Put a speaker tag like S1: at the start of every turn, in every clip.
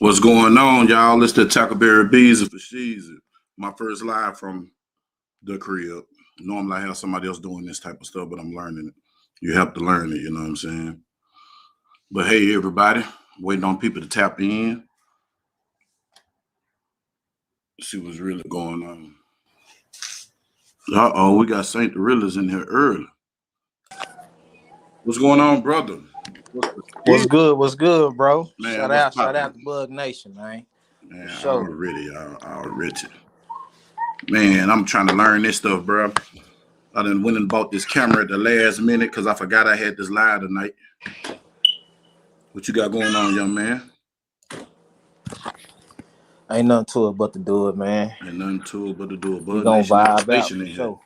S1: What's going on, y'all? It's the Tackleberry Bees for Sheezy. My first live from the crib. Normally, I have somebody else doing this type of stuff, but I'm learning it. You have to learn it, you know what I'm saying? But hey, everybody, waiting on people to tap in, see what's really going on. We got Saint Gorillas in here early. What's going on, brother? What's the
S2: What's
S1: deal?
S2: good? What's good, bro?
S1: Man, what's
S2: Shout
S1: popping?
S2: out to Bug Nation, man. For
S1: Man,
S2: sure.
S1: already. Man, I'm trying to learn this stuff, bro. I done went and bought this camera at the last minute because I forgot I had this live tonight. What you got going on, young man?
S2: Ain't nothing to it but to do it, man.
S1: Ain't nothing to it but to do it.
S2: We
S1: Bug
S2: gonna
S1: Nation
S2: vibe out
S1: infestation
S2: for
S1: in here.
S2: sure.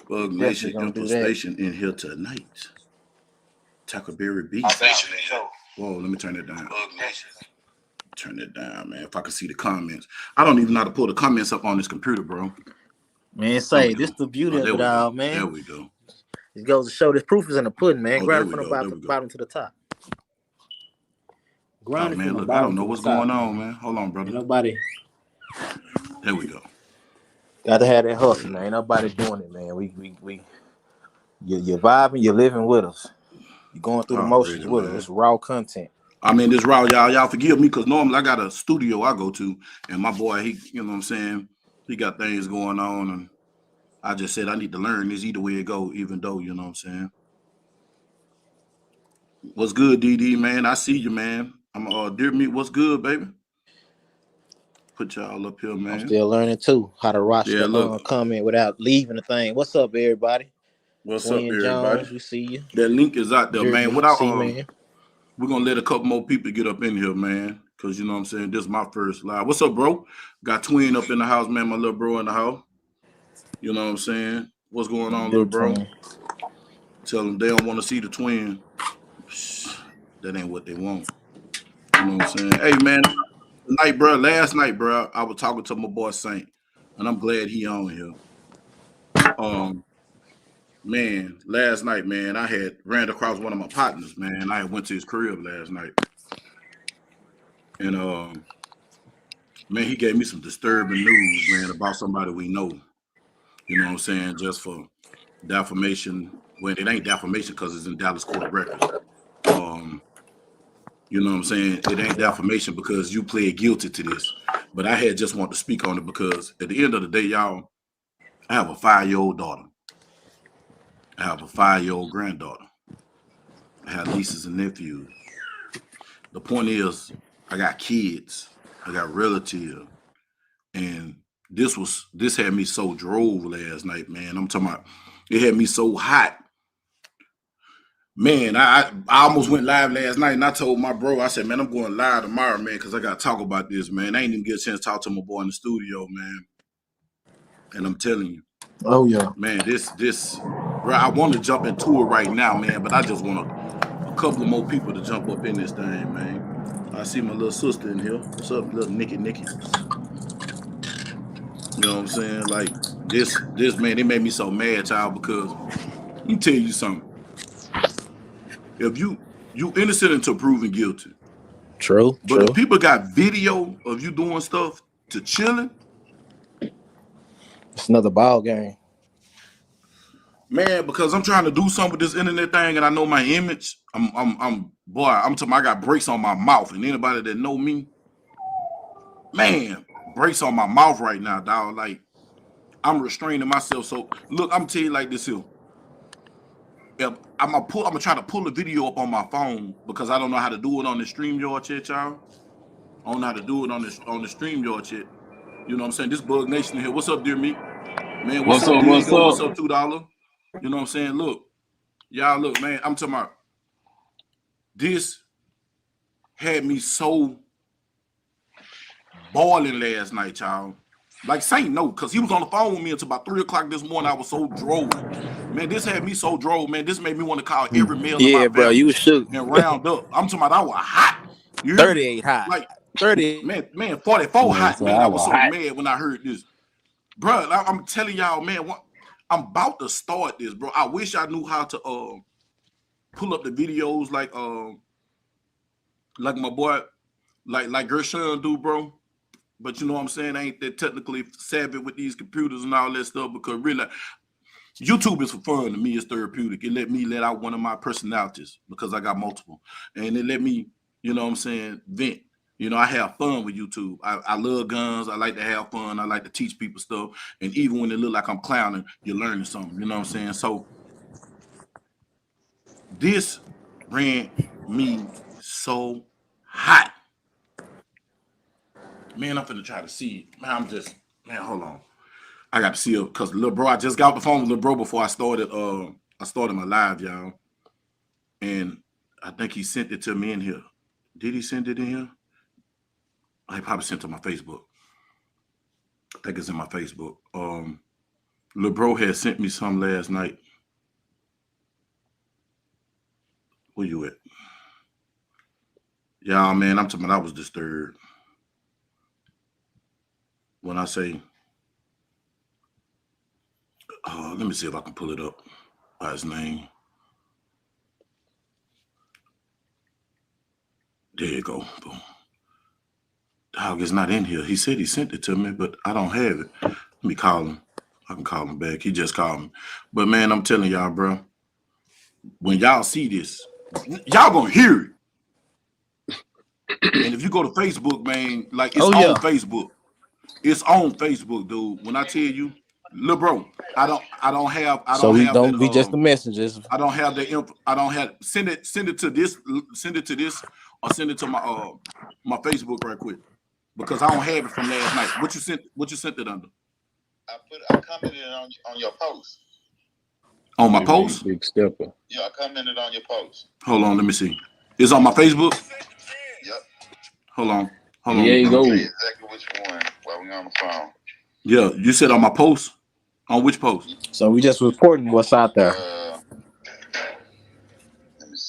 S1: Bug
S2: Definitely
S1: Nation
S2: gonna do that.
S1: infestation in here tonight. Tackleberry Beach. Whoa, let me turn it down. Turn it down, man. If I can see the comments. I don't even know how to pull the comments up on this computer, bro.
S2: Man, say this the beauty of
S1: there
S2: it
S1: we
S2: all,
S1: go.
S2: man.
S1: There we go.
S2: It goes to show this proof is in the pudding, man.
S1: Oh,
S2: Grind
S1: there
S2: it
S1: we
S2: from
S1: go.
S2: the bottom to the top.
S1: Oh,
S2: Grind it
S1: man,
S2: from the
S1: look, I don't
S2: bottom
S1: know
S2: to the
S1: what's
S2: top.
S1: going on, man. Hold on, brother.
S2: Ain't nobody
S1: There we go.
S2: got to have that hustle, man. Ain't nobody doing it, man. You're vibing, you're living with us. You're going through the motions
S1: Already,
S2: with us.
S1: man.
S2: It's raw content.
S1: I mean, this raw, y'all forgive me because normally I got a studio I go to, and my boy, he, you know what I'm saying, he got things going on, and I just said I need to learn this either way it go, even though, you know what I'm saying. What's good, DD, man? I see you, man. I'm dear me, what's good, baby? Put y'all up here, man.
S2: I'm still learning too how to watch
S1: Yeah,
S2: the
S1: look.
S2: comment without leaving the thing. What's up, everybody?
S1: What's up,
S2: Twin
S1: everybody?
S2: Jones, we see you.
S1: That link is out there,
S2: Dear
S1: man.
S2: me, man.
S1: We're gonna let a couple more people get up in here, man. Cause you know what I'm saying. This is my first live. What's up, bro? Got Twin up in the house, man. My little bro in the house. You know what I'm saying? What's going on, little bro?
S2: Twin.
S1: Tell them they don't want to see the twin. That ain't what they want. You know what I'm saying? Hey, man, tonight, bro, last night, bro, I was talking to my boy Saint, and I'm glad he on here. Man, last night, man, I had ran across one of my partners, man. I had went to his crib last night. And man, he gave me some disturbing news, man, about somebody we know. You know what I'm saying? Just for defamation. Well, it ain't defamation because it's in Dallas Court of Records. You know what I'm saying? It ain't defamation because you pled guilty to this. But I had just want to speak on it because at the end of the day, y'all, I have a 5-year-old daughter. I have a 5-year-old granddaughter. I have nieces and nephews. The point is, I got kids. I got relatives. And this had me so drove last night, man. I'm talking about it had me so hot. Man, I almost went live last night and I told my bro, I said, man, I'm going live tomorrow, man, because I got to talk about this, man. I ain't even get a chance to talk to my boy in the studio, man. And I'm telling you,
S2: oh yeah,
S1: man, bro, I want to jump into it right now, man, but I just want a couple of more people to jump up in this thing, man. I see my little sister in here. What's up, little Nikki? You know what I'm saying? Like this man, it made me so mad, child, because let me tell you something. If you innocent until proven guilty.
S2: true.
S1: But if people got video of you doing stuff to chilling,
S2: It's another ball game.
S1: man, because I'm trying to do something with this internet thing and I know my image, I'm talking, I got brakes on my mouth. And anybody that know me, man, brakes on my mouth right now, dog. Like I'm restraining myself. So look, I'm telling you like this here. If I'm gonna try to pull a video up on my phone because I don't know how to do it on the StreamYard chat, y'all. I don't know how to do it on the StreamYard chat. You know what I'm saying? This Bug Nation here. What's up, dear me? Man, what's up, Diego? What's up, $2? You know what I'm saying? Look, y'all look, man, I'm talking about this had me so boiling last night, y'all. Like Saint no, because he was on the phone with me until about 3 o'clock this morning. I was so drove. Man, this had me so drove, man. This made me want to call every male in my
S2: bro,
S1: family
S2: you was shook.
S1: and round up. I'm talking about I was hot. You
S2: 38 hot.
S1: Like
S2: 30.
S1: man, 44 hot, man. I was so mad when I heard this. Bro, I'm telling y'all, man, I'm about to start this, bro. I wish I knew how to pull up the videos like my boy like Gershon do, bro. But you know what I'm saying? I ain't that technically savvy with these computers and all that stuff because really, YouTube is for fun to me. It's therapeutic. It let me let out one of my personalities because I got multiple, and it let me, you know what I'm saying, vent. You know, I have fun with YouTube. I love guns. I like to have fun. I like to teach people stuff. And even when it look like I'm clowning, you're learning something. You know what I'm saying? So this ran me so hot. Man, I'm finna try to see it. Man, hold on. I got to see it because little bro, I just got off the phone with little bro before I started my live, y'all. And I think he sent it to me in here. Did he send it in here? He probably sent it to my Facebook. I think it's in my Facebook. Lil bro had sent me some last night. Where you at? Yeah, man, I'm talking about I was disturbed. When I say, let me see if I can pull it up by his name. There you go. Boom. Dog is not in here. He said he sent it to me, but I don't have it. Let me call him. I can call him back. He just called me. But man, I'm telling y'all, bro, when y'all see this, y'all gonna hear it. And if you go to Facebook, man, like it's on Facebook. It's on Facebook, dude. When I tell you, little bro, I don't have that,
S2: be just the messengers.
S1: I don't have the info. I don't have send it to this, or send it to my Facebook right quick. Because I don't have it from last night. What you sent it under?
S3: I commented on your post.
S1: On my post?
S4: Big stepper.
S3: Yeah, I commented on your post.
S1: Hold on, let me see. It's on my Facebook?
S3: Yep.
S1: Hold on.
S4: Yeah, you go.
S3: Exactly which one while we're on the phone.
S1: Yeah, you said on my post? On which post?
S2: So we just reporting what's out there.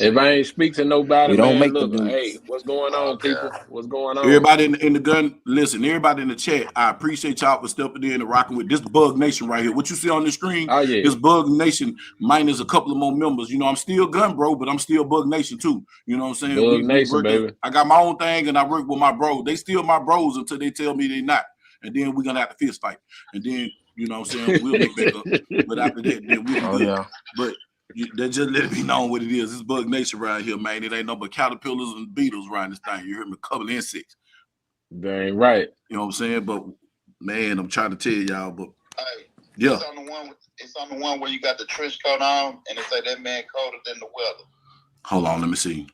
S4: If I ain't speak to nobody,
S2: we don't
S4: man,
S2: make
S4: look,
S2: the news.
S4: hey, what's going on, people? What's going on?
S1: Everybody in the gun, listen, everybody in the chat, I appreciate y'all for stepping in and rocking with this Bug Nation right here. What you see on the screen, this Bug Nation minus a couple of more members. You know, I'm still Gun Bro, but I'm still Bug Nation too. You know what I'm saying?
S4: Bug Nation, baby.
S1: I got my own thing and I work with my bro. They still my bros until they tell me they not. And then we're going to have to fist fight. And then, you know what I'm saying, we'll make back up. But after that, then we'll be good. Yeah. But they just let it be known what it is. It's Bug Nation right here, man. It ain't no but caterpillars and beetles around this thing. You heard me? A couple of insects.
S4: That ain't right.
S1: You know what I'm saying? But man, I'm trying to tell y'all. But
S3: yeah, it's on the one where you got the trench coat on, and it say that man colder than the weather.
S1: Hold on, let me see.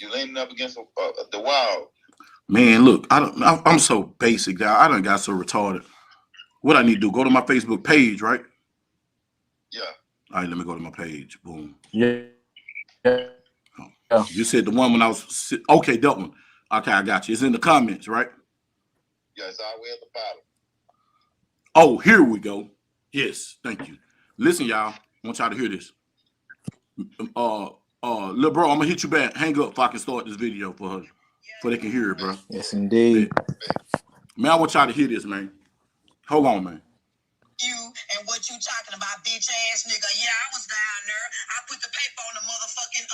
S3: You leaning up against the wall.
S1: Man, look, I'm so basic now. I done got so retarded. What I need to do? Go to my Facebook page, right?
S3: Yeah.
S1: All right, let me go to my page. Boom.
S2: Yeah.
S1: You said the one when I was okay, that one. Okay, I got you. It's in the comments, right?
S3: Yeah, it's all the way at the bottom.
S1: Oh, here we go. Yes, thank you. Listen, y'all. I want y'all to hear this. Lil bro, I'm gonna hit you back. Hang up if I can start this video for her, so they can hear it, bro.
S2: Yes, indeed.
S1: Man, I want y'all to hear this, man. Hold on, man.
S5: You and what you talking about, bitch ass nigga. Yeah, I was down there. I put the paper on the motherfucking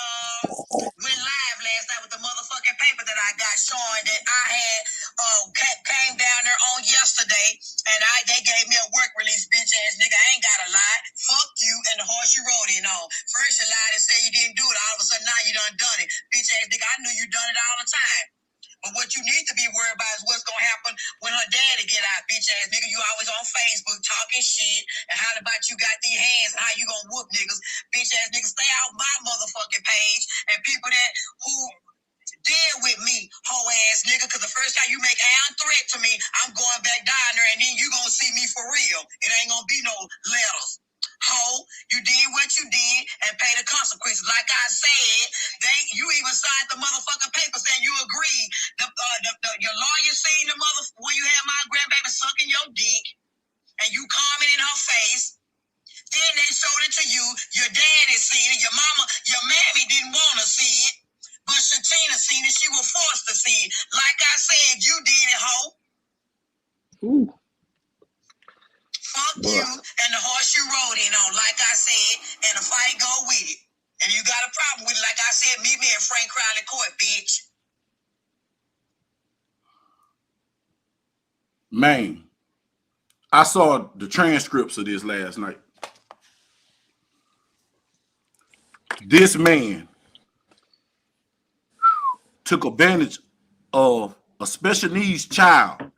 S5: went live last night with the motherfucking paper that I got showing that I had came down there on yesterday and they gave me a work release, bitch ass nigga. I ain't gotta lie. Fuck you and the horse you rode in on. First you lied and said you didn't do it. All of a sudden now you done it. Bitch ass nigga, I knew you done it all the time. But what you need to be worried about is what's gonna happen when her daddy get out, bitch ass nigga. You always on Facebook talking shit and how about you got these hands and how you gonna whoop niggas, bitch ass niggas. Stay out my motherfucking page and people that who deal with me, hoe ass nigga. Cause the first time you make an threat to me, I'm going back down there and then you gonna see me for real. It ain't gonna be no letters. Ho, you did what you did and pay the consequences. Like I said, you even signed the motherfucking paper saying you agreed. Your lawyer seen the when you had my grandbaby sucking your dick and you commented in her face. Then they showed it to you. Your daddy seen it. Your mama, your mammy didn't want to see it. But Shatina seen it. She was forced to see it. Like I said, you did it, ho.
S4: Ooh.
S5: Fuck you and the horse you rode in on, like I said, and the fight go with it. And you got a problem with it, like I said, meet me at Frank Crowley Court, bitch.
S1: Man, I saw the transcripts of this last night. This man took advantage of a special needs child.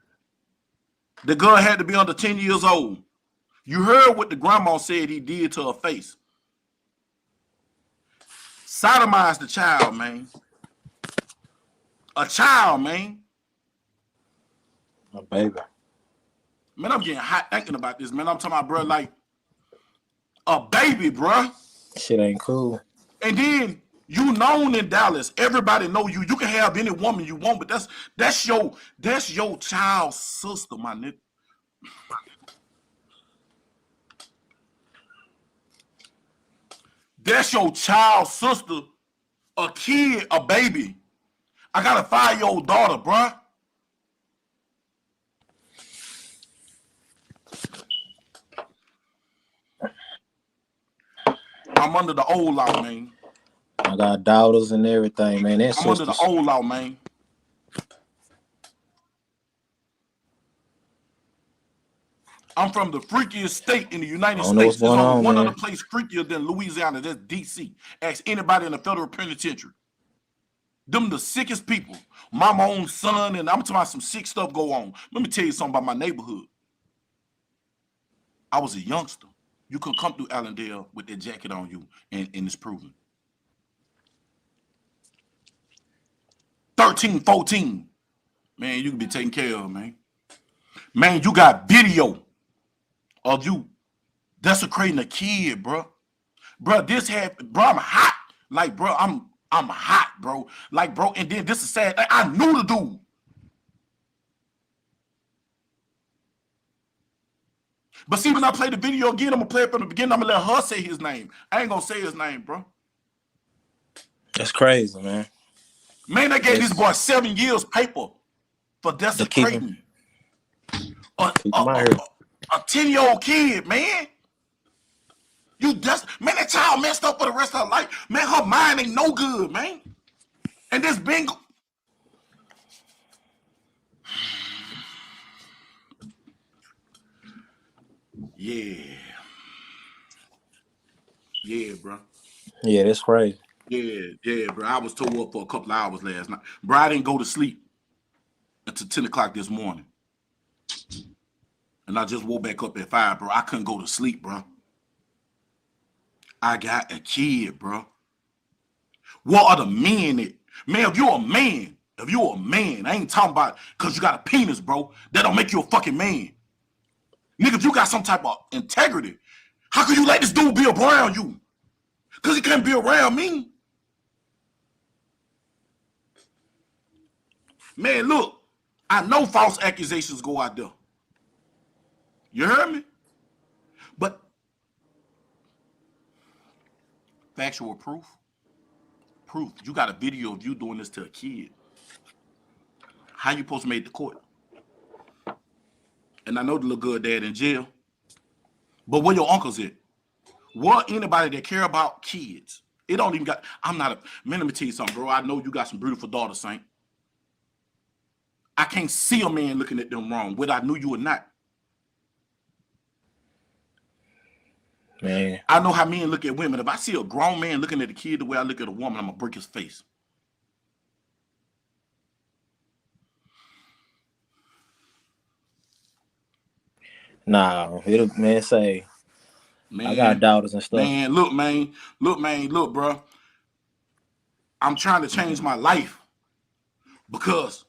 S1: The girl had to be under 10 years old. You heard what the grandma said he did to her face. Sodomized the child, man. A child, man.
S2: My baby.
S1: Man, I'm getting hot thinking about this, man. I'm talking about, bro, like a baby, bro.
S2: Shit ain't cool.
S1: And then you known in Dallas. Everybody know you. You can have any woman you want, but that's your child's sister, my nigga. That's your child's sister, a kid, a baby. I got a 5-year-old daughter, bruh. I'm under the old law, man.
S2: I got daughters and everything, man. That's
S1: I'm under the old law, man. I'm from the freakiest state in the United States. There's only one other place freakier than Louisiana. That's D.C. Ask anybody in the federal penitentiary. Them the sickest people. My own son, and I'm talking about some sick stuff go on. Let me tell you something about my neighborhood. I was a youngster. You could come through Allendale with that jacket on you, and it's proven. 13, 14. Man, you can be taken care of, man. Man, you got video of you desecrating a kid, bro. Bro, this happened. Bro, I'm hot. Like, bro, I'm hot, bro. Like, bro, and then this is sad. I knew the dude. But see, when I play the video again, I'm gonna play it from the beginning. I'm gonna let her say his name. I ain't gonna say his name, bro.
S2: That's crazy, man.
S1: Man, they gave this boy 7 years paper for desecrating a 10-year-old kid, man. Man, that child messed up for the rest of her life. Man, her mind ain't no good, man. And this bingo. Yeah, bro.
S2: Yeah, that's crazy.
S1: Yeah, bro. I was tore up for a couple of hours last night. Bro, I didn't go to sleep until 10 o'clock this morning. And I just woke back up at 5, bro. I couldn't go to sleep, bro. I got a kid, bro. What are the men that? Man, if you're a man, I ain't talking about because you got a penis, bro. That don't make you a fucking man. Nigga, if you got some type of integrity, how could you let this dude be around you? Because he can't be around me. Man, look, I know false accusations go out there. You heard me? But factual proof. You got a video of you doing this to a kid. How you supposed to make the court? And I know the little good dad in jail. But where your uncles at? What anybody that care about kids? It don't even got. Man, let me tell you something, bro. I know you got some beautiful daughters, Saint. I can't see a man looking at them wrong, whether I knew you or not.
S2: Man.
S1: I know how men look at women. If I see a grown man looking at a kid the way I look at a woman, I'm gonna break his face.
S2: Nah, man say, man, I got daughters and stuff.
S1: Man, look, bro. I'm trying to change my life because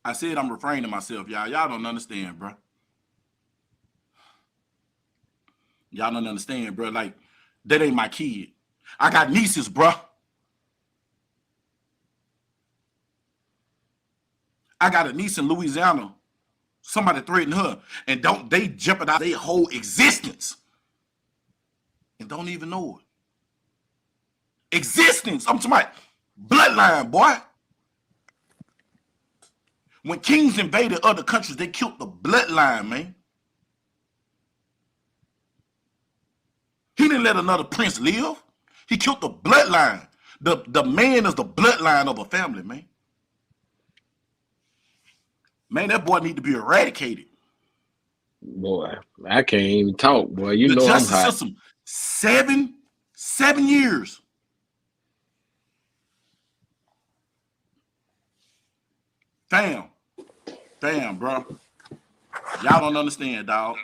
S1: I said I'm refraining myself, y'all. Y'all don't understand, bro. Y'all don't understand, bro. Like, that ain't my kid. I got nieces, bro. I got a niece in Louisiana. Somebody threatened her, and they jeopardize their whole existence and don't even know it. Existence. I'm talking about bloodline, boy. When kings invaded other countries, they killed the bloodline, man. He didn't let another prince live. He killed the bloodline. The man is the bloodline of a family, man. Man, that boy need to be eradicated.
S4: Boy, I can't even talk, boy. You
S1: The
S4: know I'm
S1: justice
S4: hot.
S1: system, 7 years. Damn, bro. Y'all don't understand, dog.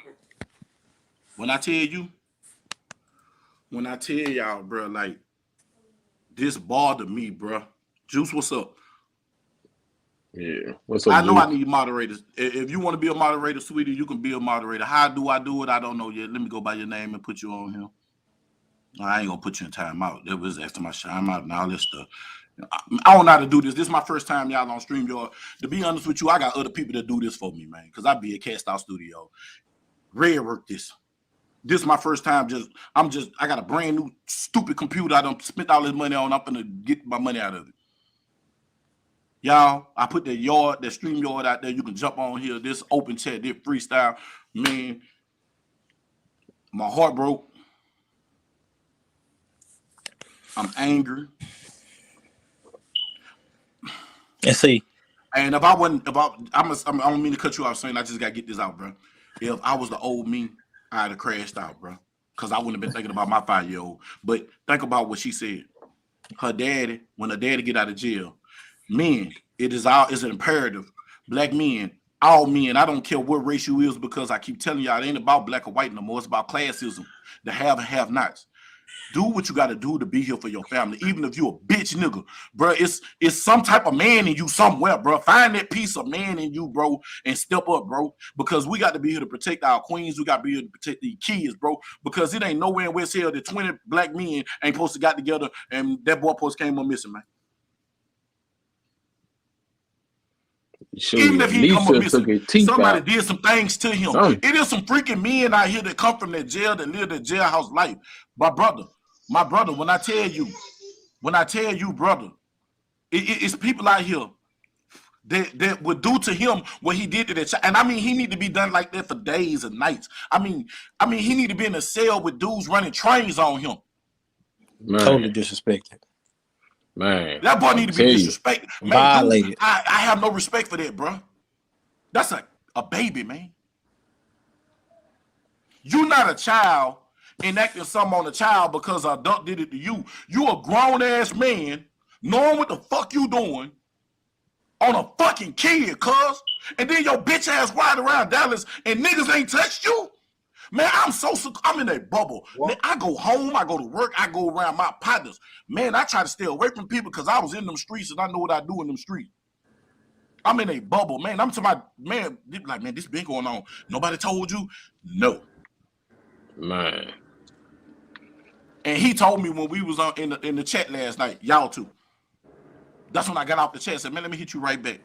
S1: When I tell y'all, bro, like this bothered me, bro. Juice, what's up?
S4: Yeah. What's up,
S1: I know
S4: Juice?
S1: I need moderators. If you want to be a moderator, sweetie, you can be a moderator. How do I do it? I don't know yet. Let me go by your name and put you on here. I ain't gonna put you in timeout. That was after my time out and all this stuff. I don't know how to do this. This is my first time y'all on StreamYard. To be honest with you, I got other people that do this for me, man. Because I be at Cast Out Studio. Red work this. This is my first time. I got a brand new stupid computer. I done spent all this money on. I'm gonna get my money out of it. Y'all, I put that StreamYard out there. You can jump on here. This open chat, this freestyle. Man, my heart broke. I'm angry.
S2: And see,
S1: and I don't mean to cut you off, saying I just gotta get this out, bro. If I was the old me, I'd have crashed out, bro, because I wouldn't have been thinking about my 5-year-old. But think about what she said. When her daddy get out of jail, men, it's an imperative. Black men, all men, I don't care what race you is, because I keep telling y'all, it ain't about black or white no more. It's about classism, the have and have nots. Do what you got to do to be here for your family, even if you a bitch nigga, bro. It's some type of man in you somewhere, bro. Find that piece of man in you, bro, and step up, bro, because we got to be here to protect our queens. We got to be here to protect the kids, bro, because it ain't nowhere in West Hill that 20 black men ain't supposed to got together and that boy post came up missing, man.
S4: Sure,
S1: even if he come up missing, somebody
S4: out.
S1: did some things to him. It is some freaking men out here that come from that jail, that live that jailhouse life. My brother, when I tell you, brother, it's people out here that would do to him what he did to that child. And I mean, he need to be done like that for days and nights. I mean, he need to be in a cell with dudes running trains on him.
S4: Man.
S2: Totally disrespected.
S4: Man,
S1: that boy need to be disrespected.
S2: Violated.
S1: Dude, I have no respect for that, bro. That's a baby, man. You're not a child enacting something on a child because an adult did it to you. You a grown-ass man knowing what the fuck you doing on a fucking kid, cuz. And then your bitch ass ride around Dallas and niggas ain't touched you. Man, I'm in a bubble. Man, I go home, I go to work, I go around my partners. Man, I try to stay away from people because I was in them streets and I know what I do in them streets. I'm in a bubble, man. I'm to my man, like, man, this been going on. Nobody told you? No.
S4: Man.
S1: And he told me when we was on in the chat last night, y'all too. That's when I got off the chat and said, man, let me hit you right back.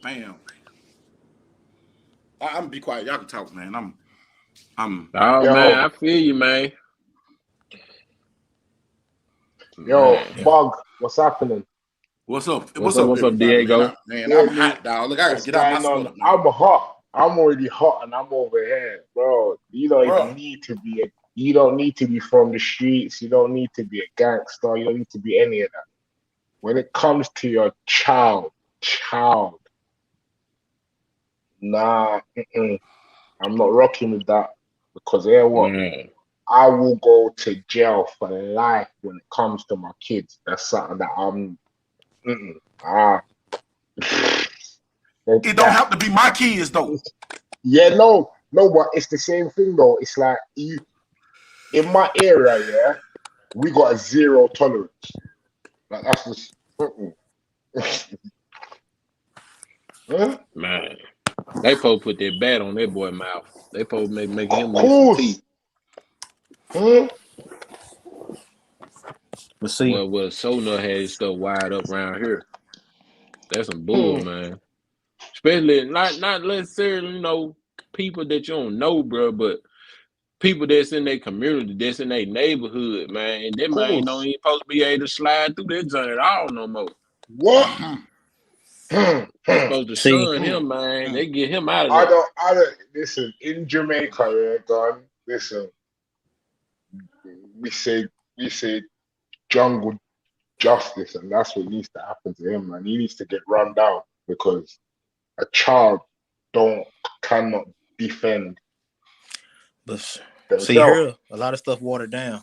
S1: Bam. I'm gonna be quiet. Y'all can talk, man. I'm
S4: Oh, yo, man, I feel you, man.
S6: Yo, Bug, what's happening?
S1: What's up?
S4: What's up, Diego?
S1: Man, I'm hot, dog. Look, I gotta get out my spot.
S6: I'm hot. I'm already hot, and I'm over here, bro. You don't even need to be you don't need to be from the streets. You don't need to be a gangster. You don't need to be any of that. When it comes to your child, nah, I'm not rocking with that, because I will go to jail for life when it comes to my kids. That's something that I'm.
S1: It don't have to be my kids though.
S6: Yeah, no, but it's the same thing though. It's like in my area, yeah, we got a zero tolerance. Like that's just
S4: Man, they supposed to put their bat on their boy mouth. They supposed to make him
S6: miss some teeth.
S2: But see,
S4: well, Sona had his stuff wide up around here. That's some bull, man. Especially not necessarily, people that you don't know, bro, but people that's in their community, that's in their neighborhood, man. And them man don't even supposed to be able to slide through that joint at all no more.
S6: What?
S4: They're supposed to shun him, man. They get him out of there.
S6: I don't listen, in Jamaica, yeah, God, listen. We say jungle justice, and that's what needs to happen to him, man. He needs to get run down because a child cannot defend
S2: But see,
S6: themselves.
S2: here a lot of stuff watered down.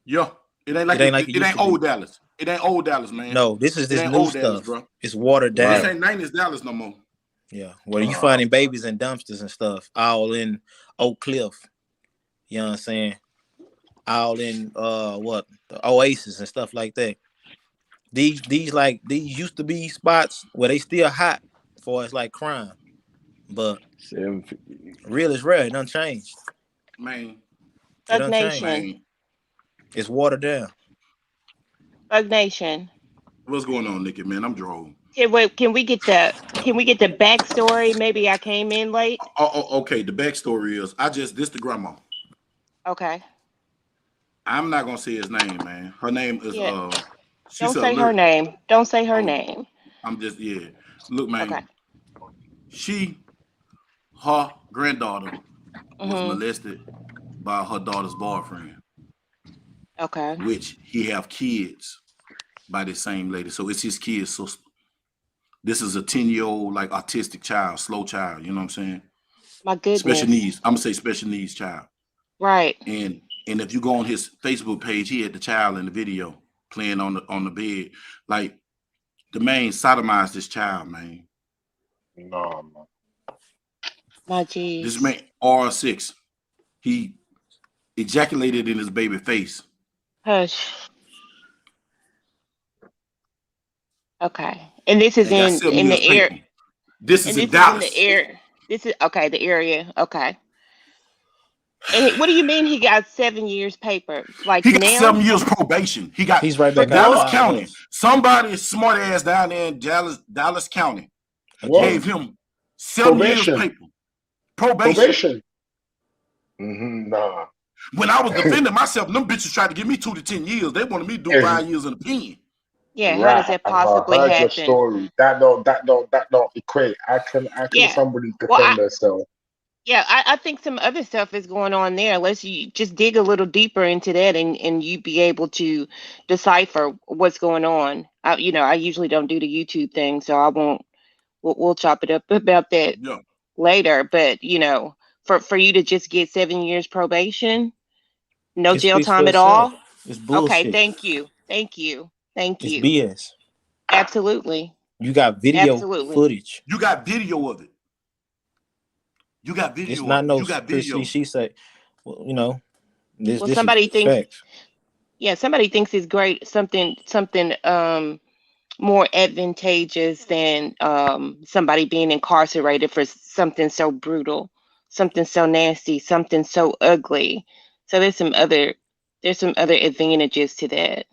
S1: Yeah, it ain't like
S2: It ain't like it
S1: it
S2: used
S1: ain't
S2: to be.
S1: old Dallas. It ain't old Dallas, man.
S2: No, this is
S1: It
S2: this
S1: ain't
S2: new
S1: old Dallas,
S2: stuff.
S1: bro.
S2: It's watered
S1: This
S2: down.
S1: ain't 90s Dallas no more.
S2: Yeah, where you finding babies in dumpsters and stuff, all in Oak Cliff. You know what I'm saying? All in the Oasis and stuff like that. These used to be spots where they still hot for it's like crime, but
S4: 750.
S2: real is rare. It done changed.
S1: Man,
S2: It done changed.
S1: man.
S2: It's watered down.
S7: Bug Nation.
S1: What's going on, Nikki, man? I'm drove.
S7: Can we get the backstory? Maybe I came in late.
S1: Okay. The backstory is this the grandma.
S7: Okay.
S1: I'm not gonna say his name, man. Her name is
S7: Yeah.
S1: she's
S7: Don't say her name. Don't say her name.
S1: I'm just Look, man.
S7: Okay.
S1: Her granddaughter was
S7: Mhm.
S1: molested by her daughter's boyfriend,
S7: Okay.
S1: which he have kids by the same lady. So it's his kid's sister. This is a 10-year-old like autistic child, slow child. You know what I'm saying?
S7: My goodness.
S1: Special needs. I'm gonna say special needs child.
S7: Right.
S1: And if you go on his Facebook page, he had the child in the video playing on the bed. Like the man sodomized this child, man.
S6: No, man.
S7: My geez.
S1: This man R6, he ejaculated in his baby face.
S7: Hush. Okay. And this is
S1: And got 7
S7: in
S1: years
S7: the air.
S1: paper. This
S7: And
S1: is
S7: this
S1: in
S7: is
S1: Dallas.
S7: in the air. This is okay, the area. Okay. And what do you mean he got 7 years paper? Like
S1: He got
S7: now?
S1: 7 years probation. He got
S2: He's right back
S1: Dallas
S2: outside
S1: County.
S2: us.
S1: Somebody smart ass down there in Dallas County
S6: What?
S1: gave him 7 years
S6: Probation.
S1: paper. Probation.
S6: Probation. Nah.
S1: When I was defending myself, them bitches tried to give me 2 to 10 years. They wanted me to do
S6: Hey.
S1: 5 years in the pen.
S7: Yeah, how
S6: Right.
S7: does that
S6: I
S7: possibly
S6: heard
S7: happen?
S6: your story. That don't equate. I can
S7: Yeah.
S6: somebody defend
S7: Well,
S6: themselves.
S7: Yeah, I think some other stuff is going on there. Unless you just dig a little deeper into that and you be able to decipher what's going on. I usually don't do the YouTube thing, so I won't. We'll chop it up about that
S1: Yeah.
S7: later. But for you to just get 7 years probation, no
S2: It
S7: jail
S2: speaks
S7: time
S2: for
S7: at all.
S2: itself. It's
S7: Okay,
S2: bullshit.
S7: thank you.
S2: It's BS.
S7: Absolutely.
S2: You got video
S7: Absolutely.
S2: footage.
S1: You got video of it. You got video.
S2: It's not
S1: of it.
S2: no
S1: You got
S2: Chris
S1: video.
S2: she say. Well, this
S7: Well,
S2: this
S7: somebody
S2: is
S7: thinks
S2: facts.
S7: somebody thinks it's great, something more advantageous than somebody being incarcerated for something so brutal, something so nasty, something so ugly. So there's some other advantages to that.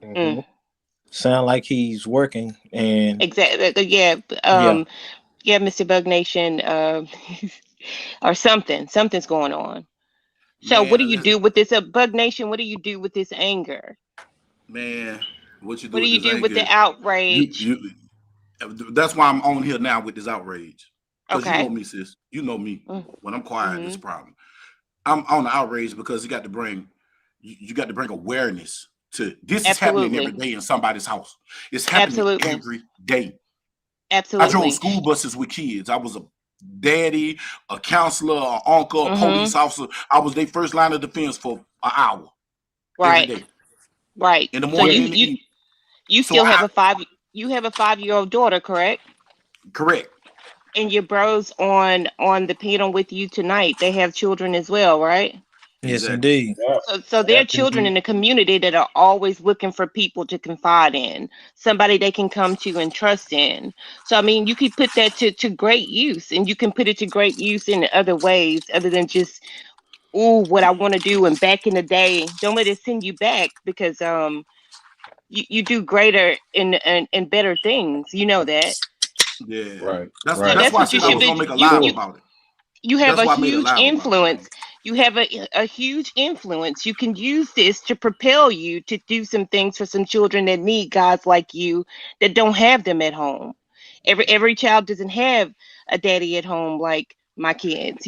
S6: Mhm.
S2: Sound like he's working and
S7: Exactly. Yeah. Yeah, Mr. Bug Nation, or something's going on. So
S1: Man,
S7: what do you do with this Bug Nation? What do you do with this anger?
S1: Man, what you do
S7: What do
S1: with
S7: you
S1: this
S7: do with
S1: anger?
S7: the outrage?
S1: You that's why I'm on here now with this outrage. Because you
S7: Okay.
S1: know me, sis. You know me. When I'm quiet, it's a
S7: Mhm.
S1: problem. I'm on the outrage because you got to bring awareness to this is happening every
S7: Absolutely.
S1: day in somebody's house. It's happening
S7: Absolutely.
S1: every day. I
S7: Absolutely.
S1: drove school buses with kids. I was a daddy, a counselor, an uncle, a police officer. I was their first line of defense for an hour
S7: Right.
S1: every day.
S7: Right.
S1: In the
S7: So
S1: morning and in the evening.
S7: you
S1: So
S7: still have a 5-year-old daughter, correct?
S1: Correct.
S7: And your bros on the panel with you tonight, they have children as well, right?
S2: yes,
S1: Exactly.
S2: indeed.
S6: Yeah.
S7: So there are
S6: Yep,
S7: children in
S6: indeed.
S7: the community that are always looking for people to confide in, somebody they can come to and trust in. So I mean, you could put that to great use, and you can put it to great use in other ways other than just what I want to do. And back in the day, don't let it send you back, because you do greater and better things. You know that.
S1: Yeah.
S4: Right.
S1: That's
S7: So
S1: that's
S7: that's
S1: why I
S7: what you
S1: said I
S7: should
S1: was
S7: be.
S1: gonna make a live
S7: You
S1: about it.
S7: you have
S1: That's
S7: a
S1: why I made a
S7: huge
S1: live about it,
S7: influence.
S1: man.
S7: You have a huge influence. You can use this to propel you to do some things for some children that need guys like you that don't have them at home. Every child doesn't have a daddy at home like my kids,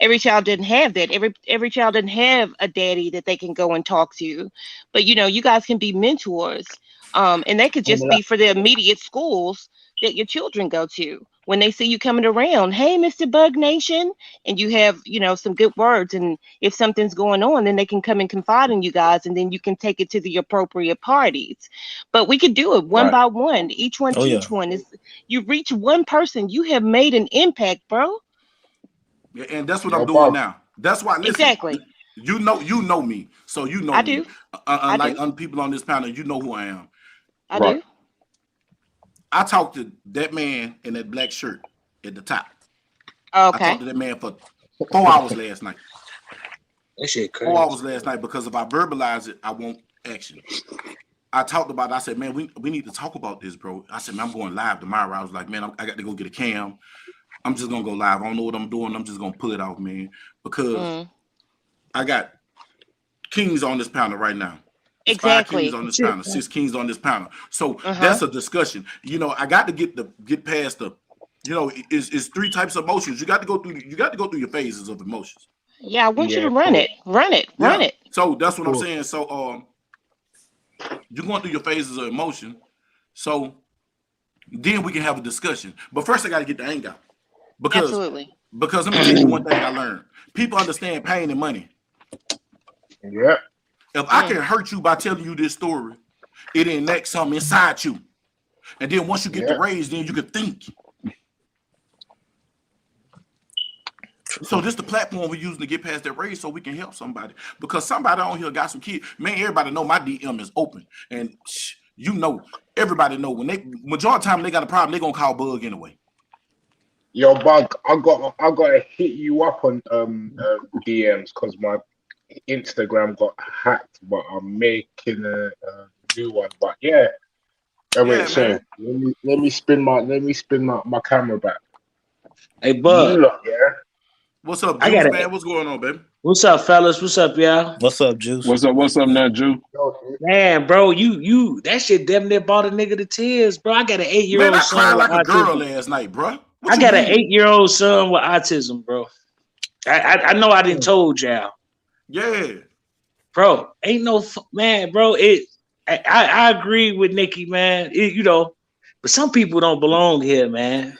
S7: every child didn't have that. Every child didn't have a daddy that they can go and talk to. But you guys can be mentors. And they could just be for the immediate schools that your children go to. When they see you coming around, hey, Mr. Bug Nation, and you have, some good words, and if something's going on, then they can come and confide in you guys, and then you can take it to the appropriate parties. But we could do it one by one. Each one teach one. Is you reach one person, you have made an impact, bro.
S1: Yeah, and that's what I'm doing now. That's why. Listen,
S7: exactly.
S1: You know me, so you know
S7: I
S1: me.
S7: do.
S1: Unlike people on this panel, you know who I am.
S7: I do.
S1: I talked to that man in that black shirt at the top.
S7: Okay.
S1: I talked to that man for 4 hours last night.
S8: That shit crazy.
S1: 4 hours last night, because if I verbalize it, I want action. I talked about it. I said, man, we need to talk about this, bro. I said, man, I'm going live tomorrow. I was like, man, I got to go get a cam. I'm just going to go live. I don't know what I'm doing. I'm just going to pull it off, man, because I got kings on this panel right now.
S7: Exactly.
S1: 5 kings on this panel, 6 kings on this panel. So that's a discussion. I got to get past the, it's 3 types of emotions. You got to go through your phases of emotions.
S7: Yeah, I want you to run it. Run it.
S1: So that's what I'm saying. So you're going through your phases of emotion. So then we can have a discussion. But first I got to get the anger out. Because let me tell you one thing I learned. People understand pain and money.
S6: Yeah.
S1: If I can hurt you by telling you this story, it enacts something inside you. And then once you get the raise, then you can think. So this is the platform we're using to get past that raise so we can help somebody. Because somebody on here got some kids. Man, everybody know my DM is open. And everybody know when majority of the time they got a problem, they're gonna call Bug anyway.
S6: Yo, Bug, I gotta hit you up on DMs because my Instagram got hacked, but I'm making a new one. But let me spin my camera back.
S8: Hey, Bug.
S1: What's up, Juice, man? What's going on, baby?
S8: What's up, fellas? What's up, y'all?
S2: What's up, Juice?
S4: What's up now, Juice?
S8: Man, bro, you that shit damn near brought a nigga to tears, bro. I got an 8-year-old
S1: man, I
S8: son.
S1: cried like a girl
S8: autism.
S1: last night, bro.
S8: I got an 8-year-old son with autism, bro. I know I didn't told y'all.
S1: Yeah.
S8: Bro, ain't no man, bro. I agree with Nikki, man. But some people don't belong here, man.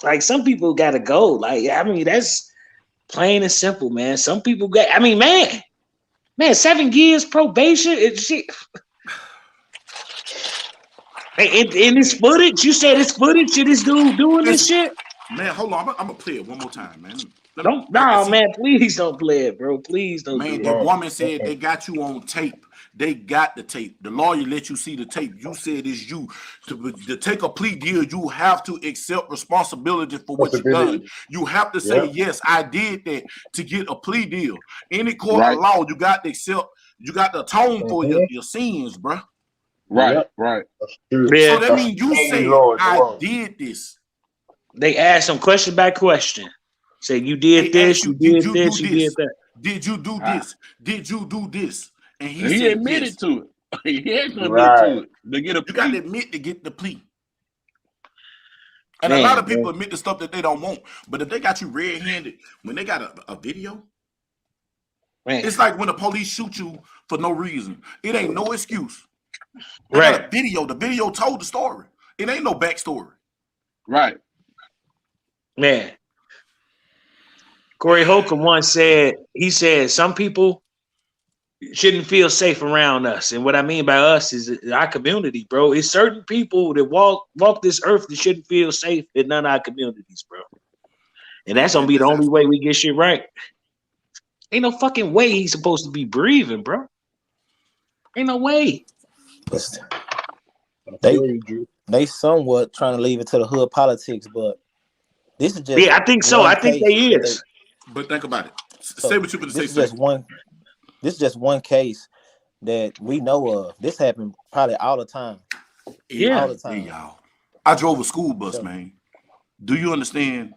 S8: Like some people gotta go. Like, I mean, that's plain and simple, man. Some people man, 7 years probation and shit. In this footage, you said this footage of this dude doing this shit?
S1: Man, hold on. I'm gonna play it one more time, man.
S8: Man, please don't play it, bro. Please don't.
S1: Man, the woman said they got you on tape. They got the tape. The lawyer let you see the tape. You said it's you. To take a plea deal, you have to accept responsibility for what you've done. You have to say, yes, I did that to get a plea deal. Any court of law, you got to accept, you got to atone for your sins, bro.
S4: Right.
S1: So that means you say, I did this.
S8: They asked him question by question. Say, you did this, you did this, you did that.
S1: Did you do this? Did you do this? And he
S4: he
S1: said
S4: admitted
S1: yes.
S4: to it. He had to admit to it to get a plea.
S1: You got to admit to get the plea. And a lot of people admit the stuff that they don't want. But if they got you red-handed, when they got a video, it's like when the police shoot you for no reason. It ain't no excuse. They got a video. The video told the story. It ain't no backstory.
S4: Right.
S8: Man. Corey Holcomb once said, some people shouldn't feel safe around us. And what I mean by us is our community, bro. It's certain people that walk this earth that shouldn't feel safe in none of our communities, bro. And that's gonna be the only way we get shit right. Ain't no fucking way he's supposed to be breathing, bro. Ain't no way.
S2: They somewhat trying to leave it to the hood politics, but this is just
S8: I think so. I think they is.
S1: But think about it. Say what you're going to say.
S2: This is just one case that we know of. This happened probably all the time.
S8: Yeah.
S2: All the time.
S1: Hey, y'all. I drove a school bus, man. Do you understand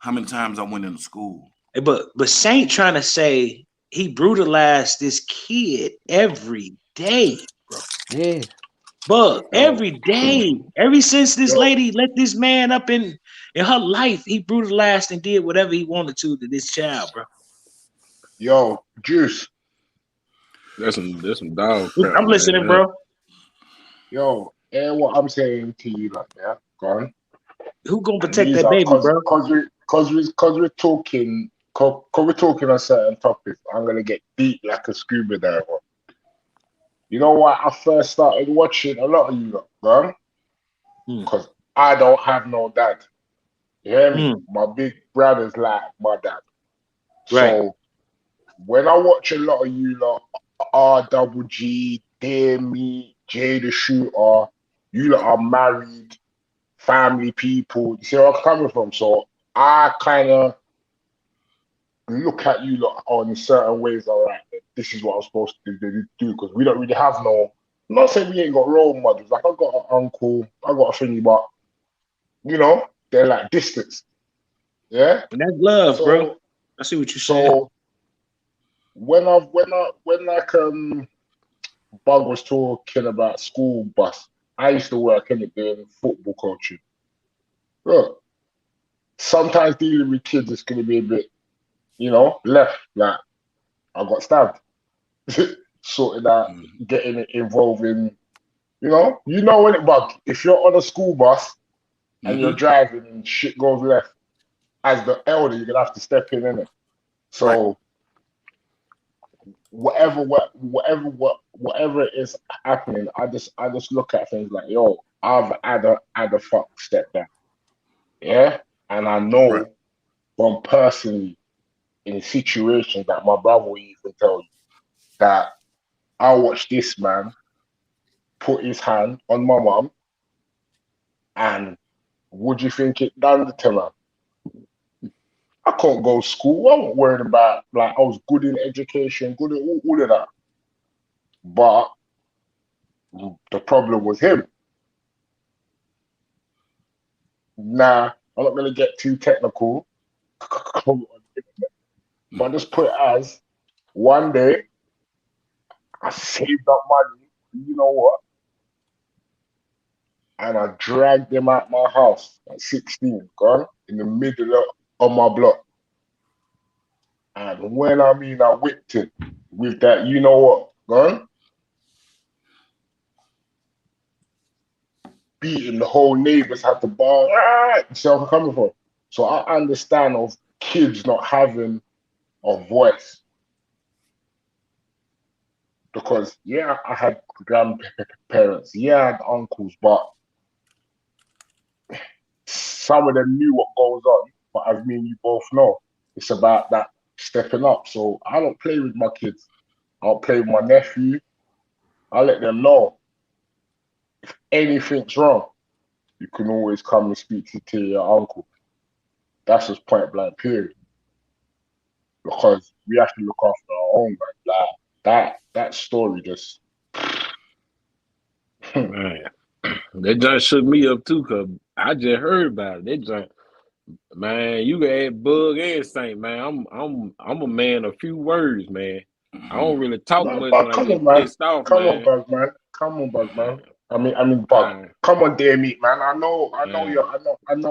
S1: how many times I went into school?
S8: But Saint trying to say he brutalized this kid every day, bro.
S2: Yeah.
S8: But every day, ever since this lady let this man up in In her life, he brutalized and did whatever he wanted to this child, bro.
S6: Yo, Juice.
S4: That's some dog crap.
S8: I'm listening,
S4: man.
S8: bro.
S6: Yo, and what I'm saying to you, like, yeah, go on.
S8: Who gonna
S6: And
S8: protect
S6: these
S8: that
S6: are
S8: baby, bro?
S6: Cause we're talking on certain topics. I'm gonna get deep like a scuba diver. You know why I first started watching a lot of you lot, bro? Because I don't have no dad. You hear me? My big brother's like my dad.
S8: Right.
S6: So when I watch a lot of you lot, RWG, Dear Me, Jay the Shooter, you lot are married, family people. You see where I'm coming from? So I kind of look at you lot on certain ways. All right, this is what I'm supposed to do because we don't really have no. I'm not saying we ain't got role models. Like I got an uncle, I got a thingy, but you know they're like distance. Yeah,
S8: and that's love,
S6: so,
S8: bro. I see what you're saying.
S6: So when Bug was talking about school bus, I used to work in it doing football coaching. Look, sometimes dealing with kids is gonna be a bit, left. Like I got stabbed, sorting out, getting it involved in, when it Bug. If you're on a school bus and you're driving and shit goes left, as the elder, you're gonna have to step in it. So whatever is happening, I just look at things like, yo, I've had a fuck step down. Yeah? And I know from personally in situations that my brother will even tell you that I watched this man put his hand on my mum, and would you think it done to her? I can't go to school. I wasn't worried about, like, I was good in education, good at all of that. But the problem was him. Nah, I'm not going to get too technical. But just put it as, one day, I saved up money, you know what? And I dragged him out my house at 16, gone, in the middle of my block. And when I whipped him with that, you know what, gone? Beating, the whole neighbors had to bar. You see where I'm coming from? So I understand of kids not having a voice. Because, yeah, I had grandparents, yeah, I had uncles, but some of them knew what goes on. But as me and you both know, it's about that stepping up. So I don't play with my kids. I'll play with my nephew. I'll let them know if anything's wrong, you can always come and speak to your uncle. That's just point blank, period. Because we have to look after our own, man. Like that story just.
S4: Man, that just shook me up too, cause I just heard about it. That just, man, you add Bug and Saint, man. I'm a man of few words, man. I don't really talk much when I get pissed off,
S6: Come
S4: man.
S6: on, Bug, man. Come on, Bug, man. I mean, Bug. Come on, dear meat, man. I know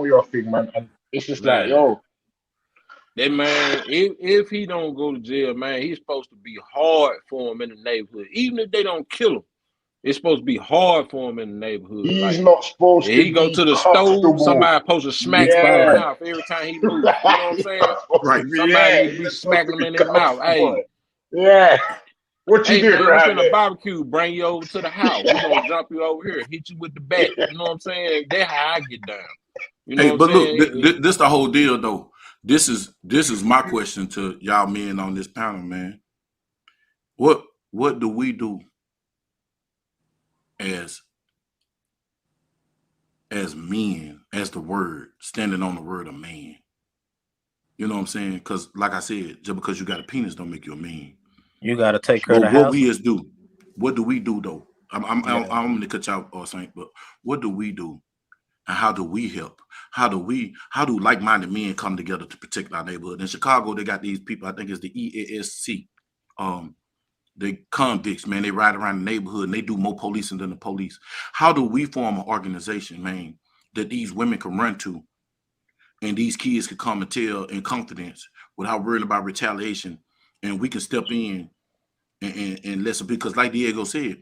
S6: your thing, man. And it's just like, yo.
S4: That man, if he don't go to jail, man, he's supposed to be hard for him in the neighborhood. Even if they don't kill him, it's supposed to be hard for him in the neighborhood.
S6: He's not supposed to.
S4: He go to the stove, somebody supposed to smack him in his mouth every time he moves. You know what I'm saying?
S1: Right.
S4: Somebody need to be smacking him in his mouth. Hey.
S6: Yeah. What you do,
S4: man, we finna barbecue, bring you over to the house. We're gonna jump you over here, hit you with the bat. You know what I'm saying? That's how I get down. You know what I'm saying?
S1: Look, this the whole deal though. This is my question to y'all men on this panel, man. What do we do as men, as the word, standing on the word of man? You know what I'm saying? Because like I said, just because you got a penis don't make you a man.
S2: You got to take care of the house.
S1: What we as do? What do we do though? I'm gonna cut y'all off, Saint, but what do we do? And how do we help? How do like-minded men come together to protect our neighborhood? In Chicago, they got these people, I think it's the EASC. They convicts, man. They ride around the neighborhood and they do more policing than the police. How do we form an organization, man, that these women can run to and these kids could come and tell in confidence without worrying about retaliation, and we can step in and let some people, because like Diego said,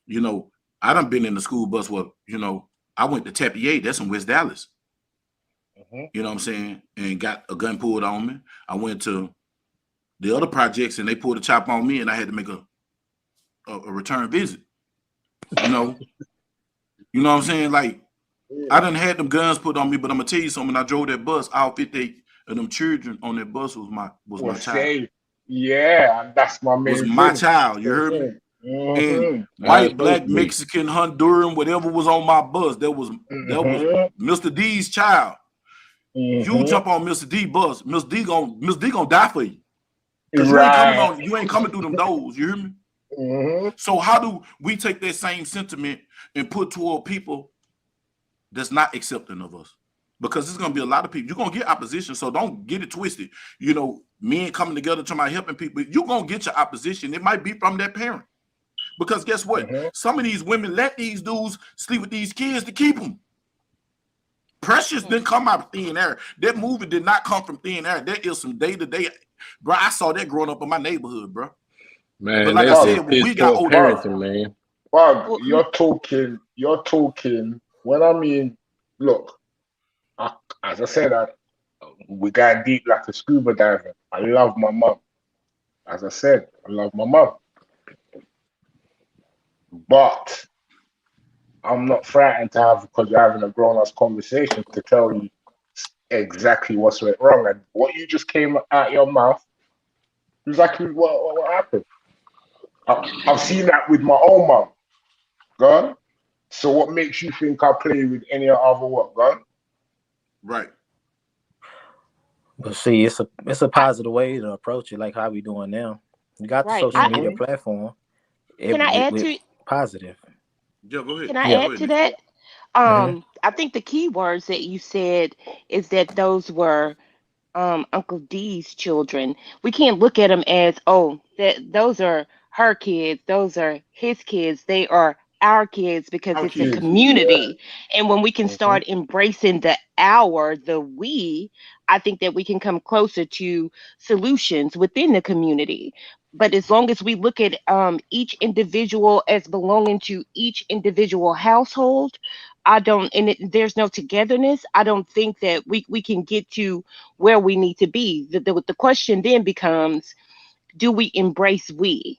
S1: you know, I done been in the school bus where, you know, I went to Tapier, that's in West Dallas. You know what I'm saying? And got a gun pulled on me. I went to the other projects and they pulled a chop on me and I had to make a return visit. You know what I'm saying? Like, I done had them guns put on me, but I'm gonna tell you something. When I drove that bus, all 50 of them children on that bus was my child.
S6: Safe. Yeah, and that's my main
S1: Was my
S6: thing.
S1: child. You heard me? And white, black, Mexican, Honduran, whatever was on my bus, that was Mr. D's child. You jump on Mr. D bus, Mr. D gonna die for you. Because you ain't coming through them doors, you hear me? So how do we take that same sentiment and put toward people that's not accepting of us? Because there's gonna be a lot of people, you're gonna get opposition, so don't get it twisted. You know, men coming together to my helping people, you're gonna get your opposition. It might be from that parent. Because guess what? Some of these women let these dudes sleep with these kids to keep them. Precious didn't come out of thin air. That movie did not come from thin air. There is some day-to-day, bro. I saw that growing up in my neighborhood, bro.
S4: Man,
S1: but like I said, when we got older,
S4: parenting, man.
S6: Well, you're talking. When I mean, look, as I said, we got deep like a scuba diver. I love my mom. As I said, I love my mom. But I'm not frightened to have, because you're having a grown-ass conversation, to tell you exactly what's went wrong. And what you just came out your mouth, exactly what happened. I've seen that with my own mom. Gone. So what makes you think I play with any other what, gone?
S1: Right.
S2: But see, it's a positive way to approach it, like how we doing now. You got the social media platform.
S7: Can I add to
S2: positive?
S1: Yeah, go ahead.
S7: Can I add to that? I think the key words that you said is that those were Uncle D's children. We can't look at them as, those are her kids, those are his kids. They are our kids, because it's a community. Yeah. And when we can start embracing the we, I think that we can come closer to solutions within the community. But as long as we look at each individual as belonging to each individual household, there's no togetherness. I don't think that we can get to where we need to be. The question then becomes, do we embrace we?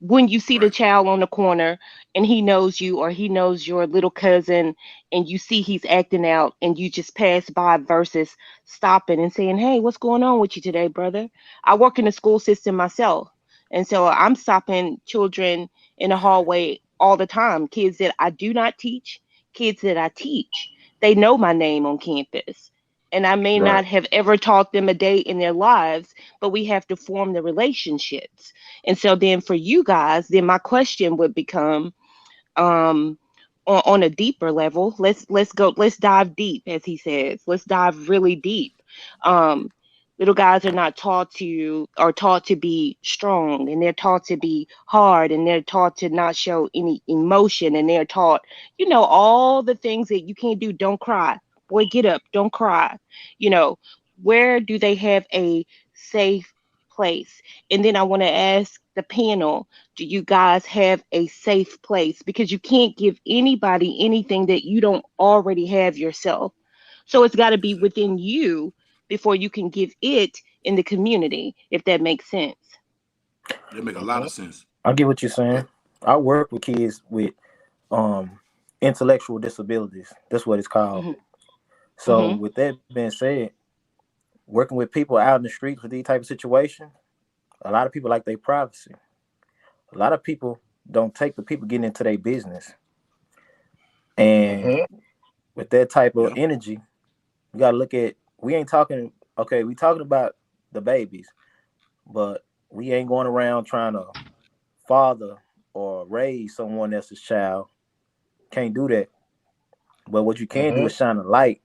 S7: When you see the child on the corner and he knows you, or he knows your little cousin, and you see he's acting out and you just pass by, versus stopping and saying, hey, what's going on with you today, brother? I work in the school system myself. And so I'm stopping children in the hallway all the time. Kids that I do not teach, kids that I teach. They know my name on campus. And I may not have ever taught them a day in their lives, but we have to form the relationships. And so then for you guys, then my question would become, on a deeper level, let's dive deep, as he says. Let's dive really deep. Little guys are not taught to be strong, and they're taught to be hard, and they're taught to not show any emotion, and they're taught, all the things that you can't do. Don't cry. Boy, get up. Don't cry. Where do they have a safe place? And then I want to ask the panel, do you guys have a safe place? Because you can't give anybody anything that you don't already have yourself. So it's got to be within you before you can give it in the community, if that makes sense.
S1: That make a lot of sense.
S2: I get what you're saying. I work with kids with intellectual disabilities. That's what it's called. So with that being said, working with people out in the streets with these type of situations, a lot of people like their privacy. A lot of people don't take the people getting into their business. And with that type of energy, you got to look at, we talking about the babies, but we ain't going around trying to father or raise someone else's child. Can't do that. But what you can do is shine a light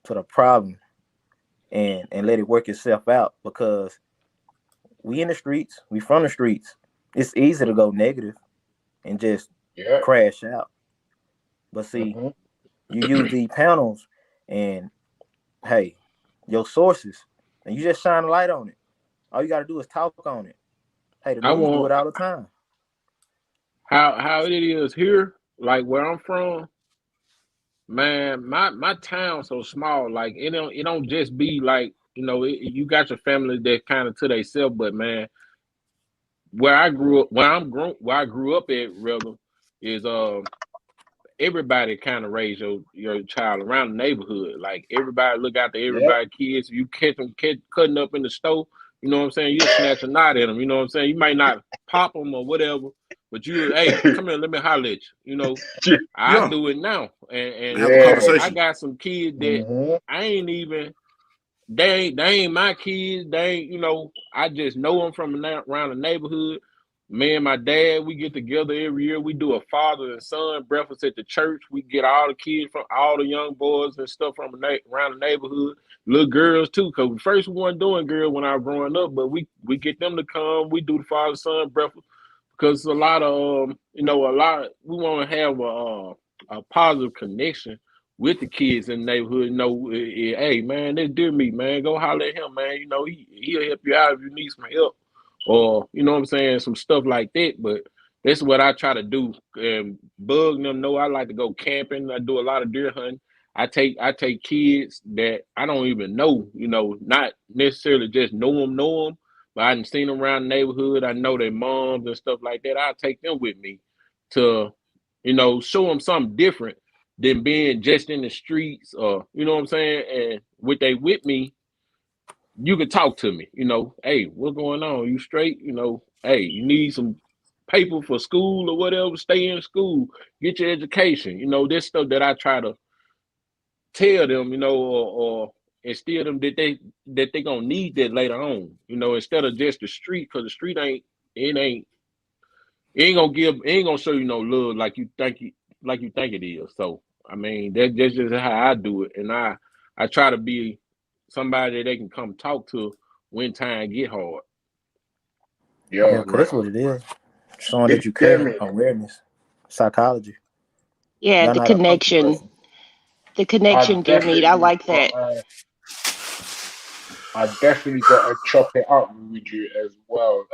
S2: to the problem and let it work itself out, because we in the streets, we from the streets. It's easy to go negative and just crash out. But see, you use these panels and hey, your sources, and you just shine a light on it. All you got to do is talk on it. Hey, the
S4: I
S2: news do
S4: want
S2: it all the time.
S4: how it is here, like where I'm from, man. My town's so small. Like it don't just be like you got your family that kind of to themselves, but man, where I grew up, where I grew up at, rather, is everybody kind of raise your child around the neighborhood. Like everybody look out to
S6: Yeah.
S4: everybody kids. You catch them cutting up in the store, you know what I'm saying? You snatch a knot at them, you know what I'm saying? You might not pop them or whatever, but hey, come here, let me holler at you. You know, I
S1: Yeah.
S4: do it now, and
S1: Have a
S6: Yeah.
S4: I
S1: conversation.
S4: got some kids that
S6: Mhm.
S4: I ain't even. They ain't my kids. They ain't, I just know them from around the neighborhood. Me and my dad, we get together every year. We do a father and son breakfast at the church. We get all the kids from all the young boys and stuff from around the neighborhood, little girls too. Cause first we weren't doing girls when I was growing up, but we get them to come. We do the father son breakfast because a lot of we want to have a positive connection with the kids in the neighborhood. Hey man, this deer meat, man, go holler at him, man. He'll help you out if you need some help, or what I'm saying, some stuff like that. But that's what I try to do. Bug them know I like to go camping. I do a lot of deer hunting. I take kids that I don't even know, not necessarily just know them, but I done seen them around the neighborhood. I know their moms and stuff like that. I take them with me to, show them something different than being just in the streets, or you know what I'm saying. And with me, you can talk to me. Hey, what's going on? You straight? Hey, you need some paper for school or whatever? Stay in school, get your education. This stuff that I try to tell them, or instill them that they gonna need that later on. Instead of just the street, because the street ain't gonna show you no love like you think it is. So I mean, that's just how I do it, and I try to be somebody that they can come talk to when time get hard.
S6: Yo,
S2: Yeah, 'cause that's what it is. Showing that you
S6: Deer
S2: care,
S6: meat.
S2: awareness, psychology.
S7: Yeah,
S2: Y'all
S7: the
S2: know how to approach a
S7: connection.
S2: person.
S7: The
S6: I
S7: connection, dear meat. I
S6: definitely
S7: like
S6: got.
S7: that.
S6: I definitely got to chop it up with you as well,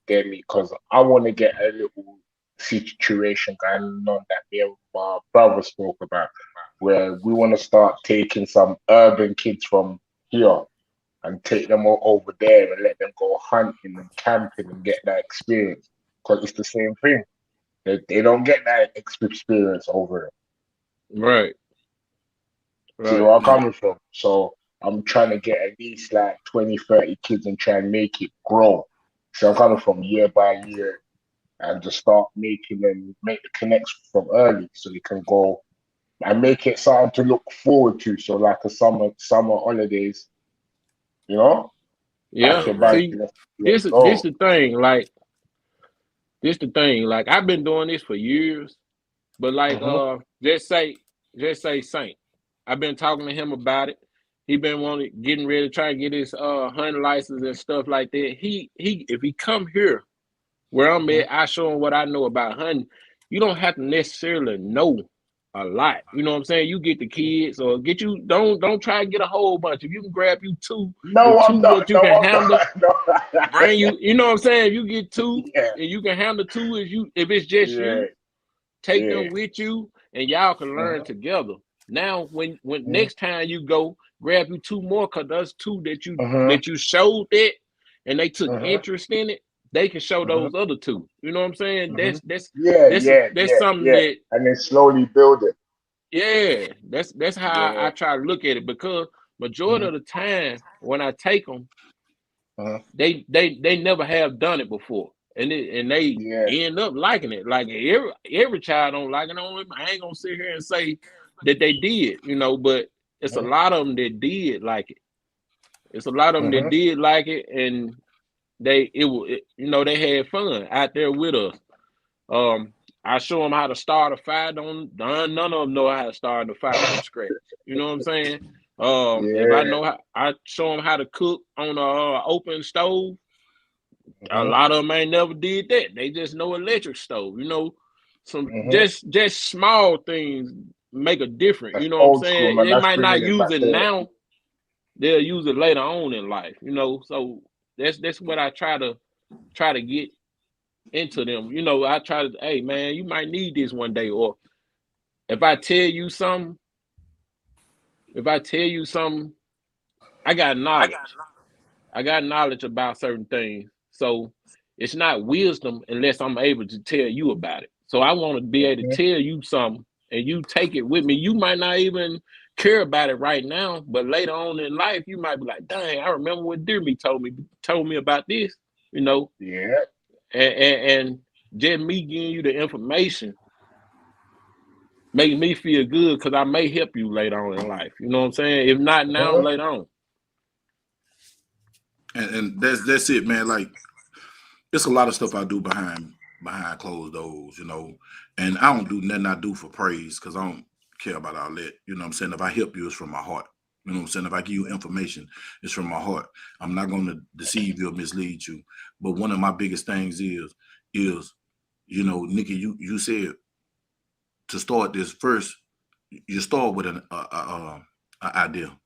S6: Demi, because I want to get a little situation going on that me and my brother spoke about, where we want to start taking some urban kids from here and take them over there and let them go hunting and camping and get that experience, because it's the same thing. They don't get that experience over there.
S4: Right.
S6: See where I'm coming from? So I'm trying to get at least like 20, 30 kids and try and make it grow. So I'm coming from year by year and just start make the connection from early so they can go and make it something to look forward to. So like a summer holidays,
S4: Yeah.
S6: pack your bags,
S4: See,
S6: let's
S4: this
S6: go.
S4: the thing. Like I've been doing this for years, but like
S6: Mhm,
S4: just say Saint. I've been talking to him about it. He been getting ready to try and get his hunting license and stuff like that. He if he come here where I'm
S6: mhm,
S4: at, I show him what I know about hunting. You don't have to necessarily know a lot. You know what I'm saying? You get the kids or get you don't try to get a whole bunch. If you can grab you two,
S6: No,
S4: if
S6: I'm
S4: two that
S6: not.
S4: you
S6: No,
S4: can
S6: I'm
S4: handle,
S6: not. No.
S4: bring you know what I'm saying? If you get two
S6: Yeah,
S4: and you can handle two, if it's just
S6: yeah,
S4: you, take
S6: yeah.
S4: them with you and y'all can learn
S6: Mhm,
S4: together. Now when
S6: mhm,
S4: next time you go, grab you two more, cause those two
S6: mhm,
S4: that you showed that and they took
S6: mhm,
S4: interest in it, they can show
S6: mhm,
S4: those other two. You know what I'm saying?
S6: mhm.
S4: That's
S6: Yeah,
S4: that's
S6: yeah,
S4: that's
S6: yeah,
S4: something
S6: yeah.
S4: that,
S6: And then slowly build it.
S4: yeah, that's how I
S6: Yeah.
S4: try to look at it, because majority
S6: Mhm,
S4: of the time when I take them,
S6: mhm.
S4: they never have done it before, and they
S6: Yeah.
S4: end up liking it. Like every child don't like it. I ain't gonna sit here and say that they did, but it's a
S6: Mhm,
S4: lot of them that did like it. It's a lot of them that
S6: mhm,
S4: did like it, and they had fun out there with us. I show them how to start a fire. None of them know how to start a fire from scratch. You know what I'm saying? If I
S6: yeah.
S4: know how, I show them how to cook on a open stove. A
S6: Mhm,
S4: lot of them ain't never did that. They just know electric stove. Some
S6: mhm.
S4: just small things make a difference.
S6: That's
S4: You know what I'm
S6: old school,
S4: saying?
S6: man.
S4: They
S6: That's
S4: might not
S6: bringing it
S4: use
S6: back
S4: it
S6: there.
S4: now. they'll use it later on in life, you know. So that's what I try to get into them. You know, I try to, hey man, you might need this one day. Or if I tell you something, I got knowledge. I got knowledge about certain things. So it's not wisdom unless I'm able to tell you about it. So I want to be able to tell you something and you take it with me. You might not even care about it right now, but later on in life, you might be like, dang, I remember what Dearme told me about this, you know.
S6: Yeah.
S4: And just me giving you the information make me feel good because I may help you later on in life. You know what I'm saying? If not now, later on.
S1: And that's it, man. Like, it's a lot of stuff I do behind closed doors, you know. And I don't do nothing I do for praise because I don't care about all that. You know what I'm saying? If I help you, it's from my heart. You know what I'm saying? If I give you information, it's from my heart. I'm not going to deceive you or mislead you. But one of my biggest things is, you know, Nikki, you said to start this first, you start with an idea.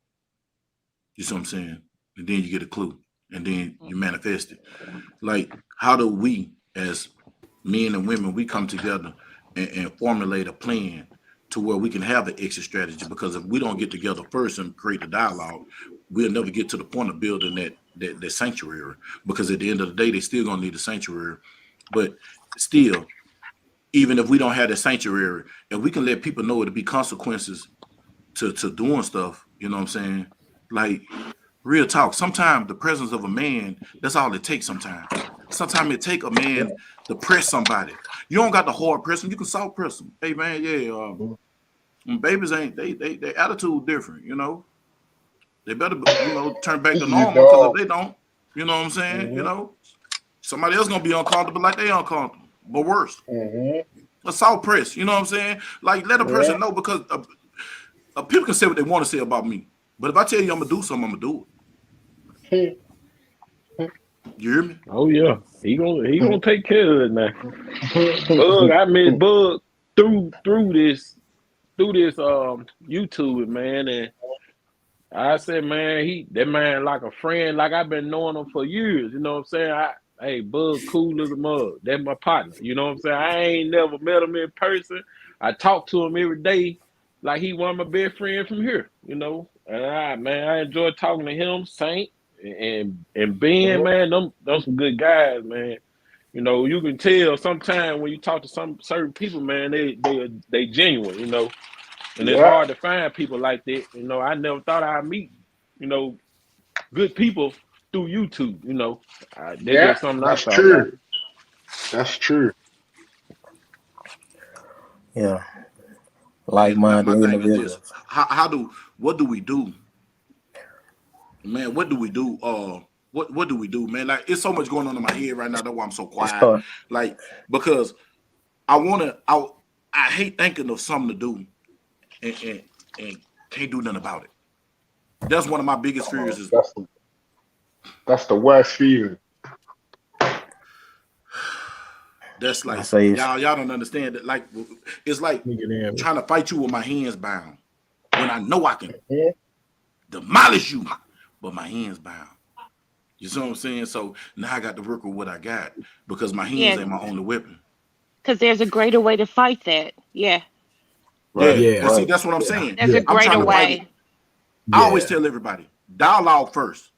S1: You see what I'm saying? And then you get a clue. And then you manifest it. Like, how do we, as men and women, we come together and formulate a plan to where we can have an exit strategy? Because if we don't get together first and create the dialogue, we'll never get to the point of building that sanctuary. Because at the end of the day, they still gonna need a sanctuary. But still, even if we don't have the sanctuary, if we can let people know it'll be consequences to doing stuff, you know what I'm saying? Like, real talk. Sometimes the presence of a man, that's all it takes sometimes. Sometimes it take a man to press somebody. You don't got to hard press them, you can soft press them. Hey man, babies ain't they attitude different, you know. They better, you know, turn back to normal, because if they don't, you know what I'm saying, you know, somebody else gonna be uncomfortable like they uncomfortable, but worse. A soft press, you know what I'm saying? Like, let a person know, because people can say what they want to say about me. But if I tell you I'm gonna do something, I'm gonna do it. You hear me?
S4: Oh yeah, he gonna take care of it now. Bug, I met Bug through this YouTube, man, and I said, man, that man like a friend, like I've been knowing him for years. You know what I'm saying? Hey, Bug, cool as a mug. That's my partner. You know what I'm saying? I ain't never met him in person. I talk to him every day, like he one of my best friends from here. You know, and I enjoy talking to him, Saint. And Ben, man, them some good guys, man. You know, you can tell sometimes when you talk to some certain people, man, they genuine, you know. And it's hard to find people like that. You know, I never thought I'd meet, you know, good people through YouTube, you know. That's something
S6: that's
S4: I thought
S6: true.
S4: about.
S6: That's true.
S2: Yeah. Like-minded individuals.
S1: What do we do? Man, what do we do? What do we do, man? Like, it's so much going on in my head right now. That's why I'm so quiet. Like, because I hate thinking of something to do and can't do nothing about it. That's one of my biggest fears.
S6: That's the worst feeling.
S1: That's like, y'all don't understand that. Like, it's like trying to fight you with my hands bound when I know I can demolish you, but my hands bound. You see what I'm saying? So now I got to work with what I got, because my hands ain't my only weapon.
S7: Because there's a greater way to fight that. Yeah.
S1: Right. Yeah. See, that's what I'm saying.
S7: There's a greater way.
S1: I always tell everybody, dialogue first.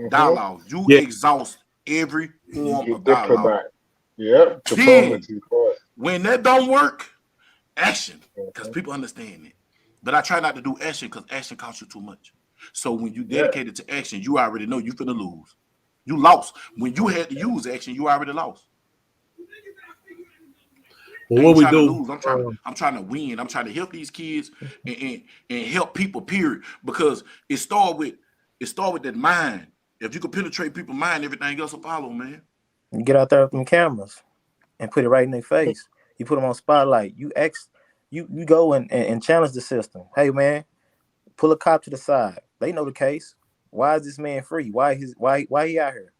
S1: Dialogue. You exhaust every form of dialogue. Then, when that don't work, action. Because people understand it. But I try not to do action, because action costs you too much. So when you dedicated to action, you already know you finna lose. You lost. When you had to use action, you already lost.
S9: Well, what we do?
S1: I'm trying to win. I'm trying to help these kids and help people. Period. Because it start with that mind. If you can penetrate people's mind, everything else will follow, man.
S2: You get out there with them cameras and put it right in their face. You put them on spotlight. You go and challenge the system. Hey man, pull a cop to the side. They know the case. Why is this man free? Why he out here?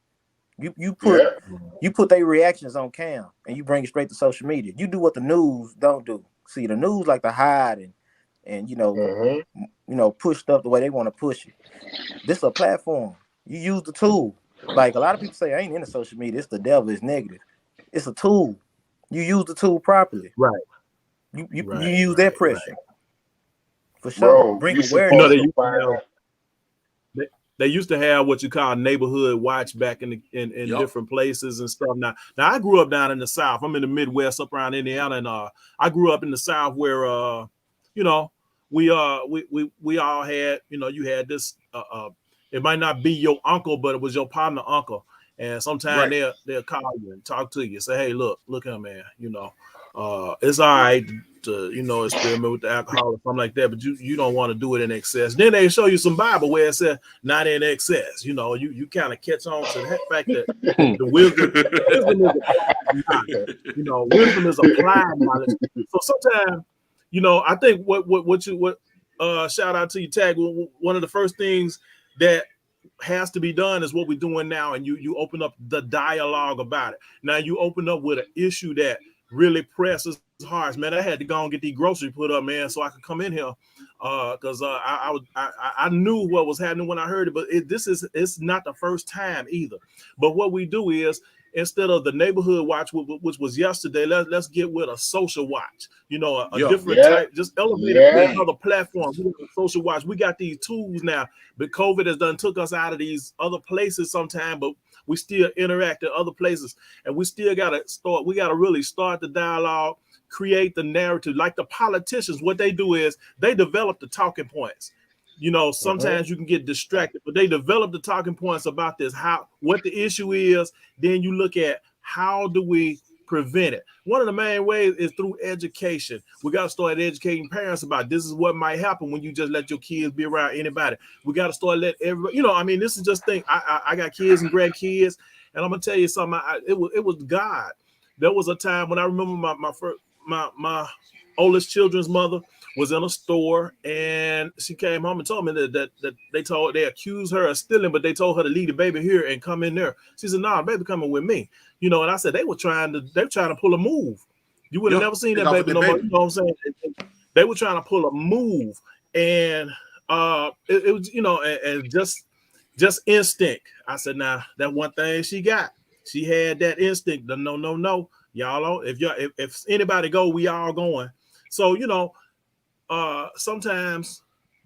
S2: You put their reactions on cam and you bring it straight to social media. You do what the news don't do. See, the news like to hide and and push stuff the way they want to push it. This is a platform. You use the tool. Like a lot of people say, I ain't into social media. It's the devil. It's negative. It's a tool. You use the tool properly.
S9: Right.
S2: You use that pressure. For sure.
S6: Bro,
S2: Bring
S6: you
S2: awareness.
S6: supposed to find out.
S9: They used to have what you call neighborhood watch back in
S1: Yup.
S9: different places and stuff. Now I grew up down in the South. I'm in the Midwest, up around Indiana, and I grew up in the South where we all had, you had this. It might not be your uncle, but it was your partner uncle, and sometimes
S1: Right.
S9: they'll call you and talk to you, say, hey, look here, man, it's all right to experiment with the alcohol or something like that, but you don't want to do it in excess. Then they show you some Bible where it says not in excess. You kind of catch on to that fact that the wisdom is applied. Wisdom is applied knowledge. So sometimes, I think what shout out to you, Tag. One of the first things that has to be done is what we're doing now, and you open up the dialogue about it. Now you open up with an issue that really presses hearts, man. I had to go and get these groceries put up, man, so I could come in here because I knew what was happening when I heard it, but it's not the first time either. But what we do is, instead of the neighborhood watch, which was yesterday, let's get with a social watch, a different type, just elevate another platform. We got a social watch. We got these tools now, but COVID has done took us out of these other places sometime, but we still interact at other places, and we still gotta really start the dialogue, create the narrative. Like the politicians, what they do is they develop the talking points. Sometimes you can get distracted, but they develop the talking points about this, what the issue is. Then you look at how do we prevent it. One of the main ways is through education. We got to start educating parents about this is what might happen when you just let your kids be around anybody. We got to start let everybody, this is just thing. I got kids and grandkids, and I'm gonna tell you something. It was God. There was a time when I remember my oldest children's mother was in a store, and she came home and told me that they accused her of stealing, but they told her to leave the baby here and come in there. She said, "No, baby coming with me." And I said they were trying to pull a move. You would have never seen that baby no more. You know what I'm saying? They were trying to pull a move, and it was and just instinct. I said, now that one thing she had that instinct. The no, y'all. If anybody go, we all going. So sometimes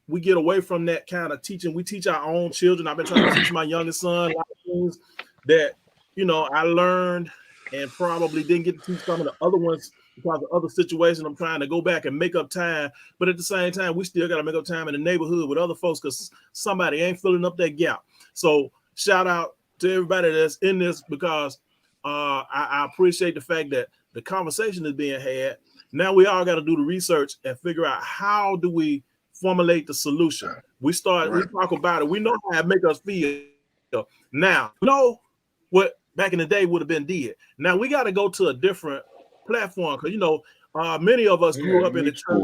S9: we get away from that kind of teaching. We teach our own children. I've been trying to teach my youngest son a lot of things that I learned and probably didn't get to teach some of the other ones because of other situations. I'm trying to go back and make up time, but at the same time, we still got to make up time in the neighborhood with other folks because somebody ain't filling up that gap. So shout out to everybody that's in this because I appreciate the fact that the conversation is being had. Now we all got to do the research and figure out how do we formulate the solution. We talk about it. We know how it make us feel. Now, what back in the day would have been did. Now we got to go to a different platform because many of us grew up in the church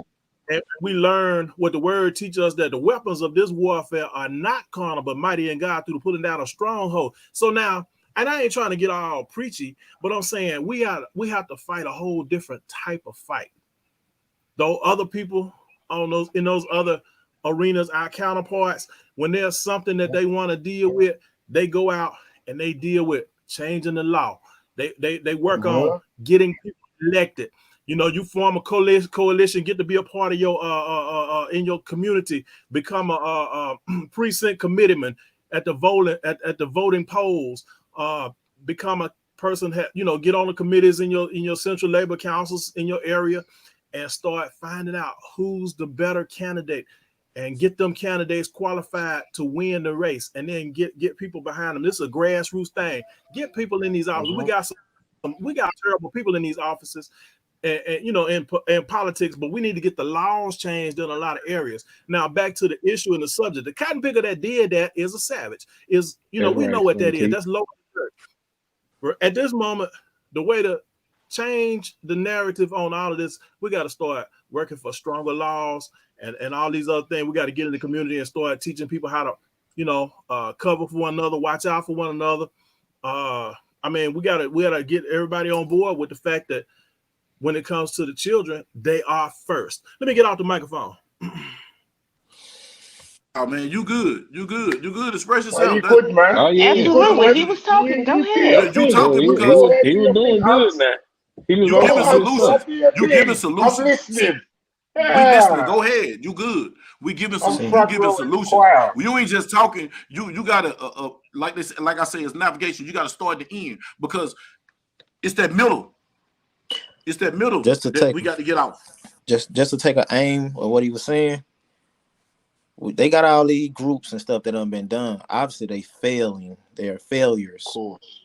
S9: and we learned what the word teaches us, that the weapons of this warfare are not carnal but mighty in God through the pulling down a stronghold. So now, and I ain't trying to get all preachy, but I'm saying we have to fight a whole different type of fight. Though other people in those other arenas, our counterparts, when there's something that they want to deal with, they go out and they deal with changing the law. They work on getting people elected. You form a coalition, get to be a part of your in your community, become a precinct committeeman at the voting polls. Become a person, get on the committees in your central labor councils in your area and start finding out who's the better candidate and get them candidates qualified to win the race, and then get people behind them. This is a grassroots thing. Get people in these offices. We got terrible people in these offices and in politics, but we need to get the laws changed in a lot of areas. Now back to the issue and the subject. The cotton picker that did that is a savage. We know what that is. That's low. At this moment, the way to change the narrative on all of this, we got to start working for stronger laws and all these other things. We got to get in the community and start teaching people how to, cover for one another, watch out for one another. We gotta get everybody on board with the fact that when it comes to the children, they are first. Let me get off the microphone.
S1: Oh man, you good. You good. You good. Express
S6: Are
S1: yourself.
S6: you good, man?
S4: Oh yeah,
S6: You good,
S7: Absolutely.
S6: man?
S7: He was talking. Go
S6: You do
S7: ahead.
S6: your
S1: You
S6: thing.
S1: talking
S4: he,
S1: because
S6: Go
S4: he,
S6: ahead,
S4: he
S6: do
S4: was
S6: your thing,
S4: doing good
S6: Hubs.
S4: now. He was
S1: you
S6: Go
S1: giving
S4: offering
S6: ahead,
S4: good
S1: solutions.
S4: stuff.
S6: do your
S1: You giving
S6: thing. I'm
S1: solutions. See,
S6: listening.
S1: we listening.
S6: Yeah.
S1: Go ahead. You good. We giving
S6: I'm
S1: you
S6: front
S1: giving
S6: row in the
S1: solutions.
S6: choir.
S1: You ain't just talking. You gotta like this. Like I say, it's navigation. You gotta start at the end because it's that middle. It's that middle
S2: Just to
S1: that
S2: take
S1: we got to get out.
S2: just to take an aim of what he was saying. They got all these groups and stuff that done been done. Obviously, they failing. They are failures.
S6: Of course.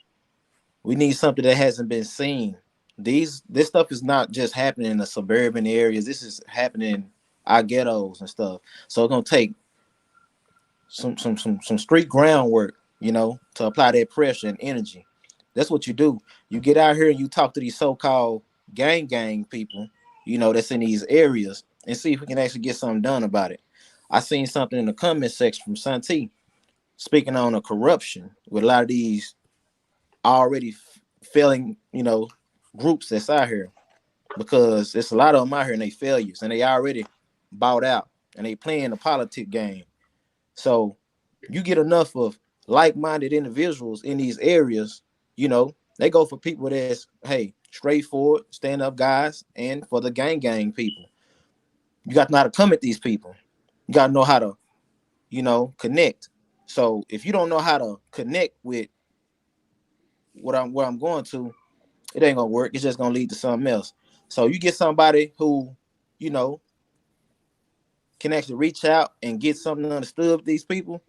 S2: We need something that hasn't been seen. This stuff is not just happening in the suburban areas. This is happening in our ghettos and stuff. So it's gonna take some street groundwork, to apply that pressure and energy. That's what you do. You get out here and you talk to these so-called gang people, that's in these areas, and see if we can actually get something done about it. I seen something in the comment section from Santi speaking on a corruption with a lot of these already failing, groups that's out here, because there's a lot of them out here and they failures and they already bought out and they playing the politic game. So you get enough of like-minded individuals in these areas, they go for people that's, hey, straightforward, stand-up guys, and for the gang people. You got to know how to come at these people. You got to know how to, connect. So if you don't know how to connect with where I'm going to, it ain't gonna work. It's just gonna lead to something else. So you get somebody who, can actually reach out and get something understood with these people,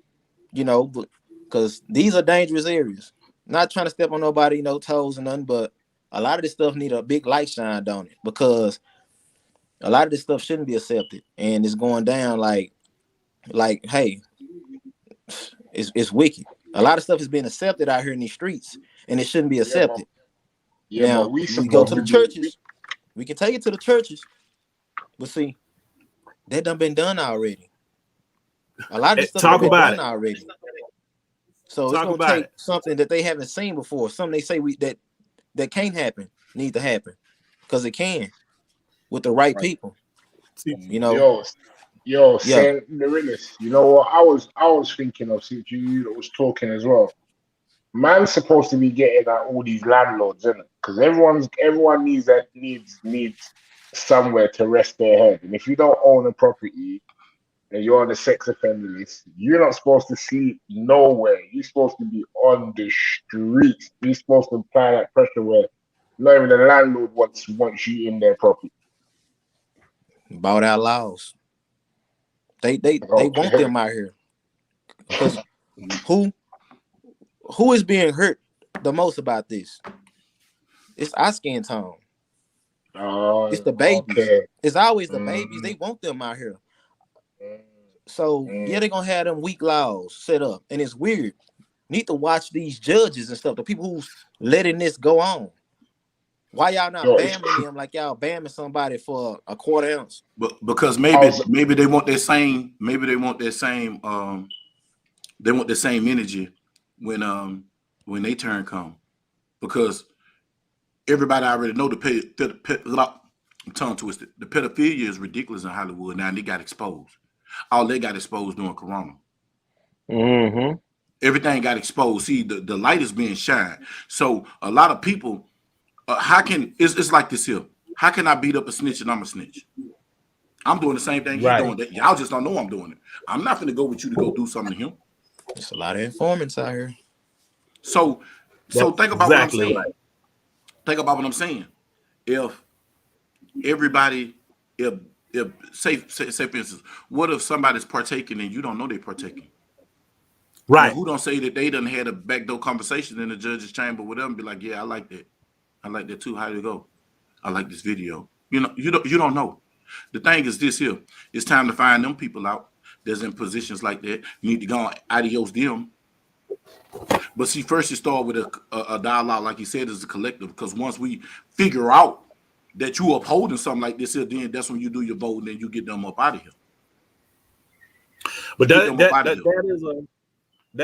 S2: because these are dangerous areas. Not trying to step on nobody, toes and nothing, but a lot of this stuff need a big light shined on it, because a lot of this stuff shouldn't be accepted, and it's going down like hey, it's wicked. A lot of stuff is being accepted out here in these streets, and it shouldn't be accepted.
S6: But
S2: Now
S6: we
S2: we go
S6: supposed
S2: to the
S6: to be.
S2: churches. We can take it to the churches, but see, that done been done already. A lot of this stuff
S9: Talk
S2: been
S9: about
S2: done
S9: it.
S2: already. So it's
S9: Talk
S2: gonna
S9: about
S2: take
S9: it.
S2: something that they haven't seen before. Something they say that can't happen, need to happen, because it can with the right people.
S6: Yo,
S2: Yeah.
S6: Saint Larilis, you know what? I was thinking of, since you that was talking as well. Man's supposed to be getting at all these landlords, isn't it? Because everyone needs somewhere to rest their head. And if you don't own a property and you're on the sex offender list, you're not supposed to sleep nowhere. You're supposed to be on the streets. You're supposed to apply that pressure where not even the landlord wants you in their property.
S2: Bought out laws. They want them out here, because who is being hurt the most about this? It's our skin tone. It's the babies.
S6: Okay.
S2: It's always the babies. They want them out here. So yeah, they're gonna have them weak laws set up, and it's weird. Need to watch these judges and stuff. The people who's letting this go on. Why y'all not bamming them like y'all bamming somebody for a quarter ounce?
S1: But because maybe they want that same they want the same energy when they turn come, because everybody already know I'm tongue twisted. The pedophilia is ridiculous in Hollywood now, and they got exposed. All they got exposed during Corona.
S4: Mm-hmm.
S1: Everything got exposed. See, the light is being shined. So a lot of people, it's like this here. How can I beat up a snitch and I'm a snitch? I'm doing the same thing he's doing. That y'all just don't know I'm doing it. I'm not gonna go with you to go do something to him.
S2: There's a lot of informants out here.
S1: So think about what I'm saying. Think about what I'm saying. If everybody, if say for instance, what if somebody's partaking and you don't know they're partaking?
S9: Right.
S1: Who don't say that they done had a backdoor conversation in the judge's chamber with them and be like, yeah, I like that. I like that too. How did it go? I like this video. You don't know. The thing is this here. It's time to find them people out that's in positions like that. You need to go and adios them. But see, first you start with a dialogue, like you said, as a collective, because once we figure out that you upholding something like this here, then that's when you do your vote and then you get them up out of here.
S9: But that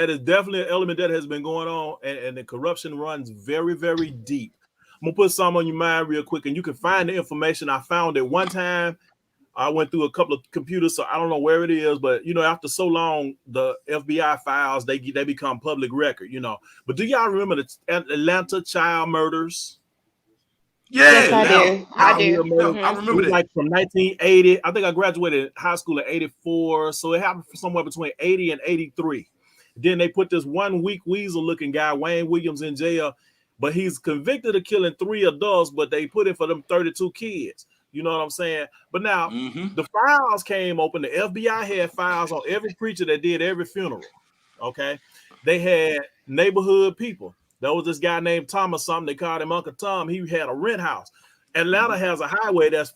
S9: is definitely an element that has been going on, and the corruption runs very, very deep. I'm gonna put some on your mind real quick, and you can find the information. I found it one time. I went through a couple of computers, so I don't know where it is, but you know, after so long, the FBI files they become public record, you know. But do y'all remember the Atlanta child murders?
S7: Yes,
S1: Yeah,
S7: I
S1: yeah,
S7: do. I
S1: yeah,
S7: do.
S1: yeah. I
S9: It
S1: remember
S9: was
S1: that.
S9: like from 1980. I think I graduated high school in 84, so it happened somewhere between 80 and 83. Then they put this one weak weasel looking guy, Wayne Williams, in jail, but he's convicted of killing 3 adults, but they put it for them 32 kids. You know what I'm saying? But now the files came open. The FBI had files on every preacher that did every funeral. Okay. They had neighborhood people. There was this guy named Thomas something. They called him Uncle Tom. He had a rent house. Atlanta has a highway that's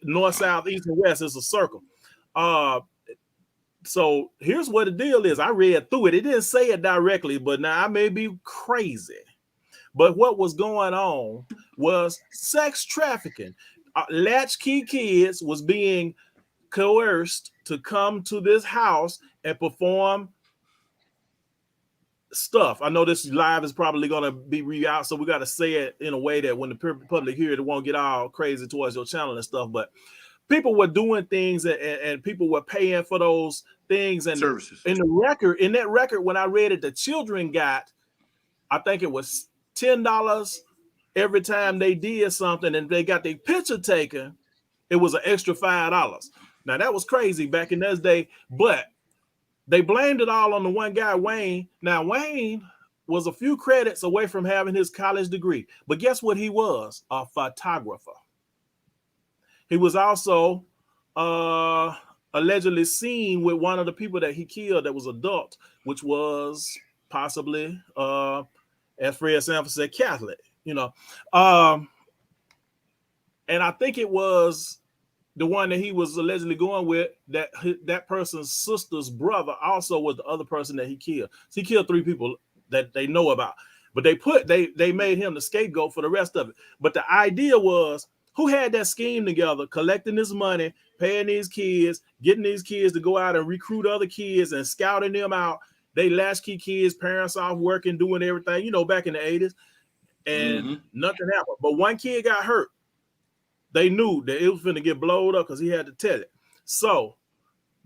S9: north, south, east, and west. It's a circle. So here's what the deal is. I read through it. It didn't say it directly, but now I may be crazy. But what was going on was sex trafficking. Latchkey kids was being coerced to come to this house and perform stuff. I know this live is probably going to be re-out, so we got to say it in a way that when the public hear it, it won't get all crazy towards your channel and stuff. But people were doing things and people were paying for those things and
S1: services.
S9: In that record, when I read it, the children got, I think it was $10 every time they did something and they got their picture taken. It was an extra $5. Now that was crazy back in those days, but they blamed it all on the one guy, Wayne. Now Wayne was a few credits away from having his college degree, but guess what he was? A photographer. He was also allegedly seen with one of the people that he killed that was adult, which was possibly, as Fred Sanford said, Catholic, you know. And I think it was the one that he was allegedly going with, that person's sister's brother also was the other person that he killed. So he killed 3 people that they know about. But they made him the scapegoat for the rest of it. But the idea was, who had that scheme together, collecting this money, paying these kids, getting these kids to go out and recruit other kids and scouting them out. They latchkey kids, parents off working, doing everything, you know, back in the 80s. And nothing happened. But one kid got hurt. They knew that it was going to get blowed up because he had to tell it. So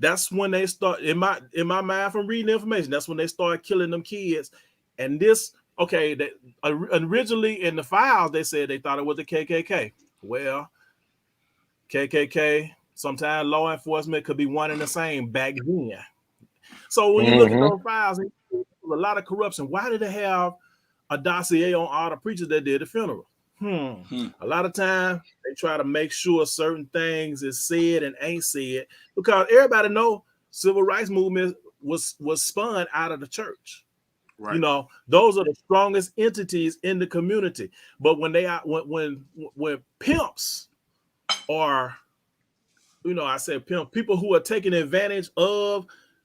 S9: that's when they start, in my mind from reading the information, that's when they started killing them kids. And this, okay, they, originally in the files, they said they thought it was the KKK. Well, KKK, sometimes law enforcement could be one and the same back then. So when you look at those files, there's a lot of corruption. Why did they have a dossier on all the preachers that did the funeral? A lot of times they try to make sure certain things is said and ain't said, because everybody know civil rights movement was spun out of the church. Right. You know, those are the strongest entities in the community. But when they are when pimps are, you know, I said pimp, people who are taking advantage of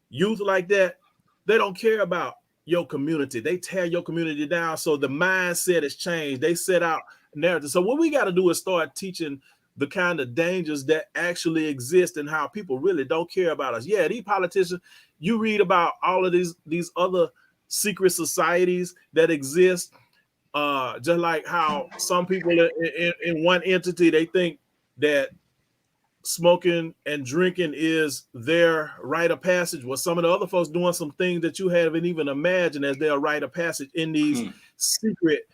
S9: youth like that, they don't care about your community. They tear your community down. So the mindset has changed. They set out narrative. So what we got to do is start teaching the kind of dangers that actually exist and how people really don't care about us. Yeah, these politicians, you read about all of these other secret societies that exist, just like how some people in one entity, they think that smoking and drinking is their rite of passage. Well, some of the other folks doing some things that you haven't even imagined as their rite of passage in these secret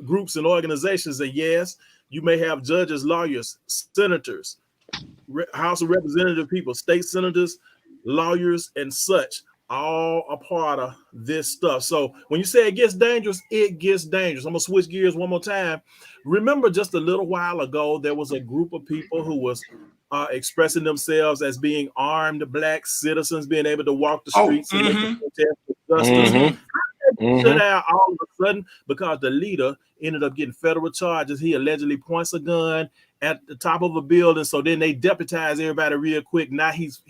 S9: groups and organizations. And yes, you may have judges, lawyers, senators, House of Representative people, state senators, lawyers, and such, all a part of this stuff. So when you say it gets dangerous, it gets dangerous. I'm gonna switch gears one more time. Remember, just a little while ago, there was a group of people who was expressing themselves as being armed black citizens, being able to walk the streets and make a protest for justice. Shut out all of a sudden because the leader ended up getting federal charges. He allegedly points a gun at the top of a building. So then they deputize everybody real quick. Now he's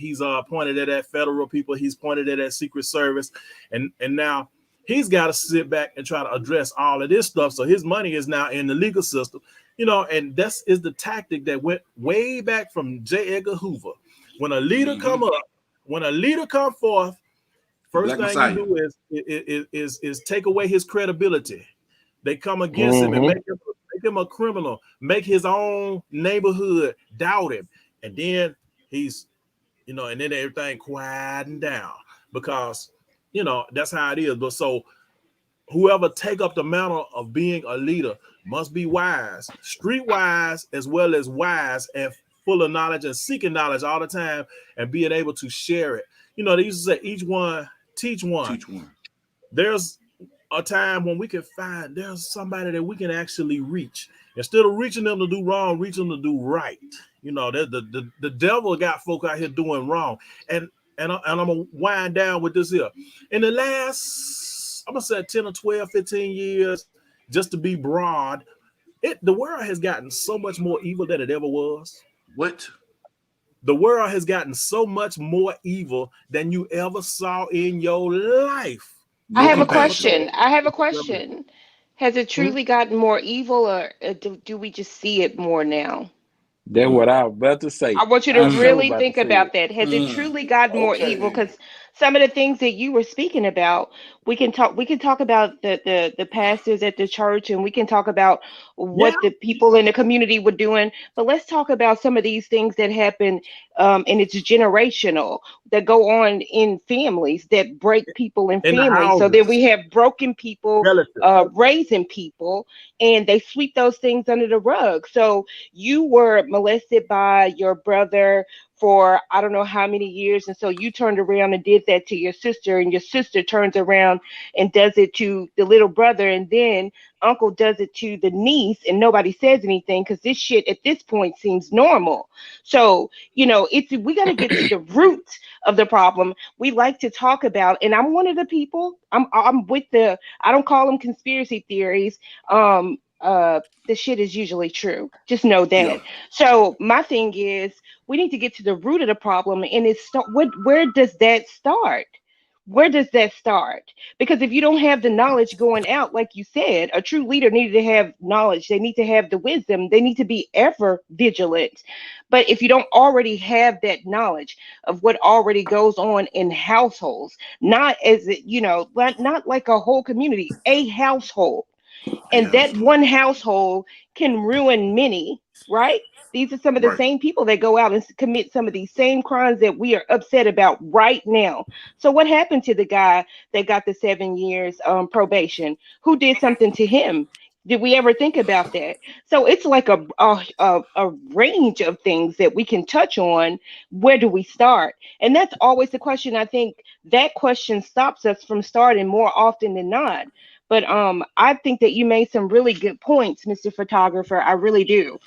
S9: pointed at that federal people. He's pointed at that Secret Service. And now he's got to sit back and try to address all of this stuff. So his money is now in the legal system, you know, and this is the tactic that went way back from J. Edgar Hoover. When a leader come up, when a leader come forth, first
S1: Black
S9: thing you do is take away his credibility. They come against him and make him a criminal, make his own neighborhood doubt him. And then he's, and then everything quieting down because, that's how it is. But so whoever take up the mantle of being a leader must be wise, street wise, as well as wise and full of knowledge and seeking knowledge all the time and being able to share it. They used to say each one, teach one.
S1: Teach one. There's
S9: a time when we can find there's somebody that we can actually reach. Instead of reaching them to do wrong, reach them to do right. The devil got folk out here doing wrong. And I'm going to wind down with this here. In the last, I'm going to say 10 or 12, 15 years, just to be broad, the world has gotten so much more evil than it ever was.
S1: What?
S9: The world has gotten so much more evil than you ever saw in your life.
S7: I have a question. Has it truly gotten more evil, or do we just see it more now?
S4: That's what I was about to say.
S7: I want you to really think about that. Has it truly gotten more evil? Because some of the things that you were speaking about, we can talk about the pastors at the church, and we can talk about what the people in the community were doing. But let's talk about some of these things that happen, and it's generational, that go on in families, that break people in families. So then we have broken people raising people, and they sweep those things under the rug. So you were molested by your brother for I don't know how many years, and so you turned around and did that to your sister, and your sister turns around and does it to the little brother, and then uncle does it to the niece, and nobody says anything because this shit at this point seems normal. So we got to get to the root of the problem. We like to talk about, and I'm one of the people. I'm with the. I don't call them conspiracy theories. The shit is usually true. Just know that. Yeah. So my thing is, we need to get to the root of the problem, and where does that start? Where does that start? Because if you don't have the knowledge going out, like you said, a true leader needed to have knowledge. They need to have the wisdom. They need to be ever vigilant. But if you don't already have that knowledge of what already goes on in households, not like a whole community, a household. And that one household can ruin many, right? These are some of the same people that go out and commit some of these same crimes that we are upset about right now. So what happened to the guy that got the 7 years probation? Who did something to him? Did we ever think about that? So it's like a range of things that we can touch on. Where do we start? And that's always the question. I think that question stops us from starting more often than not. But I think that you made some really good points, Mr. Photographer. I really do.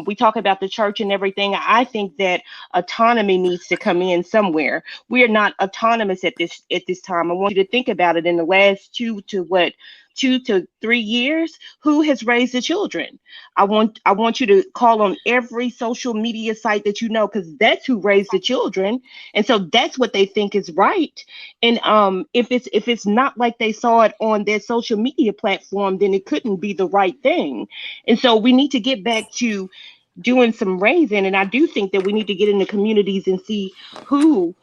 S7: We talk about the church and everything. I think that autonomy needs to come in somewhere. We are not autonomous at this time. I want you to think about it in the last 2 to 3 years. Who has raised the children? I want you to call on every social media site that you know, because that's who raised the children, and so that's what they think is right. And if it's not like they saw it on their social media platform, then it couldn't be the right thing. And so we need to get back to doing some raising, and I do think that we need to get in the communities and see who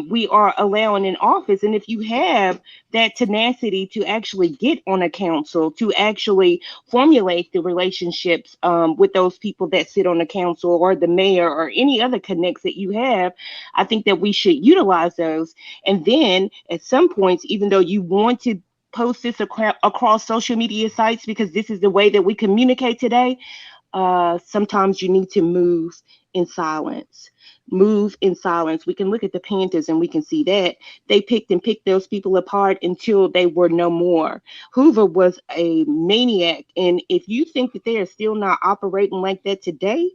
S7: we are allowing in office. And if you have that tenacity to actually get on a council, to actually formulate the relationships with those people that sit on the council or the mayor or any other connects that you have, I think that we should utilize those. And then at some points, even though you want to post this across social media sites, because this is the way that we communicate today, sometimes you need to move in silence. We can look at the Panthers and we can see that they picked those people apart until they were no more. Hoover was a maniac. And if you think that they are still not operating like that today,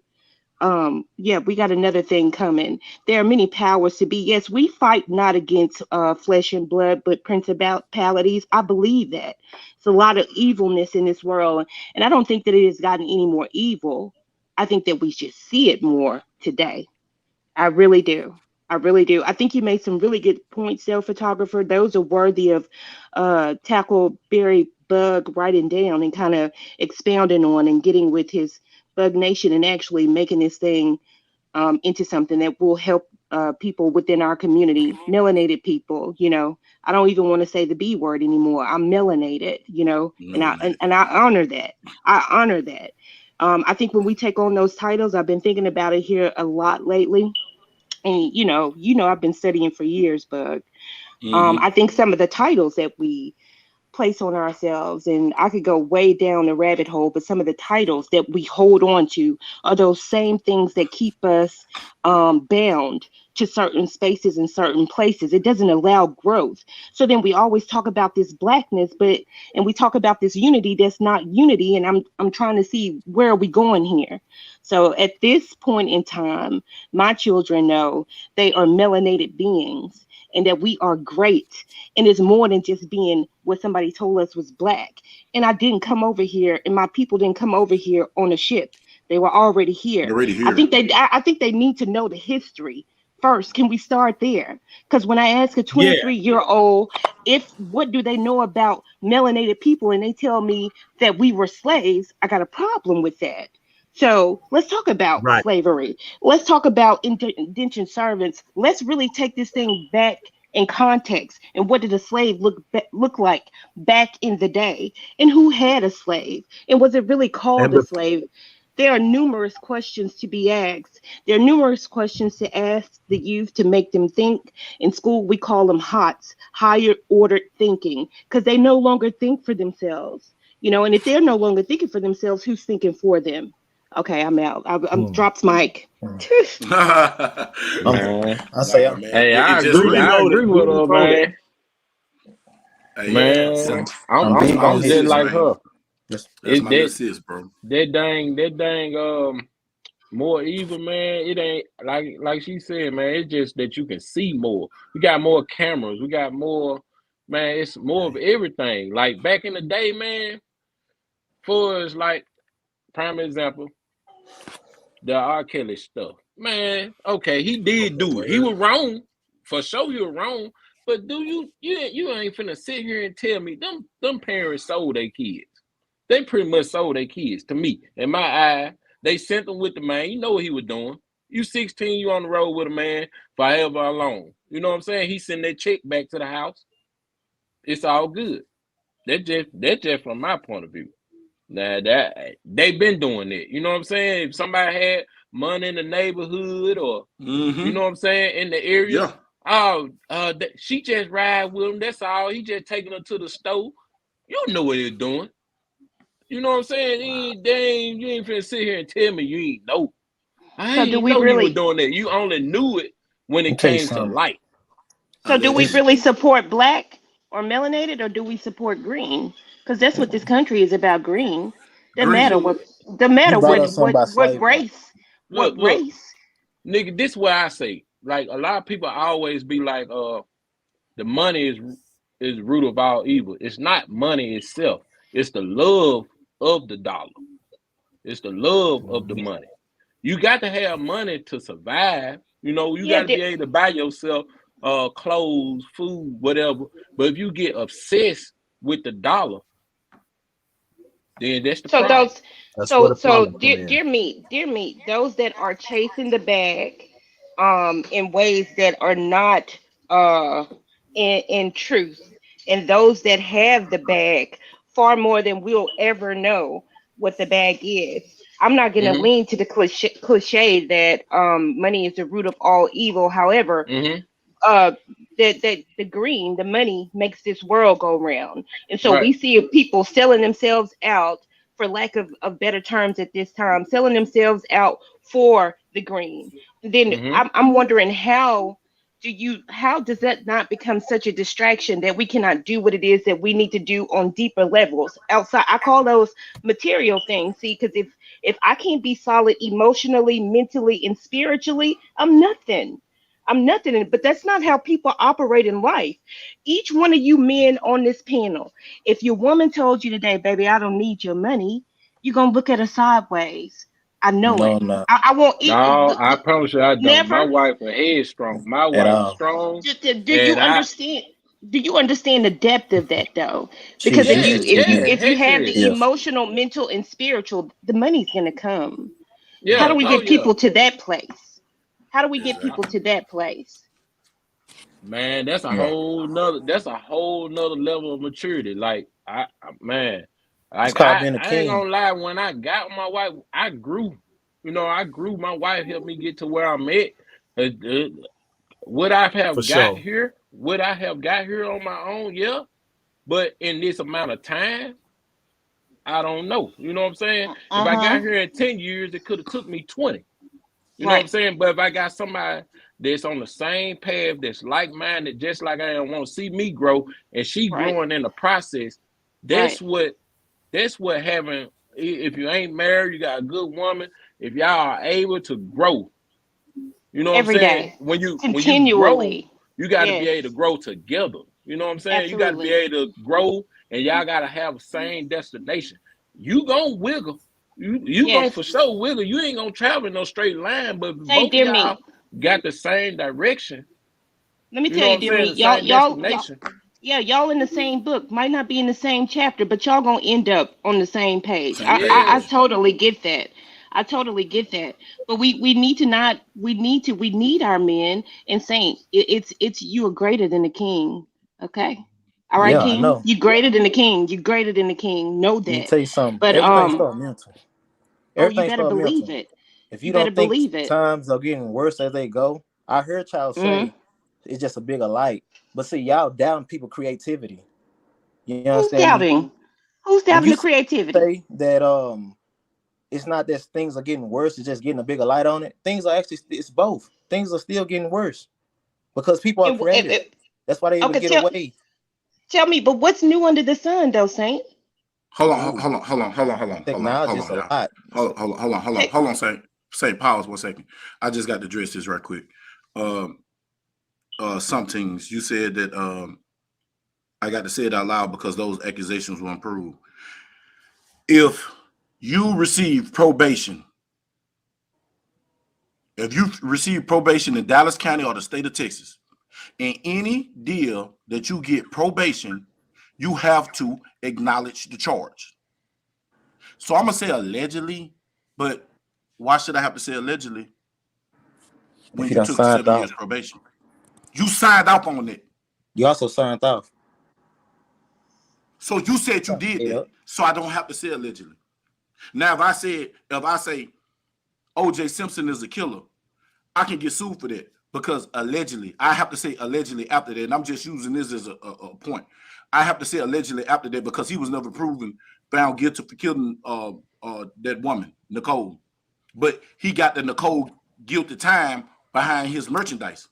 S7: we got another thing coming. There are many powers to be. Yes, we fight not against flesh and blood, but principalities. I believe that. It's a lot of evilness in this world. And I don't think that it has gotten any more evil. I think that we just see it more today. I really do. I think you made some really good points there, Photographer. Those are worthy of Tackleberry Bug writing down and kind of expounding on and getting with his Bug Nation and actually making this thing into something that will help people within our community, melanated people. I don't even want to say the B word anymore. I'm melanated, and I honor that. I think when we take on those titles, I've been thinking about it here a lot lately. And I've been studying for years, but I think some of the titles that we place on ourselves, and I could go way down the rabbit hole, but some of the titles that we hold on to are those same things that keep us bound to certain spaces and certain places. It doesn't allow growth. So then we always talk about this blackness, and we talk about this unity that's not unity, and I'm trying to see where are we going here. So at this point in time, my children know they are melanated beings and that we are great. And it's more than just being what somebody told us was black. And I didn't come over here, and my people didn't come over here on a ship. They were already here. I think they need to know the history first. Can we start there? Because when I ask a 23-year-old what do they know about melanated people, and they tell me that we were slaves, I got a problem with that. So let's talk about slavery. Let's talk about indentured servants. Let's really take this thing back in context. And what did a slave look like back in the day? And who had a slave? And was it really called a slave? There are numerous questions to be asked. There are numerous questions to ask the youth to make them think. In school, we call them HOTS, higher ordered thinking, because they no longer think for themselves. And if they're no longer thinking for themselves, who's thinking for them? Okay, I'm out. I'm drops mic.
S4: Man.
S2: I say,
S4: Hey, I agree with her, man. Man, I'm just like her.
S1: That's my little sis, bro.
S4: That dang, more evil, man. It ain't like she said, man. It's just that you can see more. We got more cameras. We got more, man. It's more of everything. Like back in the day, man. For us, like prime example, the R. Kelly stuff, man. Okay, he did do it. He was wrong, for sure. He was wrong. But you ain't finna sit here and tell me them parents sold their kids. They pretty much sold their kids to me. In my eye, they sent them with the man. You know what he was doing. You 16, you on the road with a man for however long. You know what I'm saying? He sent that check back to the house. It's all good. That's just from my point of view. Now that they've been doing it. You know what I'm saying? If somebody had money in the neighborhood or you know what I'm saying, in the area. She just ride with him. That's all. He just taking her to the store. You know what he's doing. You know what I'm saying? You ain't finna sit here and tell me you ain't know. I ain't know you were doing that. You only knew it when it came to light.
S7: So do we really support black or melanated, or do we support green? Because that's what this country is about. Green. Doesn't matter what race.
S4: Look, nigga, this is what I say. Like a lot of people always be like, the money is root of all evil. It's not money itself. It's the love of the dollar. It's the love of the money. You got to have money to survive. You know, you got to be able to buy yourself clothes, food, whatever. But if you get obsessed with the dollar, then that's the problem.
S7: Dear me, those that are chasing the bag in ways that are not in truth, and those that have the bag far more than we'll ever know what the bag is. I'm not going to lean to the cliche that money is the root of all evil. However, the green, the money makes this world go round. And so we see people selling themselves out, for lack of better terms at this time, selling themselves out for the green. Then I'm wondering how does that not become such a distraction that we cannot do what it is that we need to do on deeper levels outside? I call those material things. See, because if I can't be solid emotionally, mentally, and spiritually, I'm nothing. But that's not how people operate in life. Each one of you men on this panel, if your woman told you today, baby, I don't need your money, you're going to look at her sideways. I know it.
S2: No.
S7: I won't eat.
S4: No, I promise you I don't.
S7: Never.
S4: My wife is headstrong. My wife is strong.
S7: Do you understand? Do you understand the depth of that though? Because if you have the emotional, mental, and spiritual, the money's gonna come. Yeah. How do we get people to that place? How do we get people to that place?
S4: Man, that's a whole nother level of maturity. Like I
S2: It's
S4: Like
S2: called being a
S4: I ain't
S2: king.
S4: gonna lie, when I got my wife, I grew. You know, I grew. My wife helped me get to where I'm at. Would I have
S9: For
S4: got
S9: sure.
S4: here? Would I have got here on my own? Yeah. But in this amount of time, I don't know. You know what I'm saying? If I got here in 10 years, it could have took me 20. You know what I'm
S7: Right.
S4: saying? But if I got somebody that's on the same path, that's like-minded, just like I am, want to see me grow, and she
S7: Right.
S4: growing in the process,
S7: Right.
S4: that's what having, if you ain't married, you got a good woman, if y'all are able to grow, you know what I'm
S7: Every
S4: saying?
S7: day.
S4: When you grow,
S7: Continually.
S4: you got to be
S7: Yes.
S4: able to grow together. You know what I'm saying? You got to be
S7: Absolutely.
S4: able to grow, and y'all got to have the same destination. You gonna wiggle. You gonna
S7: Yes.
S4: for sure wiggle. You ain't gonna travel in no straight line, but if
S7: Say,
S4: both of
S7: dear
S4: y'all
S7: me.
S4: got the same direction,
S7: Let me
S4: you
S7: tell
S4: know what
S7: you,
S4: I'm
S7: dear
S4: saying?
S7: me.
S4: The same
S7: Y'all.
S4: destination.
S7: Yeah, y'all in the same book. Might not be in the same chapter, but y'all gonna end up on the same page.
S1: Same
S7: I
S4: Yes.
S1: page.
S7: totally get that. I totally get that. But we need to not we need our men and saying it's you are greater than the king. Okay. All right,
S2: Yeah, I
S7: King.
S2: know.
S7: You greater than the king. You greater than the king. Know
S2: Let me
S7: that.
S2: tell you something.
S7: But
S2: Everything start mental.
S7: oh, you
S2: Everything
S7: better
S2: start
S7: believe
S2: mental.
S7: it.
S2: If
S7: You
S2: you
S7: better
S2: don't think
S7: believe it.
S2: times are getting worse as they go, I heard y'all
S7: Mm-hmm.
S2: say it's just a bigger light. But see, y'all down people creativity. You
S7: Who's
S2: understand me?
S7: doubting? Who's
S2: When
S7: doubting
S2: you
S7: the creativity?
S2: say that it's not that things are getting worse, it's just getting a bigger light on it. Things are actually it's both. Things are still getting worse because people are creative. That's why they able to
S7: Okay,
S2: get away.
S7: tell me, but what's new under the sun, though, Saint?
S1: Hold on,
S2: Ooh, technology is a
S1: y'all.
S2: lot.
S7: Take,
S1: Hold on, Say pause 1 second. I just got to address this right quick. Some things you said that I got to say it out loud because those accusations were unproved. If you receive probation, in Dallas County or the state of Texas, in any deal that you get probation, you have to acknowledge the charge. So I'm gonna say allegedly, but why should I have to say allegedly when
S2: If you
S1: you
S2: done
S1: took the
S2: signed
S1: 7
S2: off,
S1: years probation? You signed off on it.
S2: you also signed off.
S1: So you said you did
S2: Made
S1: that.
S2: up.
S1: So I don't have to say allegedly. Now, if I say OJ Simpson is a killer, I can get sued for that because allegedly, I have to say allegedly after that. And I'm just using this as a point. I have to say allegedly after that because he was never found guilty for killing that woman, Nicole. But he got the Nicole guilty time behind his merchandise.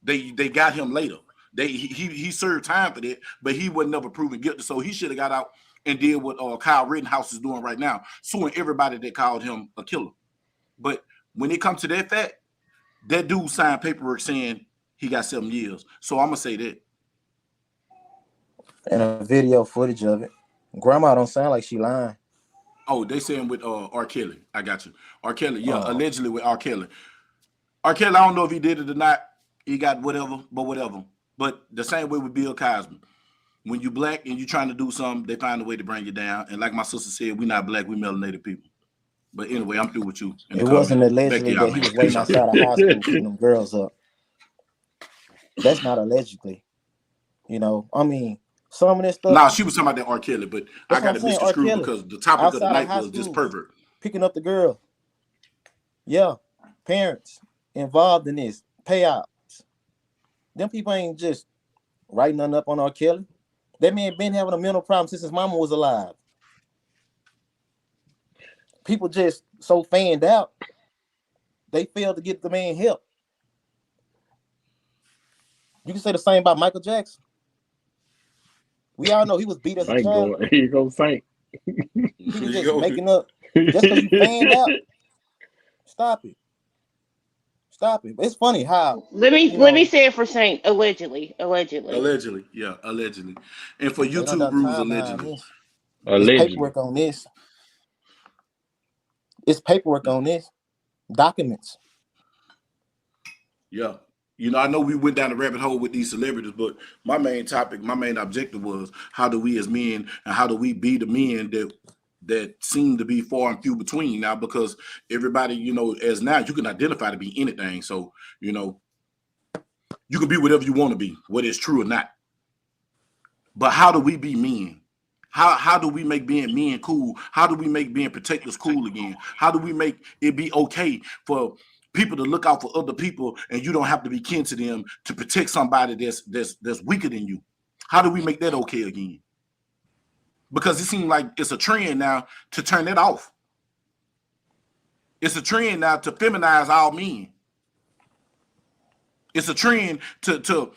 S1: They got him later. He served time for that, but he was never proven guilty. So he should have got out and did what Kyle Rittenhouse is doing right now, suing everybody that called him a killer. But when it comes to that fact, that dude signed paperwork saying he got 7 years. So I'm gonna say that.
S2: And a video footage of it. Grandma don't sound like she lying.
S1: Oh, they saying with R. Kelly. I got you. R. Kelly, yeah,
S2: Oh,
S1: allegedly with R. Kelly. R. Kelly, I don't know if he did it or not. He got whatever, but whatever. But the same way with Bill Cosby. When you black and you trying to do something, they find a way to bring you down. And like my sister said, we not black, we melanated people. But anyway, I'm through with you in the
S2: it wasn't
S1: comment. Back to
S2: allegedly
S1: y'all,
S2: that he
S1: man.
S2: was
S1: Peace
S2: waiting
S1: out.
S2: outside of high school picking them girls up. That's not allegedly. You know, I mean, some of this stuff.
S1: Nah, she was talking about that R. Kelly, but I
S2: That's what
S1: got
S2: I'm
S1: it
S2: saying. R.
S1: misconstrued
S2: Kelly
S1: because the topic of the
S2: outside of
S1: night
S2: high
S1: was just
S2: school
S1: pervert.
S2: picking up the girl. Yeah, parents involved in this payouts. Them people ain't just writing nothing up on R. Kelly. That man been having a mental problem since his mama was alive. People just so fanned out, they failed to get the man help. You can say the same about Michael Jackson. We all know he was beat as a
S4: Thank
S2: child.
S4: God. Here you go, Saint.
S2: People just making up just because you fanned out. Stop it. Stop it. It's funny how
S7: let me say it for Saint. Allegedly.
S1: Allegedly, yeah, allegedly. And for
S2: they done
S1: YouTube
S2: done
S1: rules,
S2: time behind
S1: allegedly.
S2: this. It's
S4: Allegedly.
S2: paperwork on this. It's paperwork on this. Documents.
S1: Yeah. You know, I know we went down the rabbit hole with these celebrities, but my main objective was how do we as men and how do we be the men that seem to be far and few between now, because everybody, you know, as now you can identify to be anything. So, you know, you can be whatever you want to be, whether it's true or not. But how do we be men? How do we make being men cool? How do we make being protectors cool again? How do we make it be okay for people to look out for other people and you don't have to be kin to them to protect somebody that's weaker than you? How do we make that okay again? Because it seems like it's a trend now to turn it off. It's a trend now to feminize all men. It's a trend to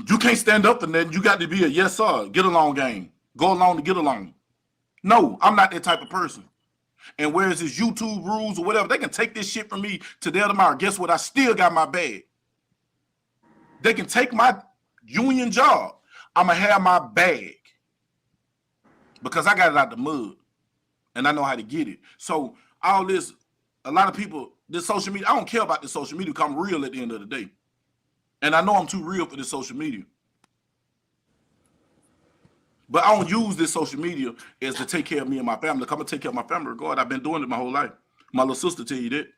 S1: you can't stand up for nothing. You got to be a yes sir, get along game. Go along to get along. No, I'm not that type of person. And whereas this YouTube rules or whatever, they can take this shit from me today or tomorrow. Guess what? I still got my bag. They can take my union job. I'm going to have my bag. Because I got it out the mud. And I know how to get it. So all this, a lot of people, this social media, I don't care about this social media because I'm real at the end of the day. And I know I'm too real for this social media. But I don't use this social media as to take care of me and my family. Like, I'm going to take care of my family regardless. I've been doing it my whole life. My little sister tell you that.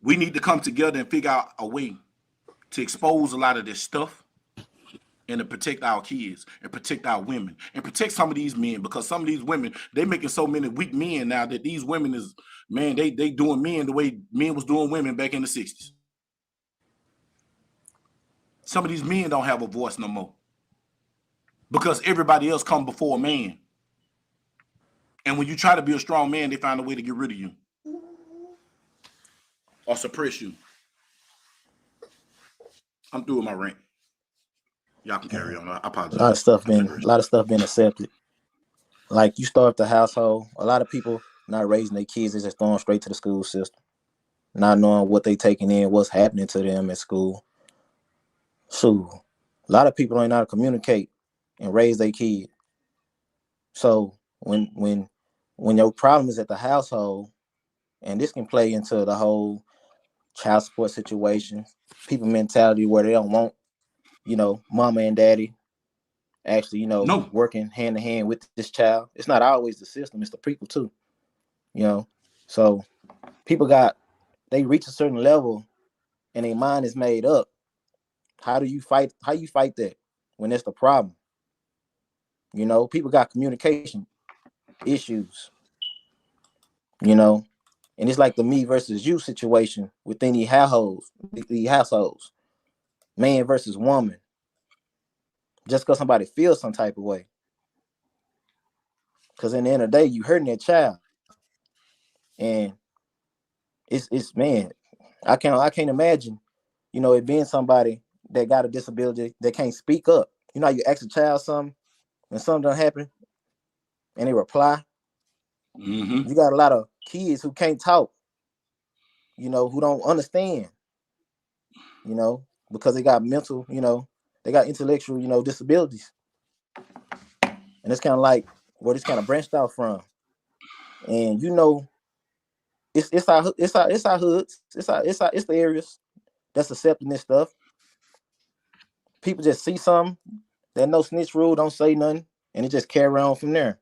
S1: We need to come together and figure out a way to expose a lot of this stuff and to protect our kids and protect our women and protect some of these men, because some of these women, they making so many weak men now that these women is, man, they doing men the way men was doing women back in the 60s. Some of these men don't have a voice no more because everybody else come before a man. And when you try to be a strong man, they find a way to get rid of you or suppress you. I'm through with my rant. Y'all can carry on. I apologize.
S2: A lot of stuff been accepted. Like, you start the household. A lot of people not raising their kids, they just throwing straight to the school system, not knowing what they taking in, what's happening to them at school. So a lot of people ain't know how to communicate and raise their kid. So when your problem is at the household, and this can play into the whole child support situation, people mentality where they don't want, mama and daddy actually, working hand in hand with this child. It's not always the system, it's the people too. So people they reach a certain level and their mind is made up. How you fight that when that's the problem? People got communication issues, and it's like the me versus you situation within these households, man versus woman. Just because somebody feels some type of way. Because in the end of the day, you hurting that child. And it's man, I can't imagine, it being somebody that got a disability that can't speak up. You know how you ask a child something and something don't happen and they reply?
S1: Mm-hmm.
S2: You got a lot of kids who can't talk, who don't understand, because they got mental, they got intellectual, disabilities. And it's kind of like where this kind of branched out from. And it's our hoods, it's the areas that's accepting this stuff. People just see something, that no snitch rule, don't say nothing, and it just carry on from there.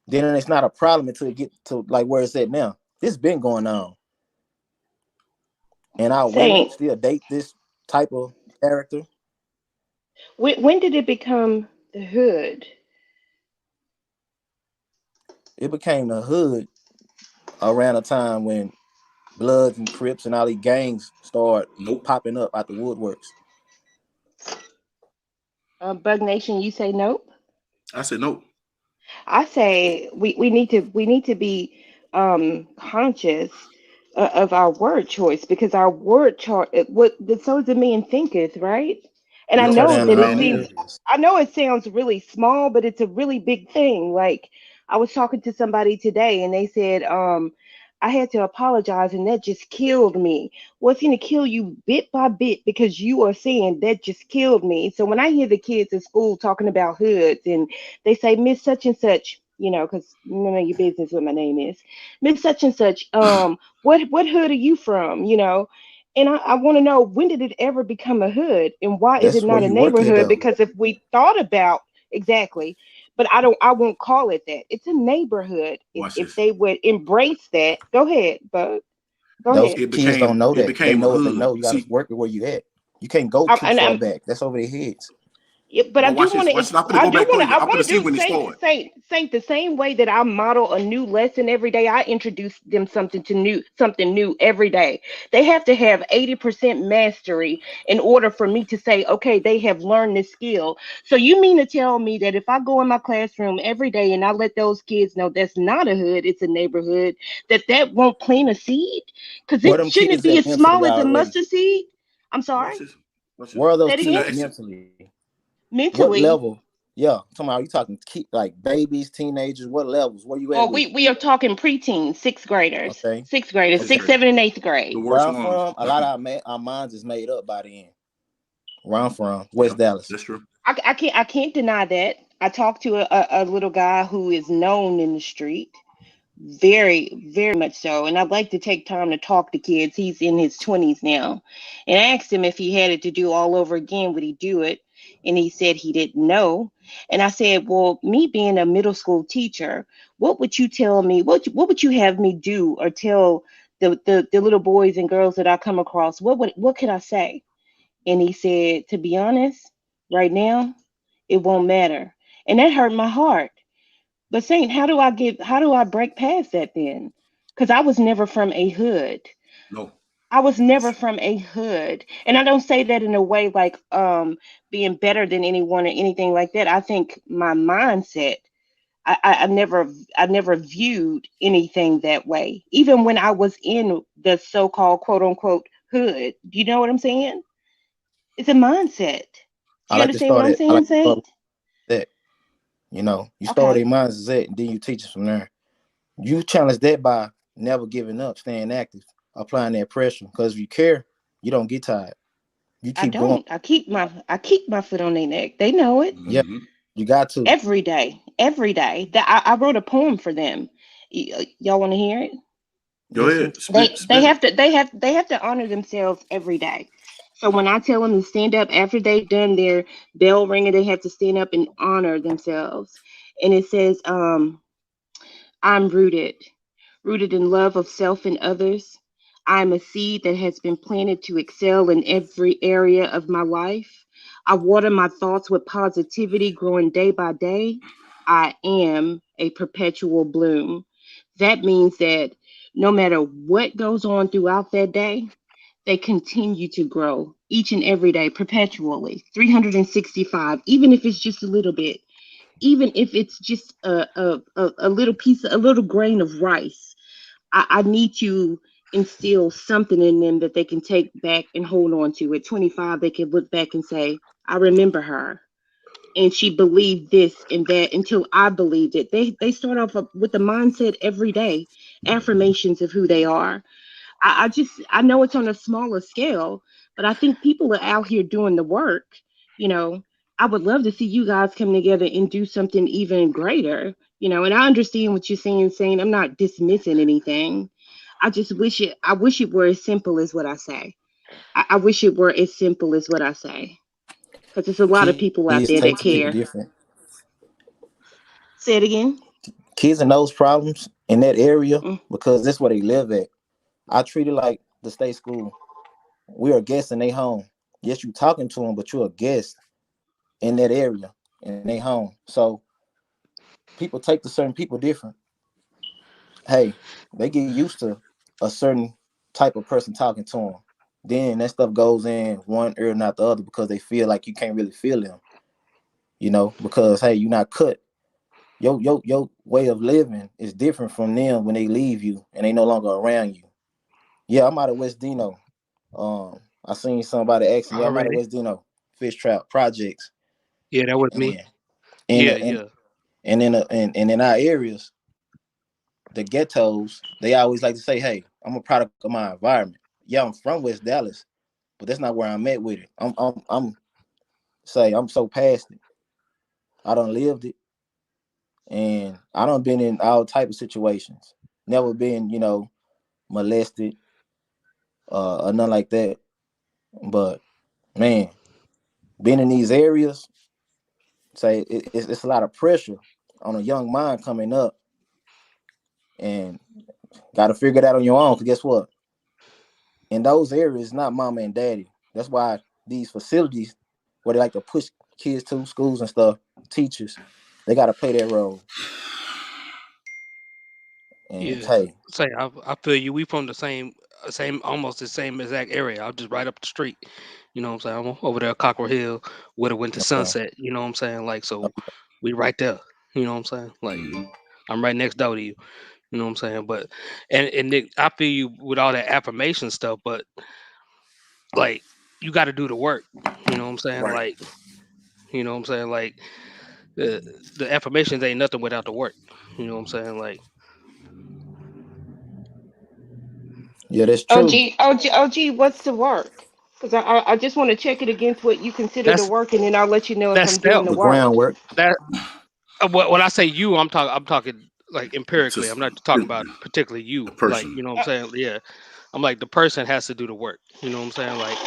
S2: Then it's not a problem until it get to like where it's at now. This been going on. And our women still date this type of character.
S7: When did it become the hood?
S2: It became the hood around a time when Bloods and Crips and all these gangs start popping up out the woodworks.
S7: Bug Nation, you say nope?
S1: I said nope.
S7: I say we need to be conscious of our word choice, because our word choice, so is the man thinketh, right? And I know that I know it sounds really small, but it's a really big thing. Like, I was talking to somebody today and they said, I had to apologize and that just killed me. Well, it's going to kill you bit by bit because you are saying that just killed me. So when I hear the kids at school talking about hoods and they say, Miss such and such, because none of your business what my name is, Miss such and such, what hood are you from, And I want to know, when did it ever become a hood, and why is it not a neighborhood? Because if we thought about exactly, but I won't call it that. It's a neighborhood. If they would embrace that, go ahead, Bug. Go ahead.
S2: Kids don't know that. They know what they know. You got to work with where you at. You can't go too
S7: and
S2: far back. That's over their heads.
S7: Yeah, but I
S1: But
S7: do
S1: watch
S7: want
S1: this.
S7: to.
S1: Watch this. I'm gonna
S7: I
S1: go
S7: do
S1: back
S7: want
S1: for
S7: to.
S1: you.
S7: I
S1: I'm
S7: want
S1: gonna
S7: to
S1: see
S7: do
S1: when it started.
S7: Saint the same way that I model a new lesson every day. I introduce them something new every day. They have to have 80% mastery in order for me to say, okay, they have learned this skill. So you mean to tell me that if I go in my classroom every day and I let those kids know that's not a hood, it's a neighborhood, that won't plant a seed? Because
S2: Where
S7: it
S2: them
S7: shouldn't it
S2: kids
S7: be
S2: at
S7: as small
S2: mentally
S7: as a
S2: already?
S7: mustard seed? I'm
S1: Watch
S7: sorry.
S1: this. Watch this.
S2: Where are those
S7: Say it
S1: See now,
S7: again.
S2: kids
S1: it's
S2: mentally? What
S7: Mentally.
S2: level? Yeah, talking about you talking like babies, teenagers. What levels? Where you at
S7: Oh,
S2: with it?
S7: we are talking preteens, sixth graders,
S2: Okay.
S1: sixth
S7: sixth,
S2: Okay.
S1: grade.
S7: 7th, and 8th
S1: The
S7: grade.
S2: Where
S1: worst
S2: I'm
S1: ones.
S2: from, a lot of our minds is made up by then. Where I'm from,
S1: Yeah,
S2: West Dallas.
S1: that's true.
S7: I can't deny that. I talked to a little guy who is known in the street, very much so. And I'd like to take time to talk to kids. He's in his 20s now, and I asked him if he had it to do all over again, would he do it? And he said he didn't know. And I said, well, me being a middle school teacher, what would you tell me? What would you have me do or tell the little boys and girls that I come across? What could I say? And he said, to be honest, right now, it won't matter. And that hurt my heart. But Saint, how do I break past that then? Because I was never from a hood.
S1: No.
S7: I was never from a hood. And I don't say that in a way like being better than anyone or anything like that. I think my mindset, I never viewed anything that way. Even when I was in the so-called quote unquote hood. Do you know what I'm saying? It's a mindset. Do
S2: I
S7: you
S2: like to
S7: understand what
S2: start
S7: I'm
S2: it. I like
S7: saying,
S2: to start
S7: Saint?
S2: with that. You start
S7: Okay.
S2: their minds is that, and then you teach us from there. You challenge that by never giving up, staying active, applying that pressure. Because if you care, you don't get tired. You
S7: I
S2: keep going.
S7: don't. I keep my foot on their neck. They know it
S2: Yeah,
S1: Mm-hmm.
S2: you got to.
S7: every day. Every day. That I wrote a poem for them. Y'all want to hear it?
S1: Go
S2: Listen.
S1: ahead. Spit.
S7: They
S1: Spit.
S7: have to they have to honor themselves every day. So when I tell them to stand up after they've done their bell ringing, they have to stand up and honor themselves. And it says, I'm rooted in love of self and others. I'm a seed that has been planted to excel in every area of my life. I water my thoughts with positivity, growing day by day. I am a perpetual bloom. That means that no matter what goes on throughout that day, they continue to grow each and every day, perpetually, 365, even if it's just a little bit, even if it's just a little piece, a little grain of rice. I need to instill something in them that they can take back and hold on to. At 25, they can look back and say, I remember her. And she believed this and that until I believed it. They start off with the mindset every day, affirmations of who they are. I know it's on a smaller scale, but I think people are out here doing the work. You know, I would love to see you guys come together and do something even greater. And I understand what you're saying. I'm not dismissing anything. I just wish it. I wish it were as simple as what I say. I wish it were as simple as what I say, because there's a lot of
S2: Kids
S7: people
S2: take
S7: out
S2: to
S7: there that
S2: people
S7: care.
S2: different.
S7: Say it again.
S2: Kids in those problems in that area
S7: Mm.
S2: because that's where they live at. I treat it like the state school. We are guests in their home. Yes, you talking to them, but you're a guest in that area in their home. So people take to certain people different. Hey, they get used to a certain type of person talking to them. Then that stuff goes in one ear, not the other, because they feel like you can't really feel them. Because hey, you're not cut. Your way of living is different from them when they leave you and they no longer around you. Yeah, I'm out of West Dino. I seen somebody asking, yeah, I'm out of
S8: Already.
S2: West Dino, Fish Trap Projects.
S8: Yeah, that was me.
S2: And
S10: Yeah,
S2: and
S10: yeah.
S2: and in our areas, the ghettos, they always like to say, hey, I'm a product of my environment. Yeah, I'm from West Dallas, but that's not where I'm at with it. I'm so past it. I done lived it, and I done been in all type of situations. Never been, molested, or nothing like that. But man, being in these areas, it's a lot of pressure on a young mind coming up, and got to figure that on your own. Cause guess what? In those areas, it's not mama and daddy. That's why these facilities where they like to push kids to schools and stuff, teachers, they got to play their role. And
S10: Yeah.
S2: hey,
S10: Say, I feel you. We from the same, almost the same exact area. I'm just right up the street. You know what I'm saying? I'm over there, at Cockrell Hill, where it went to
S2: okay,
S10: Sunset. You know what I'm saying? Like, so we right there. You know what I'm saying? Like, I'm right next door to you. You know what I'm saying? But and Nick, I feel you with all that affirmation stuff, but like you got to do the work. You know what I'm saying?
S1: Right.
S10: Like, you know what I'm saying? Like the affirmations ain't nothing without the work. You know what I'm saying? Like,
S2: yeah, that's true.
S7: OG, what's the work? Because I just want to check it against what you consider the
S10: that's
S7: work, and then I'll let you know if
S10: that's
S7: I'm doing
S10: self.
S7: the
S2: The
S7: work.
S2: groundwork.
S10: That when I say you, I'm talking like empirically.
S1: Just
S10: I'm not talking about particularly you.
S1: the
S10: Like,
S1: person.
S10: you know what I'm saying? Yeah. I'm like, the person has to do the work. You know what I'm saying? Like,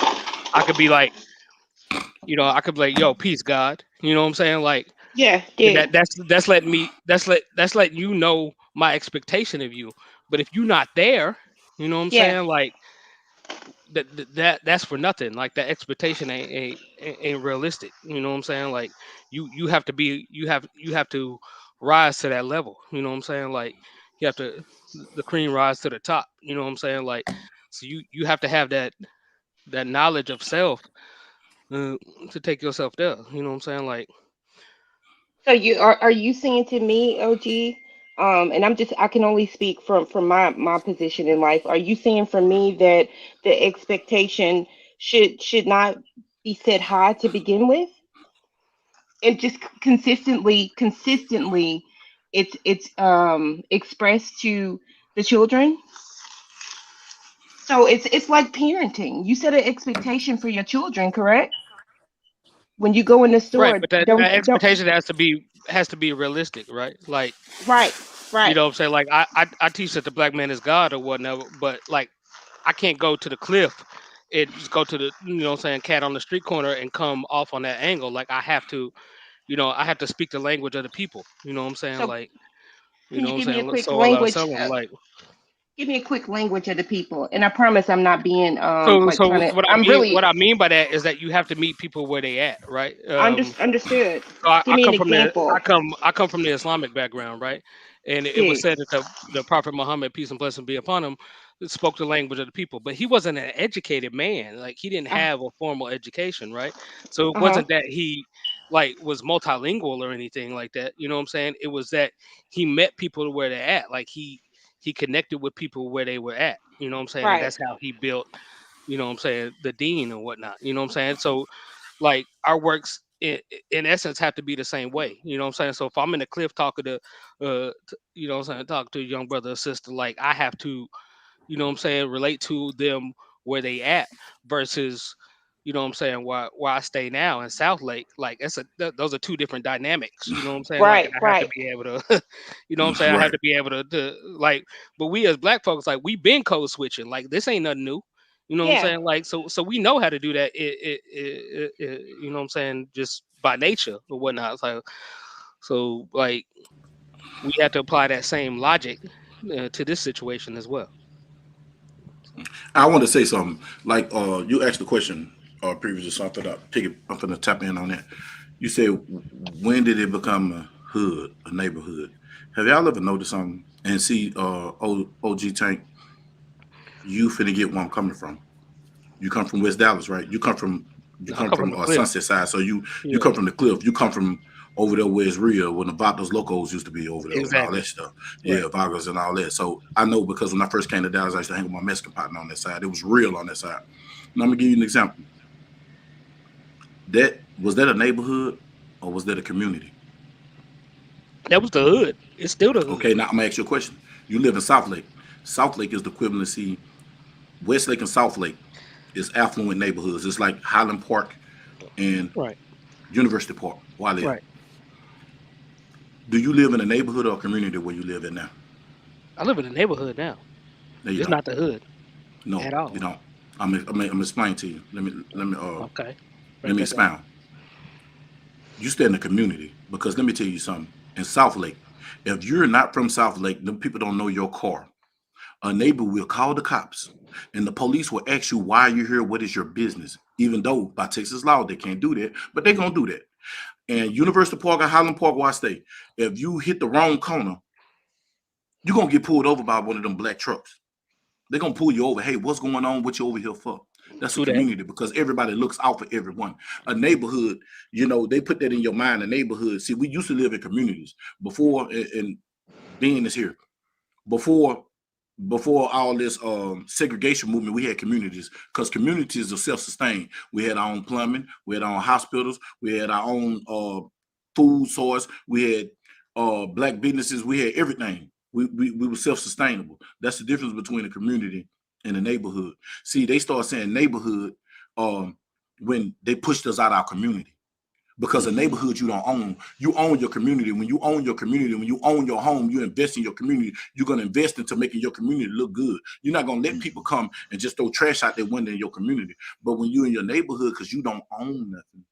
S10: I could be like, I could be like, yo, peace, God. You know what I'm saying? Like,
S7: Yeah,
S10: and
S7: yeah,
S10: that's letting you know my expectation of you. But if you're not there, you know what I'm
S7: yeah.
S10: saying? Like that's for nothing. Like that expectation ain't realistic. You know what I'm saying? Like you have to be you have to rise to that level. You know what I'm saying? Like you have to the cream rise to the top. You know what I'm saying? Like so you have to have that knowledge of self uh, to take yourself there. You know what I'm saying? Like
S7: So are you saying to me, OG? And I can only speak from my position in life. Are you saying for me that the expectation should not be set high to begin with, and just consistently, it's expressed to the children? So it's like parenting. You set an expectation for your children, correct? When you go in the
S10: right,
S7: store,
S10: but that
S7: don't
S10: expectation has to be realistic, right? Like
S7: right,
S10: you
S7: right.
S10: know what I'm saying? Like I teach that the black man is God or whatnot, but like I can't go to the cliff and just go to the what I'm saying, cat on the street corner and come off on that angle. Like I have to speak the language of the people. You know what I'm saying?
S7: So
S10: Like, you
S7: can
S10: know
S7: you
S10: what I'm
S7: give me a
S10: saying?
S7: quick
S10: So all I was
S7: language?
S10: telling them, like,
S7: Give me a quick language of the people, and I promise I'm not being like
S10: so
S7: trying to.
S10: what I
S7: I'm
S10: mean,
S7: really
S10: by that is that you have to meet people where they at, right?
S7: understood.
S10: So
S7: Give me an example.
S10: I come from the Islamic background, right? And it was
S7: Yes.
S10: said that the Prophet Muhammad, peace and blessing be upon him, spoke the language of the people, but he wasn't an educated man. Like he didn't
S7: Uh
S10: have a formal education, right? So it
S7: huh.
S10: wasn't that he like was multilingual or anything like that. You know what I'm saying? It was that he met people where they're at. Like he connected with people where they were at. You know what I'm saying? And
S7: Right.
S10: that's how he built, what I'm saying, the dean and whatnot. You know what I'm saying? So like our works in essence have to be the same way. You know what I'm saying? So if I'm in the cliff talking to what I'm saying, talk to a young brother or sister, like I have to, what I'm saying, relate to them where they at versus what I'm saying, where I stay now in South Lake. Like those are two different dynamics. You know what I'm saying? Like, and
S7: Right.
S10: I have to
S7: Right.
S10: be able to what I'm saying, I have
S1: Right.
S10: to be able to like, but we as black folks, like we been code switching. Like this ain't nothing new. You know what I'm
S7: Yeah.
S10: saying? Like so we know how to do that. You know what I'm saying? Just by nature or whatnot. It's like so like we have to apply that same logic to this situation as well.
S1: I want to say something. Like you asked the question previously, so I thought I'm gonna tap in on that. You said when did it become a hood, a neighborhood? Have y'all ever noticed something and see OG Tank? You finna get where I'm coming from. You come from West Dallas, right? You come from
S10: I come from the cliff.
S1: Sunset Side, so you
S10: Yeah,
S1: come from the cliff. You come from over there where it's real, when the Vatos Locos used to be over there and all that
S10: exactly.
S1: stuff. Yeah,
S10: Right.
S1: Vagos and all that. So I know because when I first came to Dallas, I used to hang with my Mexican partner on that side. It was real on that side. And I'm gonna give you an example. Was that a neighborhood or was that a community?
S10: That was the hood. It's still the hood.
S1: Okay, now I'm gonna ask you a question. You live in South Lake. South Lake is the equivalency. West Lake and South Lake is affluent neighborhoods. It's like Highland Park and
S10: Right.
S1: University Park, where I live.
S10: Right.
S1: Do you live in a neighborhood or a community where you live in now?
S10: I live in the neighborhood now.
S1: No, you
S10: It's
S1: don't.
S10: not the hood
S1: No,
S10: at
S1: you
S10: all.
S1: don't. I'm explain to you.
S10: Okay.
S1: Let
S10: Break
S1: me
S10: that down.
S1: expound. You stay in the community because let me tell you something. In South Lake, if you're not from South Lake, then people don't know your car. A neighbor will call the cops, and the police will ask you why you're here. What is your business? Even though by Texas law they can't do that, but they're gonna do that. And University Park and Highland Park, where I stay, if you hit the wrong corner, you're gonna get pulled over by one of them black trucks. They're gonna pull you over. Hey, what's going on? What you over here for? That's a community because everybody looks out for everyone. A neighborhood, they put that in your mind. A neighborhood. See, we used to live in communities before, and being is here. Before all this segregation movement, we had communities because communities are self-sustained. We had our own plumbing, we had our own hospitals, we had our own food source, we had black businesses, we had everything. We were self-sustainable. That's the difference between a community and a neighborhood. See, they start saying neighborhood when they pushed us out of our community. Because a neighborhood you don't own. You own your community. When you own your community, when you own your home, you invest in your community. You're going to invest into making your community look good. You're not going to let people come and just throw trash out their window in your community. But when you're in your neighborhood, because you don't own nothing,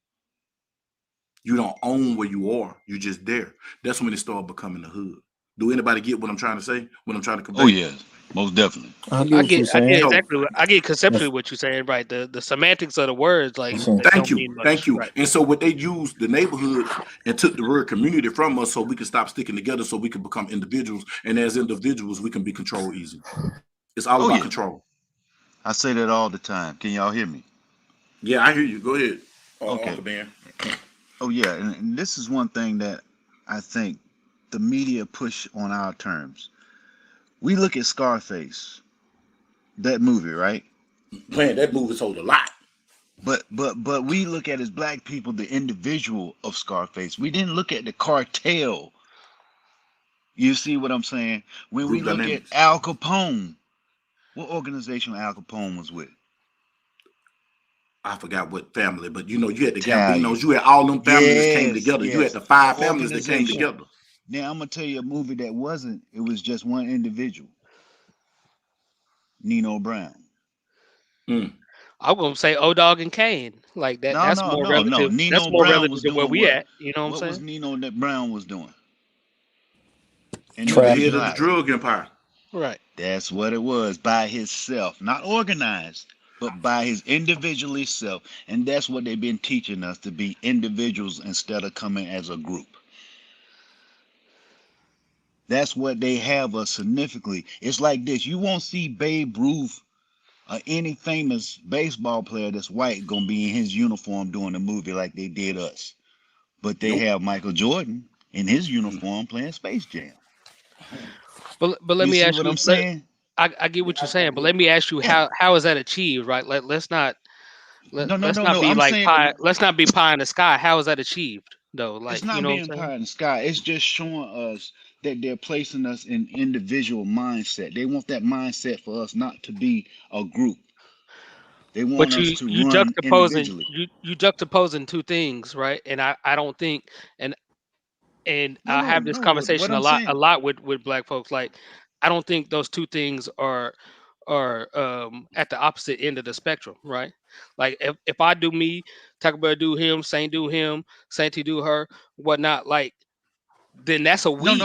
S1: you don't own where you are. You're just there. That's when it started becoming a hood. Do anybody get what I'm trying to say? What I'm trying to convey?
S11: Oh yes, most definitely.
S2: I get
S10: exactly. I get conceptually what you're saying, right? The semantics of the words, like
S1: thank you.
S10: Right.
S1: And so what they used the neighborhood and took the word community from us, so we can stop sticking together, so we can become individuals, and as individuals, we can be controlled easy. It's all about control.
S11: I say that all the time. Can y'all hear me?
S1: Yeah, I hear you. Go ahead.
S11: Okay.
S1: Uncle Ben.
S11: Oh yeah, and this is one thing that I think the media push on our terms. We look at Scarface, that movie, right?
S1: Man, that movie sold a lot.
S11: But we look at as black people the individual of Scarface. We didn't look at the cartel. You see what I'm saying? When we look at Al Capone, what organization Al Capone was with?
S1: I forgot what family, but you had the Gambinos, you had all them families that came together. You had the 5 families that came together.
S11: Now I'm gonna tell you a movie that wasn't. It was just one individual. Nino Brown.
S10: I'm gonna say O-Dog and Kane. Like that. That's more relative.
S11: Nino
S10: That's more
S11: Brown
S10: relative
S11: was
S10: to where
S11: doing
S10: we
S11: what?
S10: at. You know what I'm saying?
S11: What was Nino Brown was doing?
S1: And the head of the drug empire.
S10: Right.
S11: That's what it was, by himself, not organized, but by his individually self. And that's what they've been teaching us, to be individuals instead of coming as a group. That's what they have us significantly. It's like this. You won't see Babe Ruth or any famous baseball player that's white gonna be in his uniform doing a movie like they did us. But they have Michael Jordan in his uniform playing Space Jam.
S10: But let me ask you
S11: what I'm saying?
S10: I get what you're saying, but let me ask you how is that achieved, right? Let's not be pie in the sky. How is that achieved though? Like,
S11: it's not being pie in the sky. It's just showing us that they're placing us in individual mindset. They want that mindset for us not to be a group. They want us to run individually.
S10: You juxtaposing two things, right? And I don't think I have this conversation a lot with black folks. Like, I don't think those two things are at the opposite end of the spectrum, right? Like if I do me, Taco Bell do him, Saint do him, Sainty do her, whatnot, like then that's a we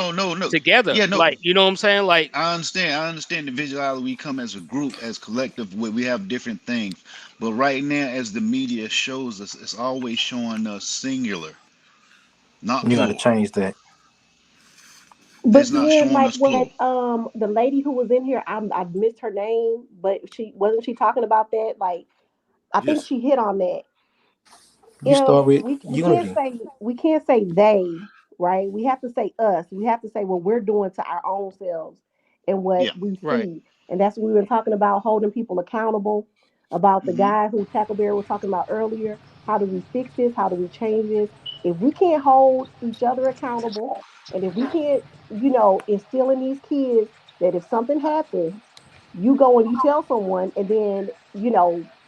S10: together.
S11: Yeah, no.
S10: Like, you know what I'm saying? Like,
S11: I understand the visuality. We come as a group, as collective, we have different things. But right now, as the media shows us, it's always showing us singular, not
S2: you gotta change that.
S12: But then, like when the lady who was in here, I missed her name, but she talking about that. Like, I think she hit on that. We can't say they, right? We have to say us. We have to say what we're doing to our own selves and what we see.
S10: Right.
S12: And that's what we've been talking about, holding people accountable. About the guy who Taco Bear was talking about earlier. How do we fix this? How do we change this? If we can't hold each other accountable, and if we can't, instill in these kids that if something happens, you go and you tell someone, and then,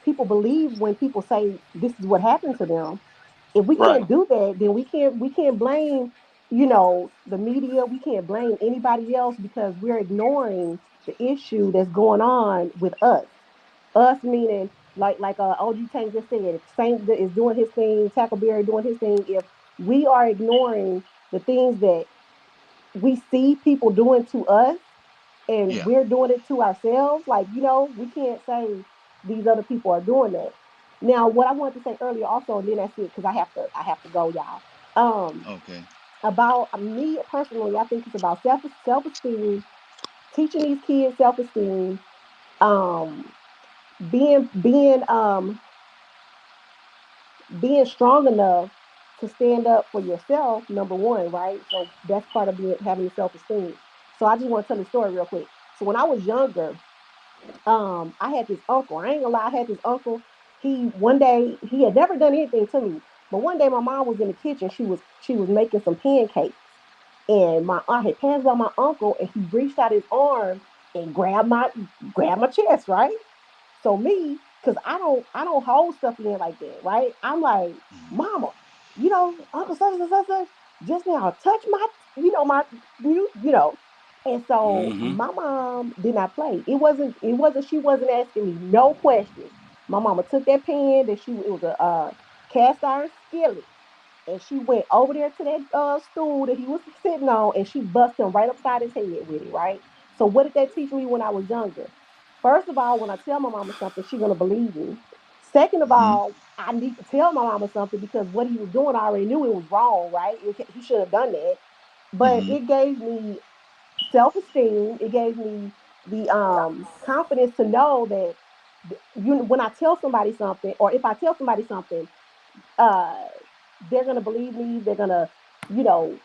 S12: people believe when people say this is what happened to them. If we can't do that, then we can't blame, the media. We can't blame anybody else because we're ignoring the issue that's going on with us. Us meaning like OG Tank just said, Saint is doing his thing, Tackleberry doing his thing. If we are ignoring the things that we see people doing to us, and
S11: Yeah.
S12: we're doing it to ourselves, like, we can't say these other people are doing that. Now, what I wanted to say earlier also, and then that's it, because I have to go, y'all.
S11: Okay.
S12: About me personally, I think it's about self-esteem, teaching these kids self-esteem, um, being strong enough to stand up for yourself, number one, right? So that's part of having the self-esteem. So I just want to tell the story real quick. So when I was younger, I had this uncle. I ain't gonna lie, I had this uncle. One day he had never done anything to me, but one day my mom was in the kitchen. She was making some pancakes, and my aunt had passed by my uncle, and he reached out his arm and grabbed my chest, right? So me, because I don't hold stuff in like that, right? I'm like, Mama, Uncle such and such and such just now touch my, my, and so
S1: Mm-hmm.
S12: my mom did not play. It wasn't. She wasn't asking me no questions. My mama took that pan it was a cast iron skillet, and she went over there to that stool that he was sitting on, and she bust him right upside his head with it, right? So what did that teach me when I was younger? First of all, when I tell my mama something, she's gonna believe me. Second of
S11: Mm-hmm.
S12: all, I need to tell my mama something because what he was doing, I already knew it was wrong, right? He should have done that. But
S11: Mm-hmm.
S12: it gave me self-esteem. It gave me the confidence to know that when I tell somebody something, or if I tell somebody something, uh, they're gonna believe me. They're gonna, you know,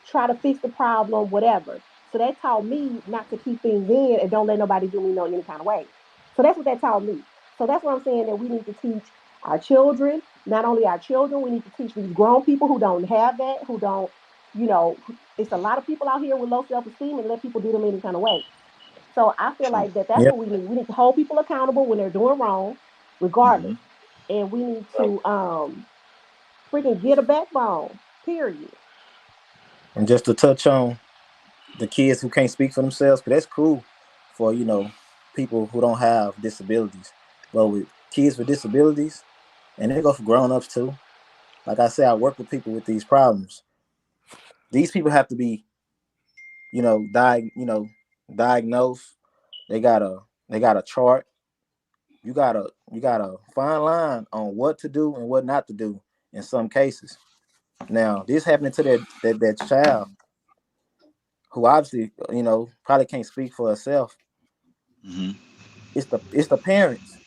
S12: try to fix the problem, whatever. So that taught me not to keep things in and don't let nobody do me no any kind of way. So that's what that taught me. So that's what I'm saying, that we need to teach our children, not only our children, we need to teach these grown people who don't have that, who don't, it's a lot of people out here with low self-esteem and let people do them any kind of way. So I feel
S11: True.
S12: like that's
S2: Yep.
S12: what we need. We need to hold people accountable when they're doing wrong,
S11: Mm-hmm.
S12: regardless. And we need to freaking get a backbone. Period.
S2: And just to touch on the kids who can't speak for themselves, because that's cool for people who don't have disabilities. But with kids with disabilities, and they go for grown-ups too. Like I said, I work with people with these problems. These people have to be, diagnosed. They got a chart. You got a fine line on what to do and what not to do in some cases. Now, this happening to that child who obviously, probably can't speak for herself.
S11: Mm-hmm.
S2: It's the parents.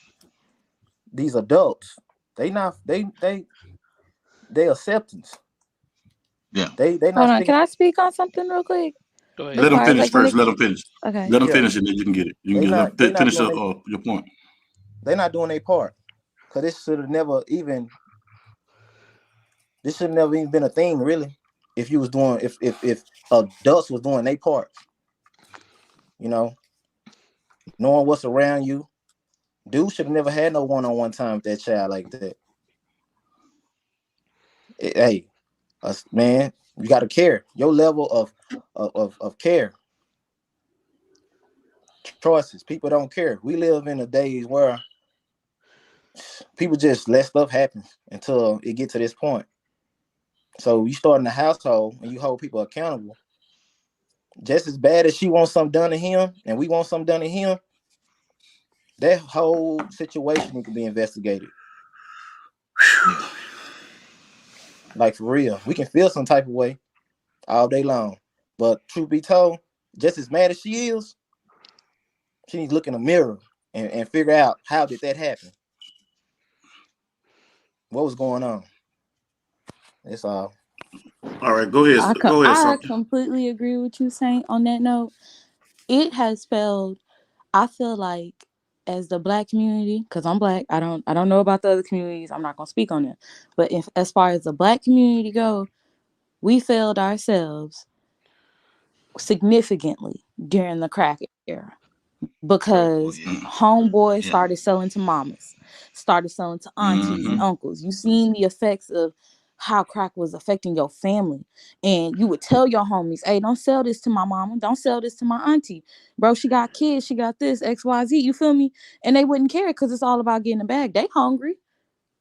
S2: These adults, they not they acceptance.
S11: Yeah.
S2: They
S13: Hold
S2: not
S13: on.
S2: sticking.
S13: Can I speak on something real quick?
S10: Go ahead,
S13: As
S1: Let them
S13: far as
S10: Mama.
S1: finish
S13: like when
S1: first.
S13: it
S1: Let them finish.
S13: okay.
S1: Let them
S2: Yeah,
S1: finish, and then you can get it. You can
S2: they
S1: get
S2: not they not
S1: finish
S2: doing
S1: your point.
S2: they not doing their part. Cause this should never even been a thing really. If you was doing if adults was doing their part, you know, knowing what's around you. Dude should have never had no one-on-one time with that child like that. Hey, us man, you got to care. Your level of care, choices. People don't care. We live in a days where people just let stuff happen until it get to this point. So you start in the household and you hold people accountable. Just as bad as she wants something done to him and we want something done to him, that whole situation need to be investigated.
S11: Yeah.
S2: Like for real. We can feel some type of way all day long. But truth be told, just as mad as she is, she needs to look in the mirror and figure out how did that happen? What was going on? That's all.
S1: All right, go ahead. Go ahead,
S13: I
S1: something.
S13: completely agree with you saying on that note. It has spelled. I feel like as the Black community, because I'm Black, I don't know about the other communities. I'm not gonna speak on it. But as far as the Black community go, we failed ourselves significantly during the crack era.
S11: Oh
S13: Because
S11: yeah.
S13: homeboys
S11: Yeah.
S13: started selling to mamas, started selling to aunties and
S1: Mm-hmm.
S13: uncles. You seen the effects of how crack was affecting your family. And you would tell your homies, hey, don't sell this to my mama. Don't sell this to my auntie. Bro, she got kids. She got this, XYZ. You feel me? And they wouldn't care because it's all about getting a bag. They hungry.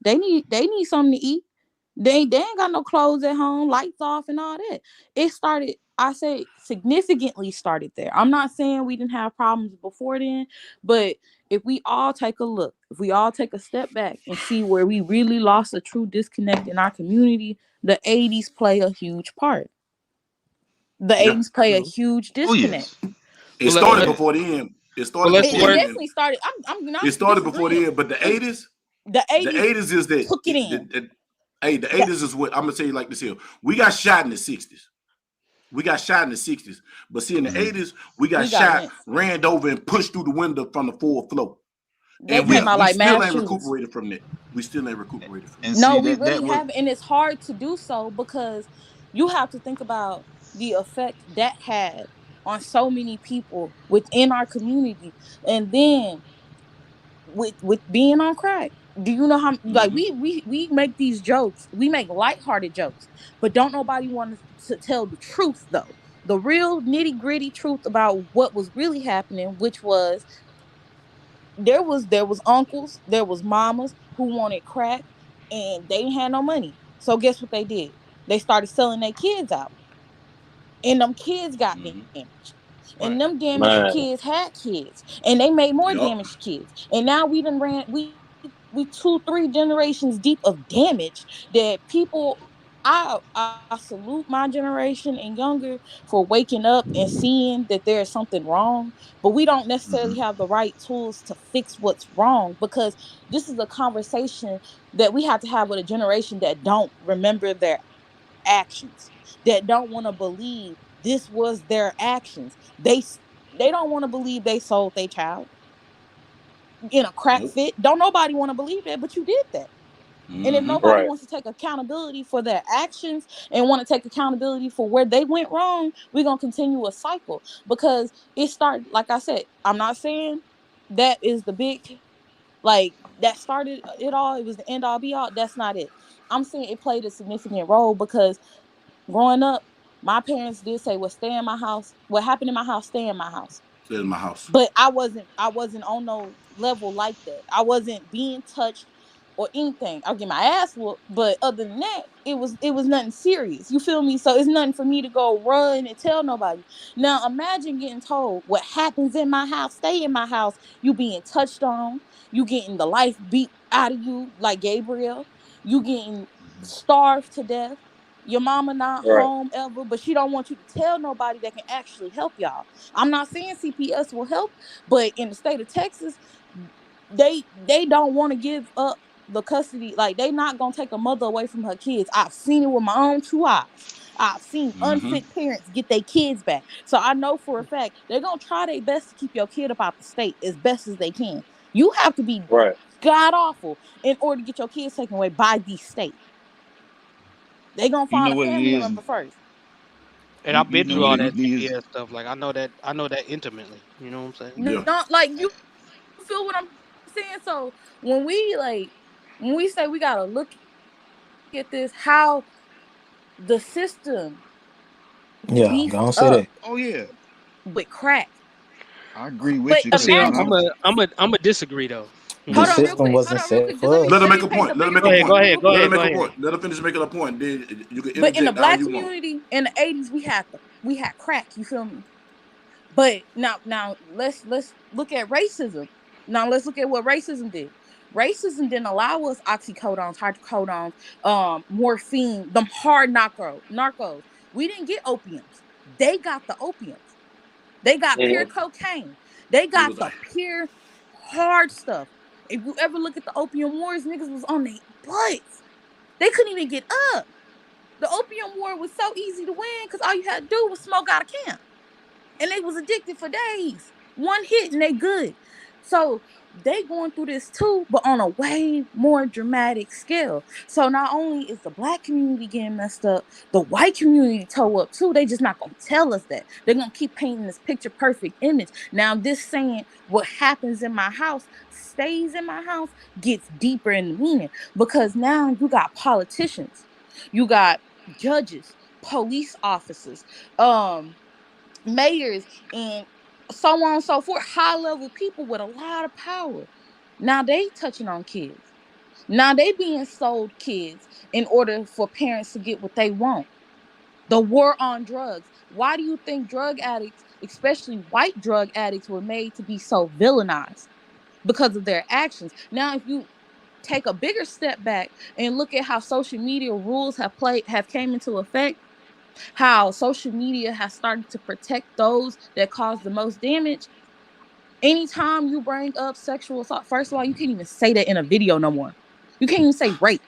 S13: They need something to eat. They ain't got no clothes at home, lights off and all that. It started, I say significantly started there. I'm not saying we didn't have problems before then, but if we all take a look, if we all take a step back and see where we really lost a true disconnect in our community, the 80s play a huge part. The
S1: Yeah.
S13: 80s play a huge
S11: Oh
S13: disconnect.
S11: yes.
S1: It
S10: Well,
S1: started
S10: let,
S1: before the end. It
S10: well,
S1: started
S10: let's
S13: It,
S1: before
S13: it
S1: the
S10: work.
S1: end.
S13: definitely started. I'm not
S1: It started before the
S13: disagreeing.
S1: end, but the 80s,
S13: The
S1: the
S13: 80s
S1: 80s is that
S13: took it in.
S1: hey, the 80s is what I'm gonna tell you like this here. We got shot in the 60s. We got shot in the 60s. But see, in the 80s, we got
S13: We got
S1: shot,
S13: lynched.
S1: ran over, and pushed through the window from the fourth floor.
S13: They
S1: And
S13: came out
S1: we
S13: like
S1: still
S13: mass
S1: ain't
S13: shooters.
S1: recuperated from that. We still ain't recuperated from
S11: And
S1: that.
S13: No,
S11: see
S13: we
S11: that
S13: really
S11: was
S13: haven't, and it's hard to do so because you have to think about the effect that had on so many people within our community, and then with being on crack. Do you know how like
S1: Mm-hmm.
S13: we make these jokes, we make lighthearted jokes, but don't nobody want to tell the truth though. The real nitty gritty truth about what was really happening, which was there was uncles, there was mamas who wanted crack and they ain't had no money. So guess what they did? They started selling their kids out. And them kids got
S1: Mm-hmm.
S13: damaged. And
S1: Right.
S13: them damaged
S8: Man.
S13: kids had kids. And they made more
S1: Yup.
S13: damaged kids. And now we done ran we 2-3 generations deep of damage that people I salute my generation and younger for waking up and seeing that there is something wrong, but we don't
S11: hmm
S13: necessarily have the right tools to fix what's wrong because this is a conversation that we have to have with a generation that don't remember their actions, that don't want to believe this was their actions. They don't want to believe they sold their child in a crack
S1: Nope.
S13: fit. Don't nobody want to believe that, but you did that. And if
S1: Mm-hmm.
S13: nobody
S8: Right.
S13: wants to take accountability for their actions and want to take accountability for where they went wrong, we're going to continue a cycle because it started, like I said, I'm not saying that is the big, like, that started it all. It was the end all be all. That's not it. I'm saying it played a significant role because growing up, my parents did say, "Well, stay in my house. What happened in my house, stay in my house."
S1: Stay in my house.
S13: But I wasn't on no level like that. I wasn't being touched or anything. I'll get my ass whooped, but other than that, it was nothing serious. You feel me? So it's nothing for me to go run and tell nobody. Now imagine getting told what happens in my house, stay in my house. You being touched on, you getting the life beat out of you like Gabriel, you getting starved to death. Your mama not
S8: Right.
S13: home ever, but she don't want you to tell nobody that can actually help y'all. I'm not saying CPS will help, but in the state of Texas, they don't want to give up the custody. Like they not gonna take a mother away from her kids. I've seen it with my own two eyes. I've seen
S1: Mm-hmm.
S13: unfit parents get their kids back. So I know for a fact they're gonna try their best to keep your kid up out the state as best as they can. You have to be
S8: Right.
S13: god awful in order to get your kids taken away by the state. They gonna
S11: You
S13: find
S11: know
S13: a
S11: what it
S13: family
S11: is.
S13: member first.
S10: And I've
S11: You
S10: been
S11: know
S10: through
S11: what
S10: all
S11: it
S10: that
S11: is.
S10: CPS stuff. Like I know that intimately. You know what I'm saying?
S1: Yeah.
S13: Not like you feel what I'm saying. So when we say we gotta look at this, how the system
S2: Yeah,
S13: beefed
S2: gonna say
S13: up
S2: that.
S11: Oh yeah,
S13: with crack.
S11: I agree with
S13: But
S11: you
S10: But
S11: because
S10: see,
S11: when
S10: I'm
S11: I
S13: imagine,
S10: a I'm a I'm a disagree though. You
S2: The
S10: know
S13: hold
S10: what I'm
S13: on
S10: saying?
S13: real
S2: system
S13: quick.
S2: wasn't
S13: Hold on real
S2: set
S13: quick. Just
S2: for
S13: let me
S1: Let
S2: us.
S1: her
S13: let
S1: make
S13: me
S1: a
S13: paint the
S1: point. Let her
S13: bigger
S1: make
S10: Go
S1: a
S10: ahead, go
S13: picture
S1: point.
S10: ahead,
S13: real
S10: go
S1: Let her
S10: ahead,
S13: quick.
S10: go
S1: make a
S10: ahead.
S1: point. Let her finish making a point. Then you can
S13: But in the
S1: interject how
S13: black
S1: you want.
S13: community, in the 80s, we had crack, you feel me? But now let's look at racism. Now let's look at what racism did. Racism didn't allow us oxycodones, hydrocodones, morphine, them hard narcos. We didn't get opiums. They got the opiums. They got pure
S8: Mhm.
S13: cocaine. They
S1: It
S13: got
S1: was
S13: the
S1: like,
S13: pure hard stuff. If you ever look at the opium wars, niggas was on their butts. They couldn't even get up. The opium war was so easy to win because all you had to do was smoke out of camp, and they was addicted for days. One hit and they good. So they going through this too, but on a way more dramatic scale. So not only is the black community getting messed up, the white community toe up too. They just not gonna tell us that. They're gonna keep painting this picture perfect image. Now this saying what happens in my house stays in my house gets deeper in the meaning because now you got politicians, you got judges, police officers, mayors, and so on and so forth, high level people with a lot of power. Now they touching on kids. Now they being sold kids in order for parents to get what they want. The war on drugs. Why do you think drug addicts, especially white drug addicts, were made to be so villainized? Because of their actions. Now, if you take a bigger step back and look at how social media rules have came into effect, how social media has started to protect those that cause the most damage. Anytime you bring up sexual assault, first of all, you can't even say that in a video no more. You can't even say rape.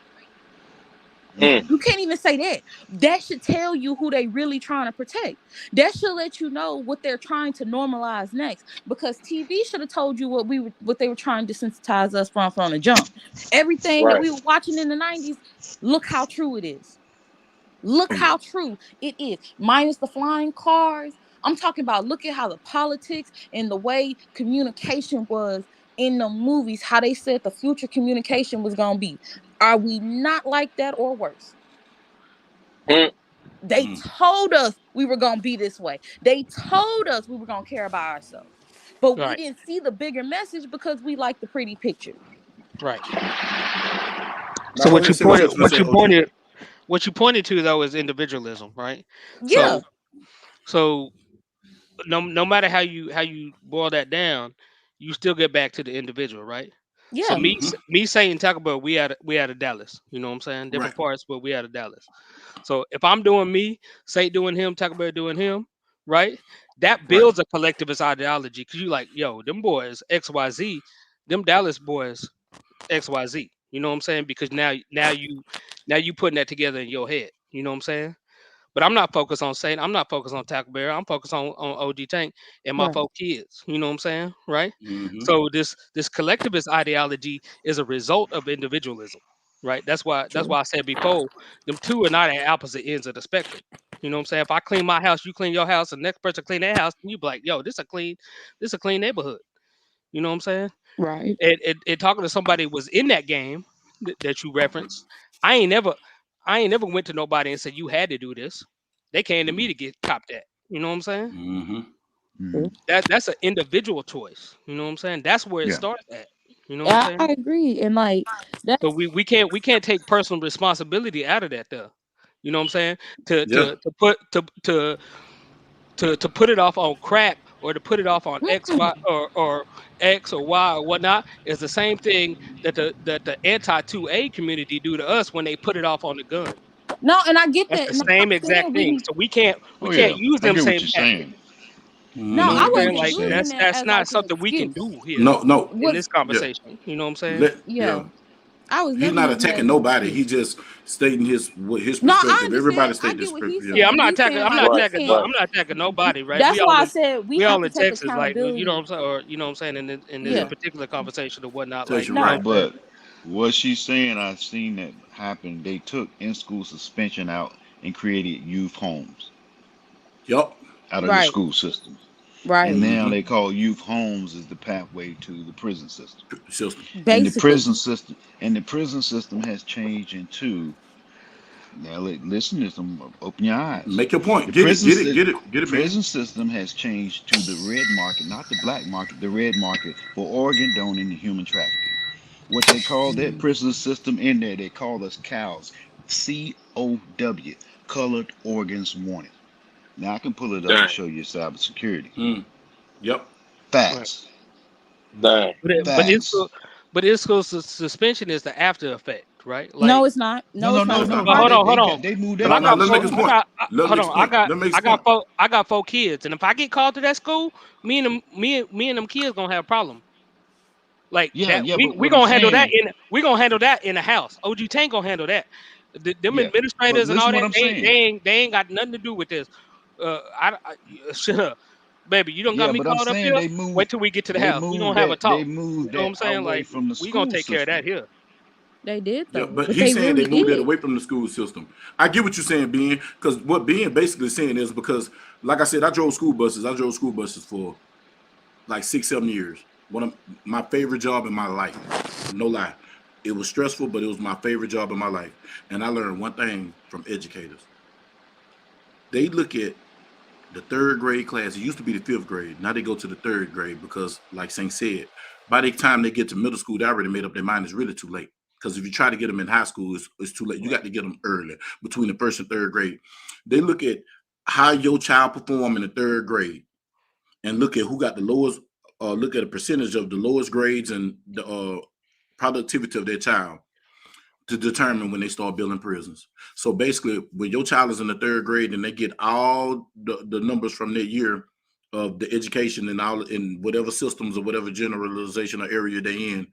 S13: You can't even say that. That should tell you who they really trying to protect. That should let you know what they're trying to normalize next. Because TV should have told you what they were trying to desensitize us from the jump. Everything that we were watching in the 90s, look how true it is. Look how true it is. Minus the flying cars. I'm talking about, look at how the politics and the way communication was in the movies, how they said the future communication was going to be. Are we not like that or worse? They told us we were going to be this way. They told us we were going to care about ourselves. But we didn't see the bigger message because we like the pretty picture.
S10: Right. So what you pointed to though is individualism, right?
S13: Yeah.
S10: So no matter how you boil that down, you still get back to the individual, right?
S13: Yeah.
S10: So me saying Taco Bell, we out of Dallas. You know what I'm saying? Different parts, but we out of Dallas. So if I'm doing me, Saint doing him, Taco Bell doing him, right? That builds a collectivist ideology because you like, yo, them boys XYZ, them Dallas boys XYZ. You know what I'm saying? Because now you putting that together in your head. You know what I'm saying? But I'm not focused on Saint. I'm not focused on Taco Bell. I'm focused on OG Tank and my 4 kids. You know what I'm saying? Right? So this collectivist ideology is a result of individualism. Right? That's why I said before, them two are not at opposite ends of the spectrum. You know what I'm saying? If I clean my house, you clean your house, and the next person clean their house, and you be like, yo, this a clean neighborhood. You know what I'm saying?
S13: Right.
S10: And talking to somebody who was in that game that you referenced, I ain't never went to nobody and said you had to do this. They came to me to get copped at. You know what I'm saying? That's an individual choice. You know what I'm saying? That's where it starts at. You know what I'm saying?
S13: I agree. And like that.
S10: So we can't take personal responsibility out of that though. You know what I'm saying? To put it off on crack or to put it off on X, Y, or X or Y or whatnot is the same thing that the anti-2A community do to us when they put it off on the gun.
S13: No, and I get
S10: That's
S13: that.
S10: the same exact thing. So we can't use them same tactics.
S13: No, I wasn't
S10: like
S13: using
S10: that's
S13: that
S10: not
S13: as
S10: something we can
S13: excuse.
S10: do here.
S1: No.
S10: In this conversation. You know what I'm saying?
S13: Yeah. I was
S1: He's
S13: never
S1: not
S13: using that
S1: attacking
S13: as
S1: nobody.
S13: excuse.
S1: He just stating his
S13: No, I
S1: perspective.
S13: understand.
S1: Everybody
S13: I
S1: state
S13: get what
S1: this.
S13: he's saying.
S10: Yeah, I'm not
S13: He's saying
S10: attacking. I'm not attacking nobody, right?
S13: That's why I said we
S10: we
S13: have
S10: all
S13: to
S10: in
S13: take
S10: Texas, like you know what I'm
S13: accountability.
S10: saying, or you know what I'm saying in this
S13: Yeah.
S10: particular conversation or whatnot.
S1: Says
S10: Like
S1: you're
S10: you know
S1: right.
S10: what I'm saying?
S11: But what she's saying, I've seen that happen. They took in-school suspension out and created youth homes
S1: Yup.
S11: out of the
S13: Right.
S11: school system.
S13: Right.
S11: And now they call youth homes as the pathway to the prison system. And the
S13: Basically.
S11: prison system has changed into, now listen to them, open your eyes.
S1: Make your point.
S11: The
S1: Get
S11: prison
S1: it,
S11: prison
S1: man.
S11: system has changed to the red market, not the black market, the red market for organ donating and human trafficking. What they call that prison system in there, they call us cows. COW, colored organs wanted. Now I can pull it up and show you cybersecurity.
S1: Yep.
S11: Facts.
S10: But
S11: Facts.
S10: in-school suspension is the after effect, right? Like
S13: No, it's not. No, it's not.
S10: But hold on.
S11: They moved
S10: Because
S11: that.
S1: Let's make his point.
S10: I got 4 kids, and if I get called to that school, me and them kids gonna have a problem. Like
S11: Yeah,
S10: that,
S11: but
S10: we
S11: what I'm
S10: gonna handle that
S11: saying,
S10: in the house. OG Tank gonna handle that. Them
S11: yeah, but
S10: administrators and all
S11: listen what
S10: that,
S11: I'm saying.
S10: they ain't got nothing to do with this. Shut up, baby. You don't got
S11: Yeah,
S10: me
S11: but I'm
S10: called up
S11: saying
S10: here. Wait till we get to the house. We gonna have a talk.
S11: they moved
S10: You know what I'm
S11: that
S10: saying?
S11: away
S10: Like
S11: from the
S10: we gonna
S11: school
S10: take care of that
S11: system.
S10: here.
S13: They did
S1: Yeah,
S13: though.
S1: but
S13: But
S1: he's
S13: they
S1: saying
S13: really
S1: they moved it
S13: did.
S1: away from the school system. I get what you're saying, Ben, because what Ben basically saying is because, like I said, I drove school buses. I drove school buses for like 6-7 years. One of my favorite job in my life. No lie. It was stressful, but it was my favorite job in my life. And I learned one thing from educators. They look at the 3rd grade class. It used to be the 5th grade. Now they go to the 3rd grade because, like Saint said, by the time they get to middle school, they already made up their mind it's really too late. Because if you try to get them in high school, it's too late. You got to get them early, between the 1st and 3rd grade. They look at how your child perform in the 3rd grade, and look at who got the lowest. Look at a percentage of the lowest grades and the productivity of their child to determine when they start building prisons. So basically, when your child is in the 3rd grade and they get all the numbers from their year of the education and all in whatever systems or whatever generalization or area they're in,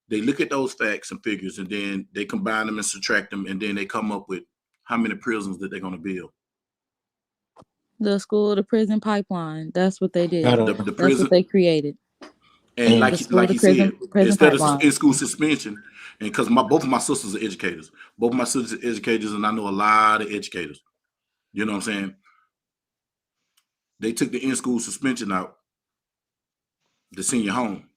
S1: they look at those facts and figures, and then they combine them and subtract them, and then they come up with how many prisons that they're going to build.
S13: The school to prison pipeline. That's what they did.
S1: The
S13: That's
S1: prison,
S13: what they created.
S1: and
S13: The
S1: like
S13: school to
S1: he said,
S13: prison
S1: instead of
S13: pipeline.
S1: in-school suspension, and because both of my sisters are educators, both of my sisters are educators, and I know a lot of educators. You know what I'm saying? They took the in-school suspension out to send you home.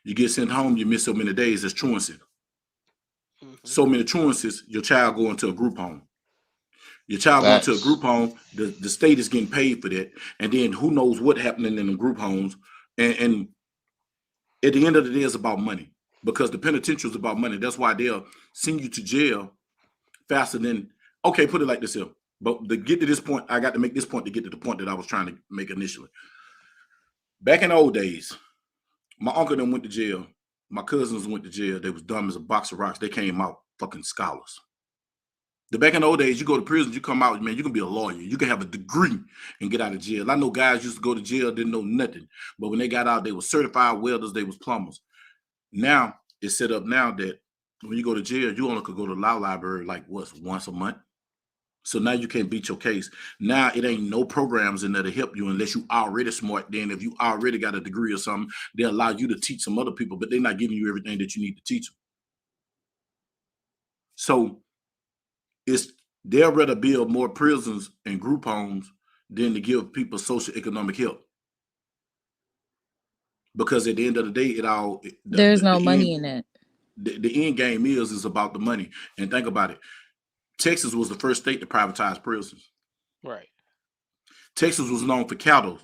S1: You get sent home, you miss so many days. That's truancy. So many truancies, your child go into a group home. Your child going to a group home, the state is getting paid for that. And then who knows what happening in the group homes. And at the end of the day, it's about money, because the penitentiary is about money. That's why they'll send you to jail faster than, okay, put it like this here. But to get to this point, I got to make this point to get to the point that I was trying to make initially. Back in the old days, my uncle then went to jail. My cousins went to jail. They was dumb as a box of rocks. They came out fucking scholars. Back in the old days, you go to prison, you come out, man, you can be a lawyer. You can have a degree and get out of jail. I know guys used to go to jail, didn't know nothing. But when they got out, they were certified welders, they was plumbers. Now, it's set up now that when you go to jail, you only could go to the law library like once a month. So now you can't beat your case. Now it ain't no programs in there to help you unless you already smart. Then if you already got a degree or something, they allow you to teach some other people, but they're not giving you everything that you need to teach them. So they'll rather build more prisons and group homes than to give people social economic help. Because at the end of the day,
S13: There's no money in that.
S1: The end game is about the money. And think about it. Texas was the first state to privatize prisons.
S10: Right.
S1: Texas was known for cattle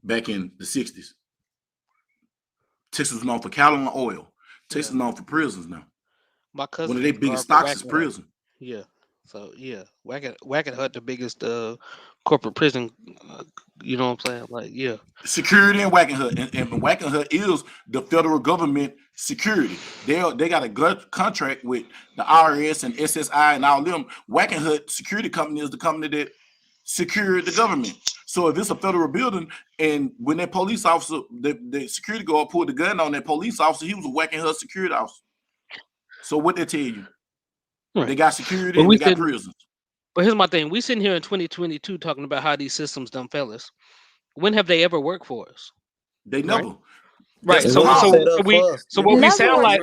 S1: back in the 60s. Texas was known for cattle and oil. Texas is known for prisons now.
S10: My cousin,
S1: one of their biggest stocks is prison.
S10: Yeah. So yeah, Wackenhut, the biggest corporate prison. You know what I'm saying? Like, yeah.
S1: Security in Wackenhut, and Wackenhut is the federal government security. They got a good contract with the IRS and SSI and all them. Wackenhut Security Company is the company that secure the government. So if it's a federal building, and when that police officer, the security guard pulled the gun on that police officer, he was a Wackenhut security officer. So what they tell you? Right. They got security and they got prisons.
S10: But here's my thing. We sitting here in 2022 talking about how these systems done fail us. When have they ever worked for us?
S1: They never.
S10: Right. So what we sound like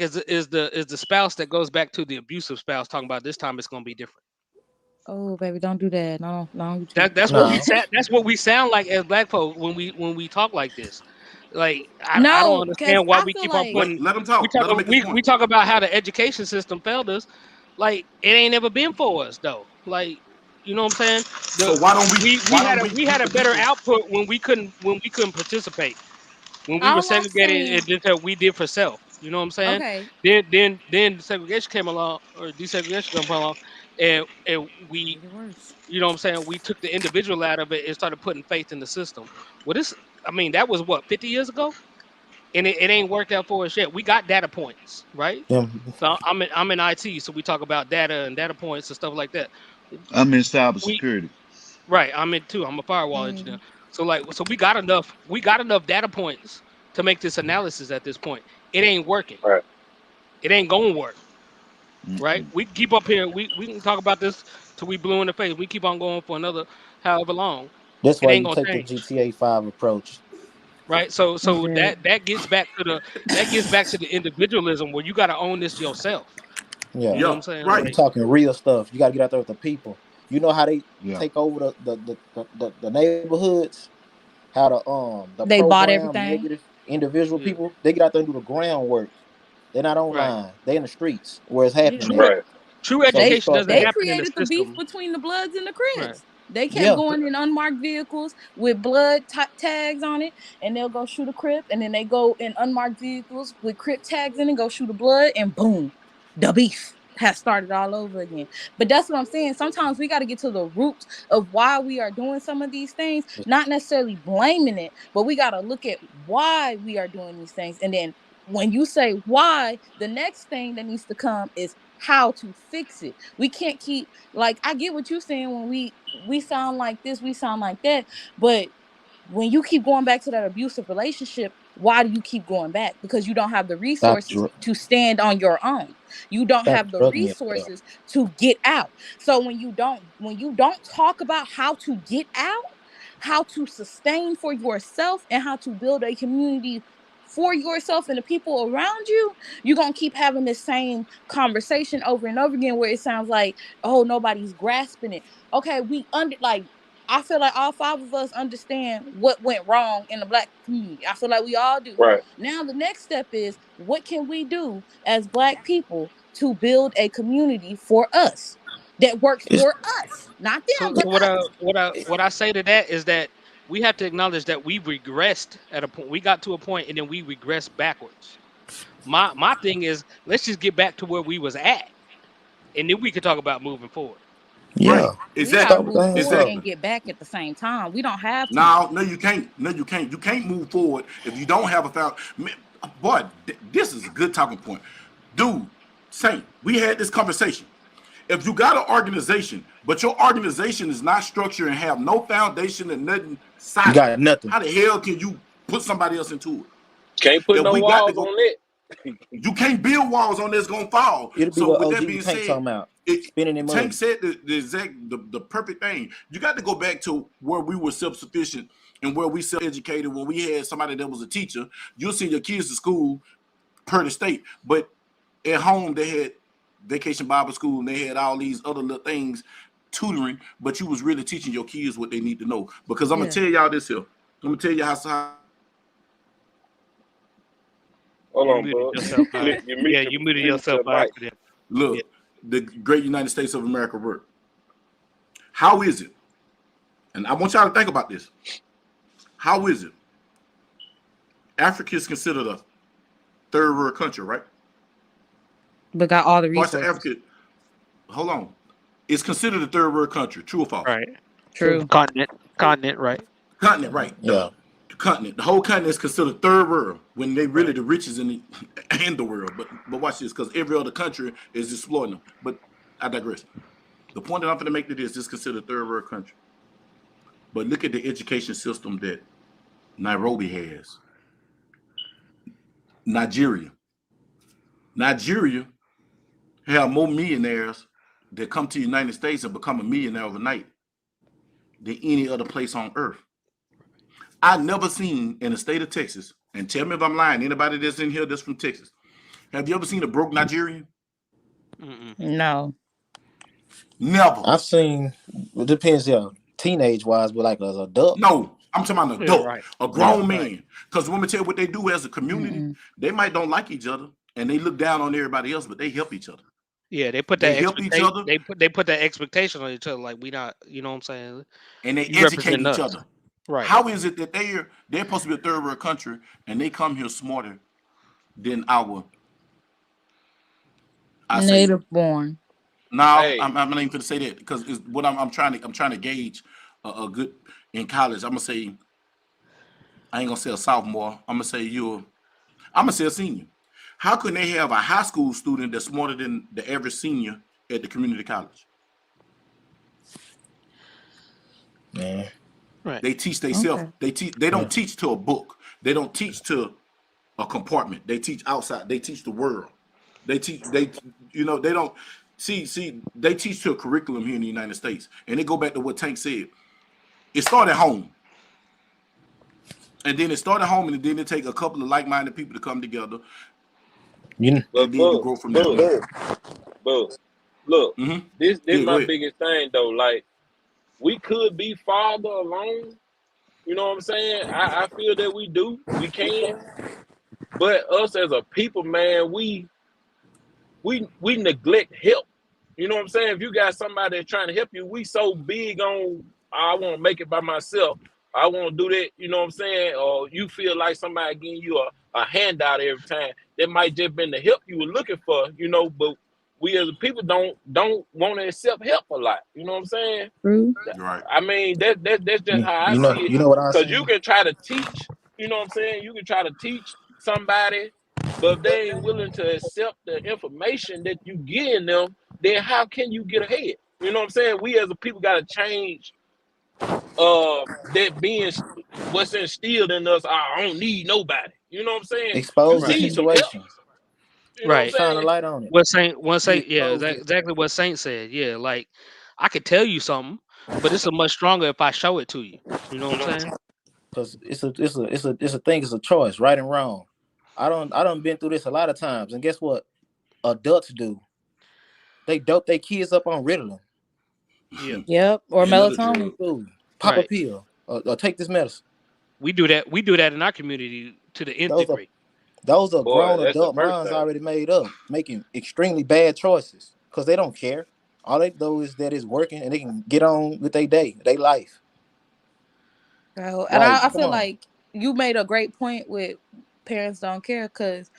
S10: is the spouse that goes back to the abusive spouse, talking about this time it's gonna be different.
S13: Oh, baby, don't do that. No.
S10: That's what we sound like as black folks when we talk like this. Like I don't understand why we keep on putting.
S1: Let them talk.
S10: We talk about how the education system failed us. Like it ain't ever been for us though. Like, you know what I'm saying?
S1: So why don't
S10: we had a better output when we couldn't participate. When we were segregated, it did we did for self. You know what I'm saying? Okay. Then segregation came along, or desegregation came along, and we, you know what I'm saying? We took the individual out of it and started putting faith in the system. Well, that was what, 50 years ago, and it ain't worked out for us yet. We got data points, right?
S2: Yeah.
S10: So I'm in IT, so we talk about data and data points and stuff like that.
S11: I'm in cybersecurity.
S10: Right, I'm in too. I'm a firewall engineer. So we got enough data points to make this analysis at this point. It ain't working.
S6: Right.
S10: It ain't gonna work. Right? We keep up here. We can talk about this till we blue in the face. We keep on going for another however long.
S2: That's why you take the GTA 5 approach.
S10: Right. So that gets back to the individualism where you gotta own this yourself.
S2: Yeah.
S10: You know what I'm saying?
S1: Right.
S2: We're talking real stuff. You gotta get out there with the people. You know how they take over the neighborhoods? How
S13: they bought everything.
S2: Negative individual people, they get out there and do the groundwork. They're not online. They in the streets where it's happening.
S10: True education doesn't happen in the system.
S13: They created the beef between the Bloods and the Crips. They kept
S2: Yeah.
S13: going in unmarked vehicles with blood tags on it, and they'll go shoot a Crip, and then they go in unmarked vehicles with Crip tags in and go shoot a blood, and boom, the beef has started all over again. But that's what I'm saying. Sometimes we got to get to the roots of why we are doing some of these things, not necessarily blaming it, but we got to look at why we are doing these things. And then when you say why, the next thing that needs to come is how to fix it. We can't keep, like, I get what you're saying when we sound like this, we sound like that, but when you keep going back to that abusive relationship, why do you keep going back? Because you don't have the resources to stand on your own. You don't have the resources to get out. So when you don't talk about how to get out, how to sustain for yourself, and how to build a community for yourself and the people around you, you're going to keep having the same conversation over and over again where it sounds like, oh, nobody's grasping it. Okay, I feel like all 5 of us understand what went wrong in the Black community. I feel like we all do.
S8: Right.
S13: Now the next step is, what can we do as Black people to build a community for us that works for us, not them,
S10: So
S13: but us.
S10: what I say to that is that we have to acknowledge that we regressed at a point. We got to a point and then we regressed backwards. My thing is, let's just get back to where we was at, and then we can talk about moving forward.
S2: Yeah,
S1: Right. Exactly.
S13: We gotta move forward
S1: Exactly.
S13: and get back at the same time. We don't have to.
S1: No, you can't. No, you can't. You can't move forward if you don't have a foundation. Boy, this is a good talking point, dude. Saint, we had this conversation. If you got an organization, but your organization is not structured and have no foundation and nothing solid,
S2: You got nothing.
S1: how the hell can you put somebody else into it?
S4: Can't put
S1: If
S4: no
S1: we got to
S4: walls
S1: go-
S4: on it.
S1: You can't build walls on this gonna fall.
S2: It'll be
S1: So
S2: what
S1: with
S2: OG
S1: that being
S2: Tank
S1: said,
S2: talking about. Spinning in money.
S1: Tank said the perfect thing. You got to go back to where we were self-sufficient and where we self-educated. When we had somebody that was a teacher, you'll send your kids to school per the state, but at home they had Vacation Bible School and they had all these other little things, tutoring, but you was really teaching your kids what they need to know. Because I'm gonna tell y'all this here. I'm gonna tell you how.
S4: Hold on,
S10: You
S4: bro.
S10: muted yourself by accident. You muted yourself by accident.
S1: Look, the great United States of America work. How is it? And I want y'all to think about this. How is it? Africa is considered a third world country, right?
S13: But got all the
S1: Parts of
S13: resources.
S1: Africa. Hold on. It's considered a third world country. True or false?
S10: Right.
S13: True.
S10: Continent, right.
S1: Continent, right.
S2: Yeah.
S1: The continent. The whole continent is considered third world when they really the richest in the world. But watch this, because every other country is exploiting them. But I digress. The point that I'm going to make to this is considered third world country. But look at the education system that Nairobi has. Nigeria have more millionaires that come to the United States and become a millionaire overnight than any other place on earth. I never seen in the state of Texas, and tell me if I'm lying, anybody that's in here that's from Texas, have you ever seen a broke Nigerian?
S13: No.
S1: Never.
S2: I've seen. It depends, teenage wise, but like as an adult.
S1: No, I'm talking about an adult,
S10: right.
S1: a grown
S2: Yeah,
S1: man. Because when we tell you what they do as a community, they might don't like each other and they look down on everybody else, but they help each other.
S10: Yeah, they put
S1: They
S10: that
S1: help each other.
S10: They put that expectation on each other, like we not, you know what I'm saying?
S1: And they
S10: You
S1: educate
S10: represent
S1: each
S10: us.
S1: other.
S10: Right.
S1: How is it that they're supposed to be a third world country and they come here smarter than our
S13: Native born.
S1: No,
S4: Hey.
S1: I'm not even going to say that because it's what I'm trying to gauge a good in college. I'm gonna say I ain't gonna say a sophomore. I'm gonna say a senior. How can they have a high school student that's smarter than the average senior at the community college?
S2: Man.
S10: Right.
S1: They teach themselves.
S13: Okay.
S1: They don't teach to a book. They don't teach to a compartment. They teach outside. They teach the world. They teach. They don't see. They teach to a curriculum here in the United States, and they go back to what Tank said. It started at home, and then it started at home, and then it take a couple of like-minded people to come together,
S2: You
S4: But
S1: and then you grow from there.
S4: look,
S1: Mhm.
S4: this
S1: Yeah, go
S4: my
S1: ahead.
S4: biggest thing though. Like, we could be farther along. You know what I'm saying? I feel that we can. But us as a people, man, we neglect help. You know what I'm saying? If you got somebody that's trying to help you, we so big on I want to make it by myself. I want to do that, you know what I'm saying? Or you feel like somebody giving you a handout every time. That might just been the help you were looking for, you know, but we as a people don't want to accept help a lot. You know what I'm saying?
S13: True.
S1: Right.
S4: I mean, that's just how I
S2: You
S4: see it.
S2: know what I'm
S4: Because you
S2: saying?
S4: can try to teach, you know what I'm saying? You can try to teach somebody, but if they ain't willing to accept the information that you give them, then how can you get ahead? You know what I'm saying? We as a people got to change that being what's instilled in us. I don't need nobody. You know what I'm saying?
S2: Expose
S4: You
S2: the
S10: Right.
S4: need some help.
S2: situation.
S4: You know what I'm
S10: Right.
S2: Shine a
S4: saying?
S2: light on it.
S10: What
S2: Be
S10: Saint, yeah,
S2: exposed to it.
S10: exactly what Saint said. Yeah, like I could tell you something, but it's a much stronger if I show it to you. You know what I'm saying?
S2: Because it's a thing, it's a choice, right and wrong. I don't been through this a lot of times. And guess what? Adults do. They dope their kids up on Ritalin.
S10: Yeah.
S13: Yep. Or
S1: And other
S13: melatonin.
S1: drugs.
S2: Dude, pop a
S10: Right.
S2: pill or take this medicine.
S10: We do that. We do that in our community to the nth
S2: Those are
S10: degree.
S4: Boy,
S2: grown
S4: that's the
S2: adult
S4: first
S2: minds
S4: thing.
S2: already made up, making extremely bad choices because they don't care. All they know is that it's working and they can get on with their day, their life.
S13: Bro, and
S2: Like,
S13: I
S2: come
S13: feel
S2: on.
S13: like you made a great point with parents don't care because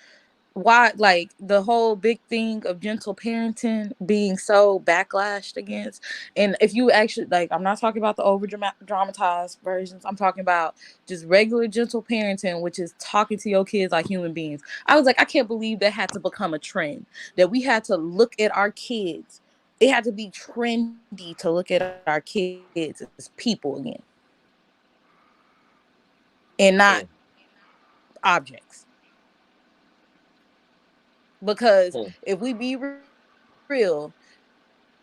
S13: why, like the whole big thing of gentle parenting being so backlashed against. And if you actually, like, I'm not talking about the over dramatized versions, I'm talking about just regular gentle parenting, which is talking to your kids like human beings. I was like, I can't believe that had to become a trend, that we had to look at our kids. It had to be trendy to look at our kids as people again and not objects. Because if we be real,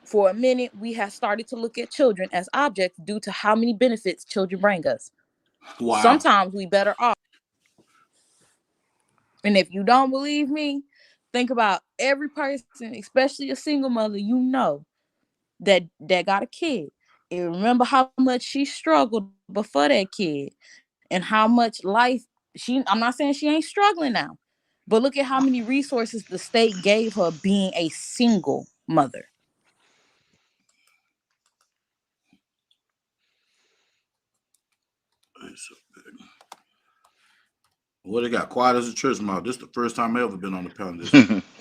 S13: for a minute, we have started to look at children as objects due to how many benefits children bring us.
S1: Wow.
S13: Sometimes we better off. And if you don't believe me, think about every person, especially a single mother, you know, that got a kid. And remember how much she struggled before that kid and how much life I'm not saying she ain't struggling now, but look at how many resources the state gave her being a single mother.
S1: Well, they got quiet as a church mouse. This is the first time I ever been on the panel. This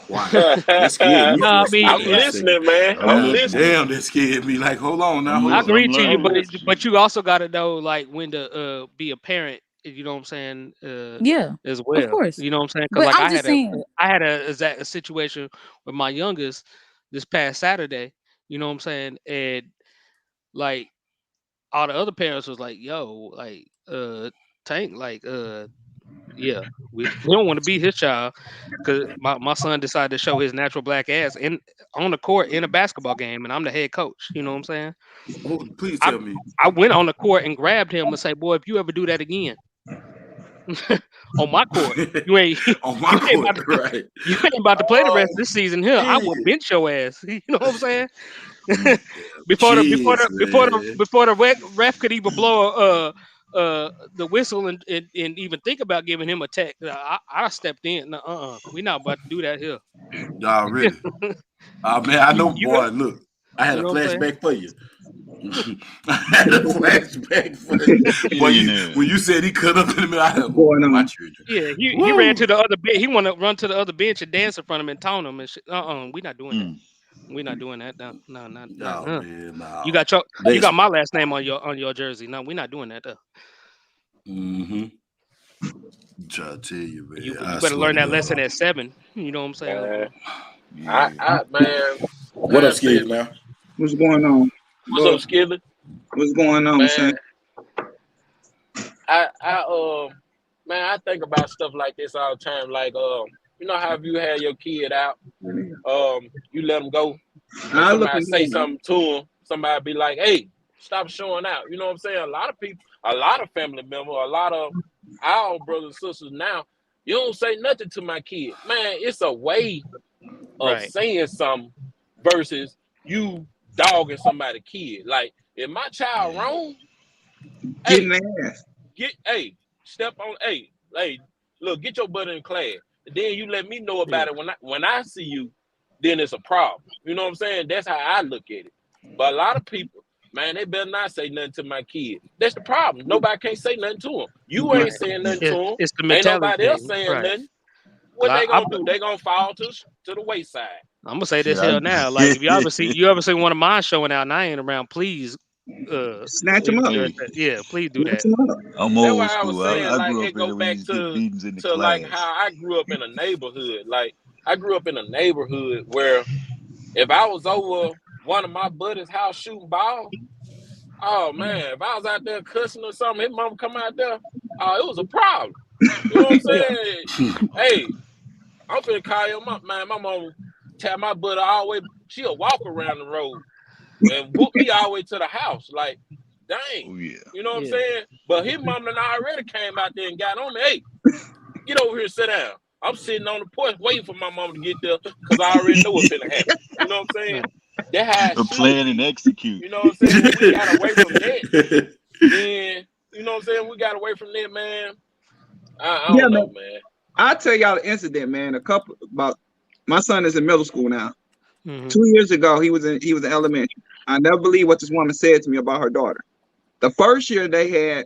S1: quiet. That scared me for
S10: I
S1: a split
S4: I'm
S10: mean,
S1: second.
S4: listening, man. I'm
S1: God
S4: listening.
S1: damn, that scared me. Like, hold on now, hold
S10: I
S1: on.
S10: agree to you,
S4: I'm listening.
S10: but you also got to know like when to be a parent. You know what I'm saying?
S13: Yeah,
S10: As
S13: of
S10: well.
S13: course.
S10: You know what I'm saying? Because
S13: But
S10: like
S13: I'm just saying,
S10: I had a situation with my youngest this past Saturday. You know what I'm saying? And like all the other parents was like, "Yo, like Tank, like yeah, we don't want to beat his child because my son decided to show his natural black ass on the court in a basketball game, and I'm the head coach. You know what I'm saying?
S1: Oh, please
S10: I
S1: tell me.
S10: I went on the court and grabbed him and say, "Boy, if you ever do that again on my court, you ain't
S1: On my
S10: you ain't
S1: court,
S10: about to
S1: right?
S10: you ain't about to play the rest
S1: Oh,
S10: of this season here. I will
S1: shit.
S10: bench your ass." You know what I'm saying?
S1: Kids, man.
S10: Before the ref could even blow the whistle and even think about giving him a tech, I stepped in. We not about to do that here.
S1: Y'all ready? Man, I know,
S10: You
S1: boy. Look, I had
S10: you
S1: a
S10: know what I'm saying?
S1: flashback for you. I had a flashback for you. Boy, when you said he cut up in the middle, I had my children.
S10: Yeah, he ran
S1: Woo.
S10: to the other bench. He want to run to the other bench and dance in front of him and taunt him and shit. We not doing that. We not doing that. No, not.
S1: No, man, no.
S10: You got my last name on your jersey. No, we not doing that.
S1: Mm-hmm. Try to tell you, man.
S10: You
S1: I
S10: better
S1: swear
S10: learn
S1: to
S10: that
S1: God.
S10: lesson at 7. You know what I'm saying?
S4: I man.
S1: What up, Skid, man?
S14: What's going on?
S4: What's up, Skillet?
S14: What's going on,
S4: Man,
S14: Saint?
S4: man, I think about stuff like this all the time. Like, you know how if you had your kid out, you let them go, and
S14: I look
S4: somebody
S14: at
S4: say
S14: you.
S4: something to them, somebody be like, "Hey, stop showing out." You know what I'm saying? A lot of people, a lot of family members, a lot of our brothers and sisters now, you don't say nothing to my kid. Man, it's a way of
S10: Right.
S4: saying something versus you dogging somebody's kid. Like, if my child wrong,
S14: Getting
S4: hey,
S14: their ass.
S4: step on, look, get your butt in class. And then you let me know about it when I see you, then it's a problem. You know what I'm saying? That's how I look at it. But a lot of people, man, they better not say nothing to my kid. That's the problem. Nobody can't say nothing to them. You
S10: Right.
S4: ain't saying nothing to them.
S10: It's the
S4: Ain't
S10: mentality
S4: nobody else
S10: thing.
S4: saying
S10: Right.
S4: nothing. What
S10: I,
S4: they
S10: I'm
S4: gonna do? They gonna fall to the wayside.
S10: I'm gonna say
S11: Shit,
S10: this here now. Like if you ever see one of mine showing out and I ain't around, please
S14: Snatch him
S10: please
S14: up.
S11: Hey,
S10: address that. Yeah, please do
S14: Snatch
S10: that.
S14: him up.
S11: I'm
S4: That's
S11: old
S4: why I was
S11: school.
S4: saying,
S11: I
S4: like,
S11: grew
S4: it
S11: up in
S4: go
S11: it. We
S4: back
S11: used to get beatings in the
S4: to like
S11: class.
S4: how I grew up in a neighborhood. Like I grew up in a neighborhood where if I was over one of my buddies' house shooting ball, oh man, if I was out there cussing or something, his mama come out there, it was a problem. You know what I'm saying? Hey, I'm finna call your mom, man. My mama tap my butt all the way. She'll walk around the road and whoop me all the way to the house. Like, dang.
S11: Oh yeah.
S4: You know what I'm
S10: Yeah.
S4: saying? But his mama and I already came out there and got on me. Hey, get over here and sit down. I'm sitting on the porch waiting for my mama to get there because I already know what's finna happen. You know what I'm saying? That how it should
S11: Plan and
S4: be.
S11: execute.
S4: You know what I'm saying? When we got away from that, then you know what I'm saying? We got away from that, man. I
S14: Yeah,
S4: don't
S14: man.
S4: know, man.
S14: I'll tell y'all the incident, man. About my son is in middle school now.
S10: Mhm.
S14: 2 years ago, he was in elementary. I never believe what this woman said to me about her daughter. The first year they had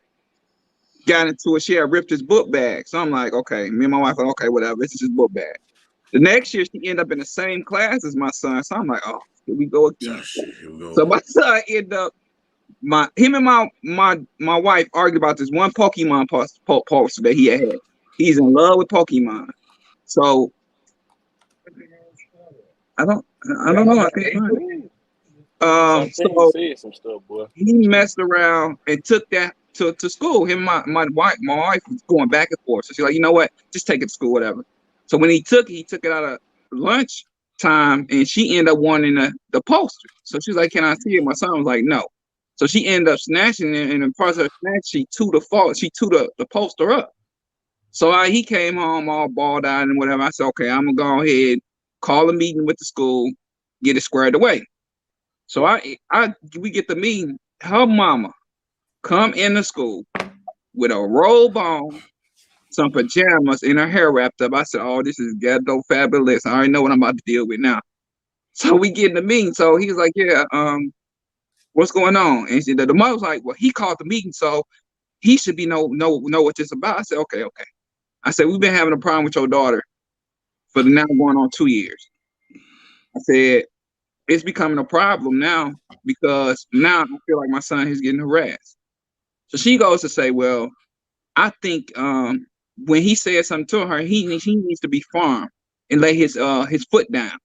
S14: got into it, she had ripped his book bag. So I'm like, okay, me and my wife are okay, whatever. This is his book bag. The next year, she ended up in the same class as my son. So I'm like, oh, here we go again.
S1: Here we go.
S14: So my son ended up him and my wife argued about this one Pokemon poster that he had. He's in love with Pokemon. So I don't know. I can't find it. So
S4: Said some stuff, boy.
S14: he messed around and took that to school. Him and my wife was going back and forth. So she's like, you know what? Just take it to school, whatever. So when he took it out of lunch time, and she ended up wanting the poster. So she's like, can I see it? My son was like, no. So she ended up snatching it, and in the process of snatching, she threw the poster up. So he came home all balled out and whatever. I said, okay, I'm gonna go ahead, call a meeting with the school, get it squared away. So we get the meeting. Her mama come into school with a robe on, some pajamas, and her hair wrapped up. I said, oh, this is ghetto fabulous. I already know what I'm about to deal with now. So we get in the meeting. So he was like, yeah, what's going on? And the mother was like, well, he called the meeting, so he should be know what this about. I said, okay. I said, we've been having a problem with your daughter for now going on 2 years. I said, it's becoming a problem now because now I feel like my son is getting harassed. So she goes to say, well, I think when he said something to her, he needs to be firm and lay his foot down.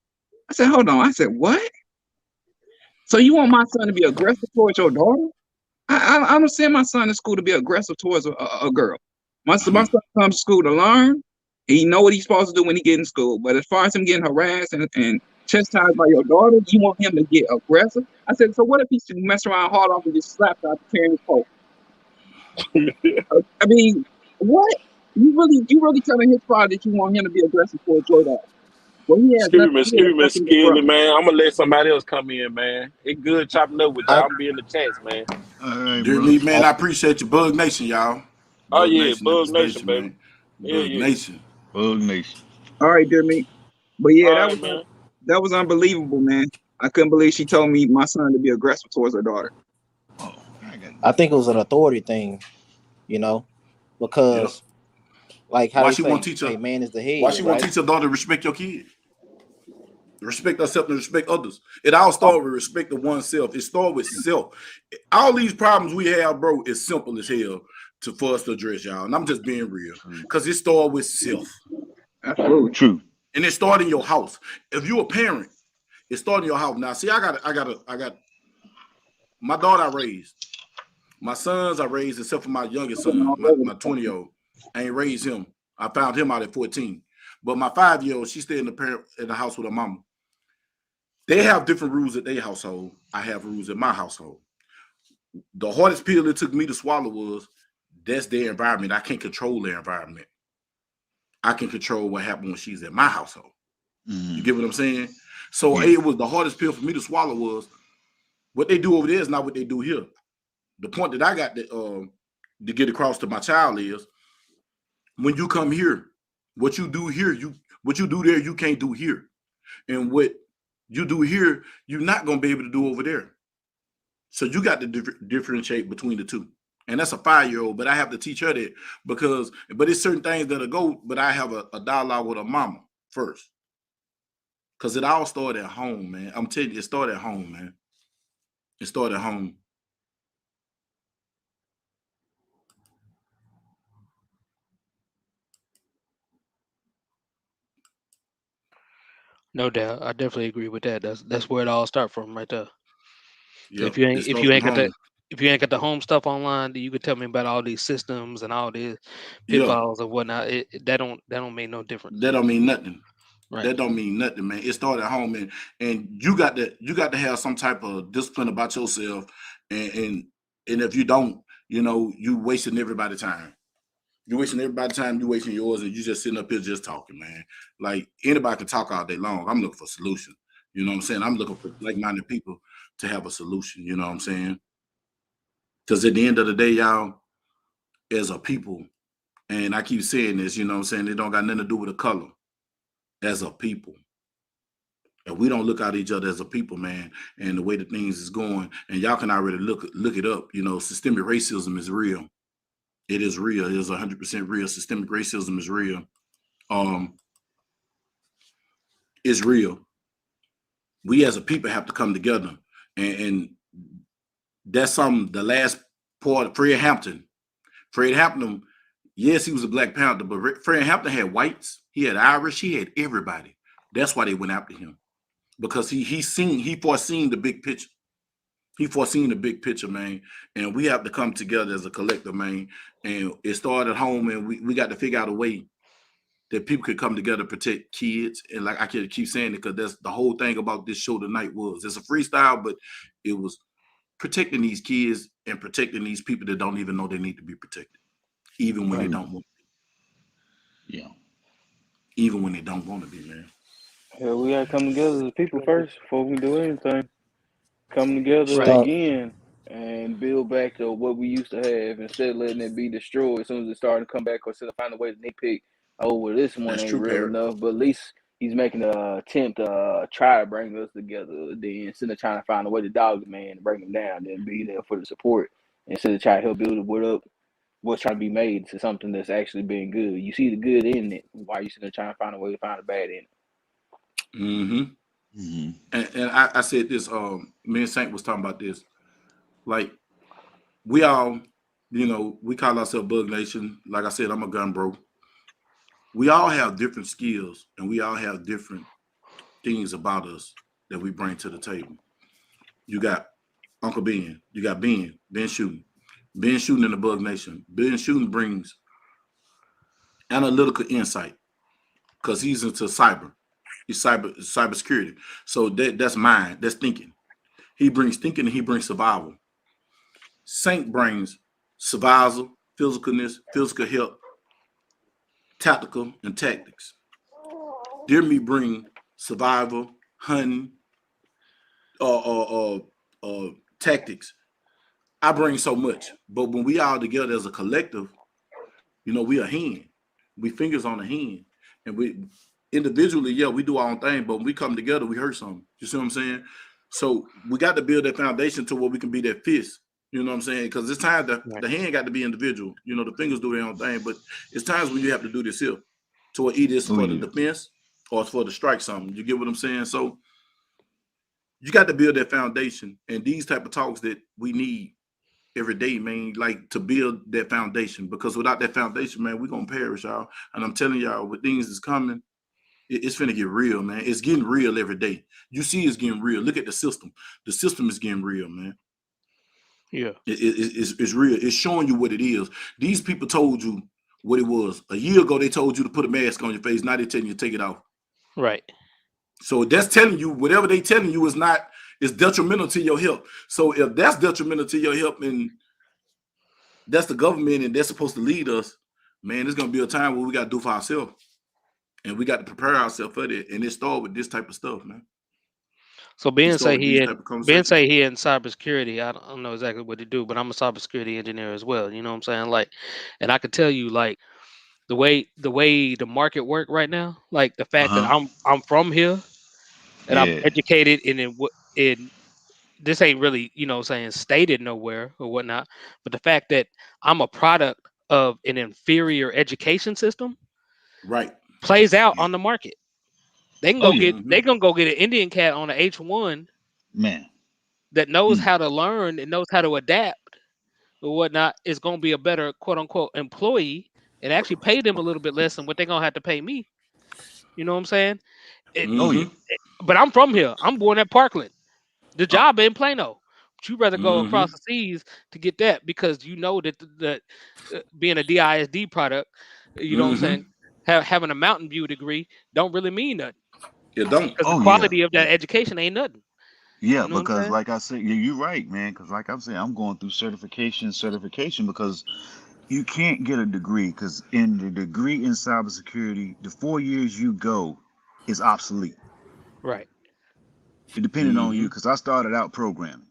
S14: I said, hold on. I said, what? So you want my son to be aggressive towards your daughter? I don't send my son to school to be aggressive towards a girl. My son comes to school to learn. He know what he's supposed to do when he get in school. But as far as him getting harassed and chastised by your daughter, you want him to get aggressive? I said, so what if he should mess around hard off and just slap out the carrying his coat? I mean, what? You really telling his father that you want him to be aggressive towards your daughter? Well, he has
S4: Excuse me, Skilly, man. I'm gonna let somebody else come in, man. It's good chopping up with y'all. I'm be in the chats, man.
S11: All right,
S1: Dear
S11: bro.
S1: me, man, I appreciate you, Bug Nation, y'all.
S4: Oh
S1: Bug
S4: yeah,
S1: Nation,
S4: Bug
S1: in this
S4: Nation,
S1: bitch,
S4: baby.
S1: man.
S4: Yeah,
S1: Bug
S4: yeah.
S1: Nation.
S11: Bug Nation.
S14: All right, dear me. But yeah,
S4: All right, man.
S14: that was unbelievable, man. I couldn't believe she told me my son to be aggressive towards her daughter.
S11: Oh,
S2: I think it was an authority thing, you know, because like how
S1: Why
S2: they
S1: she
S2: say,
S1: won't teach her?
S2: hey, man is the head,
S1: Why she won't
S2: right?
S1: teach her daughter to respect your kid? Respect herself and respect others. It all starts with respect of oneself. It starts with self. All these problems we have, bro, is simple as hell for us to address, y'all. And I'm just being real. Because it starts with self.
S14: Absolutely
S11: true.
S1: And it starts in your house. If you're a parent, it starts in your house. Now, see, I got my daughter I raised. My sons I raised, except for my youngest son, my 20-year-old. I ain't raised him. I found him out at 14. But my 5-year-old, she stayed in the house with her mama. They have different rules at their household. I have rules at my household. The hardest pill it took me to swallow was that's their environment. I can't control their environment. I can control what happened when she's at my household. You get what I'm saying? So it was the hardest pill for me to swallow was what they do over there is not what they do here. The point that I got to get across to my child is when you come here, what you do here, what you do there, you can't do here. And what you do here, you're not going to be able to do over there. So you got to differentiate between the two. And that's a 5-year-old, but I have to teach her that but it's certain things that'll go, but I have a dialogue with her mama first. Because it all started at home, man. I'm telling you, it started at home, man. It started at home.
S10: No doubt, I definitely agree with that. That's where it all start from, right there.
S1: Yep,
S10: If you
S1: it
S10: ain't
S1: starts from home.
S10: if you ain't got the home stuff online, then you can tell me about all these systems and all these
S1: Yeah,
S10: pitfalls and whatnot. That don't make no difference.
S1: that don't mean nothing.
S10: Right.
S1: That don't mean nothing, man. It started at home, and you got to have some type of discipline about yourself, and if you don't, you wasting everybody's time. You're wasting everybody's time. You wasting yours, and you just sitting up here just talking, man. Like anybody can talk all day long. I'm looking for solutions. You know what I'm saying? I'm looking for like-minded people to have a solution. You know what I'm saying? Because at the end of the day, y'all, as a people, and I keep saying this, you know what I'm saying? It don't got nothing to do with the color. As a people, and we don't look at each other as a people, man, and the way that things is going, and y'all can already look it up. Systemic racism is real. It is real. It is 100% real. Systemic racism is real. It's real. We as a people have to come together, and that's something. The last part, Fred Hampton. Yes, he was a Black Panther, but Fred Hampton had whites, he had Irish, he had everybody. That's why they went after him, because he foreseen the big picture. He foreseen the big picture, man. And we have to come together as a collective, man. And it started at home, and we got to figure out a way that people could come together to protect kids. And like I can keep saying it, because that's the whole thing about this show tonight it's a freestyle, but it was protecting these kids and protecting these people that don't even know they need to be protected. Even when they don't want to be. Yeah. Even when they don't want to be, man.
S15: Hell, we gotta come together as a people first before we do anything. Come together
S2: Stop.
S15: again and build back to what we used to have instead of letting it be destroyed as soon as it started to come back, or instead of finding a way to nitpick, well, this one
S1: That's
S15: ain't
S1: true,
S15: real
S1: Parrot.
S15: enough, but at least he's making an attempt to try to bring us together. Then instead of trying to find a way to dog the man and bring him down, then be there for the support instead of trying to help build what up. What's trying to be made to something that's actually being good. You see the good in it. Why you sitting there trying to find a way to find the bad in it?
S1: Mm-hmm. Mm-hmm. And I said this. Me and Saint was talking about this. Like we all, we call ourselves Bug Nation. Like I said, I'm a gun bro. We all have different skills, and we all have different things about us that we bring to the table. You got Uncle Ben. You got Ben Shooting. Ben Shooting in the Bug Nation. Ben Shooting brings analytical insight because he's into cyber. He's cybersecurity. So that's mind. That's thinking. He brings thinking and he brings survival. Saint brings survival, physicalness, physical health, tactical, and tactics. Dear me bring survival, hunting, tactics. I bring so much, but when we all together as a collective, we a hand. We fingers on a hand, and we individually, we do our own thing, but when we come together, we hurt something. You see what I'm saying? So we got to build that foundation to where we can be that fist. You know what I'm saying? Because it's time the hand got to be individual. The fingers do their own thing, but it's times when you have to do this here. So either it's for the defense or it's for the strike something. You get what I'm saying? So you got to build that foundation, and these type of talks that we need every day, man, like to build that foundation, because without that foundation, man, we're going to perish, y'all. And I'm telling y'all, with things is coming, it's finna get real, man. It's getting real every day. You see it's getting real. Look at the system. The system is getting real, man.
S10: Yeah.
S1: It's real. It's showing you what it is. These people told you what it was. A year ago, they told you to put a mask on your face. Now they're telling you to take it off.
S10: Right.
S1: So that's telling you whatever they telling you is detrimental to your health. So if that's detrimental to your health, and that's the government and they're supposed to lead us, man, there's going to be a time where we got to do for ourselves. And we got to prepare ourselves for that. And it started with this type of stuff, man.
S10: So Ben say he in cybersecurity. I don't know exactly what to do, but I'm a cybersecurity engineer as well. You know what I'm saying? Like, and I could tell you, like, the way the market work right now, like the fact that I'm from here and I'm educated in this ain't really, stated nowhere or whatnot, but the fact that I'm a product of an inferior education system
S1: Right.
S10: plays out on the market. They can
S11: Oh
S10: go
S11: yeah,
S10: get they gonna go get an Indian cat on an H1
S11: man.
S10: that knows
S11: Mm.
S10: how to learn and knows how to adapt or whatnot, is gonna be a better quote unquote employee and actually pay them a little bit less than what they're gonna have to pay me. You know what I'm saying?
S11: Oh yeah.
S10: But I'm from here. I'm born at Parkland. The job in Plano. But you rather go across the seas to get that because you know that being a DISD product, you know what I'm saying, having a Mountain View degree don't really mean nothing
S1: It don't.
S10: because the
S11: Oh yeah.
S10: quality of that education ain't nothing.
S11: Yeah,
S10: You know what I'm
S11: because
S10: saying?
S11: like I said, yeah, you're right, man. Because like I'm saying, I'm going through certification because you can't get a degree because in the degree in cybersecurity, the 4 years you go is obsolete.
S10: Right.
S11: It depending on you, because I started out programming,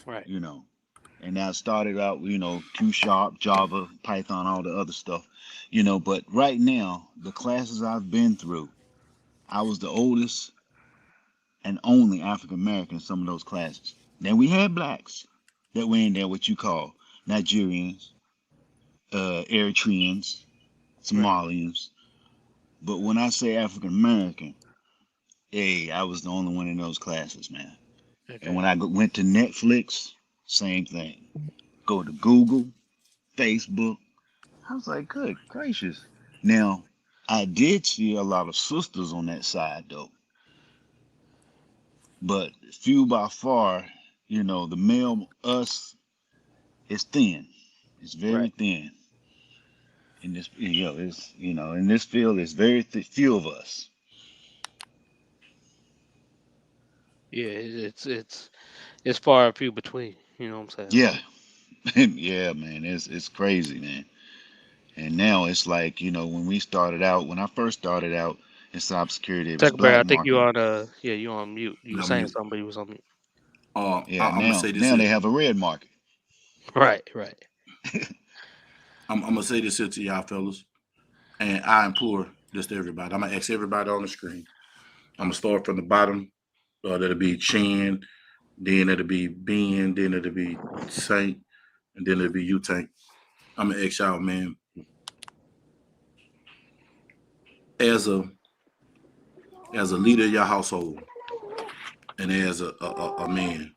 S10: Right.
S11: and I started out, Q Sharp, Java, Python, all the other stuff, But right now, the classes I've been through, I was the oldest and only African American in some of those classes. Then we had blacks that were in there, what you call Nigerians, Eritreans, Somalians. But when I say African American, hey, I was the only one in those classes, man. And when I went to Netflix, same thing. Go to Google, Facebook. I was like, good gracious. Now, I did see a lot of sisters on that side, though. But few by far, the male us is thin. It's very thin. In this, it's in this field, it's very few of us.
S10: Yeah, it's far and few between. You know what I'm saying?
S11: Yeah, yeah, man, it's crazy, man. And now it's like, when I first started out in cybersecurity, it was
S10: Tuckberry, I
S11: black
S10: think you
S11: marketing.
S10: on you on mute. You were
S1: I'm
S10: saying
S1: mute.
S10: something, but you was on mute.
S11: Yeah,
S1: I'm gonna say this
S11: now
S1: here.
S11: they have a red market.
S10: Right.
S1: I'm gonna say this here to y'all fellas, and I implore this to everybody. I'm gonna ask everybody on the screen. I'm gonna start from the bottom. That'll be Chin, then it'll be Ben, then it'll be Saint, and then it'll be you, Tank. I'm gonna ask y'all, man. As a leader of your household, and as a man,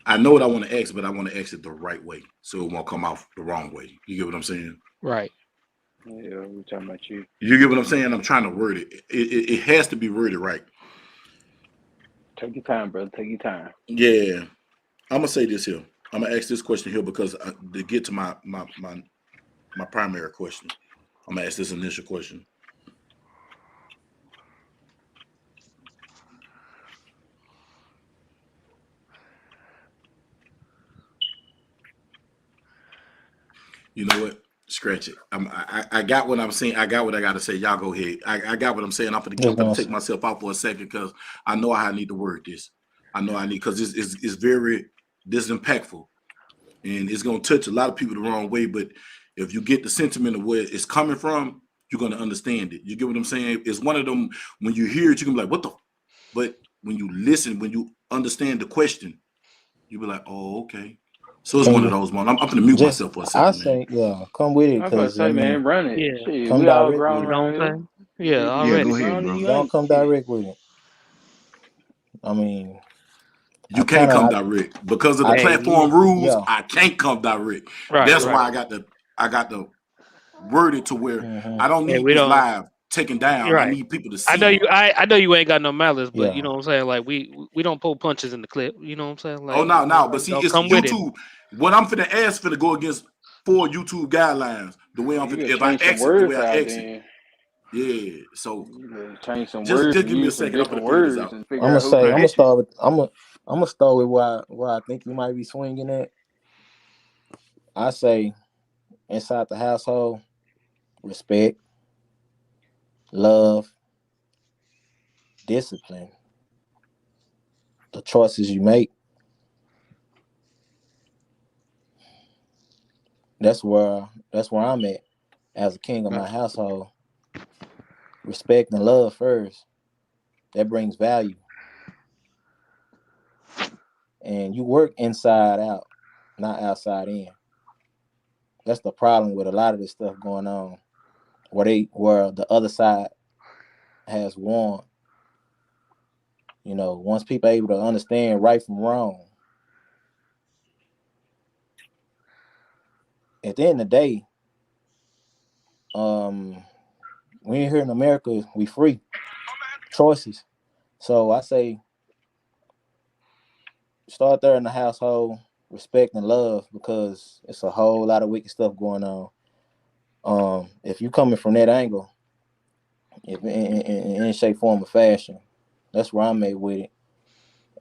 S1: I know what I want to ask, but I want to ask it the right way, so it won't come out the wrong way. You get what I'm saying?
S10: Right.
S15: Yeah, we're talking about you.
S1: You get what I'm saying? I'm trying to word it. It has to be worded right.
S15: Take your time, brother. Take your time.
S1: Yeah, I'm gonna say this here. I'm gonna ask this question here because to get to my primary question, I'm gonna ask this initial question. You know what? Scratch it. I got what I'm saying. I got what I got to say. Y'all go ahead. I got what I'm saying. I'm gonna take myself out for a second because I know how I need to word this. I know I need because it's very impactful, and it's gonna touch a lot of people the wrong way. But if you get the sentiment of where it's coming from, you're gonna understand it. You get what I'm saying? It's one of them when you hear it, you can be like, "What the?" But when you listen, when you understand the question, you be like, "Oh, okay." So it's one of those ones. I'm gonna mute myself for a second,
S2: I
S1: man.
S2: say, yeah, come with it,
S15: I'm about to
S2: because
S15: say, man, run it.
S10: Yeah.
S15: Shit,
S2: come
S15: we all
S2: direct
S15: grown
S2: with
S10: You know
S2: it.
S10: what
S15: around
S10: I'm
S15: here.
S10: saying? Yeah,
S15: You
S11: Yeah,
S10: already.
S11: go ahead,
S15: grown and
S11: bro.
S15: you
S2: Don't
S15: ain't.
S2: come
S15: Shit.
S2: direct with it. I mean,
S1: You can't come direct because of the
S10: Hey,
S1: platform rules.
S2: yeah.
S1: I can't come direct.
S10: right,
S1: That's
S10: right.
S1: why I got to word it to where I don't
S10: Hey,
S1: need
S10: we
S1: this
S10: don't.
S1: live taken down.
S10: You're
S1: I
S10: right.
S1: need people to
S10: I
S1: see
S10: know
S1: it.
S10: you. I know you ain't got no malice, but you
S2: Yeah.
S10: know what I'm saying. Like we don't pull punches in the clip. You know what I'm saying? Like
S1: Oh no, but see,
S10: don't
S1: it's
S10: come with it.
S1: YouTube. What I'm finna ask finna go against 4 YouTube guidelines. The way I'm
S15: You
S1: finna,
S15: gotta
S1: if I
S15: change some
S1: exit the way
S15: words
S1: I
S15: out
S1: exit,
S15: then.
S1: yeah. So
S15: You gotta change some
S1: just
S15: words and
S1: give me a
S15: use some
S1: second. I'm
S15: different
S1: finna figure this
S15: words
S1: out.
S15: and
S2: I'm
S15: figure
S2: gonna
S15: out who
S2: say,
S15: can get you.
S2: I'm gonna start with where I think you might be swinging at. I say inside the household, respect, love, discipline, the choices you make. That's where I'm at. as a king of my
S10: Right.
S2: household, respect and love first. That brings value. And you work inside out, not outside in. That's the problem with a lot of this stuff going on, where the other side has won. You know, once people are able to understand right from wrong, at the end of the day, we here in America, we free choices. So I say start there in the household, respect and love, because it's a whole lot of wicked stuff going on. If you coming from that angle, if in any shape, form, or fashion, that's where I'm at with it.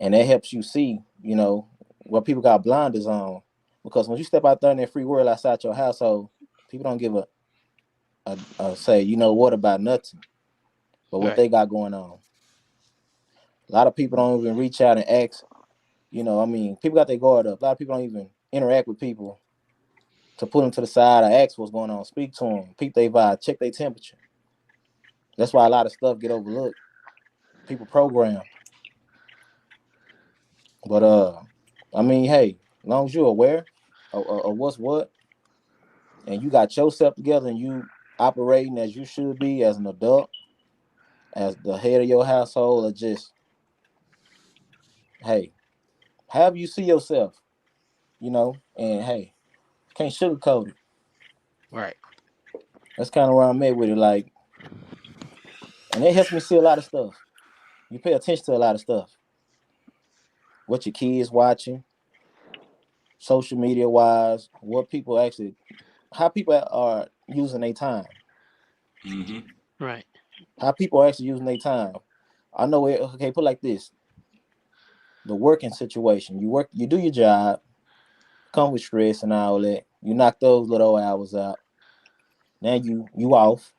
S2: And that helps you see, you know, what people got blinders on. Because when you step out there in that free world outside your household, people don't give a say, you know what, about nothing but what
S10: Right.
S2: they got going on. A lot of people don't even reach out and ask, you know, I mean, people got their guard up. A lot of people don't even interact with people to put them to the side or ask what's going on, speak to them, peep their vibe, check their temperature. That's why a lot of stuff get overlooked. People programmed. But I mean, hey, as long as you're aware of what's what, and you got yourself together and you operating as you should be as an adult, as the head of your household, or just, hey, however you see yourself, you know, and hey, can't sugarcoat it.
S10: Right.
S2: That's kind of where I'm at with it. Like, and it helps me see a lot of stuff. You pay attention to a lot of stuff. What your kids watching, social media wise, what people actually, how people are using their time,
S10: Right.
S2: how people are actually using their time. I know it. Okay, put it like this: the working situation. You work, you do your job, come with stress and all that. You knock those little hours out. Now you off.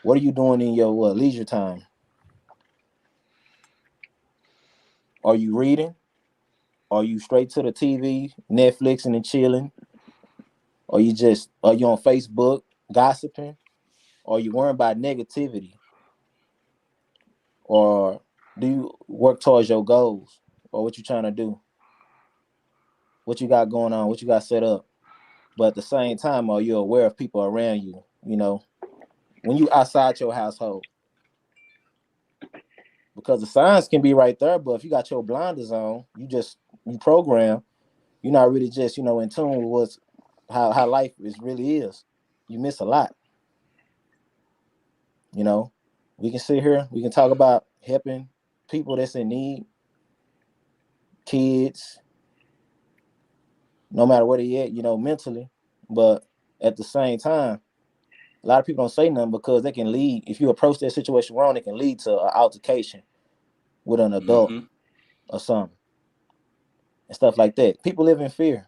S2: What are you doing in your leisure time? Are you reading? Are you straight to the TV, Netflixing and chilling? Or are you on Facebook gossiping? Or you worrying about negativity? Or do you work towards your goals? Or what you trying to do? What you got going on? What you got set up? But at the same time, are you aware of people around you? You know, when you outside your household, because the signs can be right there, but if you got your blinders on, you program. You're not really just, you know, in tune with what's how life really is. You miss a lot. You know, we can sit here, we can talk about helping people that's in need, kids, no matter where they at, you know, mentally. But at the same time, a lot of people don't say nothing because they can lead. If you approach that situation wrong, it can lead to an altercation with an adult or something and stuff like that. People live in fear.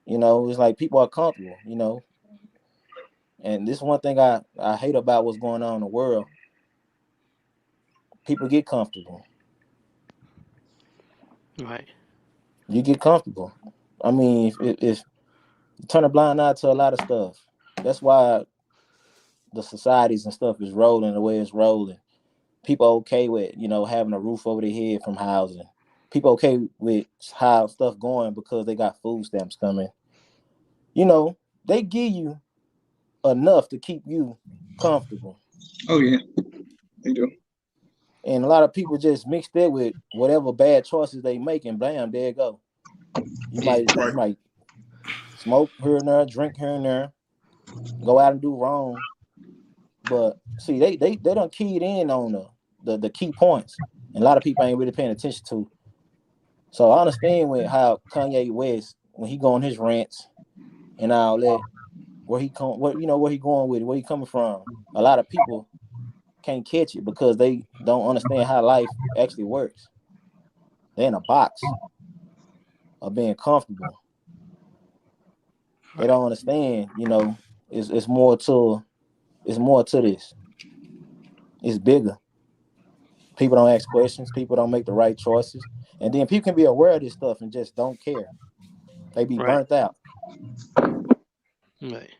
S2: You know, it's like people are comfortable, you know. And this is one thing I hate about what's going on in the world. People get comfortable.
S10: Right.
S2: You get comfortable. I mean, if you turn a blind eye to a lot of stuff, that's why the societies and stuff is rolling the way it's rolling. People okay with, you know, having a roof over their head from housing. People okay with how stuff going because they got food stamps coming. You know, they give you enough to keep you comfortable.
S14: Oh yeah, they do.
S2: And a lot of people just mix that with whatever bad choices they make, and bam, there you go. You might smoke here and there, drink here and there, go out and do wrong. But see, they done keyed in on the key points, and a lot of people ain't really paying attention to. So I understand how Kanye West, when he go on his rants and all that, where he going with it, where he coming from. A lot of people can't catch it because they don't understand how life actually works. They're in a box of being comfortable. They don't understand, you know, it's more to this. It's bigger. People don't ask questions, people don't make the right choices. And then people can be aware of this stuff and just don't care. They be burnt out.
S10: Right.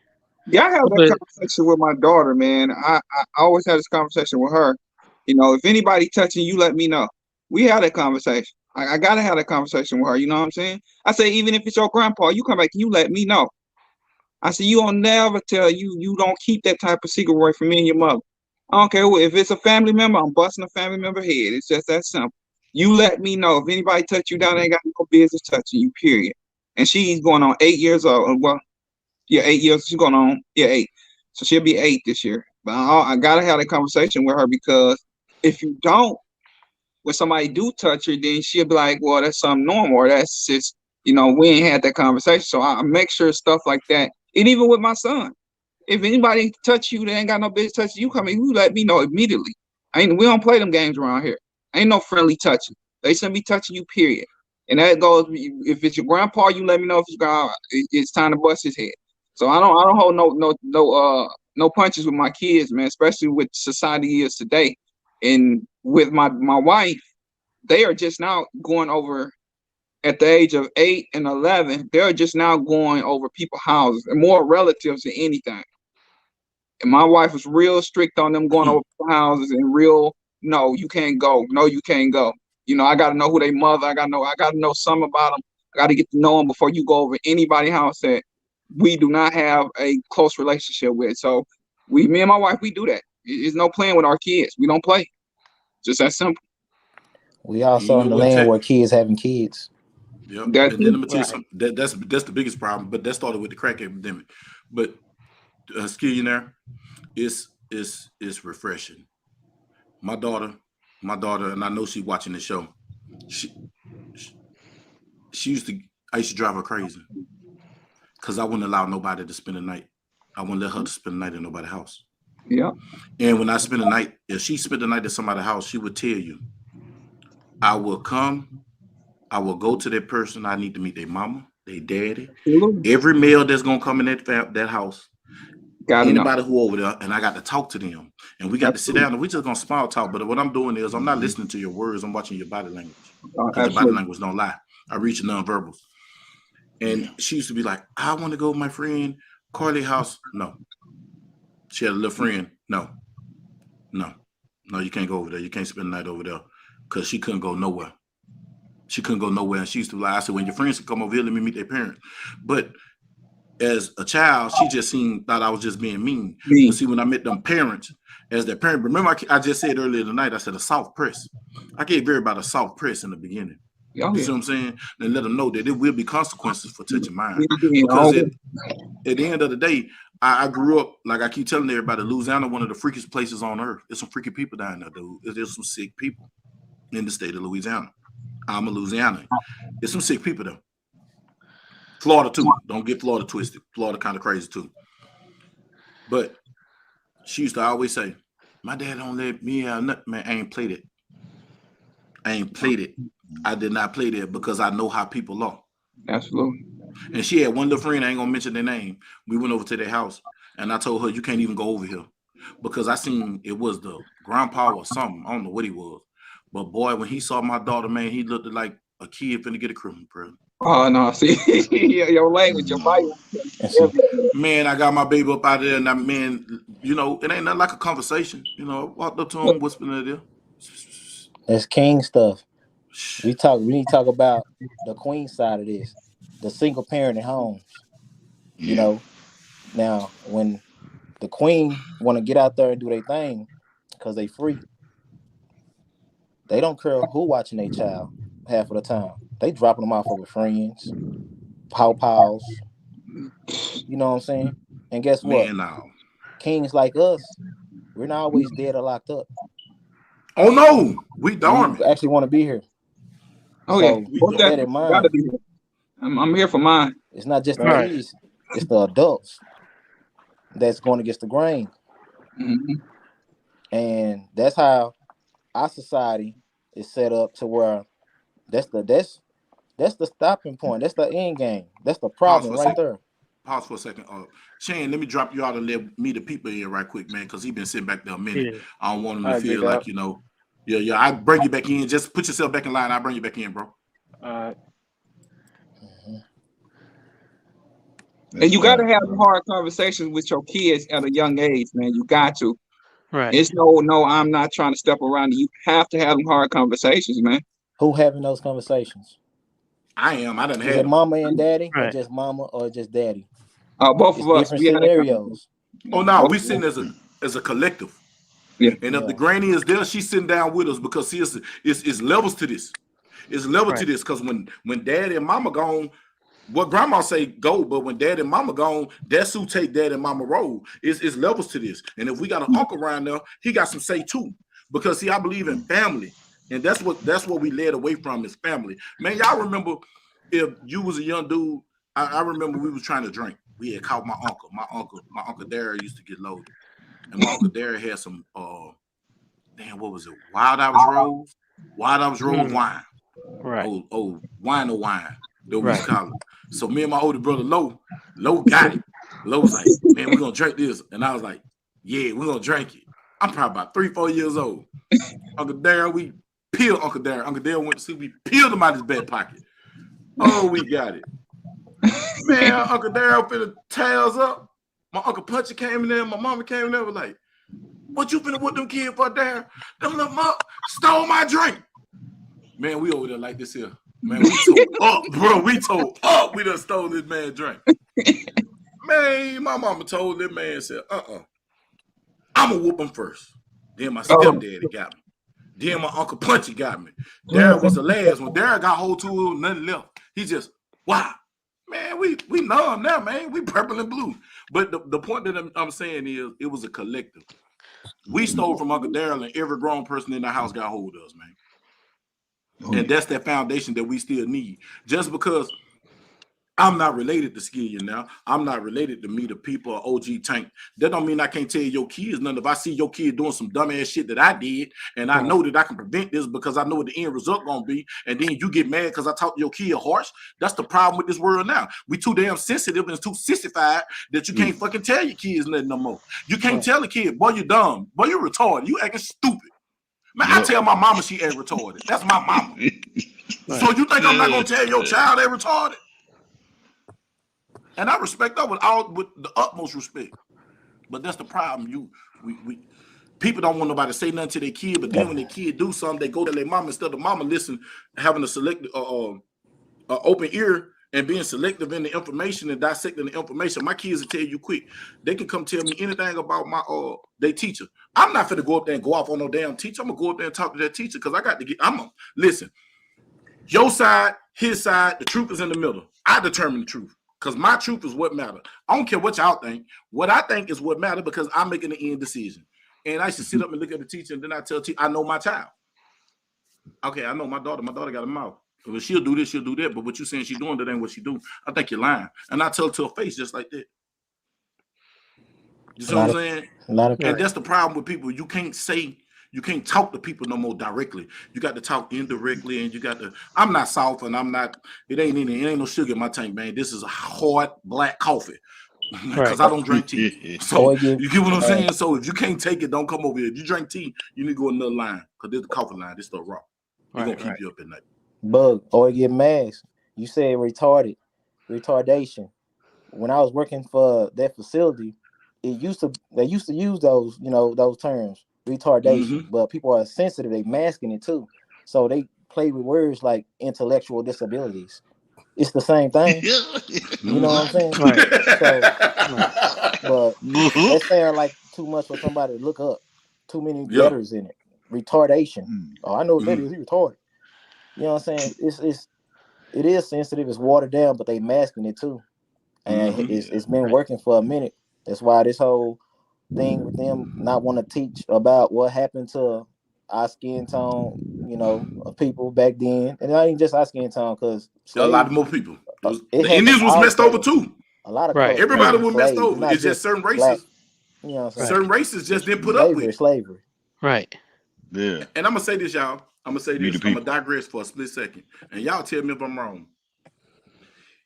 S14: Yeah, I have that
S10: But
S14: conversation with my daughter, man. I always have this conversation with her. You know, if anybody touching you, let me know. We had that conversation. I gotta have that conversation with her. You know what I'm saying? I say, even if it's your grandpa, you come back, you let me know. I said, you will never tell you. You don't keep that type of secret away from me and your mother. I don't care if it's a family member. I'm busting a family member head. It's just that simple. You let me know if anybody touch you down. They ain't got no business touching you. Period. And she's going on 8 years old. Well, yeah, 8 years. She's going on 8. So she'll be 8 this year. But I gotta have a conversation with her because if you don't, when somebody do touch her, then she'll be like, well, that's something normal, or that's just, we ain't had that conversation. So I make sure stuff like that. And even with my son, if anybody touch you, they ain't got no business touching you. Come in, you let me know immediately. We don't play them games around here. Ain't no friendly touching. They shouldn't be touching you, period. And that goes, if it's your grandpa, you let me know if it's time to bust his head. So I don't hold no punches with my kids, man, especially with society is today. And with my wife, they are just now going over at the age of 8 and 11. They're just now going over people's houses and more relatives than anything. And my wife was real strict on them going over people's houses and real, no, you can't go. No, you can't go. I got to know who they mother. I got to know something about them. I got to get to know them before you go over anybody's house that we do not have a close relationship with. So me and my wife, we do that. There's no playing with our kids. We don't play. Just that simple.
S2: We also in the land where kids having kids.
S1: Yep. And then let me tell you something. That's the biggest problem. But that started with the crack epidemic. But Skillionaire, it's refreshing. My daughter, and I know she's watching the show. I used to drive her crazy because I wouldn't allow nobody to spend the night. I wouldn't let her to spend the night in nobody's house.
S14: Yeah.
S1: And when I spend the night, if she spent the night at somebody's house, she would tell you, I will come, I will go to that person. I need to meet their mama, their daddy, every male that's gonna come in that house. Anybody who over there, and I got to talk to them, and we got to sit down, and we just gonna small talk. But what I'm doing is I'm not listening to your words. I'm watching your body language. Because your body language don't lie. I read your nonverbals. And she used to be like, I want to go with my friend Carly's house. No. She had a little friend. No, you can't go over there. You can't spend the night over there, because she couldn't go nowhere. And she used to lie. I said, when your friends come over here, let me meet their parents. But as a child, she just thought I was just being mean. But see, when I met them parents, as their parent, remember I just said earlier tonight, I said a soft press. I gave everybody a soft press in the beginning. You see what I'm saying? And let them know that there will be consequences for touching mine. Because at the end of the day, I grew up, like I keep telling everybody, Louisiana, one of the freakiest places on earth. There's some freaky people down there, dude. There's some sick people in the state of Louisiana. I'm a Louisianian. There's some sick people there. Florida too. Don't get Florida twisted. Florida kind of crazy too. But she used to always say, my dad don't let me have nothing, man. I ain't played it. I did not play that because I know how people are.
S14: Absolutely.
S1: And she had one little friend, I ain't gonna mention their name. We went over to their house and I told her, you can't even go over here, because I seen it was the grandpa or something. I don't know what he was. But boy, when he saw my daughter, man, he looked like a kid finna get a criminal present.
S14: Oh no, see your language, your body.
S1: Man, I got my baby up out of there, and man, it ain't nothing like a conversation. I walked up to him, whispering in there.
S2: That's king stuff. We need to talk about the queen side of this, the single parent at homes. Now when the queen want to get out there and do their thing because they free, they don't care who watching their child half of the time. They dropping them off with friends, pawpaws. You know what I'm saying? And guess what? Kings like us, we're not always dead or locked up.
S1: Oh no, we dormant.
S2: We actually want to be here.
S14: Oh
S2: so
S14: yeah,
S2: keep that in mind.
S14: I'm here for mine.
S2: It's not just the kids; it's the adults that's going against the grain.
S14: Mm-hmm.
S2: And that's how our society is set up to where that's the stopping point. That's the end game. That's the problem right there.
S1: Pause for a second. Shane, let me drop you out and let me the people in right quick, man, because he's been sitting back there a minute. Yeah. I don't want him to feel like, yeah. I bring you back in. Just put yourself back in line. I'll bring you back in, bro.
S15: All right.
S14: And you got to have hard conversations with your kids at a young age, man. You got to.
S10: Right.
S14: It's no, I'm not trying to step around. You have to have them hard conversations, man.
S2: Who having those conversations?
S1: I am. I done
S2: Is
S1: had
S2: it
S1: them.
S2: mama and daddy, or
S10: Right.
S2: just mama, or just daddy?
S14: Both
S2: It's
S14: of us.
S2: different
S14: We had that
S2: scenarios.
S1: Oh no,
S14: Both
S1: we
S14: of
S1: sitting
S14: us.
S1: as a collective.
S14: Yeah.
S1: And if
S2: Yeah.
S1: the granny is there, she's sitting down with us because see, it's levels to this. It's level to
S10: Right.
S1: this because when daddy and mama gone, what grandma say go, but when dad and mama gone, that's who take dad and mama roll. It's levels to this. And if we got an uncle around there, he got some say too. Because see, I believe in family. And that's what we led away from is family. Man, y'all remember if you was a young dude, I remember we was trying to drink. We had caught my uncle. My uncle Dara used to get loaded. And my uncle Dara had some what was it? Wild Hours Rose? Wild Hours Rose wine.
S10: Right.
S1: Oh, wine. That we
S10: Right.
S1: call it. So me and my older brother Lo got it. Lo was like, man, we're gonna drink this. And I was like, yeah, we're gonna drink it. I'm probably about 3-4 years old. Uncle Darren, we peeled Uncle Darren. Uncle Darren went to sleep, we peeled him out his back pocket. Oh, we got it. Man, Uncle Darren finna tails up. My Uncle Punchy came in there, my mama came in there, was like, what you finna with them kids for, Darren? Them little muck stole my drink. Man, we over there like this here. Man, we told up, bro. We told up. We done stole this man's drink. Man, my mama told that man, said, I'm gonna whoop him first. Then my stepdaddy got me. Then my Uncle Punchy got me. Darren was the last one. Darren got hold to him, nothing left. He just, wow. Man, we numb now, man. We purple and blue. But the point that I'm saying is it was a collective. We stole from Uncle Darren, and every grown person in the house got hold of us, man. And that's that foundation that we still need. Just because I'm not related to Skillion now, I'm not related to me, the people, or OG Tank. That don't mean I can't tell your kids nothing. If I see your kid doing some dumbass shit that I did, and I know that I can prevent this because I know what the end result gonna be, and then you get mad because I talk to your kid harsh, that's the problem with this world now. We too damn sensitive and too sissified that you can't fucking tell your kids nothing no more. You can't tell a kid, boy, you dumb, boy, you retarded, you acting stupid. Man, I tell my mama she ain't retarded. That's my mama. So you think I'm not gonna tell your child they retarded? And I respect that with the utmost respect. But that's the problem. We people don't want nobody to say nothing to their kid, but then when their kid do something, they go to their mama instead of mama listen, having a selective open ear and being selective in the information and dissecting the information. My kids will tell you quick. They can come tell me anything about my their teacher. I'm not finna go up there and go off on no damn teacher. I'm gonna go up there and talk to that teacher because I got to get. Listen. Your side, his side, the truth is in the middle. I determine the truth because my truth is what matters. I don't care what y'all think. What I think is what matters because I'm making the end decision. And I should sit up and look at the teacher and then I tell I know my child. Okay, I know my daughter. My daughter got a mouth. Well, she'll do this, she'll do that. But what you saying she doing, that ain't what she do. I think you're lying. And I tell her to her face just like that. You see what I'm saying? And that's the problem with people. You can't talk to people no more directly. You got to talk indirectly, and you got to. I'm not soft, and I'm not. It ain't no sugar in my tank, man. This is a hard black coffee because I don't drink tea. So you get what I'm saying. So if you can't take it, don't come over here. If you drink tea, you need to go another line because there's the coffee line. This stuff raw. It's gonna keep you up at night.
S2: Bug or get masked. You said retardation. When I was working for that facility, they used to use those those terms. Retardation, but people are sensitive, they masking it too, so they play with words like intellectual disabilities. It's the same thing. You know what I'm saying? But that sounds like too much for somebody to look up. Too many letters in it. Retardation. Oh, I know what that is. He retarded. You know what I'm saying? It is sensitive, it's watered down, but they masking it too, and it's been working for a minute. That's why this whole thing with them not want to teach about what happened to our skin tone, of people back then, and not even just our skin tone, because
S1: a lot of more people. The Indians was messed over too.
S2: A lot of
S1: everybody was messed over. It's just certain races.
S2: Black,
S1: certain races just didn't put up with
S2: slavery.
S10: Right.
S1: Yeah. And I'm gonna say this, y'all. I'm gonna digress for a split second, and y'all tell me if I'm wrong.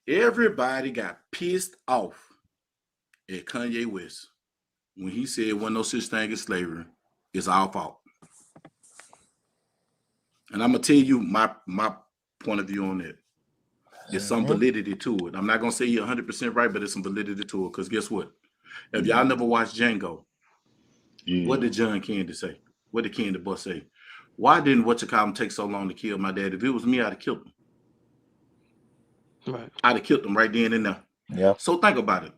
S1: Everybody got pissed off at Kanye West when he said wasn't no such thing as slavery. It's our fault. And I'm gonna tell you my point of view on that. There's some validity to it. I'm not gonna say you're 100% right, but there's some validity to it. Because guess what? If y'all never watched Django, what did John Candy say? What did Candy Bus say? Why didn't whatchamacallit take so long to kill my dad? If it was me, I'd have killed him.
S10: Right.
S1: I'd have killed him right then and there.
S2: Yeah.
S1: So think about it.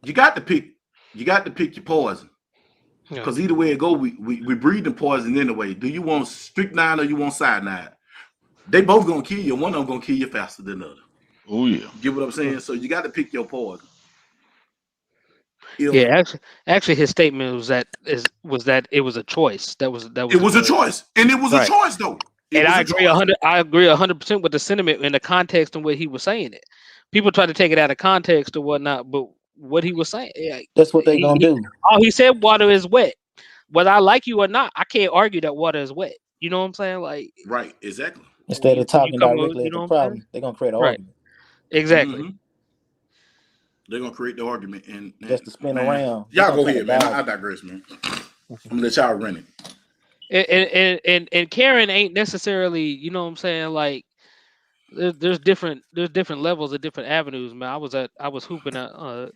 S1: You got to pick your poison. Because either way it go, we breathe the poison anyway. Do you want strychnine or you want cyanide? They both gonna kill you. One of them gonna kill you faster than the other.
S11: Oh yeah.
S1: Get what I'm saying? So you got to pick your poison.
S10: Yeah, actually, his statement was that it was a choice. That was
S1: it was a choice, and it was a choice though.
S10: And I agree 100% with the sentiment and the context and what he was saying it. People try to take it out of context or whatnot, but what he was saying,
S2: that's what they gonna do.
S10: Oh, he said water is wet. Whether I like you or not, I can't argue that water is wet. You know what I'm saying? Like,
S1: right, exactly.
S2: Instead of talking directly at the problem, they're gonna create an argument.
S10: Exactly.
S1: Mm-hmm. They're gonna create the argument and
S2: just to spin around.
S1: Y'all go ahead, man. I digress, man. I'm gonna let y'all run
S10: it. And Karen ain't necessarily, you know what I'm saying, like there's different levels of different avenues, man. I was hooping at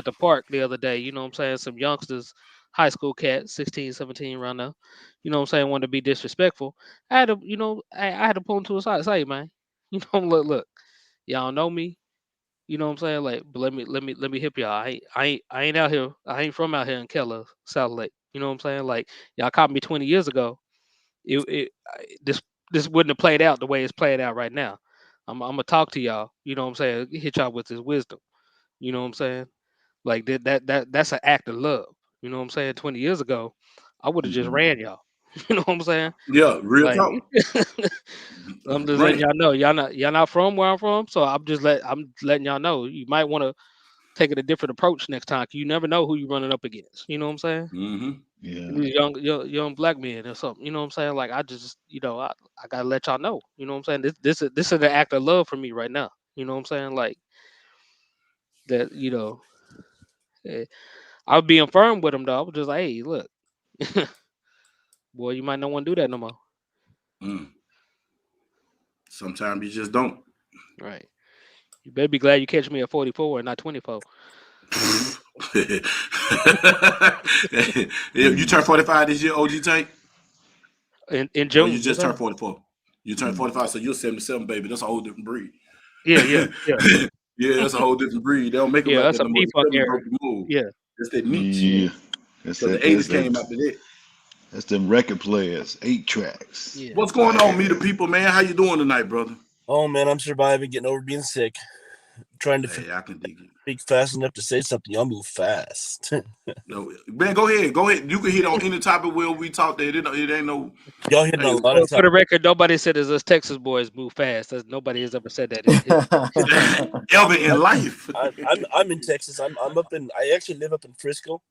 S10: the park the other day, you know what I'm saying? Some youngsters, high school cats, 16, 17 around now, you know what I'm saying, wanted to be disrespectful. I had to, you know, I had to pull them to a side, say, man, you know, look, y'all know me. You know what I'm saying? Like, but let me hip y'all. I ain't out here. I ain't from out here in Keller, South Lake. You know what I'm saying? Like, y'all caught me 20 years ago. This wouldn't have played out the way it's played out right now. I'm gonna talk to y'all. You know what I'm saying? Hit y'all with his wisdom. You know what I'm saying? Like that's an act of love. You know what I'm saying? 20 years ago, I would have just ran y'all. You know what I'm saying?
S1: Yeah, real
S10: like,
S1: talk.
S10: I'm just letting y'all know y'all not from where I'm from, so I'm letting y'all know you might want to take a different approach next time. You never know who you're running up against. You know what I'm saying?
S1: Mm-hmm.
S11: Yeah.
S10: Young black men or something. You know what I'm saying? Like I just I gotta let y'all know. You know what I'm saying? This is an act of love for me right now. You know what I'm saying? Like that. I was being firm with him though. I was just like, hey, look, boy, you might not want to do that no more.
S1: Sometimes you just don't.
S10: Right. You better be glad you catch me at 44 and not 24.
S1: You turn 45 this year, OG Tank?
S10: In June.
S1: Or you just turned 44? You turned 45, so you're 77, baby. That's a whole different breed.
S10: Yeah.
S1: Yeah, that's a whole different breed. They don't make them like
S10: that's
S1: that
S10: a
S1: no more.
S10: P-Funk era.
S1: Move.
S10: Yeah.
S1: That's that niche.
S11: Yeah.
S1: So the 80s came after that.
S11: That's them record players, 8 tracks.
S10: Yeah.
S1: What's going on, me the people, man? How you doing tonight, brother?
S16: Oh man, I'm surviving, getting over being sick. Trying to
S1: I can dig it.
S16: speak fast enough to say something. Y'all move fast.
S1: No, man, go ahead. You can hit on any topic where we talk. There, it ain't no.
S16: Y'all hitting on a lot of
S10: For the record, nobody said as us Texas boys move fast. Nobody has ever said that.
S1: Ever in life.
S16: I'm in Texas. I'm up in. I actually live up in Frisco.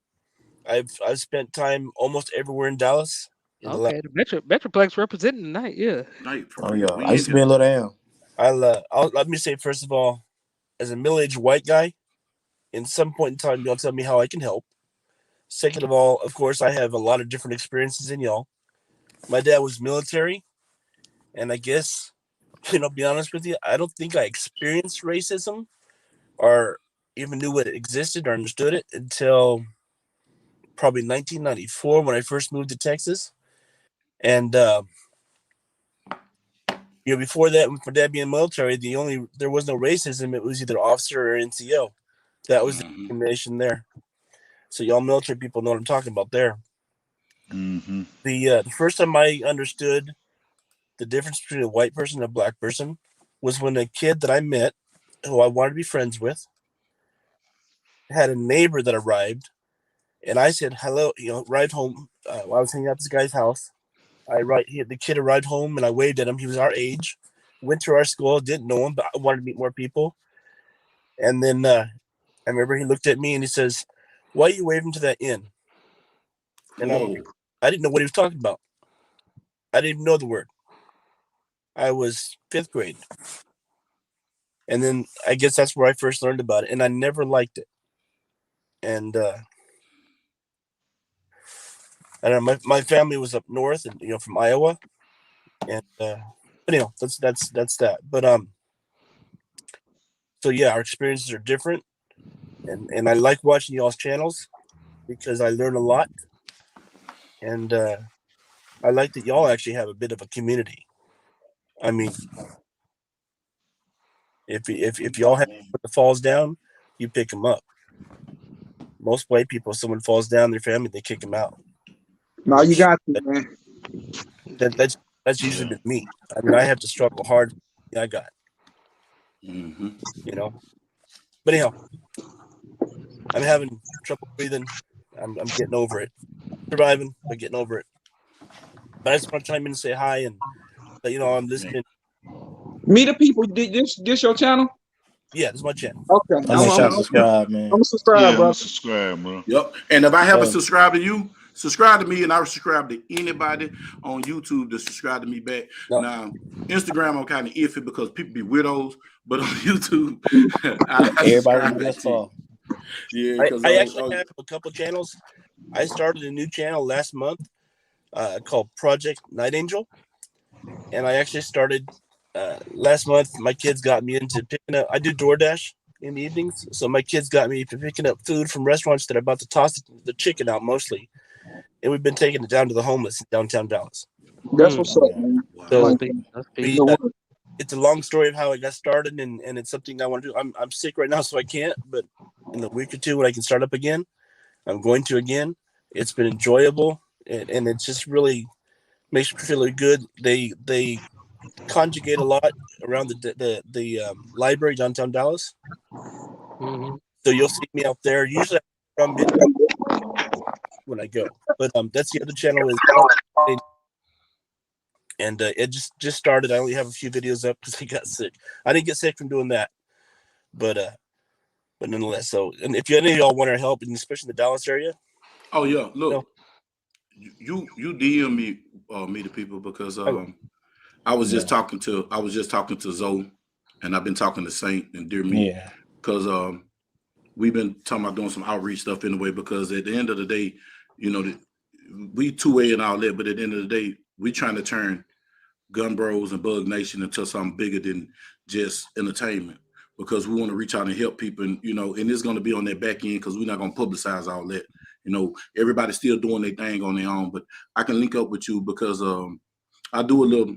S16: I've spent time almost everywhere in Dallas.
S10: Okay, the Metroplex representing tonight. Yeah.
S2: Oh yeah, I used to be in Little
S16: I'll let me say first of all, as a middle-aged white guy, in some point in time, y'all tell me how I can help. Second of all, of course, I have a lot of different experiences than y'all. My dad was military, and I guess, be honest with you, I don't think I experienced racism or even knew what it existed or understood it until probably 1994 when I first moved to Texas. And before that, with my dad being military, there was no racism. It was either officer or NCO. That was the discrimination there. So y'all military people know what I'm talking about there.
S11: Mm-hmm.
S16: The first time I understood the difference between a white person and a black person was when a kid that I met, who I wanted to be friends with, had a neighbor that arrived, and I said hello. Ride home. I was hanging out at this guy's house. The kid arrived home, and I waved at him. He was our age, went to our school, didn't know him, but I wanted to meet more people. And then I remember he looked at me and he says, "Why are you waving to that inn?" And I didn't know what he was talking about. I didn't even know the word. I was 5th grade. And then I guess that's where I first learned about it. And I never liked it. And I don't know, my family was up north and from Iowa. And but that's that. But So yeah, our experiences are different, and I like watching y'all's channels because I learn a lot, and I like that y'all actually have a bit of a community. I mean, if y'all have someone that falls down, you pick them up. Most white people, if someone falls down, their family, they kick them out.
S14: No, you got to, man.
S16: That's usually been me. I mean, I have to struggle hard. I got,
S1: Mm-hmm.
S16: you know. But anyhow, I'm having trouble breathing. I'm getting over it. Surviving, but getting over it. But I just want to chime in and say hi and let you know I'm listening.
S14: Meet the people. This your channel?
S16: Yeah, this is my channel.
S14: Okay.
S2: Make sure I subscribe, man.
S14: I'm subscribed, bro.
S11: Subscribe, bro.
S1: Yep. And if I haven't subscribed to you, subscribe to me, and I subscribe to anybody on YouTube to subscribe to me back.
S16: No.
S1: Now, Instagram, I'm kind of iffy because people be widows, but on YouTube,
S2: Everybody just follow.
S1: Yeah,
S16: I actually have a couple channels. I started a new channel last month called Project Night Angel, and I actually started last month. My kids got me into picking up. I do DoorDash in the evenings, so my kids got me to picking up food from restaurants that are about to toss the chicken out mostly, and we've been taking it down to the homeless in downtown Dallas.
S14: That's what's up, man.
S16: So
S14: Wow.
S16: it's a long story of how I got started, and it's something I want to do. I'm sick right now, so I can't. But in a week or two, when I can start up again, I'm going to again. It's been enjoyable, and it just really makes me feel really good. They conjugate a lot around the library downtown Dallas.
S10: Mm-hmm.
S16: So you'll see me out there usually around midnight when I go. But that's the other channel is. And it just started. I only have a few videos up because I got sick. I didn't get sick from doing that, but nonetheless. So, and if any of y'all want our help, and especially in the Dallas area.
S1: Oh yeah, look, you DM me me to people because I was just talking to Zoe, and I've been talking to Saint and Dear Me, because we've been talking about doing some outreach stuff anyway. Because at the end of the day, you know, we 2A and all that, but at the end of the day, we trying to turn Gun Bros and Bug Nation into something bigger than just entertainment, because we want to reach out and help people, and you know, and it's going to be on that back end because we're not going to publicize all that. You know, everybody's still doing their thing on their own, but I can link up with you because I do a little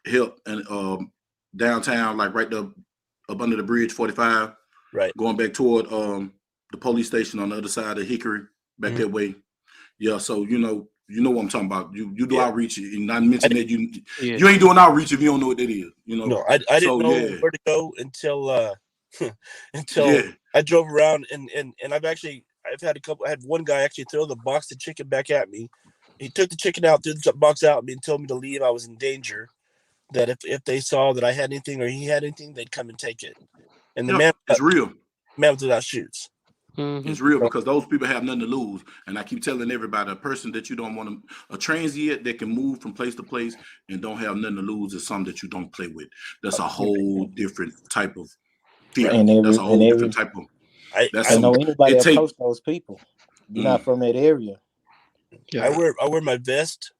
S1: help and downtown, like right up under the bridge 45,
S16: right,
S1: going back toward the police station on the other side of Hickory, back that way. Yeah, so you know what I'm talking about. You do outreach, and not mention that you ain't doing outreach if you don't know what that is. You know,
S16: no, I didn't know where to go until I drove around and I've had one guy actually throw the box of chicken back at me. He took the chicken out, threw the box out at me, and told me to leave. I was in danger. That if they saw that I had anything or he had anything, they'd come and take it. And the man,
S1: it's real.
S16: Man without shoes.
S10: Mm-hmm.
S1: It's real because those people have nothing to lose. And I keep telling everybody, a person that you don't want a transient that can move from place to place and don't have nothing to lose is something that you don't play with. That's a whole different type of feeling. That's a whole different type of.
S2: I know anybody approach those people. You're not from that area.
S16: I wear my vest.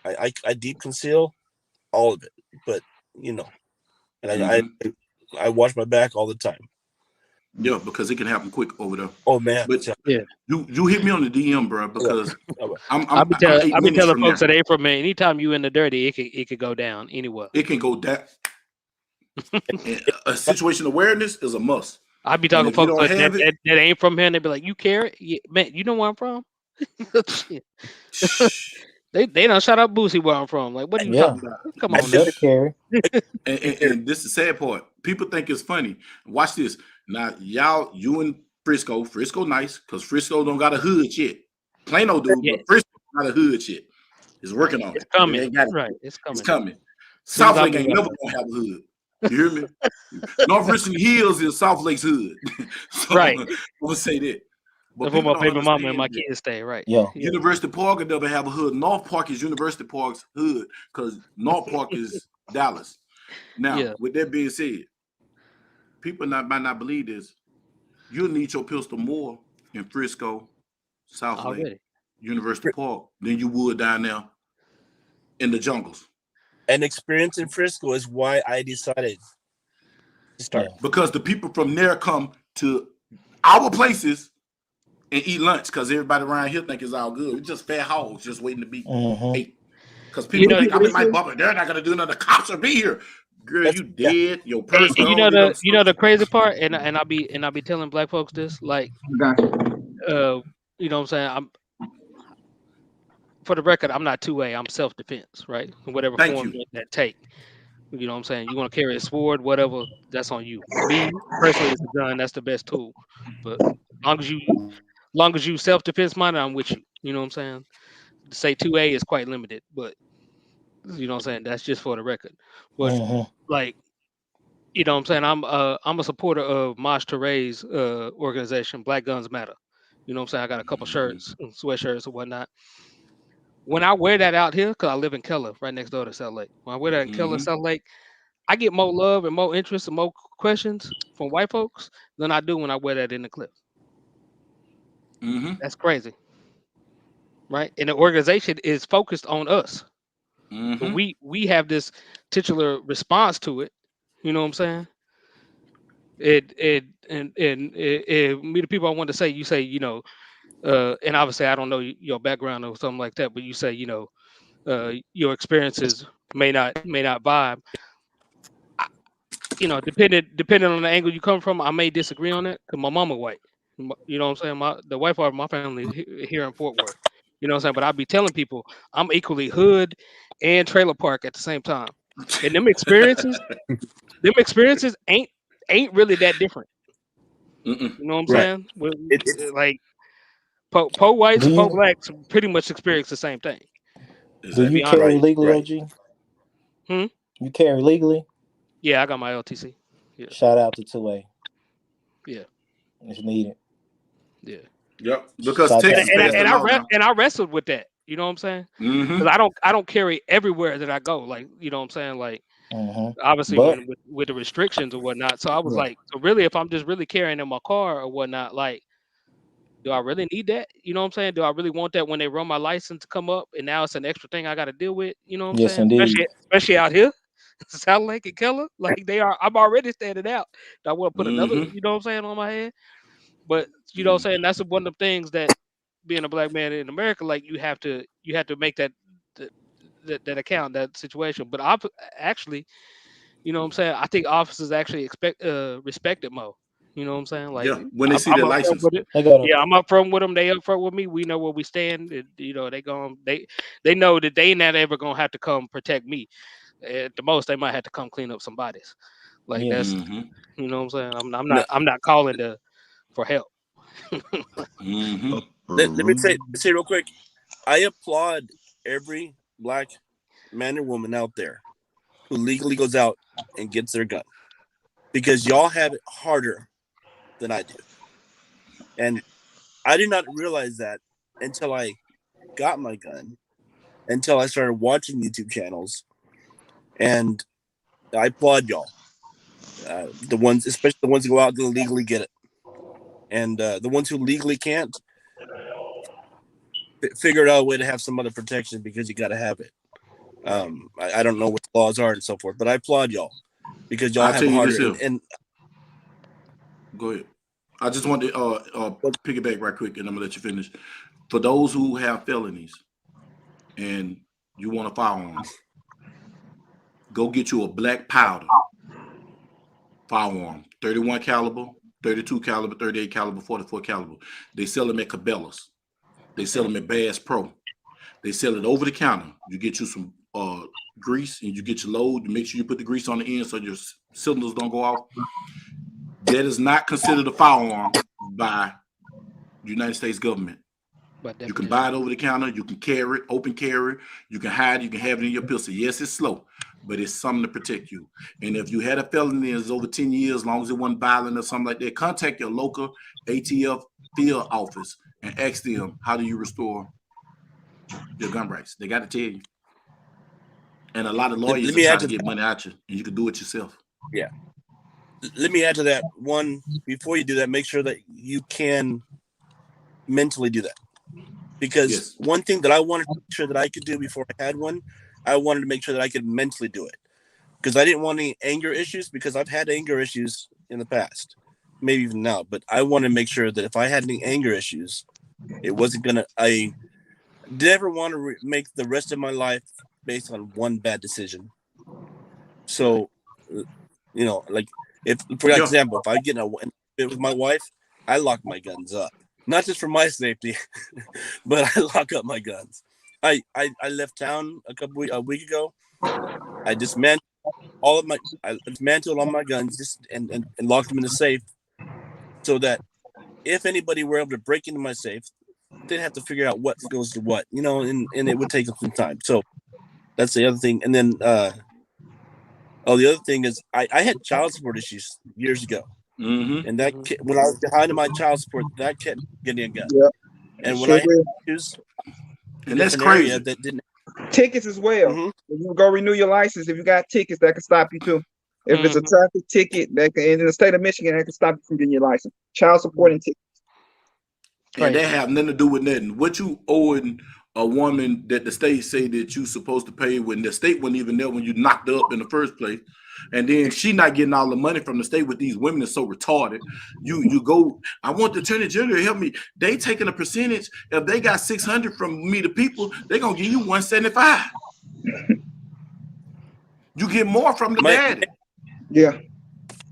S16: I deep conceal all of it, but you know, and I watch my back all the time.
S1: Yeah, because it can happen quick over there.
S16: Oh man,
S1: but you hit me on the DM, bro, because
S10: I'll be telling folks that ain't from me. Anytime you in the dirty, it could go down anywhere.
S1: It can go down. A situation awareness is a must.
S10: I be talking to folks that ain't from here, and they be like, "You carry, man? You know where I'm from?" They don't shut up Boosie where I'm from. Like, what are you talking about? Come on,
S2: carry.
S1: And this is the sad part. People think it's funny. Watch this. Now, you in Frisco nice, because Frisco don't got a hood yet. Plano do, but Frisco got a hood yet. It's working on it.
S10: It's coming.
S1: It
S10: Right. It's coming.
S1: It's coming. South Lake ain't never gonna have a hood. You hear me? North Richland Hills is South Lake's hood. So,
S10: right.
S1: I'm gonna say that. But
S10: that's where my baby mama and my kids stay, right?
S2: Yeah.
S1: University Park will never have a hood. North Park is University Park's hood because North Park is Dallas. Now, with that being said, people might not believe this. You'll need your pistol more in Frisco, South Lake, University Park than you would down there in the jungles.
S16: An experience in Frisco is why I decided to start.
S1: Because the people from there come to our places and eat lunch because everybody around here think it's all good. It's just fat hogs just waiting to be ate. Because people think I'm in my bubble. They're not gonna do nothing. The cops will be here. Girl, you dead. Your purse
S10: And
S1: gone.
S10: you know the crazy part, and I'll be telling black folks this, like, you know what I'm saying? I'm, for the record, I'm not 2A. I'm self-defense, right? In whatever
S1: Thank
S10: form
S1: you.
S10: that take. You know what I'm saying? You want to carry a sword, whatever, that's on you. Me personally, it's a gun. That's the best tool. But long as you self-defense minded, I'm with you. You know what I'm saying? To say 2A is quite limited, but you know what I'm saying? That's just for the record. But like, you know what I'm saying? I'm a supporter of Maj Touré's organization, Black Guns Matter. You know what I'm saying? I got a couple shirts and sweatshirts and whatnot. When I wear that out here, because I live in Keller, right next door to South Lake. When I wear that in Keller, South Lake, I get more love and more interest and more questions from white folks than I do when I wear that in the clip. That's crazy. Right? And the organization is focused on us. So we have this titular response to it. You know what I'm saying? Me, the people I want to say, you say, you know, and obviously I don't know your background or something like that, but you say, you know, your experiences may not vibe. You know, depending on the angle you come from, I may disagree on that because my mama white. You know what I'm saying? The white part of my family here in Fort Worth. You know what I'm saying? But I be telling people I'm equally hood and trailer park at the same time. And them experiences ain't really that different. You know what I'm saying? Like po whites and po blacks pretty much experience the same thing.
S2: Do you carry legally, OG? You carry legally?
S10: Yeah, I got my LTC. Yeah.
S2: Shout out to 2A.
S10: Yeah.
S2: It's needed.
S10: Yeah.
S1: Yep. Because
S2: Shout
S1: Texas
S2: out.
S1: passed the law now.
S10: And I wrestled with that. You know what I'm saying? Because I don't carry everywhere that I go. Like, you know what I'm saying? Like, obviously with the restrictions or whatnot. So I was like, so really, if I'm just really carrying in my car or whatnot, like, do I really need that? You know what I'm saying? Do I really want that when they run my license to come up and now it's an extra thing I got to deal with? You know what I'm saying?
S2: Indeed.
S10: Especially out here, South Lake and Keller, like I'm already standing out. I want to put another, you know what I'm saying, on my head. But you know what I'm saying? That's one of the things that being a black man in America, like you have to make that account, that situation. But I've actually, you know what I'm saying? I think officers actually respect it more. You know what I'm saying? Like,
S1: when they see their license.
S10: I'm up front with them. They up front with me. We know where we stand. And, you know, they know that they not ever gonna have to come protect me. At the most, they might have to come clean up some bodies. Like that's, you know what I'm saying? I'm not calling for help.
S16: Let me say real quick. I applaud every black man or woman out there who legally goes out and gets their gun, because y'all have it harder than I do. And I did not realize that until I got my gun, until I started watching YouTube channels. And I applaud y'all. The ones, especially the ones who go out and legally get it. And the ones who legally can't, figure out a way to have some other protection, because you got to have it. I don't know what the laws are and so forth, but I applaud y'all because y'all have it harder. And
S1: go ahead. I just want to piggyback right quick, and I'm gonna let you finish. For those who have felonies and you want a firearm, go get you a black powder firearm, 31 caliber, 32 caliber, 38 caliber, 44 caliber. They sell them at Cabela's. They sell them at Bass Pro. They sell it over the counter. You get you some grease and you get your load. You make sure you put the grease on the end so your cylinders don't go off. That is not considered a firearm by the United States government. You can buy it over the counter. You can carry it, open carry. You can hide. You can have it in your pistol. Yes, it's slow, but it's something to protect you. And if you had a felony that's over 10 years, as long as it wasn't violent or something like that, contact your local ATF field office and ask them, how do you restore your gun rights? They got to tell you. And a lot of lawyers are trying to get money out you, and you can do it yourself.
S16: Yeah. Let me add to that. One, before you do that, make sure that you can mentally do that. Because one thing that I wanted to make sure that I could do before I had one, I wanted to make sure that I could mentally do it. because I didn't want any anger issues, because I've had anger issues in the past, maybe even now. But I want to make sure that if I had any anger issues, it wasn't gonna. I never want to make the rest of my life based on one bad decision. So, you know, like if, for
S1: Yeah.
S16: example, if I get in a bit with my wife, I lock my guns up, not just for my safety, but I lock up my guns. I left town a week ago. I dismantled all my guns and locked them in the safe, so that if anybody were able to break into my safe, they'd have to figure out what goes to what, you know, and it would take some time. So that's the other thing. And then the other thing is I had child support issues years ago.
S1: Mm-hmm.
S16: And that when I was behind in my child support, that kept getting a gun.
S14: Yeah.
S16: And when
S14: Sure
S16: I had
S14: will.
S16: issues,
S1: And that's
S16: different area
S1: crazy.
S16: that didn't.
S14: Tickets as well.
S16: Mhm.
S14: If you go renew your license, if you got tickets, that can stop you too. If it's a traffic ticket, that can, in the state of Michigan, that can stop you from getting your license. Child support and tickets.
S1: And that have nothing to do with nothing. What you owing a woman that the state say that you supposed to pay when the state wasn't even there when you knocked her up in the first place, and then she not getting all the money from the state with these women that's so retarded. You go, I want the attorney general to help me. They taking a percentage. If they got 600 from me to people, they gonna give you 175. You get more from the daddy.
S14: Yeah.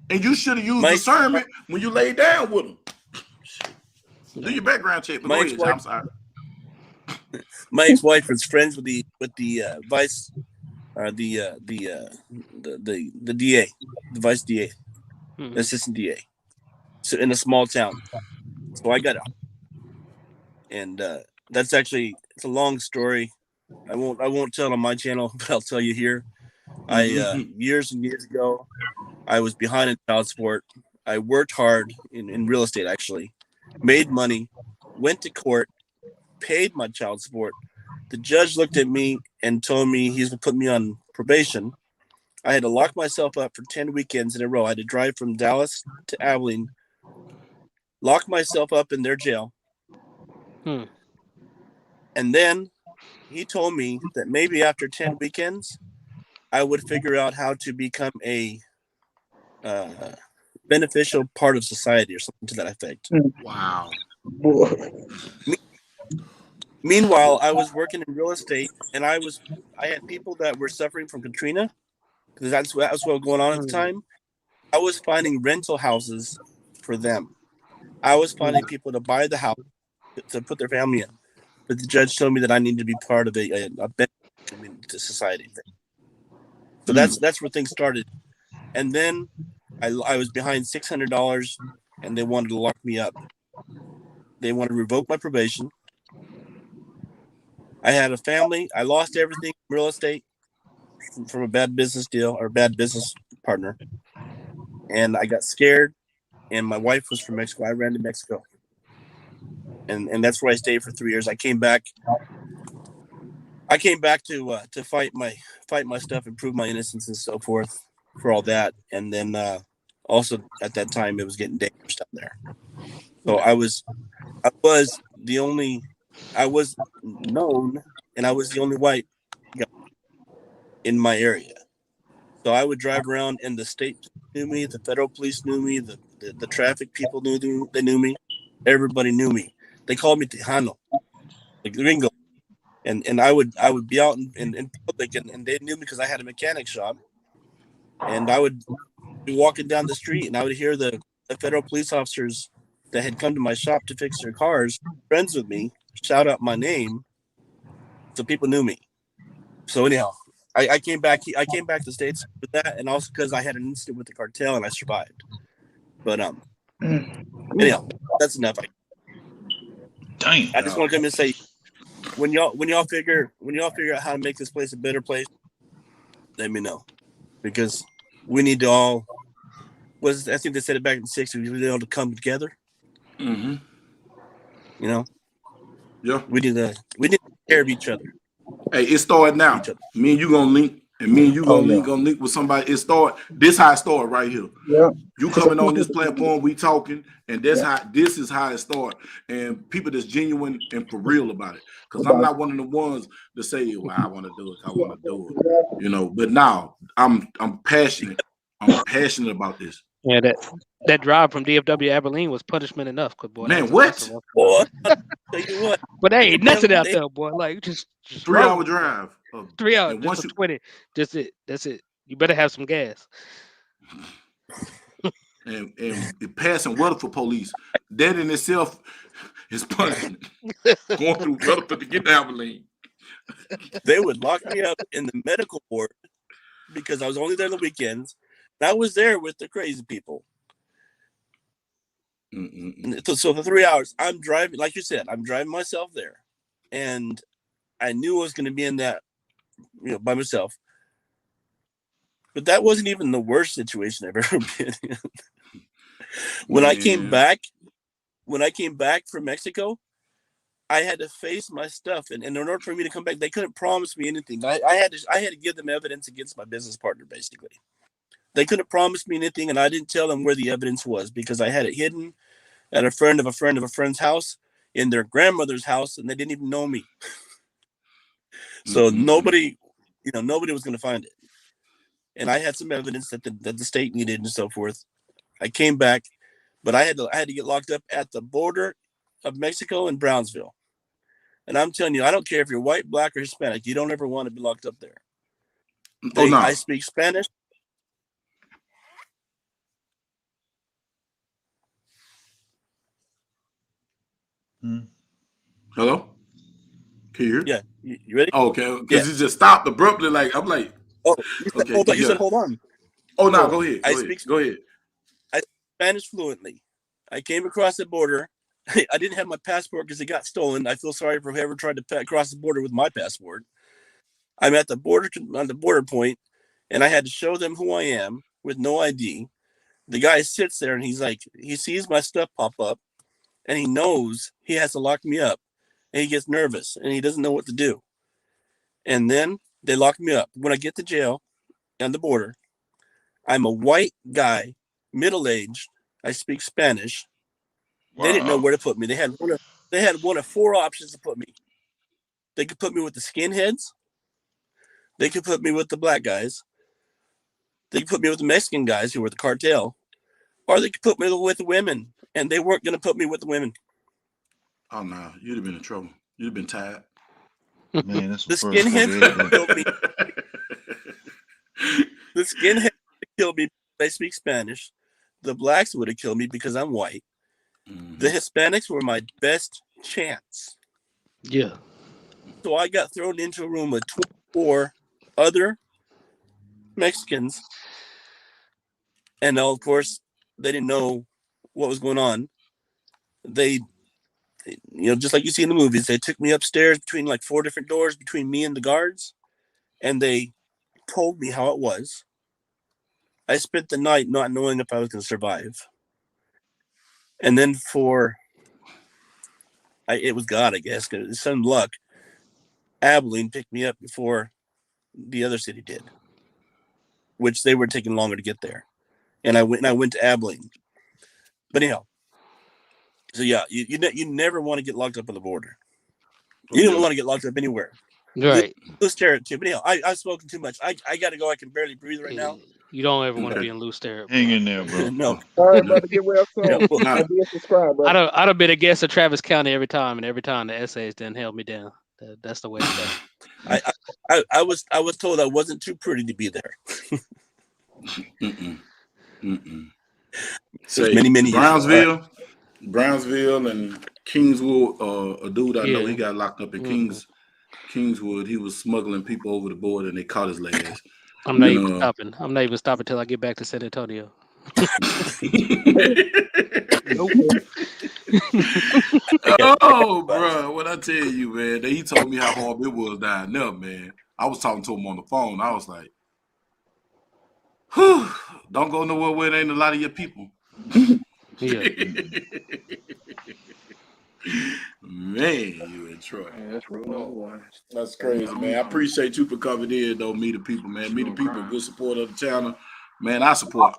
S1: And you should have used discernment when you laid down with them. Do your background check. But go ahead, I'm sorry.
S16: My ex-wife was friends with the vice, the DA, the vice DA, assistant DA. So in a small town, so I got it, and that's actually, it's a long story. I won't tell it on my channel, but I'll tell you here. Years and years ago, I was behind in child support. I worked hard in real estate, actually, made money, went to court, paid my child support. The judge looked at me and told me he's going to put me on probation. I had to lock myself up for 10 weekends in a row. I had to drive from Dallas to Abilene, lock myself up in their jail. And then he told me that maybe after 10 weekends, I would figure out how to become a beneficial part of society or something to that effect.
S1: Wow.
S16: Meanwhile, I was working in real estate, and I had people that were suffering from Katrina, because that's what was going on at the time. I was finding rental houses for them. I was finding people to buy the house to put their family in. But the judge told me that I needed to be part of a benefit to society. So that's where things started. And then I was behind $600, and they wanted to lock me up. They wanted to revoke my probation. I had a family. I lost everything in real estate from a bad business deal or a bad business partner. And I got scared, and my wife was from Mexico. I ran to Mexico. And that's where I stayed for 3 years. I came back to fight my stuff and prove my innocence and so forth for all that. And then also at that time it was getting dangerous down there. So I was known, and I was the only white guy in my area. So I would drive around, and the state knew me, the federal police knew me, the traffic people knew me, everybody knew me. They called me Tejano, like Gringo, and I would be out in public, and they knew me because I had a mechanic shop, and I would be walking down the street, and I would hear the federal police officers that had come to my shop to fix their cars, friends with me, shout out my name, so people knew me. So anyhow, I came back to the States with that, and also because I had an incident with the cartel and I survived. But anyhow, that's enough.
S17: Dang.
S16: I just want to come and say, when y'all figure out how to make this place a better place, let me know, because we need to all. I think they said it back in the '60s. We need all to come together.
S1: Mm-hmm.
S16: You know.
S1: Yeah.
S16: We need to take care of each other.
S1: Hey, it started now. Me and you gonna link and me and you
S9: Oh,
S1: gonna link with somebody. This how it started right here.
S9: Yeah.
S1: You coming on this platform, we talking, and this is how it started. And people that's genuine and for real about it. Because I'm not one of the ones that say, well, I want to do it, I want to do it. You know, but now I'm passionate. I'm passionate about this.
S10: Yeah, that drive from DFW Abilene was punishment enough. Cause boy,
S1: Man,
S10: that's a rough
S16: Boy,
S10: drive.
S16: tell you what.
S10: But there ain't nothing out there, boy. Like just
S1: 3 hour
S10: roll.
S1: drive.
S10: 3 hours,
S1: And
S10: just
S1: once
S10: for 20. Just it. That's it. You better have some gas.
S1: and passing Weatherford police, that in itself is punishment. Going through Weatherford to get to Abilene.
S16: They would lock me up in the medical ward because I was only there on the weekends. I was there with the crazy people. So for 3 hours, I'm driving, like you said, I'm driving myself there. And I knew I was going to be in that, by myself. But that wasn't even the worst situation I've ever been in. When I came back from Mexico, I had to face my stuff. And in order for me to come back, they couldn't promise me anything. I had to give them evidence against my business partner, basically. They couldn't promise me anything, and I didn't tell them where the evidence was because I had it hidden at a friend of a friend of a friend's house, in their grandmother's house, and they didn't even know me. So nobody was going to find it. And I had some evidence that the state needed and so forth. I came back, but I had to get locked up at the border of Mexico and Brownsville. And I'm telling you, I don't care if you're white, black, or Hispanic. You don't ever want to be locked up there.
S1: No.
S16: I speak Spanish.
S1: Hello? Can you hear?
S16: Yeah. You ready?
S1: Oh, okay. Because you just stopped abruptly. Like, I'm like, okay.
S16: You said hold on.
S1: Oh, no, go ahead. Go ahead.
S16: I speak Spanish fluently. I came across the border. I didn't have my passport because it got stolen. I feel sorry for whoever tried to cross the border with my passport. I'm at the border on the border point, and I had to show them who I am with no ID. The guy sits there and he's like, he sees my stuff pop up, and he knows he has to lock me up, and he gets nervous and he doesn't know what to do. And then they lock me up. When I get to jail on the border, I'm a white guy, middle-aged. I speak Spanish. Wow. They didn't know where to put me. They had one of 4 options to put me. They could put me with the skinheads. They could put me with the black guys. They could put me with the Mexican guys who were the cartel, or they could put me with the women, and they weren't going to put me with the women.
S1: Oh no, you'd have been in trouble. You'd have been tired.
S11: Man, that's
S16: the skinheads killed me. The skinheads killed me. They speak Spanish. The blacks would have killed me because I'm white. The Hispanics were my best chance.
S10: Yeah.
S16: So I got thrown into a room with 24 other Mexicans. And of course, they didn't know what was going on. They, just like you see in the movies, they took me upstairs between like 4 different doors between me and the guards. And they told me how it was. I spent the night not knowing if I was going to survive. And then it was God, I guess, because some luck. Abilene picked me up before the other city did, which they were taking longer to get there. And I went to Abilene. But anyhow, so yeah, you never want to get locked up on the border. You don't want to get locked up anywhere.
S10: Right.
S16: Loose territory. But anyhow, I've spoken too much. I got to go. I can barely breathe right now.
S10: You don't ever want to be in loose territory.
S11: Hang in there, bro.
S16: No.
S6: All right, brother. Get well soon. And be subscribed, brother.
S10: I'd have been a guest of Travis County every time, and every time the essays didn't held me down. That's the way to go.
S16: I was told I wasn't too pretty to be there.
S1: Say, many Brownsville and Kingswood. A dude I know, he got locked up in Kingswood. He was smuggling people over the border, and they caught his last.
S10: I'm not even stopping. I'm not even stopping till I get back to San Antonio.
S1: Oh, bro, what I tell you, man, he told me how hard it was down there, man. I was talking to him on the phone. I was like, whew, don't go nowhere where there ain't a lot of your people.
S10: Yeah.
S1: Man, you in Detroit.
S15: Yeah, that's rule number one.
S1: That's crazy, man. I appreciate you for coming in, though. Meet the people, man. Meet the people. Good support of the channel, man. I support.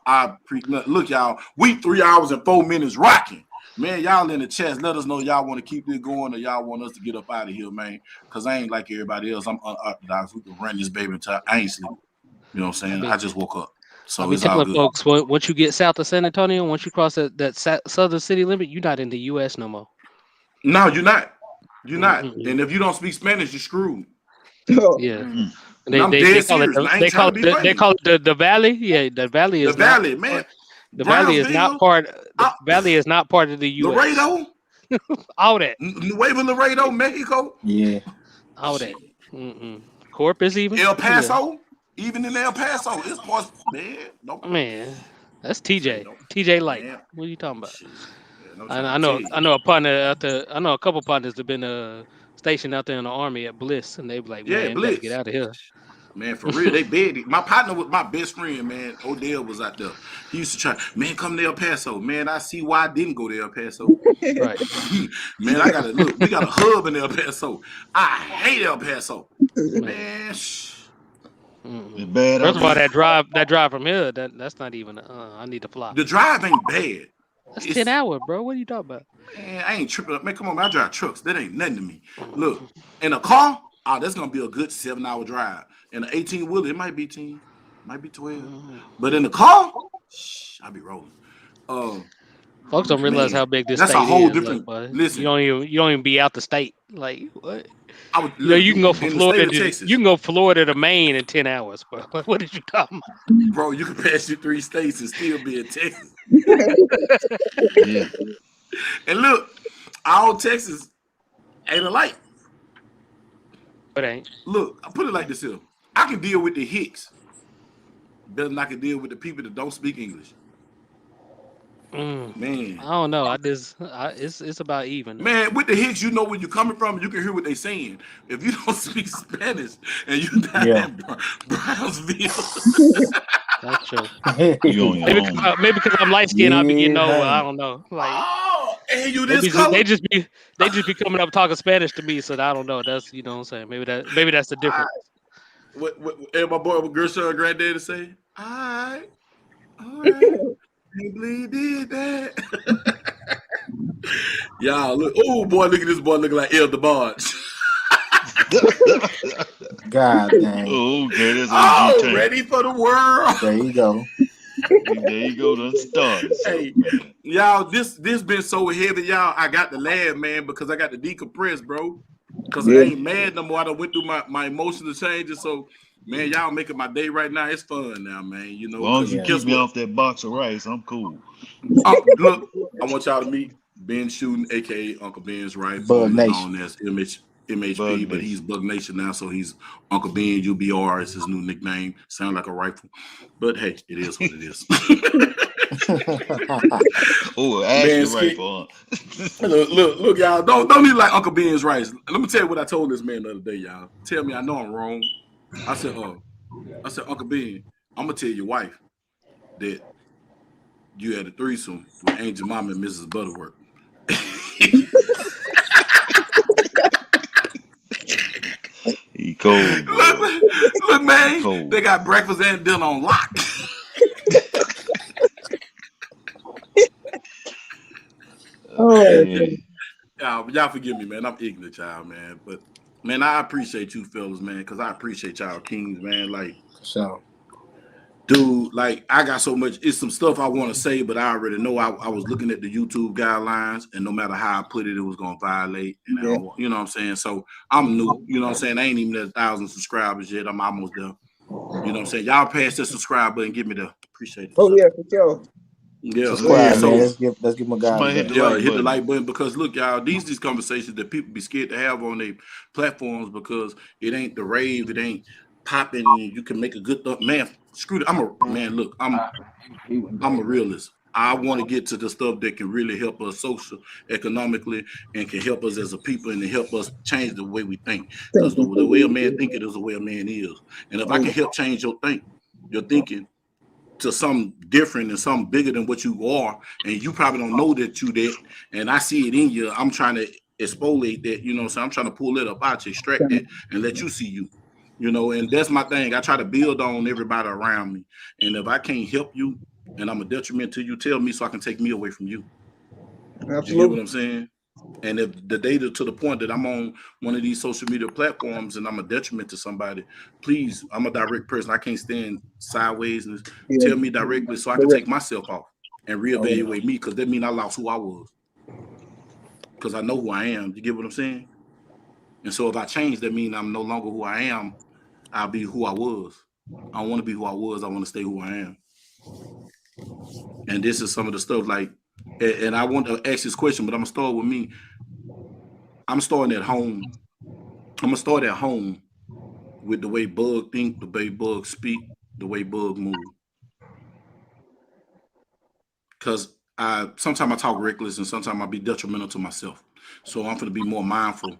S1: Look, y'all. We 3 hours and 4 minutes rocking, man. Y'all in the chat. Let us know y'all want to keep this going or y'all want us to get up out of here, man. Cause I ain't like everybody else. I'm unorthodox. We can run this baby until I ain't sleep. You know what I'm saying? I just woke up, so
S10: I
S1: it's all
S10: telling
S1: good.
S10: folks, once you get south of San Antonio, once you cross that southern city limit, you're not in the U.S. no more.
S1: No, you're not. You're not. And if you don't speak Spanish, you're screwed.
S10: Yeah.
S1: I'm dead serious. I ain't trying to be funny.
S10: They call it the valley. Yeah, the valley is
S1: The valley, man.
S10: The valley is not part. The valley is not part of the U.S.
S1: Laredo,
S10: all that.
S1: Nuevo Laredo, Mexico.
S2: Yeah,
S10: all that. Corpus, even
S1: El Paso, even in El Paso, it's more man.
S10: Man, that's TJ. TJ Light.
S1: Man.
S10: What are you talking about?
S1: Yeah,
S10: I know a partner out there. I know a couple partners that been stationed out there in the army at Bliss, and they be like,
S1: Yeah,
S10: man,
S1: Bliss.
S10: gotta get out of here.
S1: Man, for real, they big. My partner was my best friend, man. Odell was out there. He used to try, man, come to El Paso. Man, I see why I didn't go to El Paso.
S10: Right.
S1: Man, I gotta look. We got a hub in El Paso. I hate El Paso. Man,
S11: bad.
S10: First of all, that drive from here, that's not even. I need to fly.
S1: The drive ain't bad.
S10: That's 10 hours, bro. What are you talking about?
S1: Man, I ain't tripping. Man, come on, man. I drive trucks. That ain't nothing to me. Look, in a car, that's gonna be a good 7-hour drive. In an 18-wheeler, it might be 10, might be 12. But in the car, I be rolling.
S10: Folks don't realize how big this
S1: that's
S10: state
S1: a whole
S10: is.
S1: different.
S10: Like,
S1: Listen,
S10: you don't even be out the state. Like what?
S1: You know,
S10: you can go from
S1: in the
S10: Florida.
S1: state of Texas.
S10: You can go Florida to Maine in 10 hours, bro. What did you talking about?
S1: Bro, you can pass your 3 states and still be in Texas.
S11: Yeah.
S1: And look, all Texas ain't alike.
S10: It ain't.
S1: Look, I put it like this here. I can deal with the Hicks better than I can deal with the people that don't speak English. Man,
S10: I don't know. It's about even.
S1: Man, with the Hicks, you know where you're coming from. You can hear what they're saying. If you don't speak Spanish and you down in Brownsville,
S10: that's true.
S11: You on your own.
S10: Maybe because I'm light skinned, I'll be getting over. I don't know. Like,
S1: and you
S10: they
S1: this color?
S10: just be coming up talking Spanish to me. So I don't know. That's what I'm saying. Maybe that's the difference.
S1: What and my boy, what Gershon granddaddy say? All right. Can't believe he did that. Y'all look. Oh boy, look at this boy looking like El DeBarge.
S2: God dang.
S11: Oh, okay, that's OG
S1: ready for the world.
S2: There you go.
S11: There you go. Done started.
S1: Hey, y'all, this been so heavy, y'all. I got to laugh, man, because I got to decompress, bro. Because I ain't mad no more. I done went through my emotional changes. So, man, y'all making my day right now. It's fun now, man. You know,
S11: As long as you keep me off that box of rice, I'm cool.
S1: Look, I want y'all to meet Ben Shooting, aka Uncle Ben's right,
S2: Bug Nation.
S1: known as MHP,
S11: Bug
S1: but he's Bug Nation now, so he's Uncle Ben UBR is his new nickname. Sound like a rifle, but hey, it is what it is.
S11: Oh, actually rifle.
S1: Look, y'all, don't be like Uncle Ben's rice. Let me tell you what I told this man the other day, y'all. Tell me I know I'm wrong. I said, Uncle Ben, I'm gonna tell your wife that you had a threesome with Angel Mama and Mrs. Butterworth.
S11: He cold.
S1: Look, man,
S11: cold.
S1: They got breakfast and dinner on lock. Y'all forgive me, man. I'm ignorant, y'all, man. But man, I appreciate you fellas, man, because I appreciate y'all kings, man. Like,
S2: so.
S1: Dude, like I got so much. It's some stuff I want to say, but I already know. I was looking at the YouTube guidelines, and no matter how I put it, it was gonna violate. And I don't, you know what I'm saying? So I'm new. You know what I'm saying? I ain't even at 1,000 subscribers yet. I'm almost there. You know what I'm saying? Y'all pass the subscribe button, give me the appreciate it.
S18: Oh yeah, for sure.
S1: Yeah,
S2: subscribe,
S1: so
S2: man. Let's give my guy.
S1: hit the like button because look, y'all, these conversations that people be scared to have on their platforms because it ain't the rave, it ain't popping. You can make a good man. Screw it. I'm a realist. I want to get to the stuff that can really help us social, economically, and can help us as a people and to help us change the way we think. Because the way a man think it is the way a man is. And if I can help change your thinking to something different and something bigger than what you are, and you probably don't know that you did, and I see it in you, I'm trying to exfoliate that, you know what I'm saying? I'm trying to pull it up out you, extract that, and let you see you. You know, and that's my thing. I try to build on everybody around me. And if I can't help you and I'm a detriment to you, tell me so I can take me away from you.
S14: Absolutely.
S1: You get what I'm saying? And if the data to the point that I'm on one of these social media platforms and I'm a detriment to somebody, please, I'm a direct person. I can't stand sideways and tell me directly so I can take myself off and reevaluate me, because that means I lost who I was. Because I know who I am. You get what I'm saying? And so if I change, that means I'm no longer who I am. I'll be who I was. I don't want to be who I was. I want to stay who I am. And this is some of the stuff like, and I want to ask this question, but I'm going to start with me. I'm starting at home. I'm going to start at home with the way Bug think, the way Bug speak, the way Bug move. Because sometimes I talk reckless and sometimes I be detrimental to myself. So I'm going to be more mindful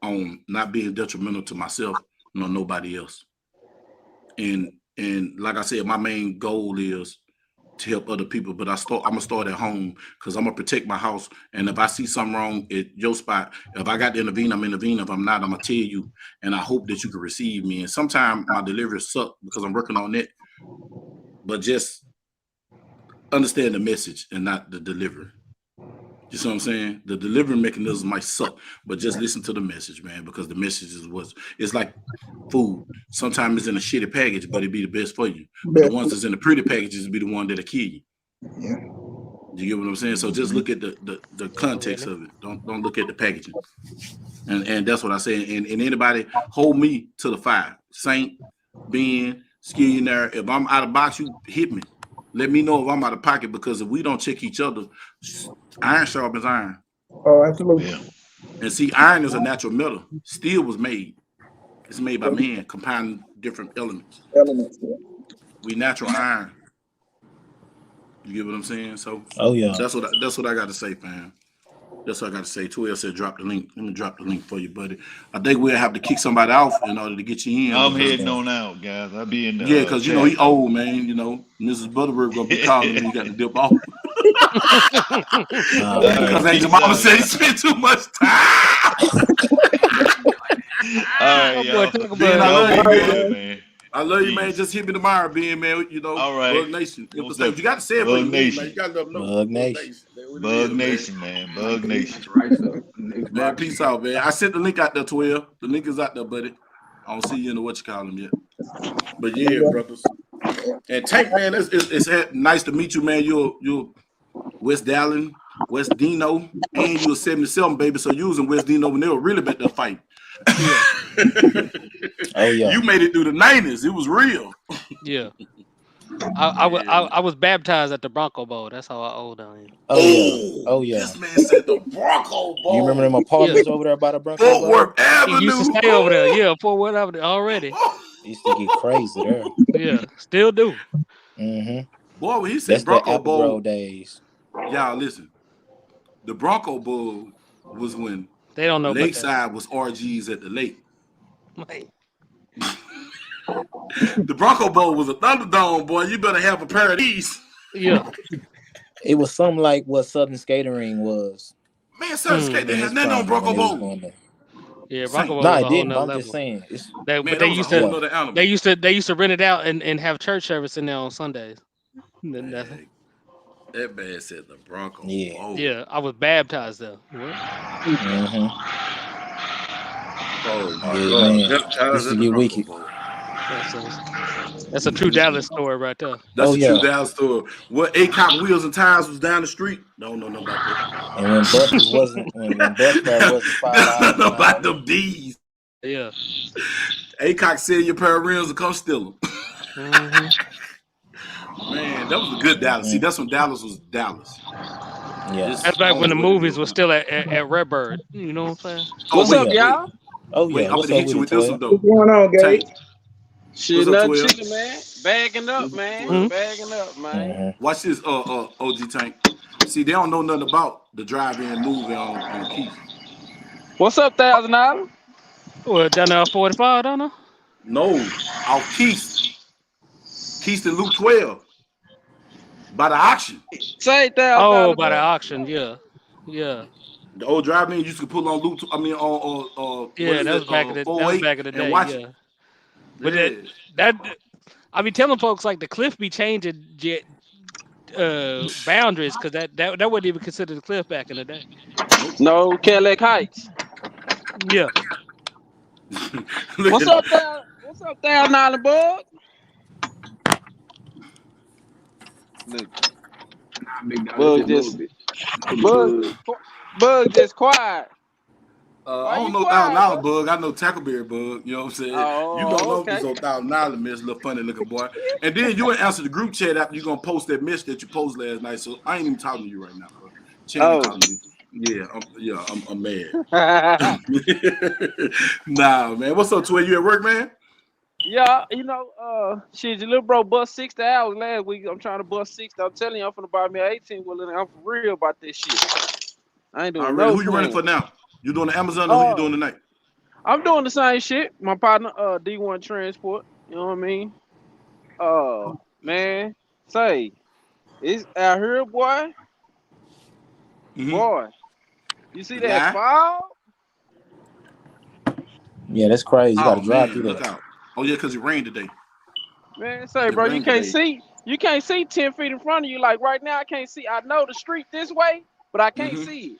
S1: on not being detrimental to myself nor nobody else. And like I said, my main goal is to help other people, but I'm gonna start at home, because I'm gonna protect my house. And if I see something wrong at your spot, if I got to intervene, I'm intervening. If I'm not, I'm gonna tell you, and I hope that you can receive me. And sometimes my delivery suck because I'm working on it, but just understand the message and not the delivery. You see what I'm saying? The delivery mechanism might suck, but just listen to the message, man, because the message is it's like food. Sometimes it's in a shitty package, but it be the best for you. But the ones that's in the pretty packages be the one that'll kill you.
S14: Yeah.
S1: You get what I'm saying? So just look at the context of it. Don't look at the packaging. And that's what I say. And anybody hold me to the fire. Saint, Ben, Skillionaire, if I'm out of box, you hit me. Let me know if I'm out of pocket, because if we don't check each other, iron sharpens iron.
S14: Oh, absolutely.
S11: Yeah.
S1: And see, iron is a natural metal. Steel was made. It's made by man, compounding different elements. We natural iron. You get what I'm saying? So that's what I got to say, fam. That's what I got to say. 12 said drop the link. Let me drop the link for you, buddy. I think we'll have to kick somebody off in order to get you in.
S11: I'm heading on out, guys. I'll be in the
S1: yeah, because you know he old, man. You know, Mrs. Butterworth gonna be calling me. He got to dip off. Because Angel Mama said he spent too much time.
S11: All right, y'all.
S1: Ben, I love you,
S11: man.
S1: man. I love you, man. Just hit me tomorrow, Ben, man. You know,
S11: all right.
S1: Bug Nation. You got to say it for you, man. You got to let them know.
S2: Bug Nation.
S11: Bug Nation, man. Bug Nation.
S1: Man, peace out, man. I sent the link out there, 12. The link is out there, buddy. I don't see you in the what you call them yet. But yeah, brothers. And Tank, man, it's nice to meet you, man. You're West Dallas, West Dino, and you were 77, baby. So you was in West Dino when they were really back there fighting.
S2: Oh yeah.
S1: You made it through the 90s. It was real.
S10: Yeah. I was baptized at the Bronco Bowl. That's how old I am.
S2: Oh yeah.
S1: This man said the Bronco Bowl.
S2: You remember them apartments over there by the Bronco Bowl?
S1: Fort Worth Avenue.
S10: He used to stay over there. Yeah, Fort Worth Avenue already.
S2: Used to get crazy there.
S10: Yeah, still do.
S2: Mm-hmm.
S1: Boy, when he said
S2: That's
S1: Bronco
S2: the Apple
S1: Bowl
S2: Grove days.
S1: Y'all listen. The Bronco Bowl was when
S10: they don't know
S1: Lakeside was RGs at the lake. The Bronco Bowl was a Thunderdome, boy. You better have a pair of these.
S10: Yeah.
S2: It was something like what Southern Skatering was.
S1: Man, Southern Skating has nothing on Bronco Bowl.
S10: Yeah, Bronco Bowl.
S2: No,
S10: was
S2: I
S10: a
S2: didn't.
S10: whole
S2: I'm
S10: nother
S2: just
S10: level.
S2: saying.
S10: They used to rent it out and have church service in there on Sundays.
S1: That man said the Bronco Bowl.
S10: Yeah, I was baptized there.
S2: Mm-hmm.
S1: Oh my
S2: Yeah,
S1: God.
S2: man. This is get wicked.
S10: That's a true Dallas story right there.
S1: That's a true Dallas story. What ACOP Wheels and Tires was down the street? Don't know about that.
S2: And when buses wasn't, when bus fare wasn't $5.
S1: Don't know about them D's.
S10: Yeah.
S1: ACOP said your pair of rims to come steal them. Man, that was a good Dallas. See, that's when Dallas was Dallas.
S2: Yeah.
S10: That's back when the movies were still at Redbird. You know what I'm saying?
S14: What's up, y'all?
S2: Oh yeah.
S1: Wait, I'm gonna hit you with this one though.
S14: What's going on, Gage?
S18: Shit,
S1: What's up,
S18: nothing
S1: 12?
S18: chilling, man. Bagging up, man. Bagging up, man.
S1: Watch this, OG Tank. See, they don't know nothing about the drive-in movie on Keith.
S18: What's up, $1,000?
S10: Well, down there 45, don't know.
S1: No, off Keith. Keith and Luke 12. By the auction.
S18: Say $1,000.
S10: Oh, by the auction, yeah.
S1: The old drive-in used to pull on Luke. I mean, on what
S10: Yeah,
S1: is
S10: that was
S1: it?
S10: back in the
S1: 408 and
S10: day.
S1: watch
S10: Yeah,
S1: it.
S10: but
S1: Yeah.
S10: that I be telling folks like the cliff be changing boundaries because that wasn't even considered a cliff back in the day.
S18: No, Cadillac Heights.
S10: Yeah.
S18: What's up there? What's up there, Nolly Bug? Look, Bug just Bug just quiet. Why
S1: I don't
S18: you
S1: know
S18: quiet,
S1: $1,000
S18: bro?
S1: Bug. I know Tackleberry Bug. You know what I'm saying? You don't
S18: Oh,
S1: know
S18: okay.
S1: this old $1,000 miss, little funny looking boy. And then you would answer the group chat after you gonna post that miss that you posted last night. So I ain't even talking to you right now, bro. Chan talking to you. Yeah, I'm mad. Nah, man. What's up, Twin? You at work, man?
S18: Yeah, you know, shit, your little bro bust 60 hours last week. I'm trying to bust 60. I'm telling you, I'm finna buy me an 18-wheeler, and I'm for real about this shit. I ain't doing
S1: Already.
S18: no
S1: Who you running
S18: playing.
S1: for now? You doing the Amazon or who you doing tonight?
S18: I'm doing the same shit. My partner, D1 Transport. You know what I mean? Man, say, it's out here, boy. Boy, you see that
S1: Yeah.
S18: fog?
S2: Yeah, that's crazy. You got to
S1: Oh
S2: drive
S1: man,
S2: through
S1: look
S2: that.
S1: out. Oh yeah, because it rained today.
S18: Man, say,
S1: It
S18: bro, you
S1: rained
S18: can't
S1: today.
S18: see. You can't see 10 feet in front of you. Like right now, I can't see. I know the street this way, but I can't see it.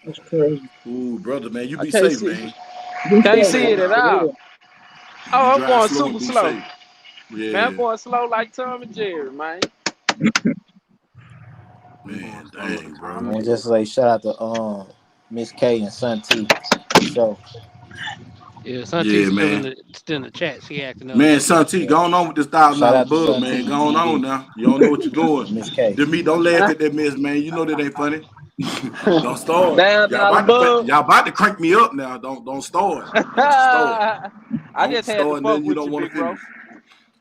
S6: That's crazy.
S1: Ooh, brother, man, you
S18: I
S1: be
S18: can't
S1: safe,
S18: see.
S1: man.
S18: Can't see it at all.
S1: You
S18: Oh, I'm
S1: drive
S18: going
S1: slow and
S18: super
S1: be
S18: slow.
S1: safe.
S18: Man,
S1: Yeah,
S18: I'm going slow like Tom and Jerry, man.
S1: man, dang, bro.
S2: And just like shout out to Miss K and Son T for sure.
S10: Yeah, Son
S1: Yeah,
S10: T's still
S1: man.
S10: in the chat. She acting up.
S1: Man, Son T, going on with this
S2: Shout
S1: $1,000
S2: out to
S1: bug,
S2: Son
S1: man.
S2: T,
S1: Going on
S2: TD,
S1: now. You don't know what you're doing.
S2: Miss K.
S1: Demi, don't laugh at that mess, man. You know that ain't funny. Don't start.
S18: Damn,
S1: Y'all about to crank me up now. Don't start. Don't start.
S18: I just had to
S1: Start
S18: fuck
S1: nothing you
S18: with
S1: don't
S18: you,
S1: want
S18: big
S1: to
S18: bro.
S1: finish.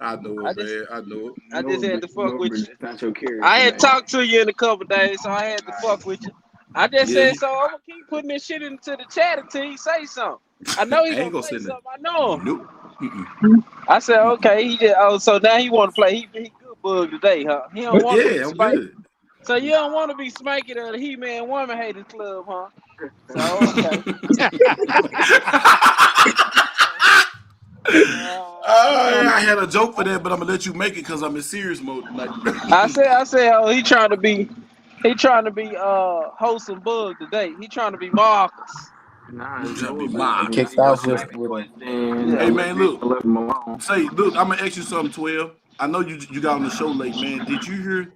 S1: I know it, man. I know it.
S18: I just had to fuck with you.
S15: That's not your character.
S18: I had talked to you in a couple days, so I had to fuck with you. I just
S1: Yeah,
S18: said, so I'm gonna keep putting this shit into the chat until he say something. I know he
S1: I ain't
S18: gonna
S1: gonna
S18: say
S1: say that.
S18: something. I know him.
S1: Nope. Mm-mm.
S18: I said, okay. He just so now he want to play. He good bug today, huh? He don't want to be
S1: Yeah, I'm
S18: spank.
S1: good.
S18: So you don't want to be spanking at the He-Man Woman Haters Club, huh? So okay.
S1: Yeah, I had a joke for that, but I'm gonna let you make it because I'm in serious mode tonight.
S18: I said, oh, he trying to be wholesome bug today. He trying to be Marcus.
S15: Nah,
S1: You
S15: it's
S1: trying to be
S15: Noah,
S1: my
S15: baby.
S2: Kicked
S15: He
S2: off
S15: gonna
S2: with
S15: ask me
S2: a
S15: questions,
S18: Yeah.
S1: Hey
S15: I'm
S1: man,
S15: gonna
S1: look.
S15: let him alone.
S1: Look, I'm gonna ask you something, 12. I know you got on the show late, man. Did you hear?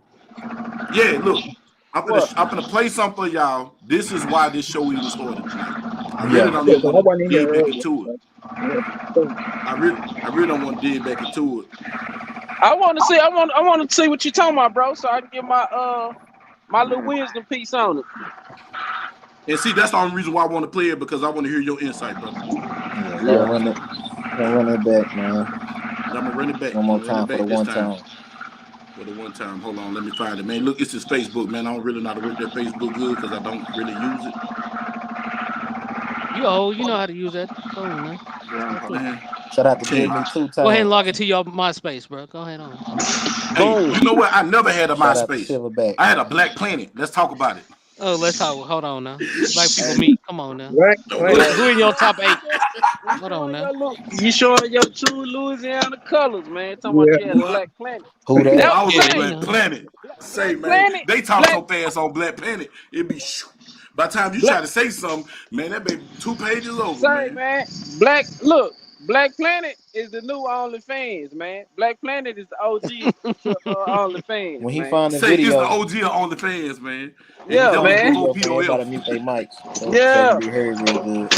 S1: Yeah, look. I'm gonna play something for y'all. This is why this show even started tonight. I really don't even want to dig back into it. I really don't want to dig back into it.
S18: I want to see what you talking about, bro, so I can get my my little wisdom piece on it.
S1: And see, that's the only reason why I want to play it, because I want to hear your insight, brother.
S2: Yeah, gonna run it back, man.
S1: I'm gonna run it back.
S2: One more time for the one time.
S1: For the one time. Hold on, let me find it, man. Look, it's his Facebook, man. I don't really know how to work that Facebook good because I don't really use it.
S10: You old, you know how to use that phone, man.
S1: Man.
S2: Shout out to Did Me 2 times.
S10: Go ahead and log into your MySpace, bro. Go ahead on.
S1: Hey, you know what? I never had a
S2: Shout out to
S1: MySpace.
S2: Silverback.
S1: I had a Black Planet. Let's talk about it.
S10: Oh, let's talk. Hold on now. Black people meet. Come on now.
S6: Right.
S10: Who in your top 8? Hold on now.
S18: You showing your true Louisiana colors, man. Talking about you had a Black Planet.
S2: Who that?
S1: I was
S18: Yeah,
S1: on Black Planet. Say, man,
S18: Planet.
S1: they talk so fast on Black Planet. It be shoo. By the time you try to say something, man, that be 2 pages over,
S18: Say,
S1: man.
S18: Black Planet is the new OnlyFans, man. Black Planet is the OG to OnlyFans.
S2: When he
S18: man.
S2: found the
S1: Say it's the
S2: video,
S1: OG of OnlyFans, man.
S18: Yeah,
S1: that
S18: man.
S1: was before
S2: video, everybody
S1: POF.
S2: mute their mics so
S18: Yeah.
S2: it can be heard real good.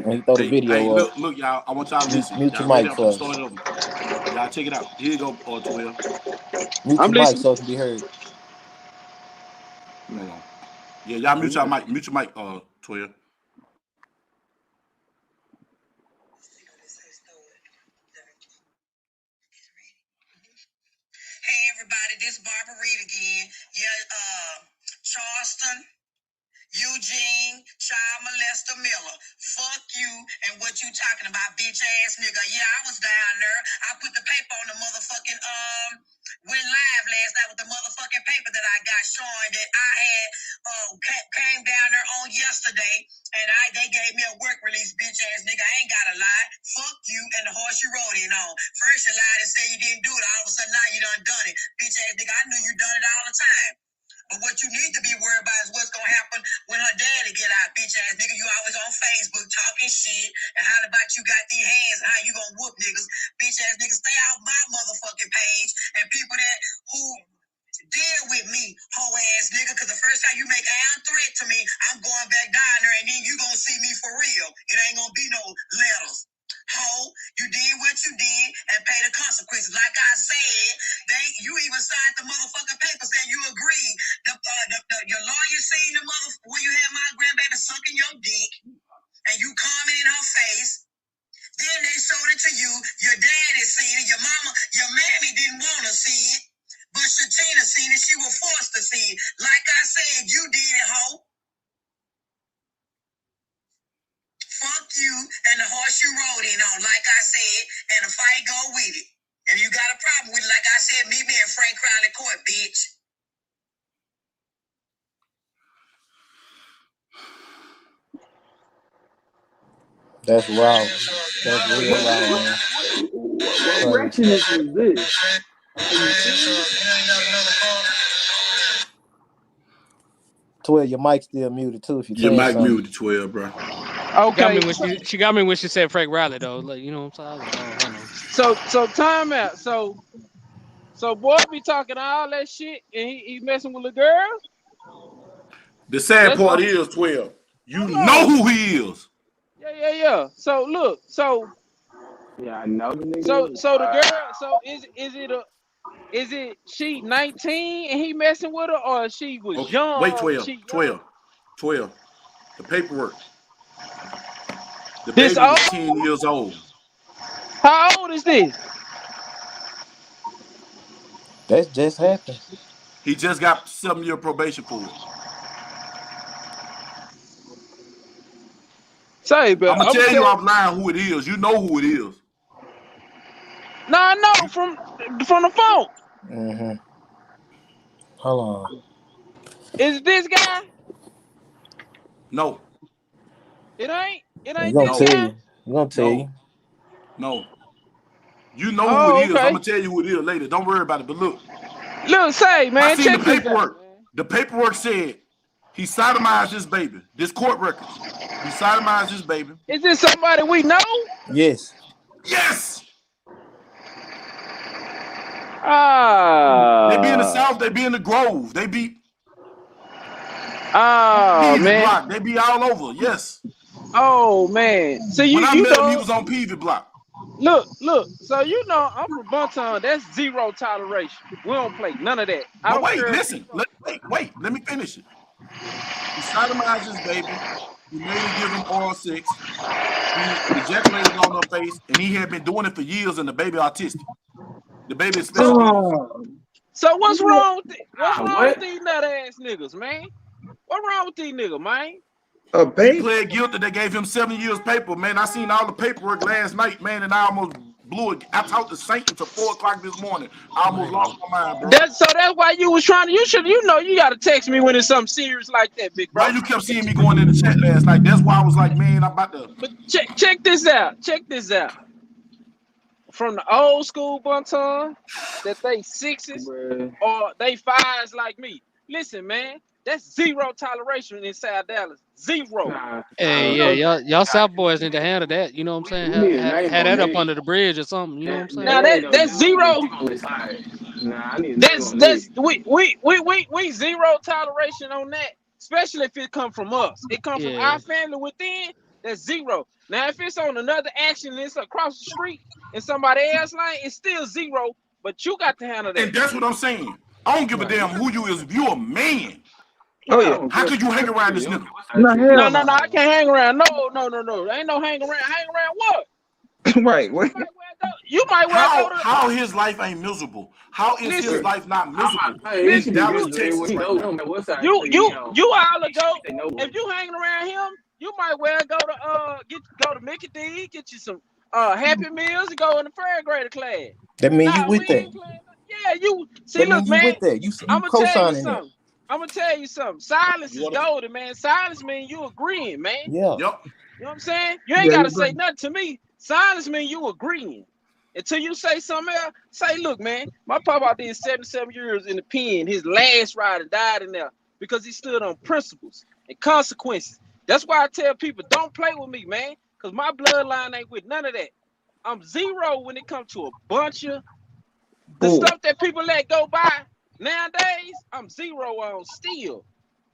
S2: When he throw the video up,
S1: look, y'all. I want y'all to listen.
S2: mute
S1: Y'all
S2: your
S1: ready?
S2: mic
S1: I'm
S2: for
S1: gonna
S2: us.
S1: start it over. Y'all check it out. Here you go, 12.
S2: Mute your mic so it can be heard.
S1: Hold on. Yeah, y'all mute your mic. Mute your mic, 12.
S5: Hey everybody, this Barbara Reed again. Yeah, Charleston, Eugene, child molester Miller. Fuck you and what you talking about, bitch ass nigga. Yeah, I was down there. I put the paper on the motherfucking went live last night with the motherfucking paper that I got showing that I had yesterday, and they gave me a work release, bitch ass nigga. I ain't gotta lie. Fuck you and the horse you rode in on. First you lied and said you didn't do it. All of a sudden now you done it. Bitch ass nigga, I knew you done it all the time. But what you need to be worried about is what's gonna happen when her daddy get out, bitch ass nigga. You always on Facebook talking shit and how about you got these hands and how you gonna whoop niggas. Bitch ass nigga, stay off my motherfucking page. And people that who deal with me, hoe ass nigga, because the first time you make a threat to me, I'm going back down there and then you gonna see me for real. It ain't gonna be no letters. Ho, you did what you did and pay the consequences. Like I said, you even signed the motherfucking paper saying you agreed. Your lawyer seen the when you had my grandbaby sucking your dick and you comment in her face. Then they showed it to you. Your daddy seen it. Your mama, your mammy didn't want to see it. But Shatina seen it. She was forced to see it. Like I said, you did it, ho. Fuck you and the horse you rode in on, like I said, and the fight go with it. And you got a problem with it, like I said, meet me at Frank Crowley Court, bitch.
S2: That's raw. That's real raw, man.
S15: What wretchedness is this?
S2: Twelve, your mic still muted too. If you
S1: Your
S2: saying
S1: mic
S2: something.
S1: muted, 12, bro.
S18: Okay.
S10: She got me when she said Frank Riley though. Like, you know what I'm saying? I was like, oh, hold on.
S18: So time out. So boy be talking all that shit and he messing with the girl.
S1: The sad part is, 12, you know who he is.
S18: Yeah. So look,
S15: yeah, I know the nigga.
S18: So the girl, so is it she 19 and he messing with her, or she was young?
S1: Wait, 12. The paperwork. The baby was 10 years old.
S18: How old is this?
S2: That just happened.
S1: He just got 7-year probation for it.
S18: Say, but
S1: I'm gonna tell you offline who it is. You know who it is.
S18: No, I know from the phone.
S2: Mm-hmm. Hold on.
S18: Is it this guy?
S1: No.
S18: It ain't
S2: I'm gonna
S18: this
S2: tell
S18: guy.
S2: you. I'm gonna tell you.
S1: No. You know who it is.
S18: Okay.
S1: I'm gonna tell you who it is later. Don't worry about it. But look,
S18: say, man,
S1: I seen
S18: check
S1: the
S18: this
S1: paperwork.
S18: out, man.
S1: The paperwork said he sodomized this baby. This court records. He sodomized this baby.
S18: Is this somebody we know?
S2: Yes.
S1: Yes.
S18: They
S1: be in the South. They be in the Grove. They be.
S18: Man.
S1: Block. They be all over. Yes.
S18: Oh man. So
S1: when I met him, he was on Peavy Block.
S18: Look. So you know I'm from Bunton. That's zero toleration. We don't play none of that.
S1: But wait, listen. Wait. Let me finish it. He sodomized his baby. He made her give him oral sex. He ejaculated on her face, and he had been doing it for years. And the baby autistic. The baby is special.
S18: So what's wrong with these nut ass niggas, man? What wrong with these niggas, man?
S1: He pled guilty. They gave him 7 years paper, man. I seen all the paperwork last night, man, and I almost blew it. I talked to Saint until 4 o'clock this morning. I almost lost my mind, bro.
S18: That's why you was trying to. You got to text me when it's something serious like that, big bro.
S1: Why you kept seeing me going in the chat last night? That's why I was like, man, I'm about to.
S18: But check this out. From the old school Bunton, that they 6s or they 5s like me. Listen, man, that's zero toleration inside Dallas. Zero.
S10: Hey, y'all South boys need to handle that. You know what I'm saying? Have that up under the bridge or something. You know what I'm saying?
S18: Now that's zero. That's we zero toleration on that, especially if it come from us. It comes from our family within. That's zero. Now if it's on another action and it's across the street and somebody else line, it's still zero. But you got to handle that.
S1: And that's what I'm saying. I don't give a damn who you is. If you a man.
S18: Oh yeah.
S1: How could you hang around this nigga?
S18: No, I can't hang around. No. Ain't no hang around. Hang around what?
S14: Right. What?
S18: You might well go to.
S1: How his life ain't miserable? How is his life not miserable?
S18: Listen,
S1: Dallas, Texas.
S18: You all to go. If you hanging around him, you might well go to Mickey D, get you some Happy Meals, and go in the fairgrader class.
S2: That mean you with that?
S18: Yeah, you see.
S2: That
S18: Look,
S2: you
S18: man,
S2: with that? You
S18: I'm gonna tell you
S2: co-signing
S18: something. I'm gonna tell you something. Silence
S1: You
S18: is
S1: wanna-
S18: golden, man. Silence means you agreeing, man.
S2: Yeah.
S1: Yep.
S18: You know what I'm saying? You ain't
S14: Yeah,
S18: gotta
S14: you
S18: say
S14: agree.
S18: nothing to me. Silence means you agreeing. Until you say something else, say, look, man, my papa did 77 years in the pen. His last rider died in there because he stood on principles and consequences. That's why I tell people, don't play with me, man, because my bloodline ain't with none of that. I'm zero when it comes to a bunch of the
S14: Bull.
S18: stuff that people let go by. Nowadays, I'm zero on still.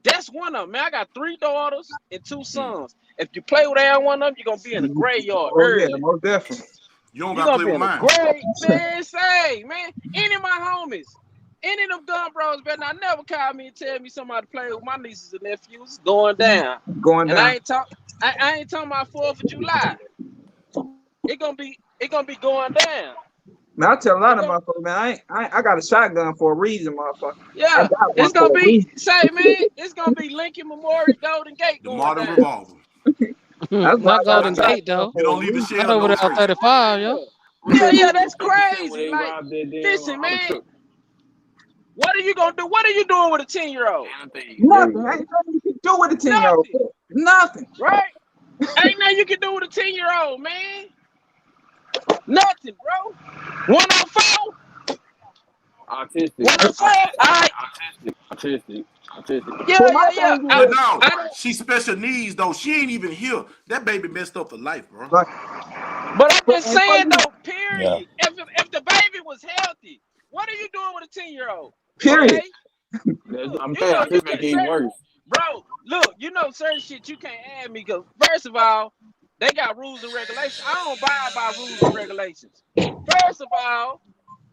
S18: That's one of them, man. I got 3 daughters and 2 sons. If you play with either one of them, you're going to be in the graveyard
S14: Oh yeah,
S18: early.
S14: most definitely.
S1: You don't
S18: You're
S1: gotta
S18: going to
S1: play
S18: be
S1: with
S18: in the
S1: mine.
S18: grave, man. Say, man, any of my homies, any of them gun bros better not never call me and tell me somebody play with my nieces and nephews. It's going down.
S14: Going
S18: And I
S14: down.
S18: ain't talking about 4th of July. It gonna be going down.
S14: Man, I tell a lot
S18: It
S14: of
S18: gonna,
S14: motherfuckers, man, I got a shotgun for a reason, motherfucker. I
S18: yeah,
S14: got one
S18: it's
S14: for
S18: gonna
S14: a
S18: be,
S14: reason.
S18: say, man, it's gonna be Lincoln Memorial, Golden Gate
S1: The
S18: going
S1: modern
S18: down.
S1: revolver.
S14: That's why I
S10: Not
S14: got a
S10: Golden
S1: Not,
S10: Gate
S14: shotgun
S10: though.
S1: you
S14: for a
S1: don't leave the
S14: reason.
S10: Not
S1: shell
S10: over
S1: no
S10: there on
S1: trace.
S10: 35, yo.
S18: Yeah, that's
S4: When
S18: crazy.
S4: they
S18: Like,
S4: robbed that damn
S18: listen,
S4: auto
S18: man,
S4: truck.
S18: what are you gonna do? What are you doing with a 10-year-old?
S4: Anything. There we
S14: Nothing.
S4: go.
S14: Ain't nothing you can do with a 10-year-old.
S18: Nothing,
S14: Nothing.
S18: right? Ain't nothing you can do with a 10-year-old, man. Nothing, bro. 104,
S4: Autistic.
S18: 104. All right.
S4: Autistic.
S18: Yeah,
S14: But my
S18: yeah,
S14: thing
S18: yeah.
S1: But
S14: is,
S1: no,
S18: I don't.
S1: she's special needs though. She ain't even here. That baby messed up for life, bro.
S14: like,
S18: But I'm just
S14: and for
S18: saying
S14: you,
S18: though.
S2: Yeah.
S18: Period. If the baby was healthy, what are you doing with a 10-year-old?
S14: period.
S18: Okay. Look,
S4: I'm
S18: you
S4: telling you,
S18: know
S4: I
S18: you
S4: just make
S18: can't
S4: it even
S18: say,
S4: worse.
S18: bro. Look, you know certain shit you can't add me because first of all, they got rules and regulations. I don't abide by rules and regulations. First of all,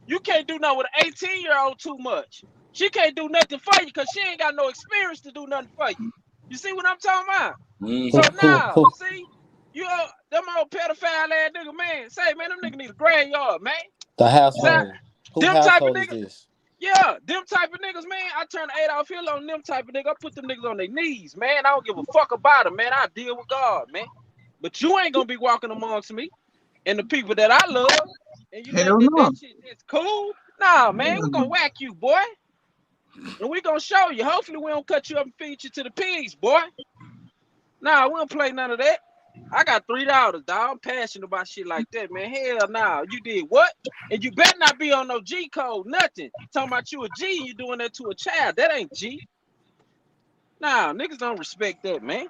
S18: you can't do nothing with an 18-year-old too much. She can't do nothing for you because she ain't got no experience to do nothing for you. You see what I'm talking about? So now, see, you them old pedophile ass nigga, man. Say, man, them nigga need a graveyard, man.
S2: The
S18: Say,
S2: household. Who
S18: them type of
S2: household is
S18: niggas,
S2: this?
S18: yeah, them type of niggas, man. I turn Adolf Hitler on them type of nigga. I put them niggas on their knees, man. I don't give a fuck about them, man. I deal with God, man. But you ain't gonna be walking amongst me and the people that I love, and you think
S14: Hell no.
S18: that shit is cool? Nah, man, we're gonna whack you, boy. And we gonna show you. Hopefully we don't cut you up and feed you to the pigs, boy. Nah, we don't play none of that. I got 3 daughters, dog. I'm passionate about shit like that, man. Hell nah. You did what? And you better not be on no G code, nothing. Talking about you a G and you doing that to a child. That ain't G. Nah, niggas don't respect that, man.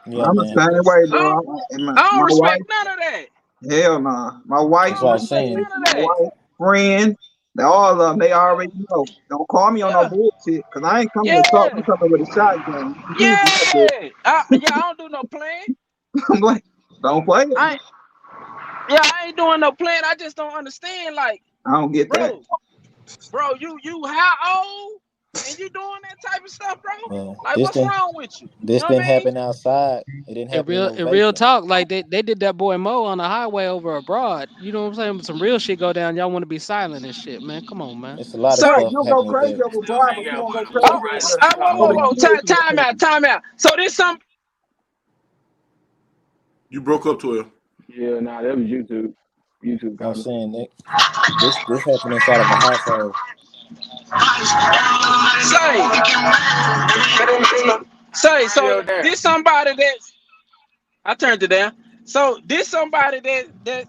S2: Yeah,
S14: I'm the
S2: man.
S14: same way,
S18: I
S14: bro.
S18: don't,
S14: And
S18: I
S14: my
S18: don't
S14: wife,
S18: respect none of that.
S14: hell nah. My
S18: I
S14: wife,
S2: That's
S18: don't
S2: what
S14: my
S2: I'm
S18: respect
S2: saying.
S14: kids,
S18: none of
S14: my
S18: that.
S14: wife, friend, all of them, they
S18: Yeah,
S14: already know. Don't call me on no
S18: yeah,
S14: bullshit, because I ain't coming to talk. I'm
S18: yeah,
S14: coming with a shotgun. You
S18: yeah.
S14: using that bitch.
S18: I don't do no playing.
S14: I'm like, don't play it.
S18: I ain't doing no playing. I just don't understand. Like,
S14: I don't get that.
S18: bro, you how old and you doing that type of stuff, bro?
S2: Well,
S18: Like,
S2: this
S18: what's
S2: didn't
S18: wrong with you? You
S2: this
S18: know what
S2: didn't
S18: I mean?
S2: happen outside. It didn't happen in no
S10: In real
S2: vacant.
S10: talk, like they did that boy Mo on the highway over abroad. You know what I'm saying? Some real shit go down. Y'all want to be silent and shit, man. Come on, man.
S2: It's a lot of
S18: So,
S14: Right,
S2: stuff
S14: you'll go
S2: happening with
S14: crazy
S2: that.
S14: over Broad, but you won't go crazy over the
S18: whoa,
S14: kids and
S18: time
S14: shit.
S18: out, time out. So this some
S1: You broke up 12.
S4: Yeah, nah, that was YouTube. YouTube
S2: I'm
S4: got him.
S2: saying that this happened inside of a household.
S18: say, so
S4: Audio down.
S18: this somebody that I turned it down. So this somebody that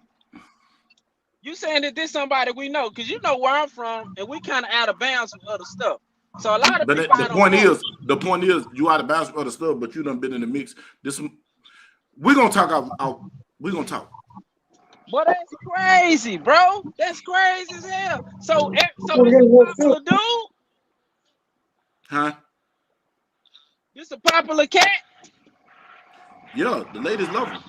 S18: you saying that this somebody we know, because you know where I'm from, and we kind of out of bounds with other stuff. So a lot of
S1: But
S18: people I
S1: the
S18: don't know.
S1: point is, you out of bounds with other stuff, but you done been in the mix. We're gonna talk out. We're gonna talk.
S18: But that's crazy, bro. That's crazy as hell. So this a popular dude?
S1: Huh?
S18: This a popular cat?
S1: Yeah, the ladies love him.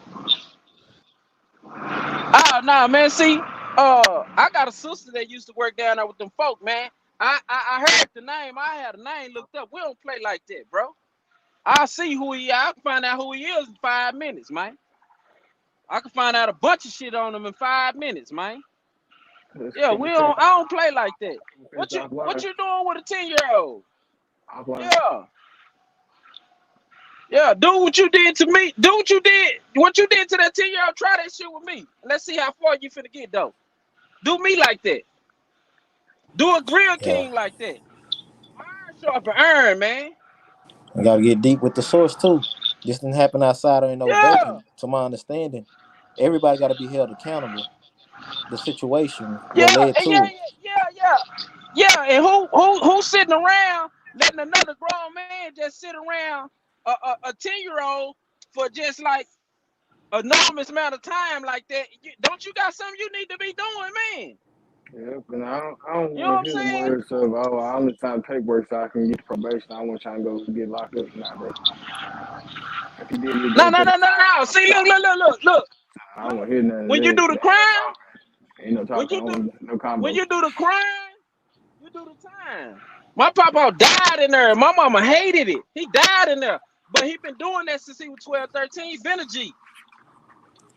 S18: Oh no, man. See, I got a sister that used to work down there with them folk, man. I heard the name. I had a name looked up. We don't play like that, bro. I'll see who he is. I can find out who he is in 5 minutes, man. I can find out a bunch of shit on him in 5 minutes, man. Yeah, I don't play like that. What you doing with a 10-year-old? Yeah. Yeah, do what you did to me. Do what you did. What you did to that 10-year-old, try that shit with me. Let's see how far you finna get, though. Do me like that. Do a grill king like that. Mine Sharpen iron, man.
S2: We gotta get deep with the source too. This didn't happen outside or in no
S18: Yeah.
S2: vacant, to my understanding. Everybody gotta be held accountable. The situation, what led to it.
S18: Yeah. And who's sitting around letting another grown man just sit around a 10-year-old for just like enormous amount of time like that? Don't you got something you need to be doing, man?
S15: Yeah, but I don't
S18: You know what
S15: want
S18: I'm
S15: to hear the
S18: saying?
S15: words of, oh, I only signed paperwork so I can get probation. I want trying to go get locked up. Nah, bro. If you did your
S18: No.
S15: day,
S18: See, look.
S15: I don't want to hear none of
S18: When you
S15: that.
S18: do the crime,
S15: Ain't no talking. I want no combo.
S18: when you do the crime, you do the time. My papa died in there. My mama hated it. He died in there. But he been doing that since he was 12, 13. He been a G.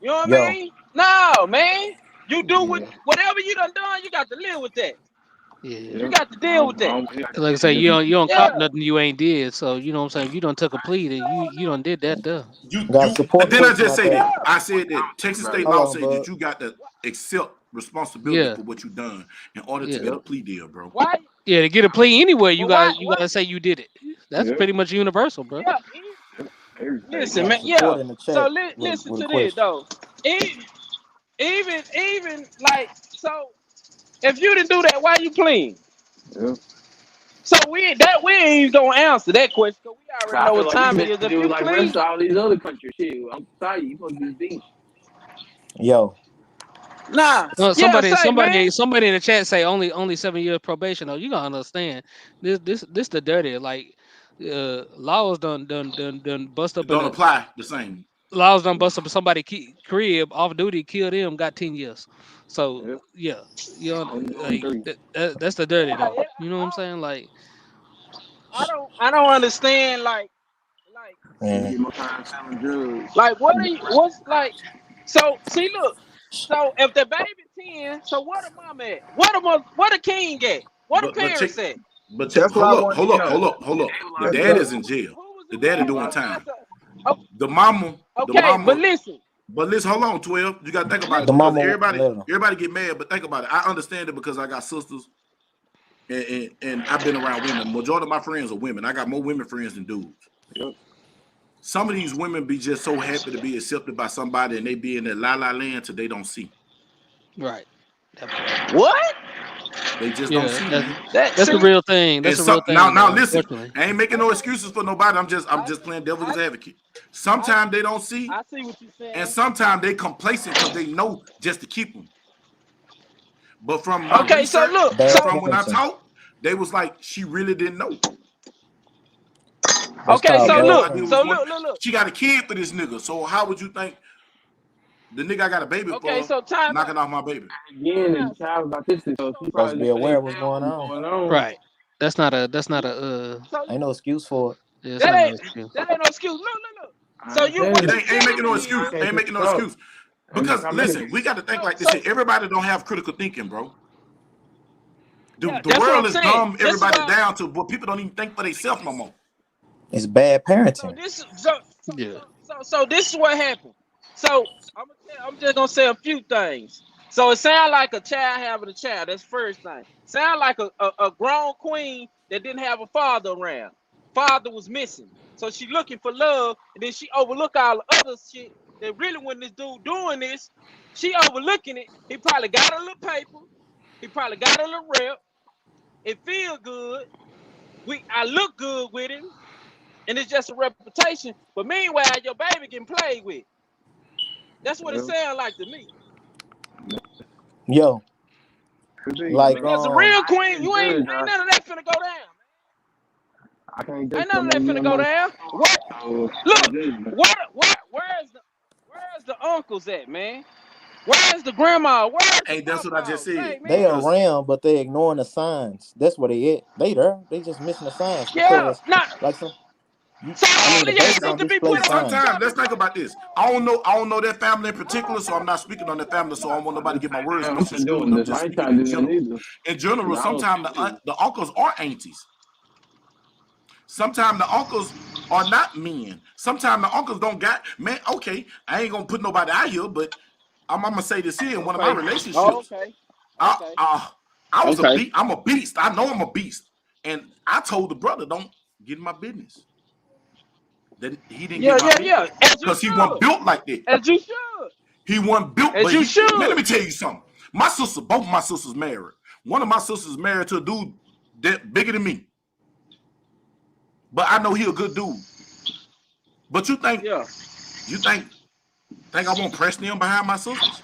S18: You know what I mean? No, man. You do whatever you done, you got to live with that.
S10: Yeah.
S18: You got to deal with that.
S10: Like I say, you don't cop nothing you ain't did. So you know what I'm saying. If you don't took a plea, then you done did that there.
S1: Then I just say that. I said that Texas state law said that you got to accept responsibility for what you done in order to get a plea deal, bro.
S18: Why?
S10: Yeah, to get a plea anywhere, you gotta say you did it. That's pretty much universal, bro.
S18: Listen, man. Yeah. So listen to this though. Even like so, if you didn't do that, why you pleading?
S15: Yeah.
S18: So we ain't even gonna answer that question because we already know what time it is. If you
S15: like
S18: plead,
S15: rest of all these other countries, shit. I'm sorry, you supposed to be beat.
S2: Yo.
S18: Nah.
S10: Somebody
S18: man.
S10: in the chat say only 7 years probation. Oh, you gotta understand this the dirty like laws done bust up.
S1: Don't apply the same.
S10: Laws done bust up somebody crib off duty, killed him, got 10 years. So yeah, you know, like that's the dirty though. You know what I'm saying? Like
S18: I don't understand like what's like. So see, look. So if the baby 10, so what a mom at? What a king at? What a parents at?
S1: But hold up. The dad is in jail. The dad is doing time. The mama.
S18: But listen.
S1: But listen, hold on, 12. You gotta think about it.
S2: The
S1: Because
S2: mama,
S1: everybody get mad, but think about it. I understand it because I got sisters and I've been around women. The majority of my friends are women. I got more women friends than dudes.
S15: Yep.
S1: Some of these women be just so happy to be accepted by somebody and they be in that la land till they don't see.
S10: Right.
S18: What?
S1: They just don't see.
S10: That's the real thing. That's the real thing.
S1: Now listen, I ain't making no excuses for nobody. I'm just playing devil's advocate. Sometimes they don't see.
S18: I see what you're saying.
S1: And sometimes they complacent because they know just to keep them. But from
S18: look,
S1: from when I talked, they was like she really didn't know.
S18: Okay, so look.
S1: She got a kid for this nigga. So how would you think the nigga I got a baby for knocking off my baby?
S15: Again, the child autistic, so she
S2: supposed to be aware of what's going on.
S10: Right. That's not a
S2: ain't no excuse for it.
S10: Yeah,
S18: that ain't no excuse. Look. So you
S1: ain't making no excuse. Ain't making no excuse. Because listen, we got to think like this shit. Everybody don't have critical thinking, bro. The world is dumb everybody down to, but people don't even think for themselves no more.
S2: It's bad parenting.
S18: So this is what happened. So I'm just gonna say a few things. So it sounds like a child having a child. That's the first thing. Sound like a grown queen that didn't have a father around. Father was missing. So she looking for love, and then she overlook all the other shit that really when this dude doing this, she overlooking it. He probably got a little paper. He probably got a little rep. It feel good. I look good with him. And it's just a reputation. But meanwhile, your baby getting played with. That's what it sounds like to me.
S2: Yo. Like
S18: as a real queen, you ain't none of that finna go down. Ain't none of that finna go down. Where's the uncles at, man? Where's the grandma?
S1: Hey, that's what I just said.
S2: They around, but they ignoring the signs. That's what they at. They there. They just missing the signs.
S18: Yeah,
S2: like some.
S1: Sometimes let's think about this. I don't know that family in particular, so I'm not speaking on that family. So I don't want nobody to get my words misconstrued. I'm just speaking in general. In general, sometimes the uncles are aunties. Sometimes the uncles are not men. Sometimes the uncles don't got man. Okay, I ain't gonna put nobody out here, but I'm gonna say this here in one of my relationships. I'm a beast. I know I'm a beast. And I told the brother, don't get in my business. Then he didn't
S18: Yeah,
S1: get my
S18: yeah,
S1: business
S18: yeah. As you
S1: because he wasn't
S18: should.
S1: built like that.
S18: As you should.
S1: He wasn't built,
S18: As
S1: but
S18: you
S1: man,
S18: should.
S1: let me tell you something. My sister, both of my sisters married. One of my sisters married to a dude that bigger than me. But I know he a good dude. But you think I won't press them behind my sisters?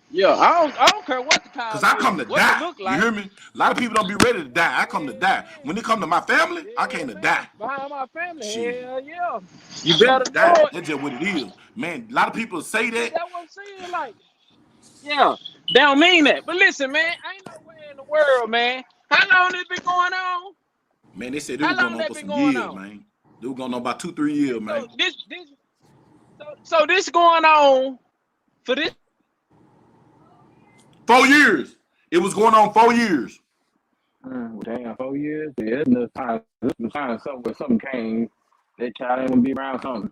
S18: Yeah, I don't care what the kind.
S1: Because I come to die.
S18: Look like.
S1: You hear me? A lot of people don't be ready to die. I come to die. When it come to my family, I came to die.
S18: Behind my family,
S1: Shit.
S18: hell yeah. You better
S1: die.
S18: know it.
S1: That's just what it is. Man, a lot of people say that.
S18: That's what I'm saying, like. Yeah, they don't mean that. But listen, man, ain't nowhere in the world, man. How long this been going on?
S1: Man, they said they were going on for some years, man. They were going on about 2-3 years, man.
S18: So this going on for this
S1: 4 years. It was going on 4 years.
S15: Damn, 4 years? Yeah, that's enough time. This time somewhere something came. That child ain't gonna be around something.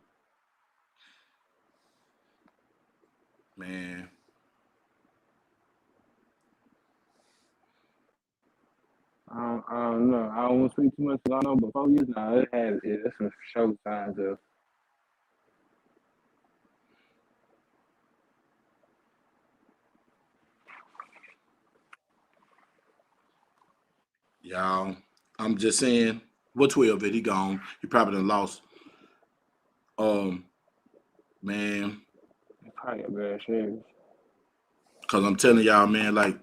S1: Man.
S15: I don't know. I don't want to speak too much because I know, but 4 years now, it's some show signs of.
S1: Y'all, I'm just saying, what 12 it? He gone. He probably done lost. Man.
S15: Probably a bad shit.
S1: Cause I'm telling y'all, man, like,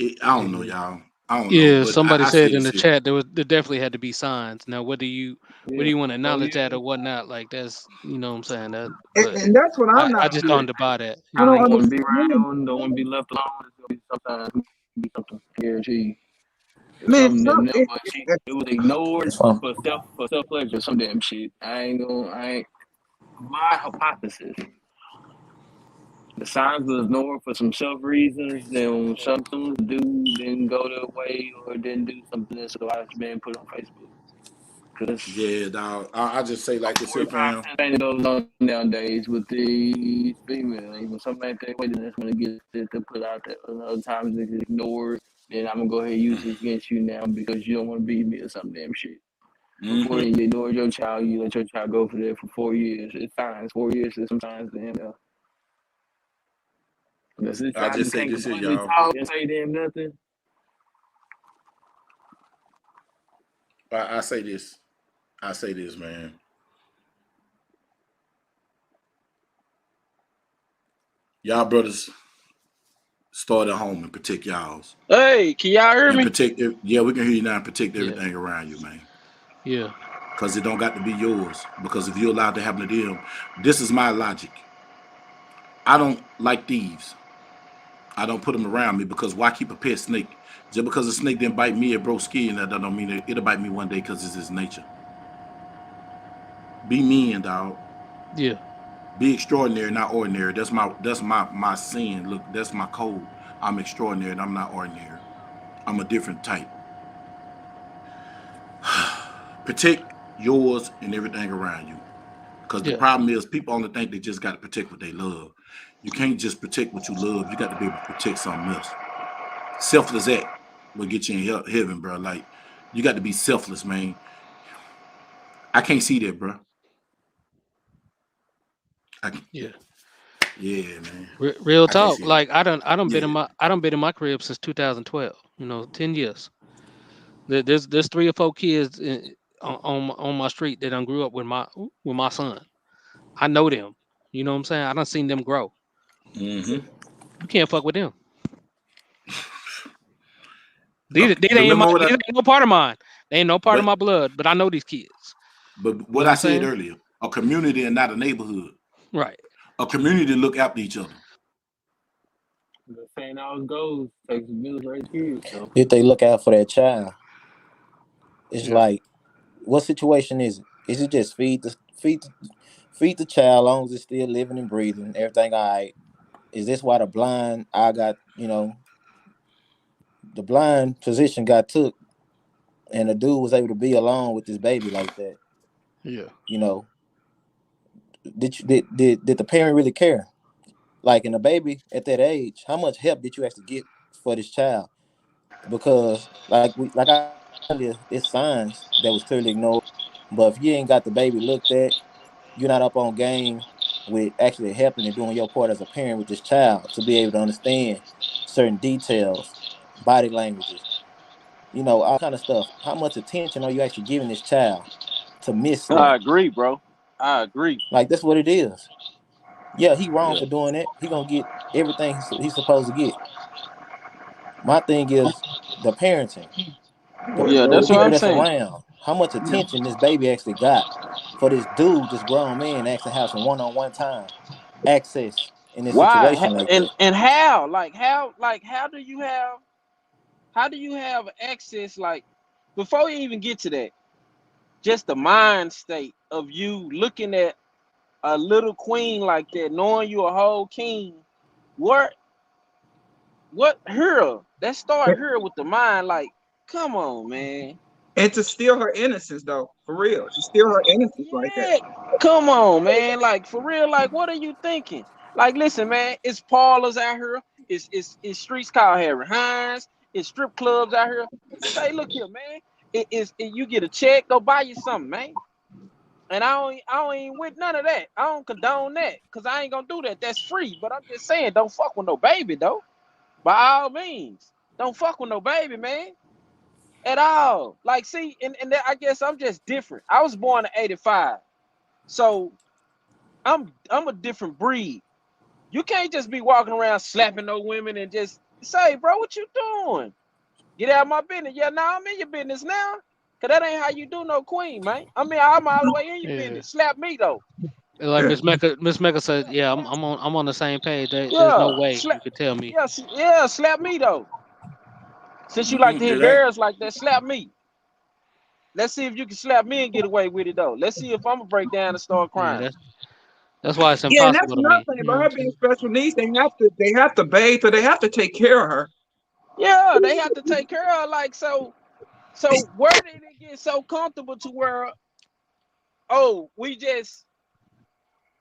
S1: I don't know, y'all. I don't know.
S10: Yeah,
S1: But
S10: somebody
S1: I
S10: said
S1: say
S10: in the
S1: this
S10: chat there definitely had to be signs. Now, whether you want to acknowledge that or whatnot, like that's you know what I'm saying that. But
S14: And that's what I'm
S10: I
S14: not
S10: just
S14: getting.
S10: don't buy that. You
S14: I
S10: know
S14: don't
S10: what I'm
S15: Want to
S10: saying?
S15: be around, don't want to be left alone. It's gonna be sometimes be something guaranteed.
S14: Man,
S15: It was ignored for self pleasure, some damn shit. My hypothesis. The signs were ignored for some self reasons, then something to do didn't go their way or didn't do something that's otherwise been put on Facebook.
S1: Yeah, dog. I just say like this here, fam.
S15: Thing goes on nowadays with these females. Even somebody think wait, that's when it gets to put out there. Other times it's ignored. Then I'm gonna go ahead and use this against you now because you don't want to be me or some damn shit. Before you ignored your child, you let your child go for there for 4 years. It's fine. 4 years is sometimes the end of.
S1: I just say this here, y'all.
S15: And say damn nothing.
S1: I say this. I say this, man. Y'all brothers start at home and protect y'all's.
S18: Hey, can y'all hear me?
S1: Protect it. Yeah, we can hear you now and protect everything around you, man.
S10: Yeah.
S1: Because it don't got to be yours. Because if you're allowed to happen to them, this is my logic. I don't like thieves. I don't put them around me because why keep a pet snake? Just because a snake didn't bite me, it broke skin, that don't mean it'll bite me one day because it's his nature. Be mean, dog.
S10: Yeah.
S1: Be extraordinary, not ordinary. That's my sin. Look, that's my code. I'm extraordinary and I'm not ordinary. I'm a different type. Protect yours and everything around you. Because the problem is people only think they just got to protect what they love. You can't just protect what you love. You got to be able to protect something else. Selfless act will get you in heaven, bro. Like, you got to be selfless, man. I can't see that, bro. Yeah, man.
S10: Real talk. Like I done been in my crib since 2012. 10 years. There's 3 or 4 kids on my street that done grew up with my son. I know them. You know what I'm saying? I done seen them grow. You can't fuck with them. They ain't no part of mine. They ain't no part of my blood, but I know these kids.
S1: But what I said earlier, a community and not a neighborhood.
S10: Right.
S1: A community look after each other.
S15: The saying always goes, takes a village to raise kids. So.
S2: If they look out for that child, it's like, what situation is it? Is it just feed the child as long as it's still living and breathing, everything all right? Is this why the blind the blind physician got took and the dude was able to be alone with his baby like that?
S10: Yeah.
S2: Did the parent really care? Like in a baby at that age, how much help did you actually get for this child? because like I earlier, it's signs that was clearly ignored. But if you ain't got the baby looked at, you're not up on game with actually helping and doing your part as a parent with this child to be able to understand certain details, body languages, all kind of stuff. How much attention are you actually giving this child to miss
S18: I
S2: that?
S18: agree, bro. I agree.
S2: Like that's what it is. Yeah, he wrong
S4: Yeah.
S2: for doing that. He gonna get everything he's supposed to get. My thing is the parenting,
S18: Yeah,
S2: the
S18: that's what
S2: people
S18: I'm
S2: that's
S18: saying.
S2: around. How much attention this baby actually got for this dude, this grown man, actually have some one-on-one time access in this
S18: Why?
S2: situation like
S18: And
S2: that.
S18: how? How do you have access? Like, before you even get to that, just the mind state of you looking at a little queen like that, knowing you a whole king. What here? Let's start here with the mind. Like, come on, man.
S14: And to steal her innocence, though, for real, to steal her innocence like that.
S18: Yeah, come on, man. Like, for real, like, what are you thinking? Like, listen, man, it's parlors out here. It's streets called Harry Hines. It's strip clubs out here. Say, look here, man. You get a check, go buy you something, man. And I ain't with none of that. I don't condone that, because I ain't gonna do that. That's free. But I'm just saying, don't fuck with no baby, though. By all means. Don't fuck with no baby, man. At all. Like, see, and I guess I'm just different. I was born in '85. So I'm a different breed. You can't just be walking around slapping no women and just say, bro, what you doing? Get out of my business. Yeah, now I'm in your business now. Cause that ain't how you do no queen, man. I mean, I'm all the way in your
S10: Yeah.
S18: business. Slap me though.
S10: Like Miss Mecca said, yeah, I'm on the same page. There's no
S18: Yeah.
S10: way you could tell me.
S18: Yeah, slap me though. Since you like to hit
S1: It ain't.
S18: girls like that, slap me. Let's see if you can slap me and get away with it though. Let's see if I'm gonna break down and start
S10: Yeah,
S18: crying.
S10: that's why it's
S14: Yeah, and that's
S10: impossible to
S14: another
S10: me.
S14: thing
S10: You know
S14: about
S10: what
S14: her
S10: I'm
S14: being
S10: saying?
S14: special needs. They have to bathe her. They have to take care of her.
S18: Yeah, they have to take care of, like, so where did it get so comfortable to where, oh, we just,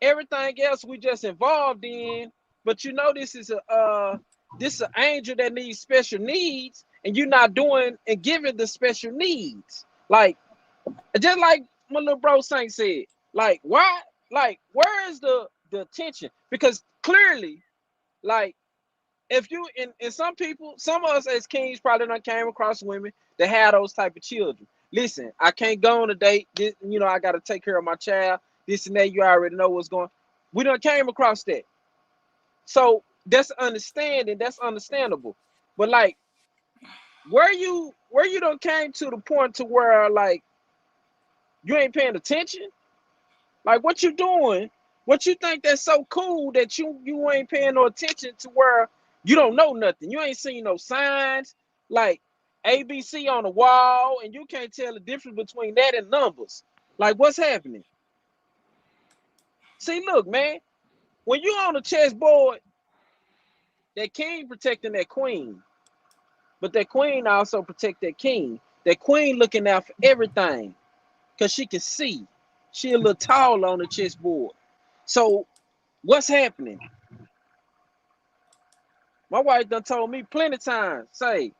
S18: everything else we just involved in, but this is an angel that needs special needs, and you're not doing and giving the special needs. Like, just like my little bro Saint said, like, why, like, where is the attention? Because clearly, like, if you and some people, some of us as kings probably not came across women that had those type of children. Listen, I can't go on a date. This, I got to take care of my child. This and that. You already know what's going. We done came across that. So that's understanding. That's understandable. But like, where you done came to the point to where, like, you ain't paying attention. Like, what you doing? What you think that's so cool that you ain't paying no attention to where you don't know nothing? You ain't seen no signs like ABC on the wall, and you can't tell the difference between that and numbers. Like, what's happening? See, look, man, when you on the chessboard, that king protecting that queen, but that queen also protect that king. That queen looking out for everything, because she can see. She a little tall on the chessboard. So what's happening? My wife done told me plenty of times, say,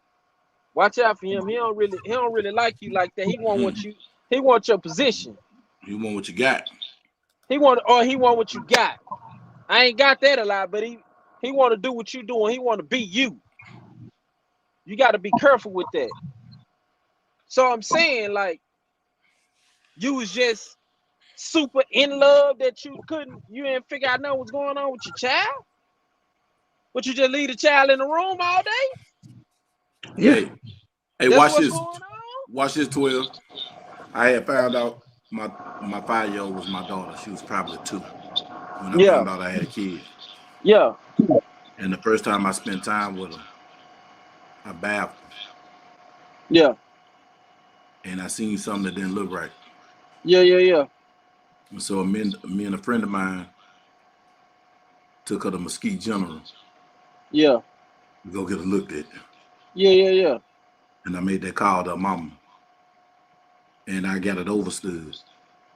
S18: watch out for him. He don't really like you like that. He want your position.
S1: You want what you got.
S18: He want what you got. I ain't got that a lot, but he want to do what you doing. He want to be you. You got to be careful with that. So I'm saying, like, you was just super in love that you didn't figure out know what's going on with your child? But you just leave the child in the room all day?
S14: Yeah.
S1: Hey,
S18: That's
S1: watch
S18: what's
S1: this.
S18: going on?
S1: Watch this, 12. I had found out my 5-year-old was my daughter. She was probably 2 when I
S18: Yeah.
S1: found out I had a kid.
S18: Yeah.
S1: And the first time I spent time with her, I bathed her.
S18: Yeah.
S1: And I seen something that didn't look right.
S18: Yeah.
S1: And so me and a friend of mine took her to Mesquite General.
S18: Yeah.
S1: We go get her looked at.
S18: Yeah.
S1: And I made that call to her mama. And I got it overstood.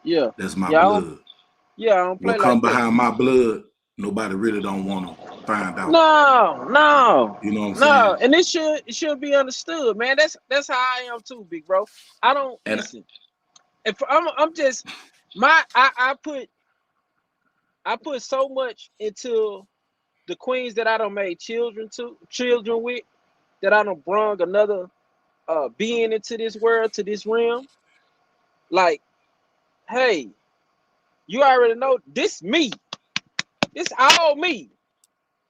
S18: Yeah.
S1: That's my
S18: Yeah,
S1: blood.
S18: I don't play
S1: What come
S18: like that.
S1: behind my blood, nobody really don't want to find out.
S18: No.
S1: You know what I'm saying?
S18: And it should be understood, man. That's how I am too, big bro. I don't
S1: And
S18: listen. If I'm just I put so much into the queens that I don't made children with, that I don't brung another being into this world, to this realm. Like, hey, you already know this me. It's all me.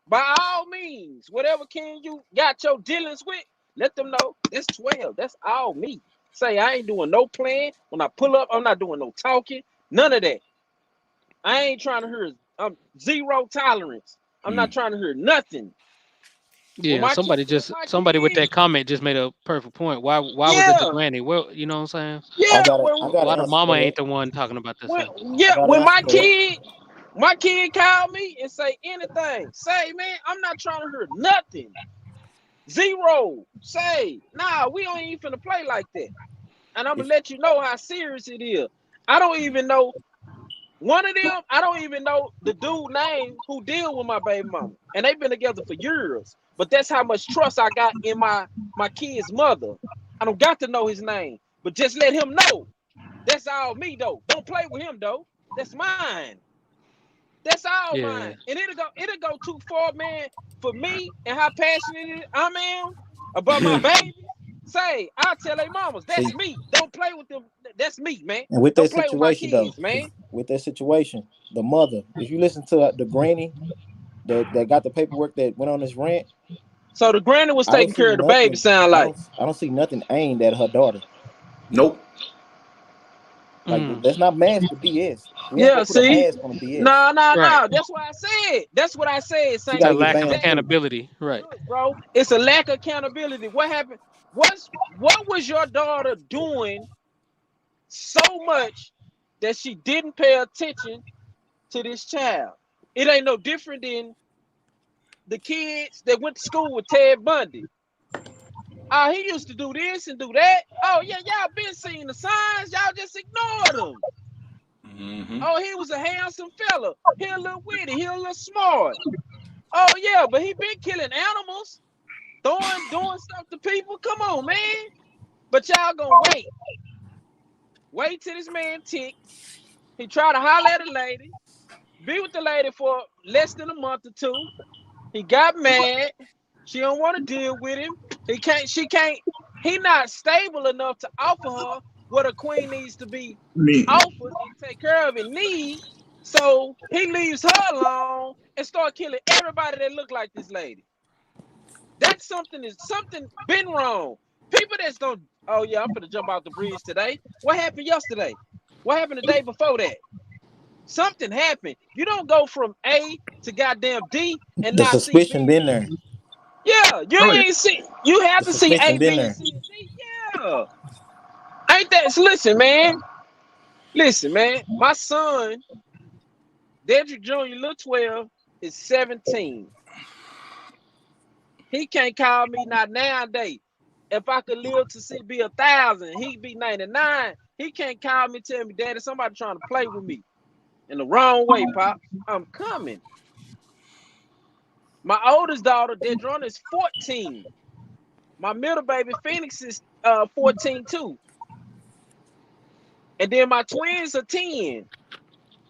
S18: By all means, whatever king you got your dealings with, let them know that's 12. That's all me. Say I ain't doing no plan. When I pull up, I'm not doing no talking. None of that. I ain't trying to hear. I'm zero tolerance. I'm not trying to hear nothing.
S10: Yeah, somebody with that comment just made a perfect point. Why was it the granny? Well, you know what I'm saying?
S18: Yeah,
S10: Why the mama ain't the one talking about this stuff?
S18: when my kid called me and say anything, say, man, I'm not trying to hear nothing. Zero. Say, nah, we don't even finna play like that. And I'm gonna let you know how serious it is. I don't even know one of them. I don't even know the dude name who deal with my baby mama, and they've been together for years. But that's how much trust I got in my kid's mother. I don't got to know his name, but just let him know. That's all me though. Don't play with him though. That's mine. That's all mine. And it'll go too far, man, for me and how passionate I am about my baby. Say, I'll tell their mamas, that's me. Don't play with them. That's me, man.
S2: And with
S18: Don't
S2: that
S18: play with my
S2: situation
S18: kids,
S2: though,
S18: man.
S2: with that situation, the mother, if you listen to the granny that got the paperwork that went on this rant.
S18: So the granny was
S2: I don't
S18: taking
S2: see
S18: care of the baby,
S2: nothing.
S18: sound like.
S2: I don't see nothing aimed at her daughter.
S1: Nope.
S2: Like that's not mask to BS. We ain't
S18: Yeah,
S2: gonna put a
S18: see?
S2: mask on the BS.
S18: No.
S10: Right.
S18: That's what I said. That's what I said.
S2: She
S18: Saying
S2: gotta
S10: It's a
S2: get
S10: lack of
S2: banned too.
S10: accountability. Right.
S18: Bro, it's a lack of accountability. What happened? What was your daughter doing so much that she didn't pay attention to this child? It ain't no different than the kids that went to school with Ted Bundy. He used to do this and do that. Oh yeah, y'all been seeing the signs. Y'all just ignored them. Oh, he was a handsome fella. He a little witty. He a little smart. Oh yeah, but he been killing animals, doing stuff to people. Come on, man. But y'all gonna wait till this man tick. He try to holler at a lady, be with the lady for less than a month or two. He got mad. She don't want to deal with him. She can't. He not stable enough to offer her what a queen needs to be offered and take care of and need. So he leaves her alone and start killing everybody that look like this lady. That's something been wrong. People that's gonna, oh yeah, I'm gonna jump out the bridge today. What happened yesterday? What happened the day before that? Something happened. You don't go from A to goddamn D and
S2: The
S18: not see
S2: suspicion
S18: B.
S2: been there.
S18: Yeah, you ain't see. You have
S2: The
S18: to see A,
S2: suspicion been
S18: B,
S2: there.
S18: and C, and D. Yeah. Ain't that? So listen, man. My son, Dedrick Jr., little 12, is 17. He can't call me not nowadays. If I could live to see be 1,000, he'd be 99. He can't call me, tell me, Daddy, somebody trying to play with me. In the wrong way, Pop. I'm coming. My oldest daughter, Dedrona, is 14. My middle baby, Phoenix, is 14 too. And then my twins are 10.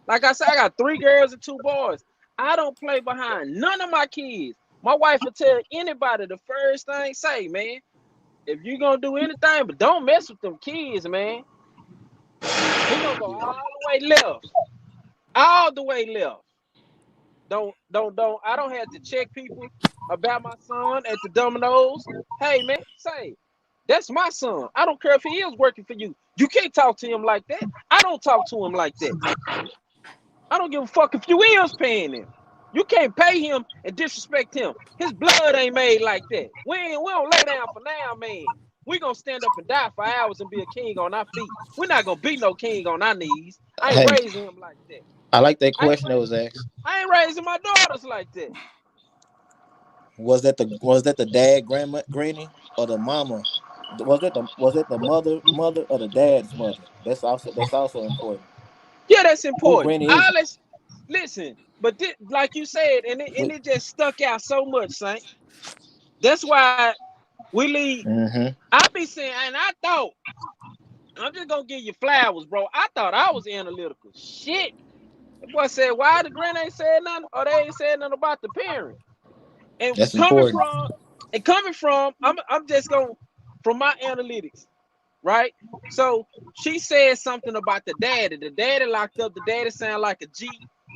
S18: Like I said, I got 3 girls and 2 boys. I don't play behind none of my kids. My wife will tell anybody the first thing, say, man, if you're going to do anything, but don't mess with them kids, man. He going to go all the way left. All the way left. Don't. I don't have to check people about my son at the Domino's. Hey, man, say, that's my son. I don't care if he is working for you. You can't talk to him like that. I don't talk to him like that. I don't give a fuck if you is paying him. You can't pay him and disrespect him. His blood ain't made like that. We don't lay down for now, man. We gonna stand up and die for hours and be a king on our feet. We're not gonna be no king on our knees. I ain't raising him like that.
S2: I like that question that was asked.
S18: I ain't raising my daughters like that.
S2: Was that the dad, grandma, granny, or the mama? Was that the mother or the dad's mother? That's also important.
S18: Yeah, that's
S2: Who
S18: important.
S2: granny is it?
S18: Listen, But like you said, and it just stuck out so much, Saint. That's why we leave. I be saying, and I thought, I'm just gonna give you flowers, bro. I thought I was analytical. Shit. The boy said, why the grand ain't said nothing, or they ain't said nothing about the parent. And
S2: That's
S18: coming
S2: important.
S18: from, I'm just going from my analytics, right? So she said something about the daddy. The daddy locked up. The daddy sound like a G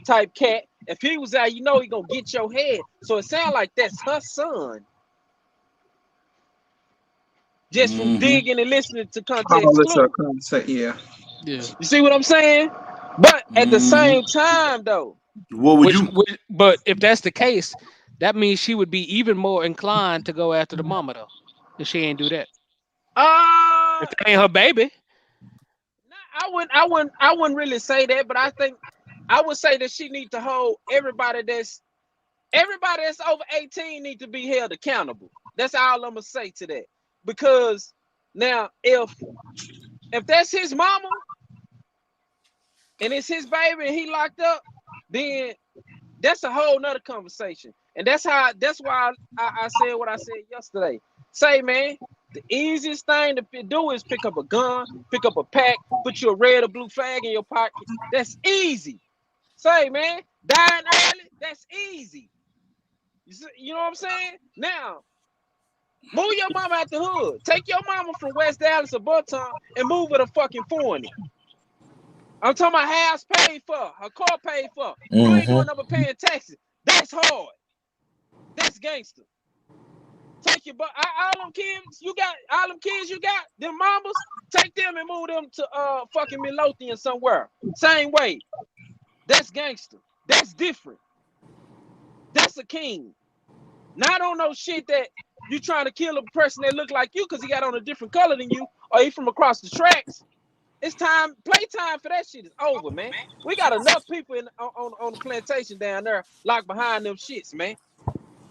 S18: type cat. If he was out, you know he gonna get your head. So it sound like that's her son. Just from digging and listening to Context Clue.
S14: Yeah.
S18: You see what I'm saying? But at the same time, though,
S1: what would you?
S10: But if that's the case, that means she would be even more inclined to go after the mama, though, if she ain't do that. If that ain't her baby.
S18: I wouldn't really say that, but I think I would say that she need to hold everybody that's over 18 need to be held accountable. That's all I'm gonna say to that. Because now if that's his mama and it's his baby and he locked up, then that's a whole nother conversation. And that's why I said what I said yesterday. Say, man, the easiest thing to do is pick up a gun, pick up a pack, put your red or blue flag in your pocket. That's easy. Say, man, dying early, that's easy. You know what I'm saying? Now, move your mama out the hood. Take your mama from West Dallas or Bucktown and move her to fucking Forney. I'm talking about house paid for, her car paid for. You ain't going up and paying taxes. That's hard. That's gangster. Take your all them kids you got, them mamas, take them and move them to fucking Midlothian somewhere. Same way. That's gangster. That's different. That's a king. Not on no shit that you trying to kill a person that look like you because he got on a different color than you or he from across the tracks. It's time, playtime for that shit is over, man. We got enough people on the plantation down there locked behind them shits, man.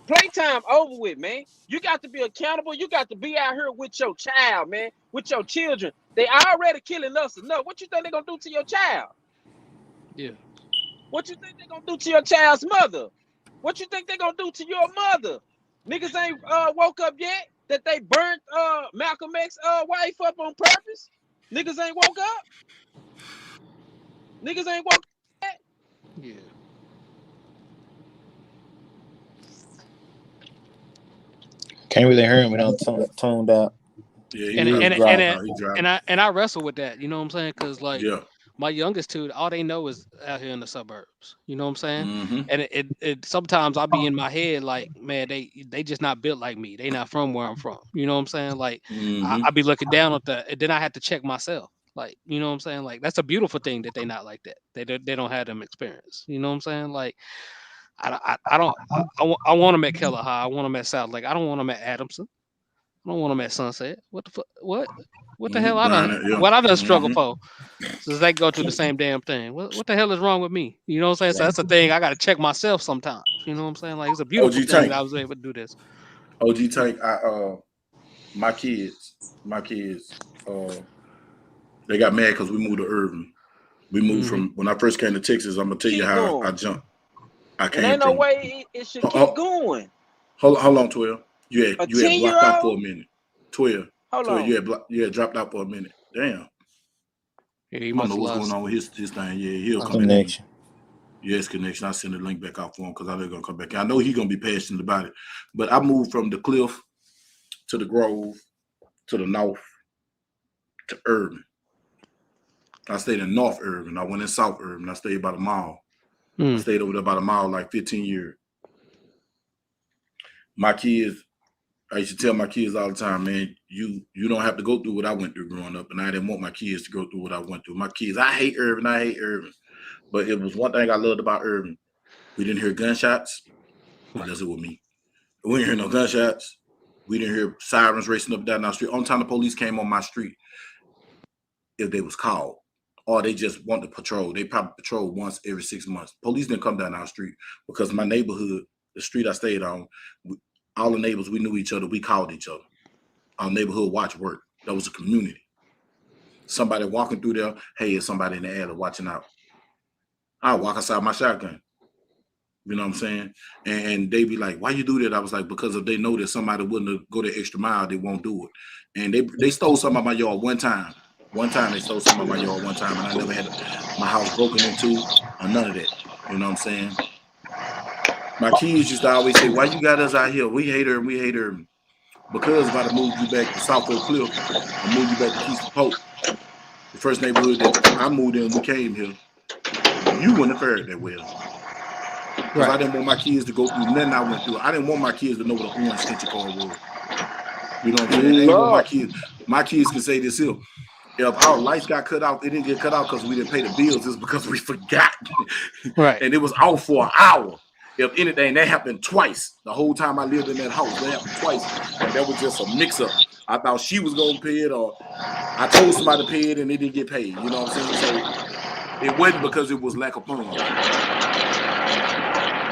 S18: Playtime over with, man. You got to be accountable. You got to be out here with your child, man, with your children. They already killing us enough. What you think they're gonna do to your child?
S10: Yeah.
S18: What you think they're gonna do to your child's mother? What you think they're gonna do to your mother? Niggas ain't woke up yet that they burnt Malcolm X wife up on purpose. Niggas ain't woke up. Niggas ain't woke up yet.
S10: Yeah.
S2: Can't really hear him without toned out.
S1: Yeah,
S10: and I wrestle with that, you know what I'm saying? Because like my youngest two, all they know is out here in the suburbs. You know what I'm saying? And it sometimes I'll be in my head like, man, they just not built like me. They not from where I'm from. You know what I'm saying? Like I be looking down at that, and then I have to check myself. Like, you know what I'm saying? Like that's a beautiful thing that they not like that. They don't have them experience. You know what I'm saying? Like I want them at Keller High. I want them at South Lake. I don't want them at Adamson. I don't want them at Sunset. What the fuck? What the hell? I done struggle for. So they go through the same damn thing. What the hell is wrong with me? You know what I'm saying? So that's the thing. I got to check myself sometimes. You know what I'm saying? Like it's a beautiful thing that I was able to do this.
S1: OG Tank, my kids, they got mad because we moved to Irving. We moved from when I first came to Texas. I'm gonna tell you how I jumped. I came
S18: ain't no way it should keep going.
S1: Hold on, 12. You had blocked out for a minute. 12.
S18: Hold
S1: 12,
S18: on.
S1: you had dropped out for a minute. Damn.
S10: Yeah,
S1: I don't know what's going on with his thing. Yeah, he'll come
S2: connection.
S1: Yeah, his connection. I send the link back out for him because I know he's gonna come back. I know he's gonna be passionate about it. But I moved from the Cliff to the Grove to the North to Irving. I stayed in North Irving. I went in South Irving. I stayed about a mile. I stayed over there about a mile, like 15 years. My kids, I used to tell my kids all the time, man, you don't have to go through what I went through growing up, and I didn't want my kids to go through what I went through. My kids, I hate Irving. But it was one thing I loved about Irving. We didn't hear gunshots. Well, that's it with me. We didn't hear no gunshots. We didn't hear sirens racing up and down our street. On time the police came on my street, if they was called, or they just want to patrol. They probably patrol once every 6 months. Police didn't come down our street because my neighborhood, the street I stayed on, all the neighbors, we knew each other. We called each other. Our neighborhood watch worked. That was a community. Somebody walking through there, hey, is somebody in the alley watching out? I'll walk outside my shotgun. You know what I'm saying? And they be like, why you do that? I was like, because if they know that somebody wouldn't go the extra mile, they won't do it. And they stole some of my yard one time. One time they stole some of my yard one time, and I never had my house broken into or none of that. You know what I'm saying? My kids used to always say, why you got us out here? We hate her and we hate her. Because if I'd have moved you back to South Oak Cliff and moved you back to Keystone Pope, the first neighborhood that I moved in, we came here, you wouldn't have fared that well. Because I didn't want my kids to go through nothing I went through. I didn't want my kids to know what an orange stitcher car was. You know what I'm saying? I didn't want my kids. My kids can say this here. If our lights got cut out, it didn't get cut out because we didn't pay the bills. It's because we forgot.
S10: Right.
S1: And it was off for an hour. If anything, that happened twice. The whole time I lived in that house, that happened twice. And that was just a mix-up. I thought she was going to pay it, or I told somebody to pay it and they didn't get paid. You know what I'm saying? So it wasn't because it was lack of funds.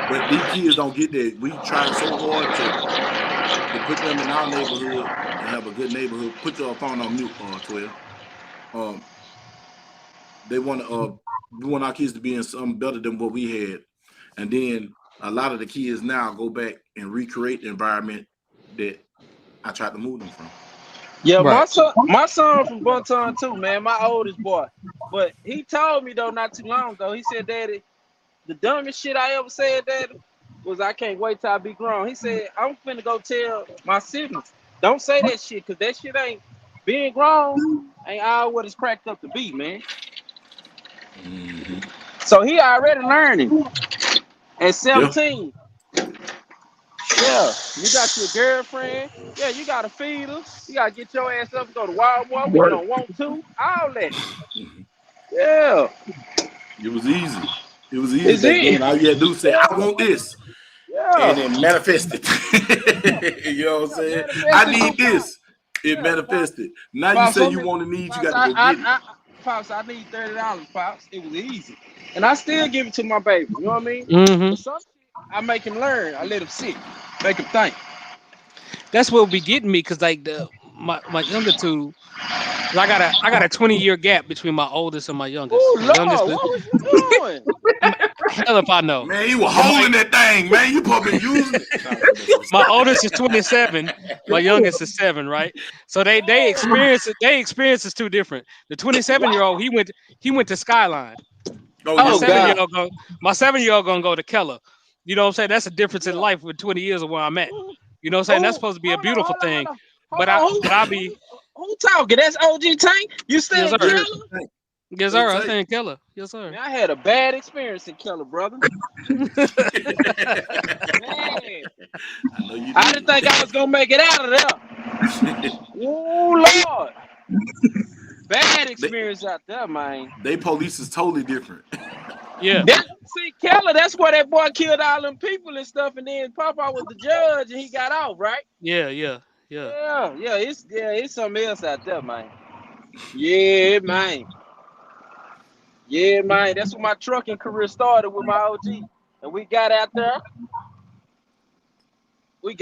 S1: But these kids don't get that. We try so hard to put them in our neighborhood and have a good neighborhood. Put your phone on mute, 12. They want we want our kids to be in something better than what we had. And then a lot of the kids now go back and recreate the environment that I tried to move them from.
S18: Yeah, my son from Bunton too, man. My oldest boy. But he told me though not too long ago. He said, Daddy, the dumbest shit I ever said, Daddy, was I can't wait till I be grown. He said, I'm finna go tell my siblings, don't say that shit, because that shit ain't being grown ain't all what it's cracked up to be, man.
S1: Mm-hmm.
S18: So he already learning at 17. Yeah, you got your girlfriend. Yeah, you gotta feed her. You gotta get your ass up and go to Walmart when you don't want to. All that. Yeah.
S1: It was easy. It was easy back then. All you had to do is say, I want this.
S18: Yeah.
S1: And then manifest it. You know what I'm saying? I need this. It manifested. Now
S18: Pops,
S1: you say you want to need, you got to go get it.
S18: Pops, I need $30, Pops. It was easy. And I still give it to my baby. You know what I mean?
S10: Mm-hmm.
S18: But some shit, I make him learn. I let him sit. Make him think.
S10: That's what be getting me, because like my younger two, I got a 20-year gap between my oldest and my youngest.
S18: Oh Lord,
S10: youngest
S18: what was you doing?
S10: Hell if I know.
S1: Man, you were holding that thing, man. You probably using it.
S10: My oldest is 27. My youngest is 7, right? So they experience is too different. The 27-year-old, he went to Skyline. My 7-year-old gonna go to Keller. You know what I'm saying? That's a difference in life with 20 years of where I'm at. You know what I'm saying? That's supposed to be a beautiful thing. But I'll be.
S18: Who talking? That's OG Tank. You stay in Keller?
S10: Yes, sir. I stay in Keller. Yes, sir.
S18: Man, I had a bad experience in Keller, brother. Man, I didn't think I was gonna make it out of there. Oh Lord. Bad experience out there, man.
S1: They police is totally different.
S10: Yeah.
S18: See, Keller, that's where that boy killed all them people and stuff, and then Papa was the judge and he got off, right?
S10: Yeah.
S18: It's something else out there, man. Yeah, man. That's when my trucking career started with my OG. And we got out there. And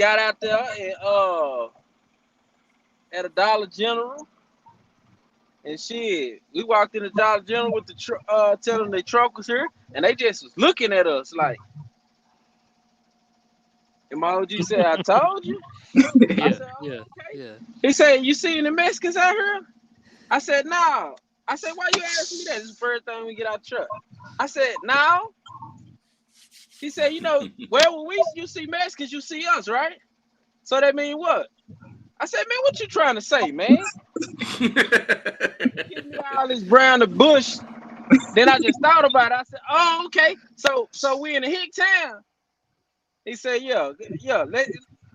S18: at a Dollar General. And shit, we walked in the Dollar General with the telling the truck was here, and they just was looking at us like. And my OG said, I told you. I said, okay. He said, you seen the Mexicans out here? I said, no. I said, why you asking me that? This is the first time we get out the truck. I said, no. He said, you know, well, when you see Mexicans, you see us, right? So that mean what? I said, man, what you trying to say, man? Give me all this brown to bush. Then I just thought about it. I said, oh, okay. So we in the hick town. He said, yeah,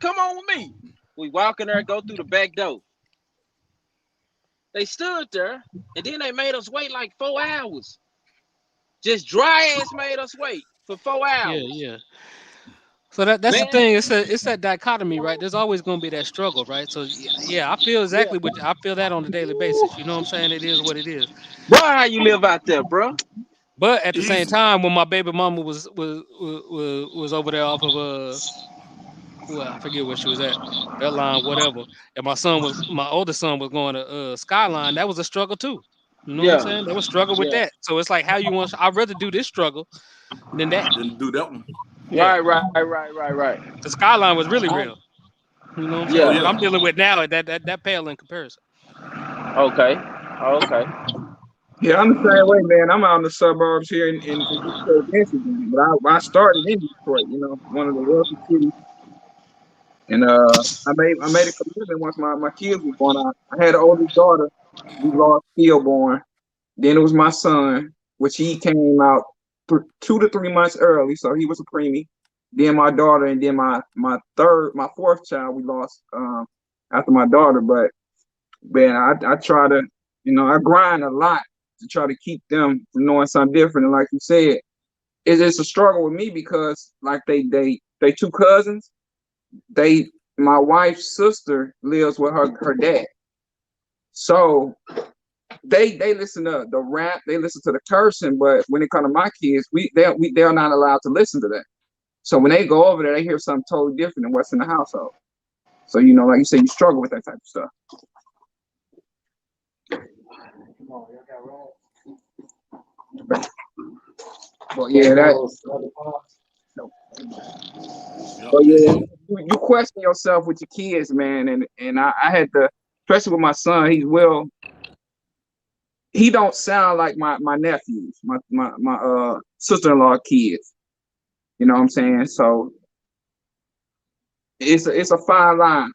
S18: come on with me. We walk in there, go through the back door. They stood there, and then they made us wait like 4 hours. Just dry ass made us wait for 4 hours.
S10: Yeah. So that's the thing. It's that dichotomy, right? There's always going to be that struggle, right? So yeah, I feel exactly what I feel that on a daily basis. You know what I'm saying? It is what it is.
S18: Bro, how you live out there, bro?
S10: But at the same time, when my baby mama was over there off of I forget where she was at, that line, whatever. And my oldest son was going to Skyline. That was a struggle too. You know what I'm saying? There was struggle with that. So it's like how you want. I'd rather do this struggle than that.
S1: Didn't do that one.
S10: Yeah.
S18: Right.
S10: The skyline was really real. You know what I'm saying?
S18: Yeah.
S10: What I'm dealing with now, that pale in comparison.
S18: Okay.
S14: Yeah, I'm the same way, man. I'm out in the suburbs here in Detroit, Michigan, but I started in Detroit, one of the wealthy cities. And I made a commitment once my kids were born. I had an older daughter, we lost stillborn. Then it was my son, which he came out 2 to 3 months early, so he was a preemie. Then my daughter, and then my fourth child we lost after my daughter. But man, I try to, I grind a lot to try to keep them from knowing something different. And like you said, it's a struggle with me because like they two cousins. My wife's sister lives with her dad, so they listen to the rap, they listen to the cursing, but when it comes to my kids, they're not allowed to listen to that. So when they go over there, they hear something totally different than what's in the household. So like you said, you struggle with that type of stuff. Well, yeah, But yeah, you question yourself with your kids, man, and I had to, especially with my son. He don't sound like my nephews, my sister-in-law kids. You know what I'm saying? So it's a fine line,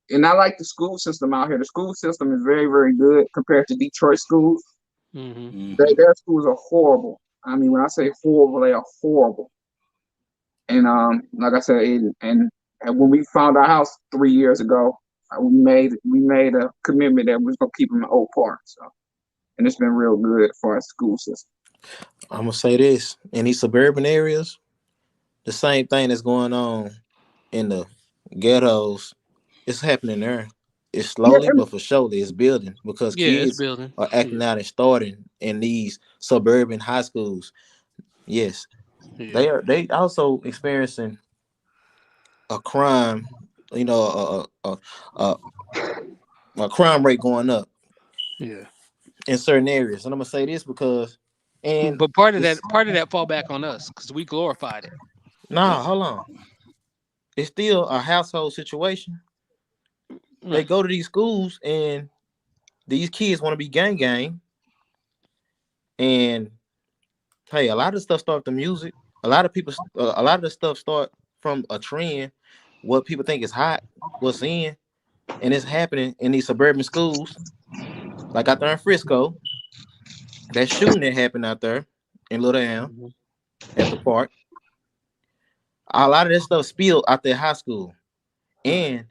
S14: And I like the school system out here. The school system is very, very good compared to Detroit schools.
S10: Mm-hmm.
S14: Their schools are horrible. I mean, when I say horrible, they are horrible. And like I said, and when we found our house 3 years ago, we made a commitment that we was gonna keep them in Oak Park. So, and it's been real good for our school system.
S2: I'm gonna say this: in these suburban areas, the same thing that's going on in the ghettos, it's happening there. It's slowly but for surely it's building because
S10: Yeah, it's
S2: kids
S10: building.
S2: are acting out and starting in these suburban high schools. Yes,
S10: Yeah.
S2: they also experiencing a crime, a crime rate going up.
S10: Yeah.
S2: In certain areas, and I'm gonna say this because,
S10: But part of that fall back on us because we glorified it.
S2: Hold on. It's still a household situation. They go to these schools and these kids want to be gang. And hey, a lot of stuff start with the music. A lot of the stuff start from a trend. What people think is hot, what's in, and it's happening in these suburban schools, like out there in Frisco. That shooting that happened out there in Little Elm at the park. A lot of that stuff spilled out their high school. And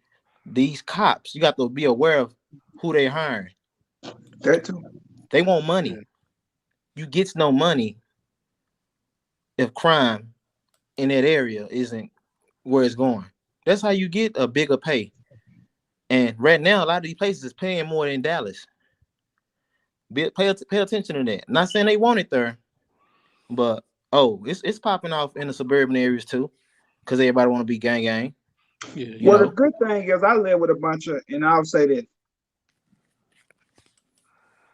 S2: these cops, you got to be aware of who they're hiring.
S14: That too.
S2: They want money. You get no money if crime in that area isn't where it's going. That's how you get a bigger pay. And right now, a lot of these places is paying more than Dallas. Pay attention to that. Not saying they want it there, but it's popping off in the suburban areas too, because everybody want to be gang.
S14: Well, the good thing is I live with a bunch of, and I'll say this.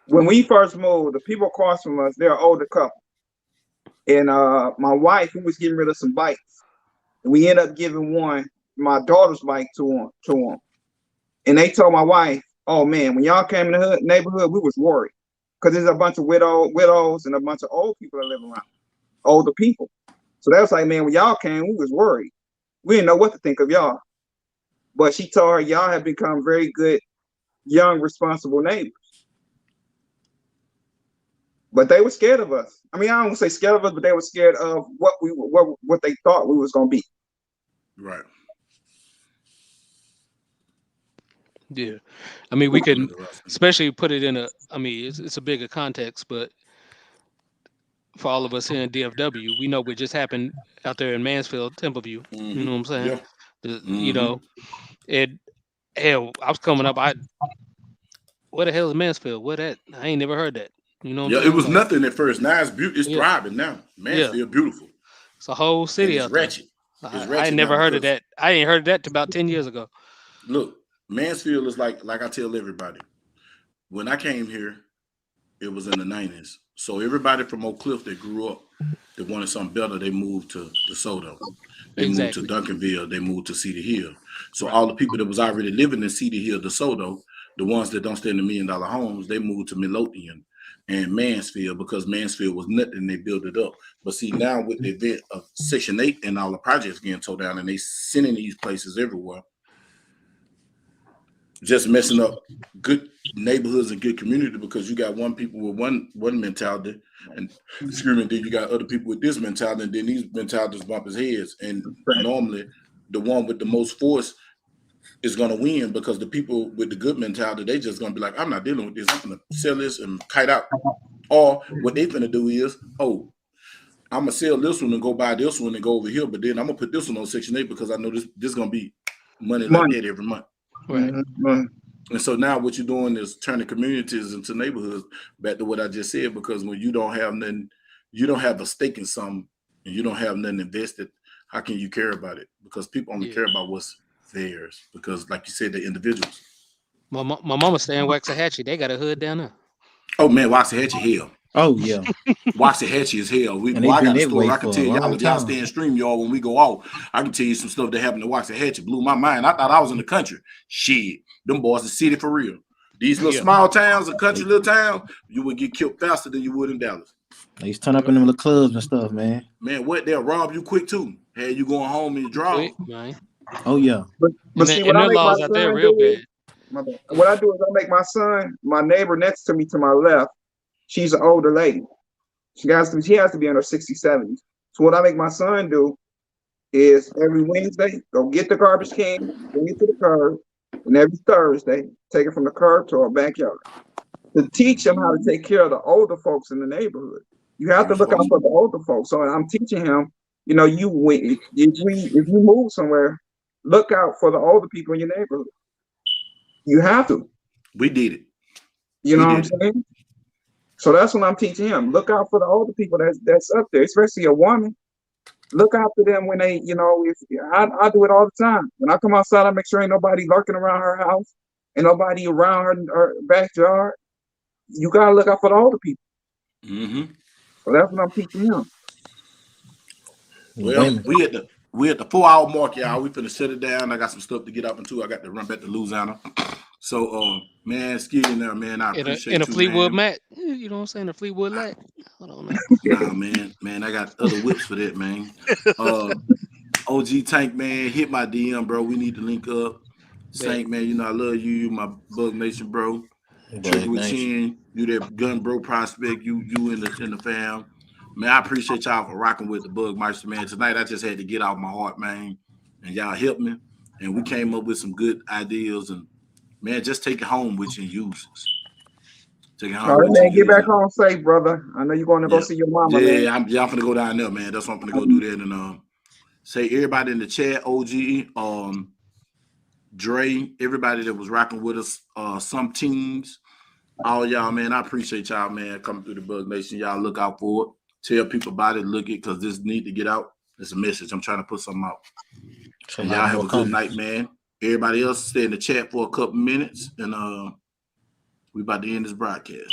S14: When we first moved, the people across from us, they're an older couple. And my wife, who was getting rid of some bikes, and we ended up giving my daughter's bike to them. And they told my wife, oh man, when y'all came in the neighborhood, we was worried. Because there's a bunch of widows and a bunch of old people that live around, older people. So they was like, man, when y'all came, we was worried. We didn't know what to think of y'all. But she told her, y'all have become very good, young, responsible neighbors. But they were scared of us. I mean, I don't want to say scared of us, but they were scared of what they thought we was going to be.
S1: Right.
S10: Yeah. I mean, we can especially put it in it's a bigger context, but for all of us here in DFW, we know what just happened out there in Mansfield, Templeview. You know what I'm saying? Hell, I was coming up. What the hell is Mansfield? What that? I ain't never heard that. You know what I'm saying?
S1: It was nothing at first. Now it's thriving now. Mansfield, beautiful.
S10: It's a whole city out
S1: ratchet.
S10: there.
S1: It's
S10: I
S1: ratchet
S10: ain't never
S1: now
S10: heard of that. I ain't heard of that till about 10 years ago.
S1: Look, Mansfield is like I tell everybody. When I came here, it was in the 90s. So everybody from Oak Cliff that grew up they wanted something better, they moved to DeSoto. They moved to Duncanville. They moved to Cedar Hill. So all the people that was already living in Cedar Hill, DeSoto, the ones that don't stay in the $1 million homes, they moved to Midlothian and Mansfield because Mansfield was nothing. They built it up. But see, now with the event of Section 8 and all the projects getting tore down and they sending these places everywhere, just messing up good neighborhoods and good community because you got one people with one mentality and then you got other people with this mentality and then these mentalities bump his heads. And normally the one with the most force is going to win because the people with the good mentality, they just going to be like, I'm not dealing with this. I'm going to sell this and kite out. Or what they going to do is, oh, I'm going to sell this one and go buy this one and go over here. But then I'm going to put this one on Section 8 because I know this is going to be money like that every month.
S10: Right.
S1: And so now what you're doing is turning communities into neighborhoods, back to what I just said, because when you don't have nothing, you don't have a stake in something and you don't have nothing invested, how can you care about it? Because people only care about what's theirs because like you said, they're individuals.
S10: My mama stay in Waxahachie. They got a hood down there.
S1: Oh man, Waxahachie hell.
S2: Oh yeah.
S1: Waxahachie is hell. I got a story I can tell y'all. If y'all stay in stream, y'all, when we go out, I can tell you some stuff that happened to Waxahachie. Blew my mind. I thought I was in the country. Shit. Them boys the city for real. These little small towns, a country little town, you would get killed faster than you would in Dallas.
S2: They used to turn up in them little clubs and stuff, man.
S1: Man, what? They'll rob you quick too. Had you going home and draw.
S2: Oh yeah.
S19: But see, what I make my son do, what I do is I make my son, my neighbor next to me to my left, she's an older lady. She has to be in her 60s, 70s. So what I make my son do is every Wednesday, go get the garbage can, bring it to the curb, and every Thursday, take it from the curb to our backyard. To teach them how to take care of the older folks in the neighborhood. You have to look out for the older folks. So I'm teaching him, you know, if you move somewhere, look out for the older people in your neighborhood. You have to.
S1: We did it.
S19: You know what I'm saying? So that's what I'm teaching him. Look out for the older people that's up there, especially a woman. Look out for them when they, you know, I do it all the time. When I come outside, I make sure ain't nobody lurking around her house and nobody around her backyard. You gotta look out for the older people.
S1: Mm-hmm.
S19: So that's what I'm teaching him.
S1: Well, we at the 4-hour mark, y'all. We finna shut it down. I got some stuff to get up into. I got to run back to Louisiana. So, man, excuse me now, man. I appreciate
S10: in a
S1: you,
S10: Fleetwood
S1: man.
S10: Mac. You know what I'm saying? A Fleetwood Mac. Hold on,
S1: Nah, man, I got other whips for that, man. OG Tank, man, hit my DM, bro. We need to link up. Tank, man, you know I love you. You my Bug Nation, bro. Tricky with Chin, you that gun bro prospect. You in the fam. Man, I appreciate y'all for rocking with the Bug Meister, man. Tonight I just had to get out my heart, man, and y'all helped me, and we came up with some good ideas and. Man, just take it home with you and use it. Take it home.
S19: All right, man, get back home safe, brother. I know you're going to go see your mama.
S1: Yeah, I'm finna go down there, man. That's what I'm finna go do that. And say everybody in the chat, OG, Dre, everybody that was rocking with us, some teams, all y'all, man. I appreciate y'all, man, coming through the Bug Nation. Y'all look out for it. Tell people about it, look it, because this need to get out. It's a message. I'm trying to put something out. So y'all have a good night, man. Everybody else stay in the chat for a couple minutes, and we about to end this broadcast.